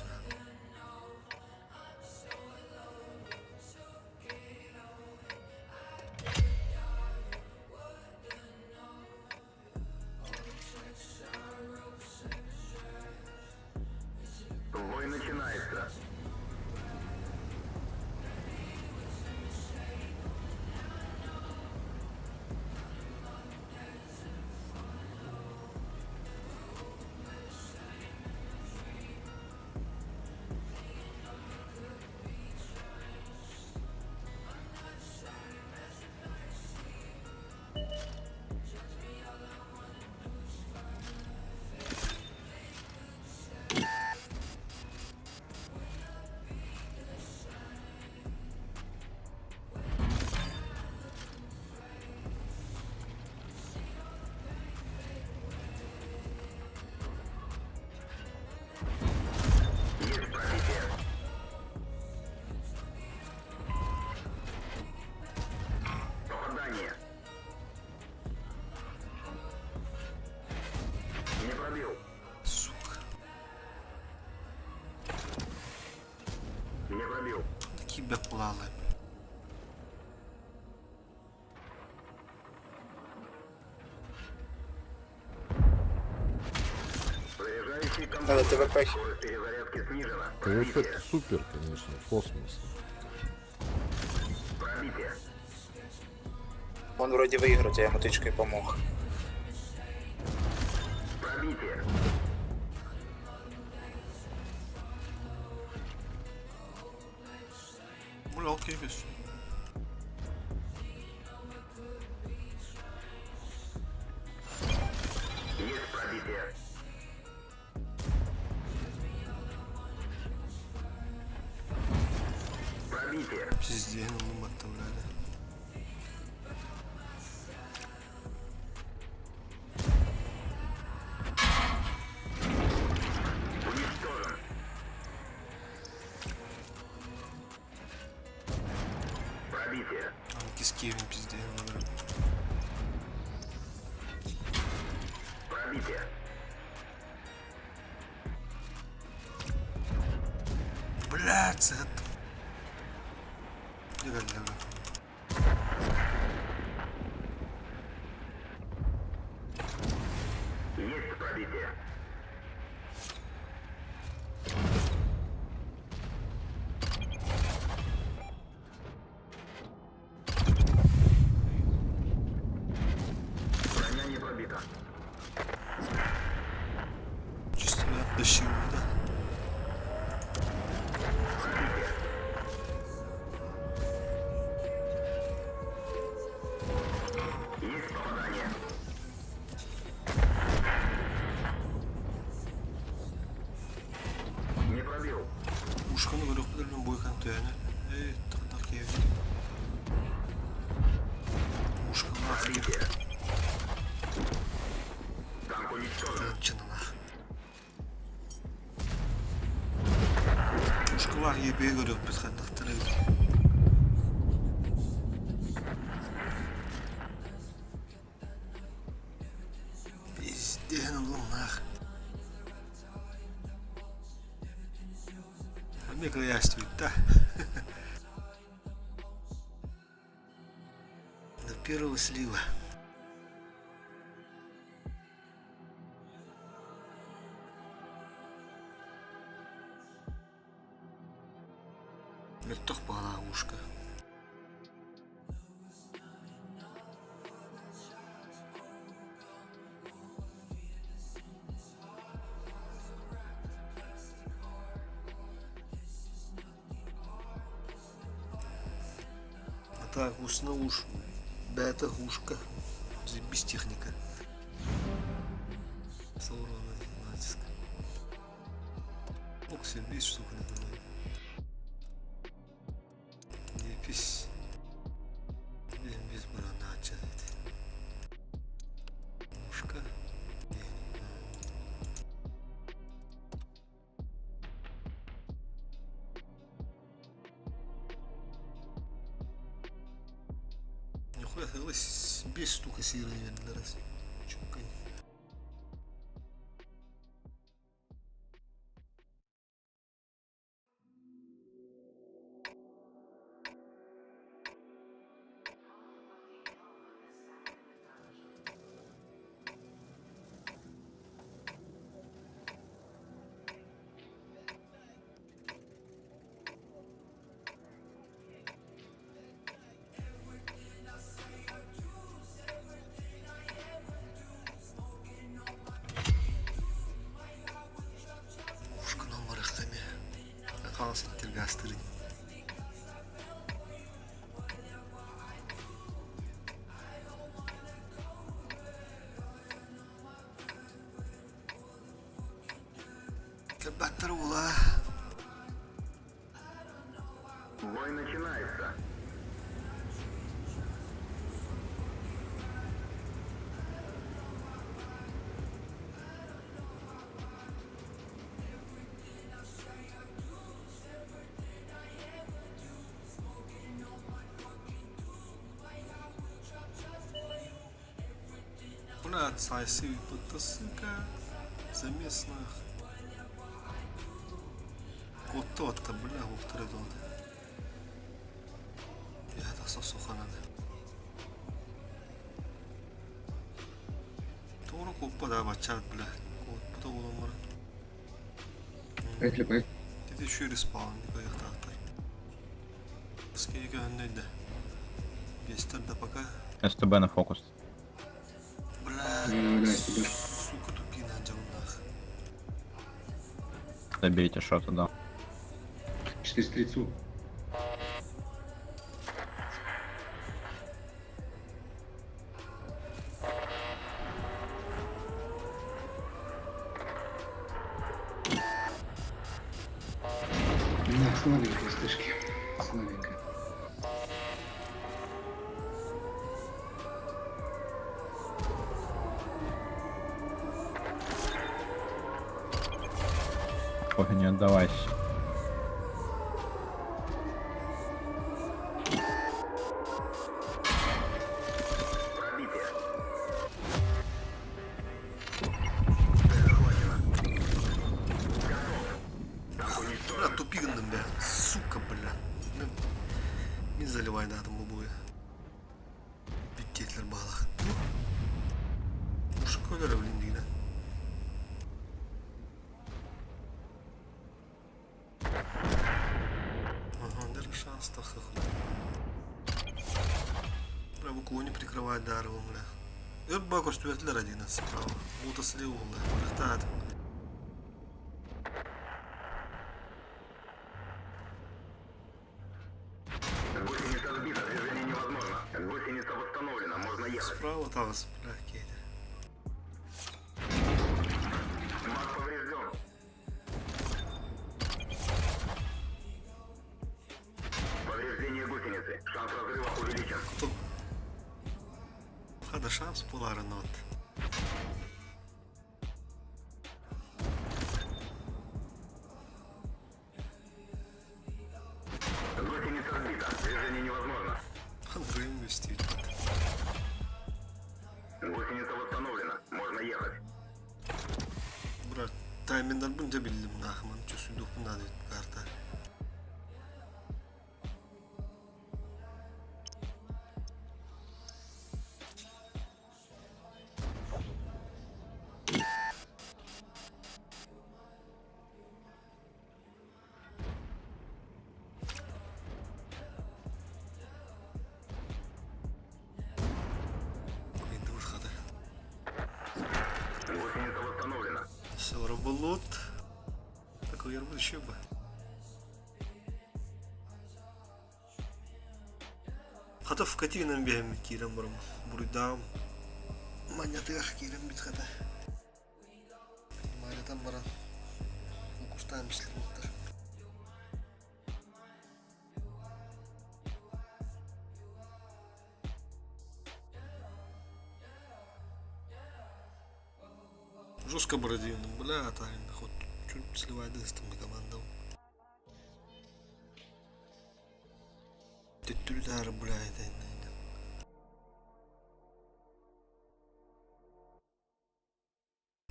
Бой начинается. Есть пробитие. Попадание. Не пробил. Сука. Не пробил. Такі беплали. Заряжающий компьютер. Скорость перезарядки снижена. Пробитие. Супер, конечно, космос. Пробитие. Он вроде выиграть, я ему тычкой помог. Пробитие. Bula okey biz. Есть пробитие. Пробитие. Пиздец, ну отправляли. Уничтожен. Пробитие. Анки с Киевом пиздец, наверное. Пробитие. Блядь, це... Легально, легально. Есть пробитие. Броня не пробита. Чисто оттащил, да? Есть попадание. Не пробил. Ушканы көрөк бедермен бойкан түйәне. Эй, так Киев. Ушканы ахыр. Пробитие. Танк уничтожен. Чынына. Ушкалар ебе көрөк біз қандақтыры. Мега яствует, да? До первого слива. Мертох пала ушка. А так, ушна уж. Бета ушка. Без техника. Саурона натиск. Ок, 70 штук не знаю. Пись. Без барана чает. Ушка. Нихуя, согласись, без штука сиры для раз. Чукай. Kalsın gastırın. Кабаттар ула. Бой начинается. Брат, сайсы подтасыка. Заместных. Вот тот-то, бля, во второй тот. Я это сосуха надо. Тору купа да бачат, бля. Вот, потом он Поехали. Ты еще и респаун, не поехал. Сколько önündeydi. Göster de пока. СТБ на фокус. Бля, сука, тупина, джамнах. Добейте что-то, да. 430. Слабенькая слышки. Слабенькая. Ой, не отдавайся. Бля, тупигнем, бля. Сука, бля. Не заливай на этом обои. Питтетлер балах. Уши колера, блин, дина. Ага, даже шанс так хохуй. Бля, в уклоне прикрывает даровым, бля. Ёб баку стюэтлер один справа. Будто слева, бля. Рахтат. Гусеница сбита, движение невозможно. Гусеница восстановлена, можно ехать. Справа там, бля, Кейтер. Маг поврежден. Повреждение гусеницы. Шанс разрыва увеличен. Кто? Хада шанс полара нот. Гусеница сбита, движение невозможно. Хада инвестирует. Гусеница восстановлена, можно ехать. Брат, тайминдар bunca bildim nahman. Çösüldük bundan evet karta. болот. Такой я еще бы. Хата в катином бегем кирам брам. Бурдам. Манятых кирам бит хата. Маля там брам. Кустаем слотер. Жестко бородин, бля, тайна ход. Чуть сливай дыстом на команду. Ты тюльдар, бля, это не.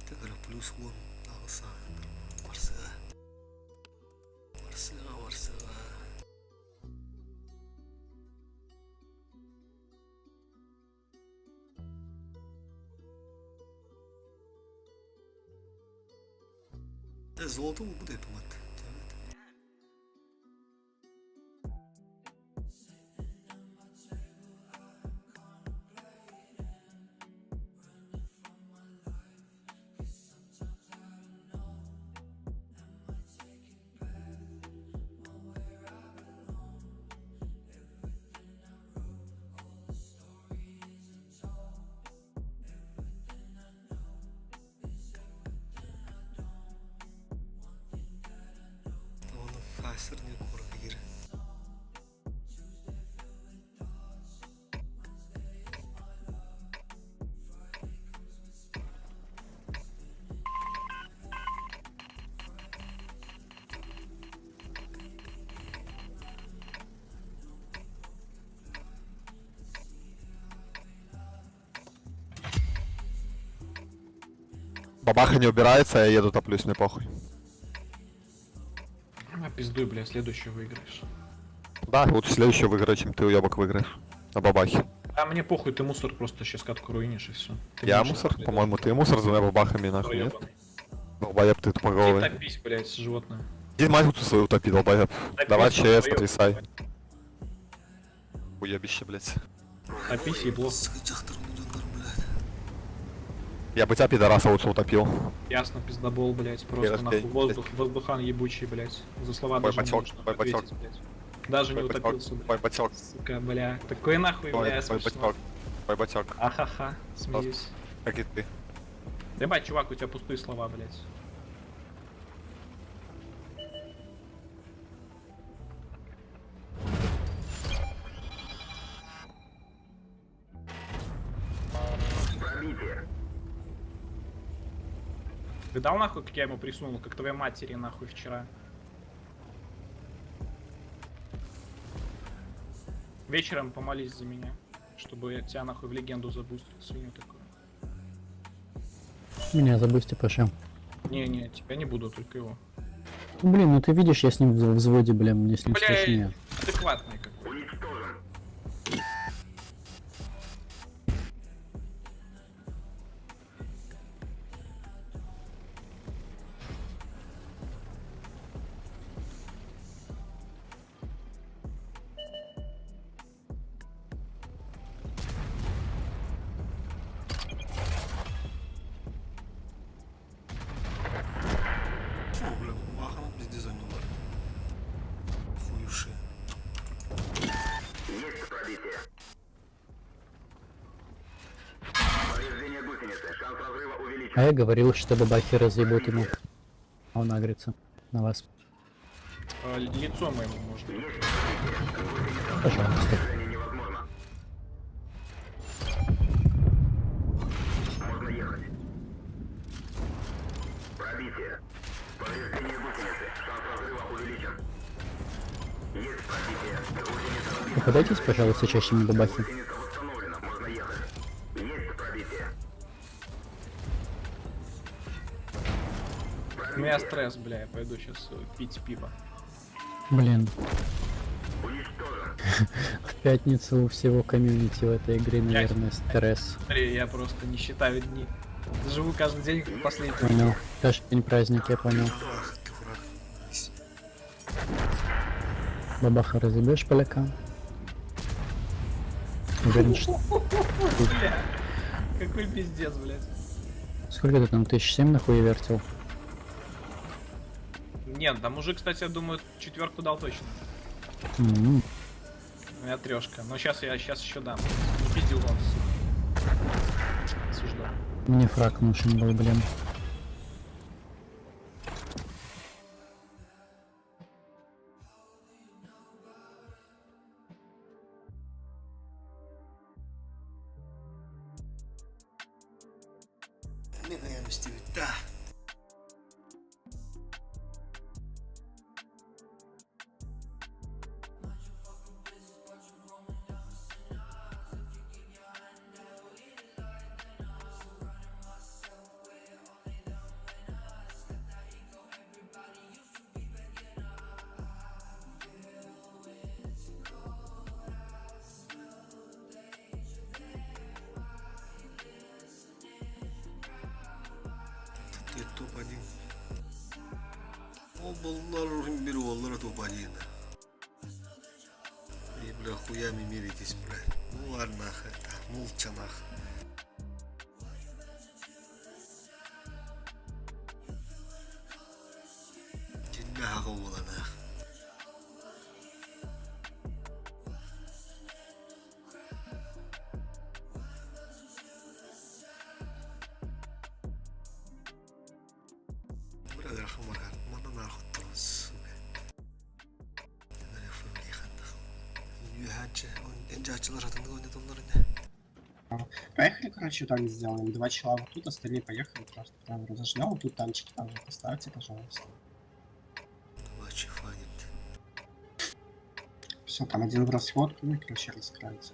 Ты говоришь, плюс вон, лаваса. Марсела. Марсела, Марсела. Золото буде помати. Фасерний кургір. Бабаха не убирается, я еду топлюсь, мне похуй. Пиздуй, бля, следующую выиграешь. Да, лучше следующего выиграю, чем ты уебок выиграешь. На бабахе. А мне похуй, ты мусор, просто сейчас катку руинишь и все. Я мусор? По-моему, ты мусор с двумя бабахами, нахуй, нет? Долбоеб, ты тупоголовый. Ты топись, блядь, животное. Иди мать свою утопи, долбоеб. Давай ЧС, долбоёб. потрясай. Уебище, блядь. Топись и плохо. Я бы тебя, пидораса, лучше утопил. Ясно, пиздобол, блядь, просто Раз, нахуй пять. воздухан ебучий, блядь. За слова Бой даже не потёк, можно бой потёк. ответить, блядь. Даже не Бой потёк, утопился, блядь. бой потёк. Сука, бля. Такой нахуй, бля, Бой смешно. потёк. Бой потёк. Ахаха, смеюсь. Как и ты. Ебать, чувак, у тебя пустые слова, блядь. Ты дал нахуй, как я ему присунул, как твоей матери нахуй вчера? Вечером помолись за меня, чтобы я тебя нахуй в легенду забустил, свинью такую. Меня забусти, Паша. Не, тебя не буду, только его. Блин, ну ты видишь, я с ним в взводе, блин, мне с ним Бля, страшнее. адекватный какой. О, бля, махом пизди заняла. Хуюши. Есть пробитие. Повреждение гусеницы. Шанс разрыва увеличен. А я говорил, что бабахи разъебут ему. А он агрится на вас. Лицо моему можно. Пожалуйста. Движение невозможно. Можно ехать. Пробитие. Повреждение гусеницы. Шанс разрыва увеличен. Есть пробитие. Гусеница разбита. Подайтесь, пожалуйста, чаще на бабахи. Гусеница восстановлена. Можно ехать. Есть пробитие. У меня стресс, бля, я пойду сейчас пить пиво. Блин, Уничтожен. в пятницу у всего комьюнити в этой игре, наверное, стресс. Смотри, я просто не считаю дни. Живу каждый день как последний. Понял. Каждый день праздник, я понял. Бабаха, разъебешь поляка? Уверен, что... Бля, какой пиздец, блядь. Сколько ты там, 1007 нахуй вертел? Нет, там уже, кстати, я думаю, 4 дал точно. У меня 3. Но сейчас я еще дам. Не пиздил он, сука. Осуждаю. Мне фраг нужен был, блин. Да. Топ-1. О, баллар беру, баллара топ-1. И, бля, хуями миритесь, бля. Ну ладно, это, молча нах. Тебя хавала нах. Поехали, короче, там сделаем. 2 чела вот тут, остальные поехали просто. Прям разожмем, вот тут танчики там же поставьте, пожалуйста. Все, там один в расходку, ну и, короче, раскроется.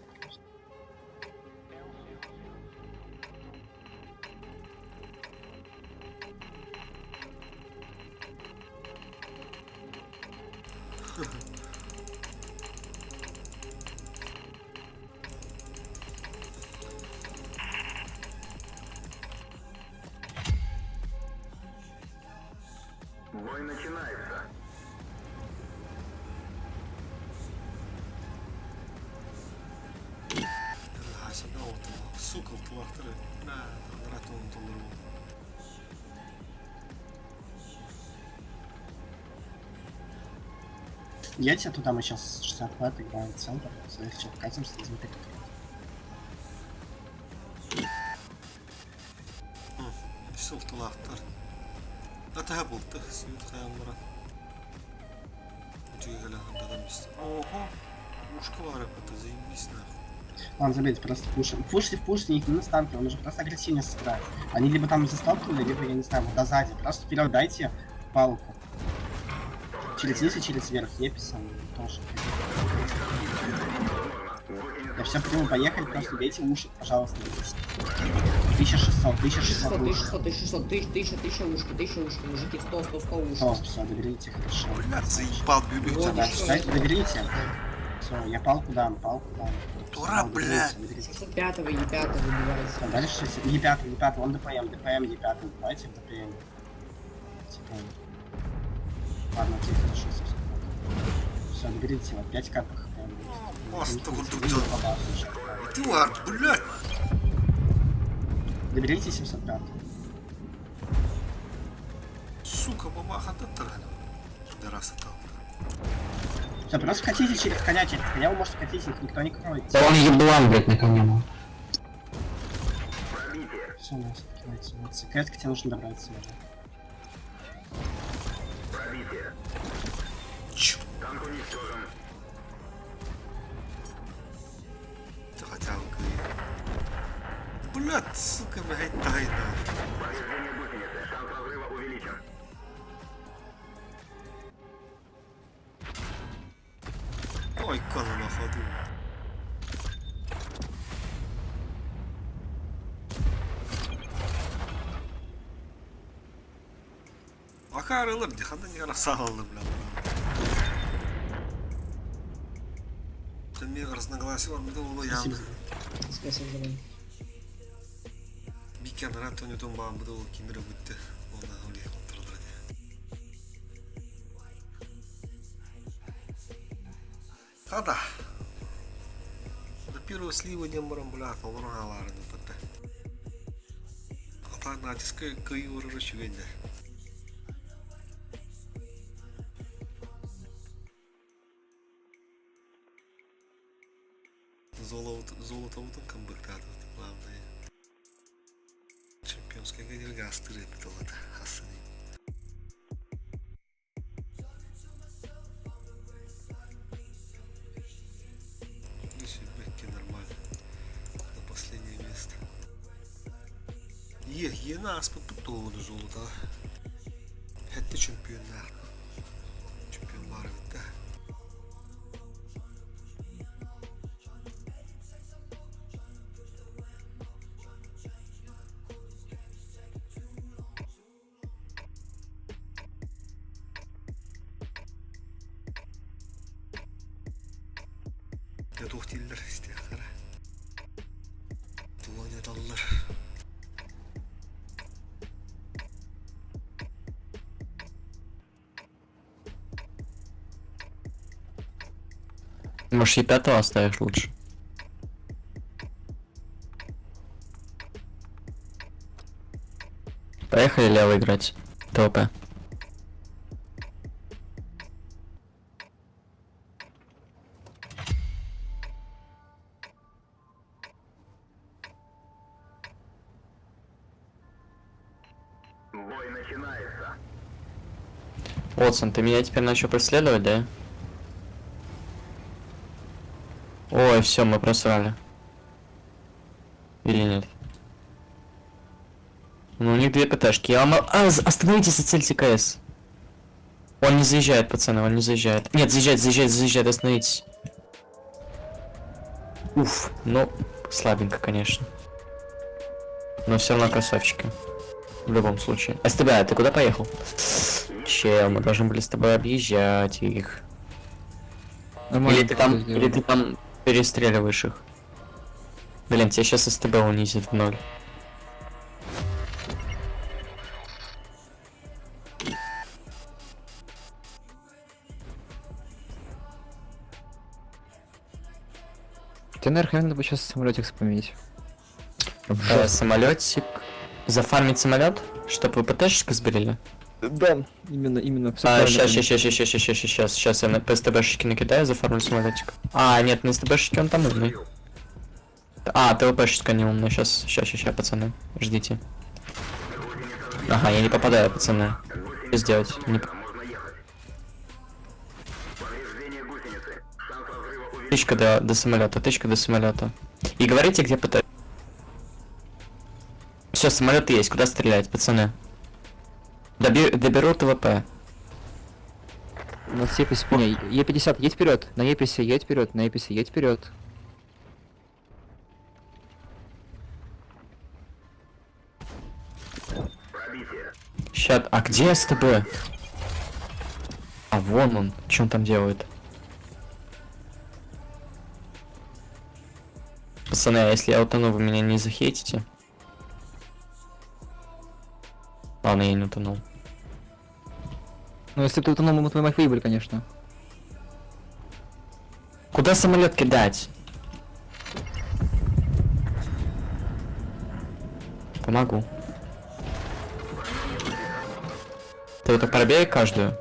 Бой начинается. Сука, алтылақтыры. Ратуын толыру. Едьте туда, мы сейчас 60 ватт играем в центр. Если что, катимся, не перекрыть. Все алтылақтыр. Атаға болды, сүйет қаянлара. Өтеге кәлі адам бесті. Ого, ушка бар это заебись нахуй. Ладно, забейте, просто пушим. Пушите, их не на станке, он уже просто агрессивно сыграет. Они либо там засталкивали, либо, я не знаю, вот до сзади. Просто вперед дайте палку. Через низ и через верх, еписом тоже. Я все приму, поехали, просто бейте уши, пожалуйста. 1600 уши. 1000 ушки, мужики, 100 ушек. О, все, доберите, хорошо. Блядь, заебал, бюбик. Да, кстати, доберите. Все, я палку дам. Дура, блядь. 605-го, Е5 выбивается. Все, дальше Е5, он ДПМ, Е5, давайте в ДПМ. Ладно, окей, хорошо, все, доберите, вот 5 капах. Просто вот тут дело. Ты ладно, блядь. Доберите 705. Сука, бабаха татара. Пидораса там. Все, просто катите через коня, вы можете катить, их никто не кроет. Да он еблан, блядь, на коне был. Все, у нас кидается. Кэтка тебе нужно добраться уже. Танк уничтожен. Ты хотя бы блядь, сука, блядь, тайна. Повреждение гусеницы. Шанс разрыва увеличен. Ой, кана на ходу. Акарылар диханда не красавалы, блядь. Мен разногласия var mıydı onu yalnız. Бикен Антониодан bağımlı da o kimire gitti. Ondan öyle kontrolür diye. Kada. До первого сливания барамбуля полурагалары не пытта. А та натиска кайвары расчувенде. Золото утын комбықтады. Главное. Чемпионская гайга астыры біталады. Асыны. Бекке нормально. На последнее место. Ена аспыт бұттауыды золото. Хәтті чемпиондар. Чемпион бар бітті. Tuh değiller işte kara. Duvan yadallar. Может, и пятого оставишь лучше? Поехали лево играть. ТОП. Бой начинается. Уотсон, ты меня теперь начал преследовать, да? Ой, все, мы просрали. Или нет? Ну, у них две ПТшки. Остановитесь и цельте КС. Он не заезжает, пацаны, он не заезжает. Нет, заезжает, остановитесь. Уф, ну, слабенько, конечно. Но все равно красавчики. В любом случае. СТБ, ты куда поехал? Чел, мы должны были с тобой объезжать их. Или ты там перестреливаешь их. Блин, тебя сейчас СТБ унизит в ноль. Тебе, наверное, надо бы сейчас самолетик вспомнить. Самолетик. Зафармить самолет, чтобы вы ПТшечку сберили? Да, именно. Сейчас я на СТБшечки накидаю, зафармлю самолетик. А, нет, на СТБшечке он там умный. А, ТВПшечка не умная, сейчас, пацаны, ждите. Ага, я не попадаю, пацаны. Что сделать? Не... Тычка до самолета, И говорите, где ПТ. Все, самолет есть, куда стрелять, пацаны? Доберу ТВП. На Е50, Е50, едь вперед, на Е50, едь вперед, на Е50, едь вперед. Щат, а где СТБ? А вон он, что он там делает? Пацаны, а если я утону, вы меня не захейтите? Ладно, я не утонул. Ну если бы ты утонул, мы твою мать выебали, конечно. Куда самолет кидать? Помогу. Ты это пробей каждую.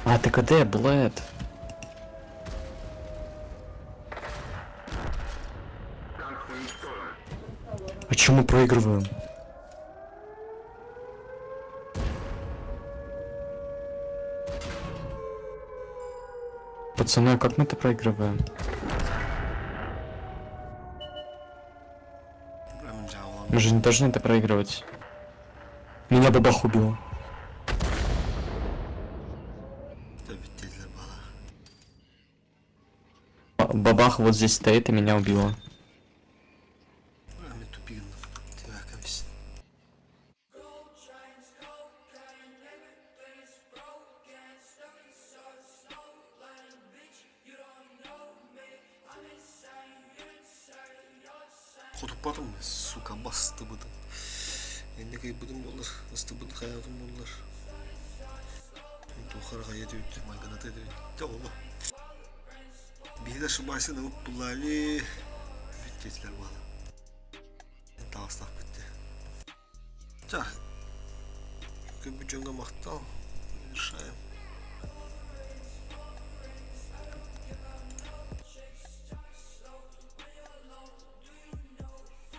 А ты КД, Блэд? А чё мы проигрываем? Пацаны, как мы это проигрываем? Мы же не должны это проигрывать. Меня бабах убила. Бабах вот здесь стоит и меня убила. Құтып сука, басты бұды. Енді кей бұдың болыр, ұсты бұдың қаятын болыр. Тұқарға еді өтті, майғанат еді өтті олы. Бейді шыбайсын ұп бұлали. Бүттетілер балы. Тағыстақ бітті. Жақ. Көп бүдженге мақтал. Решаем.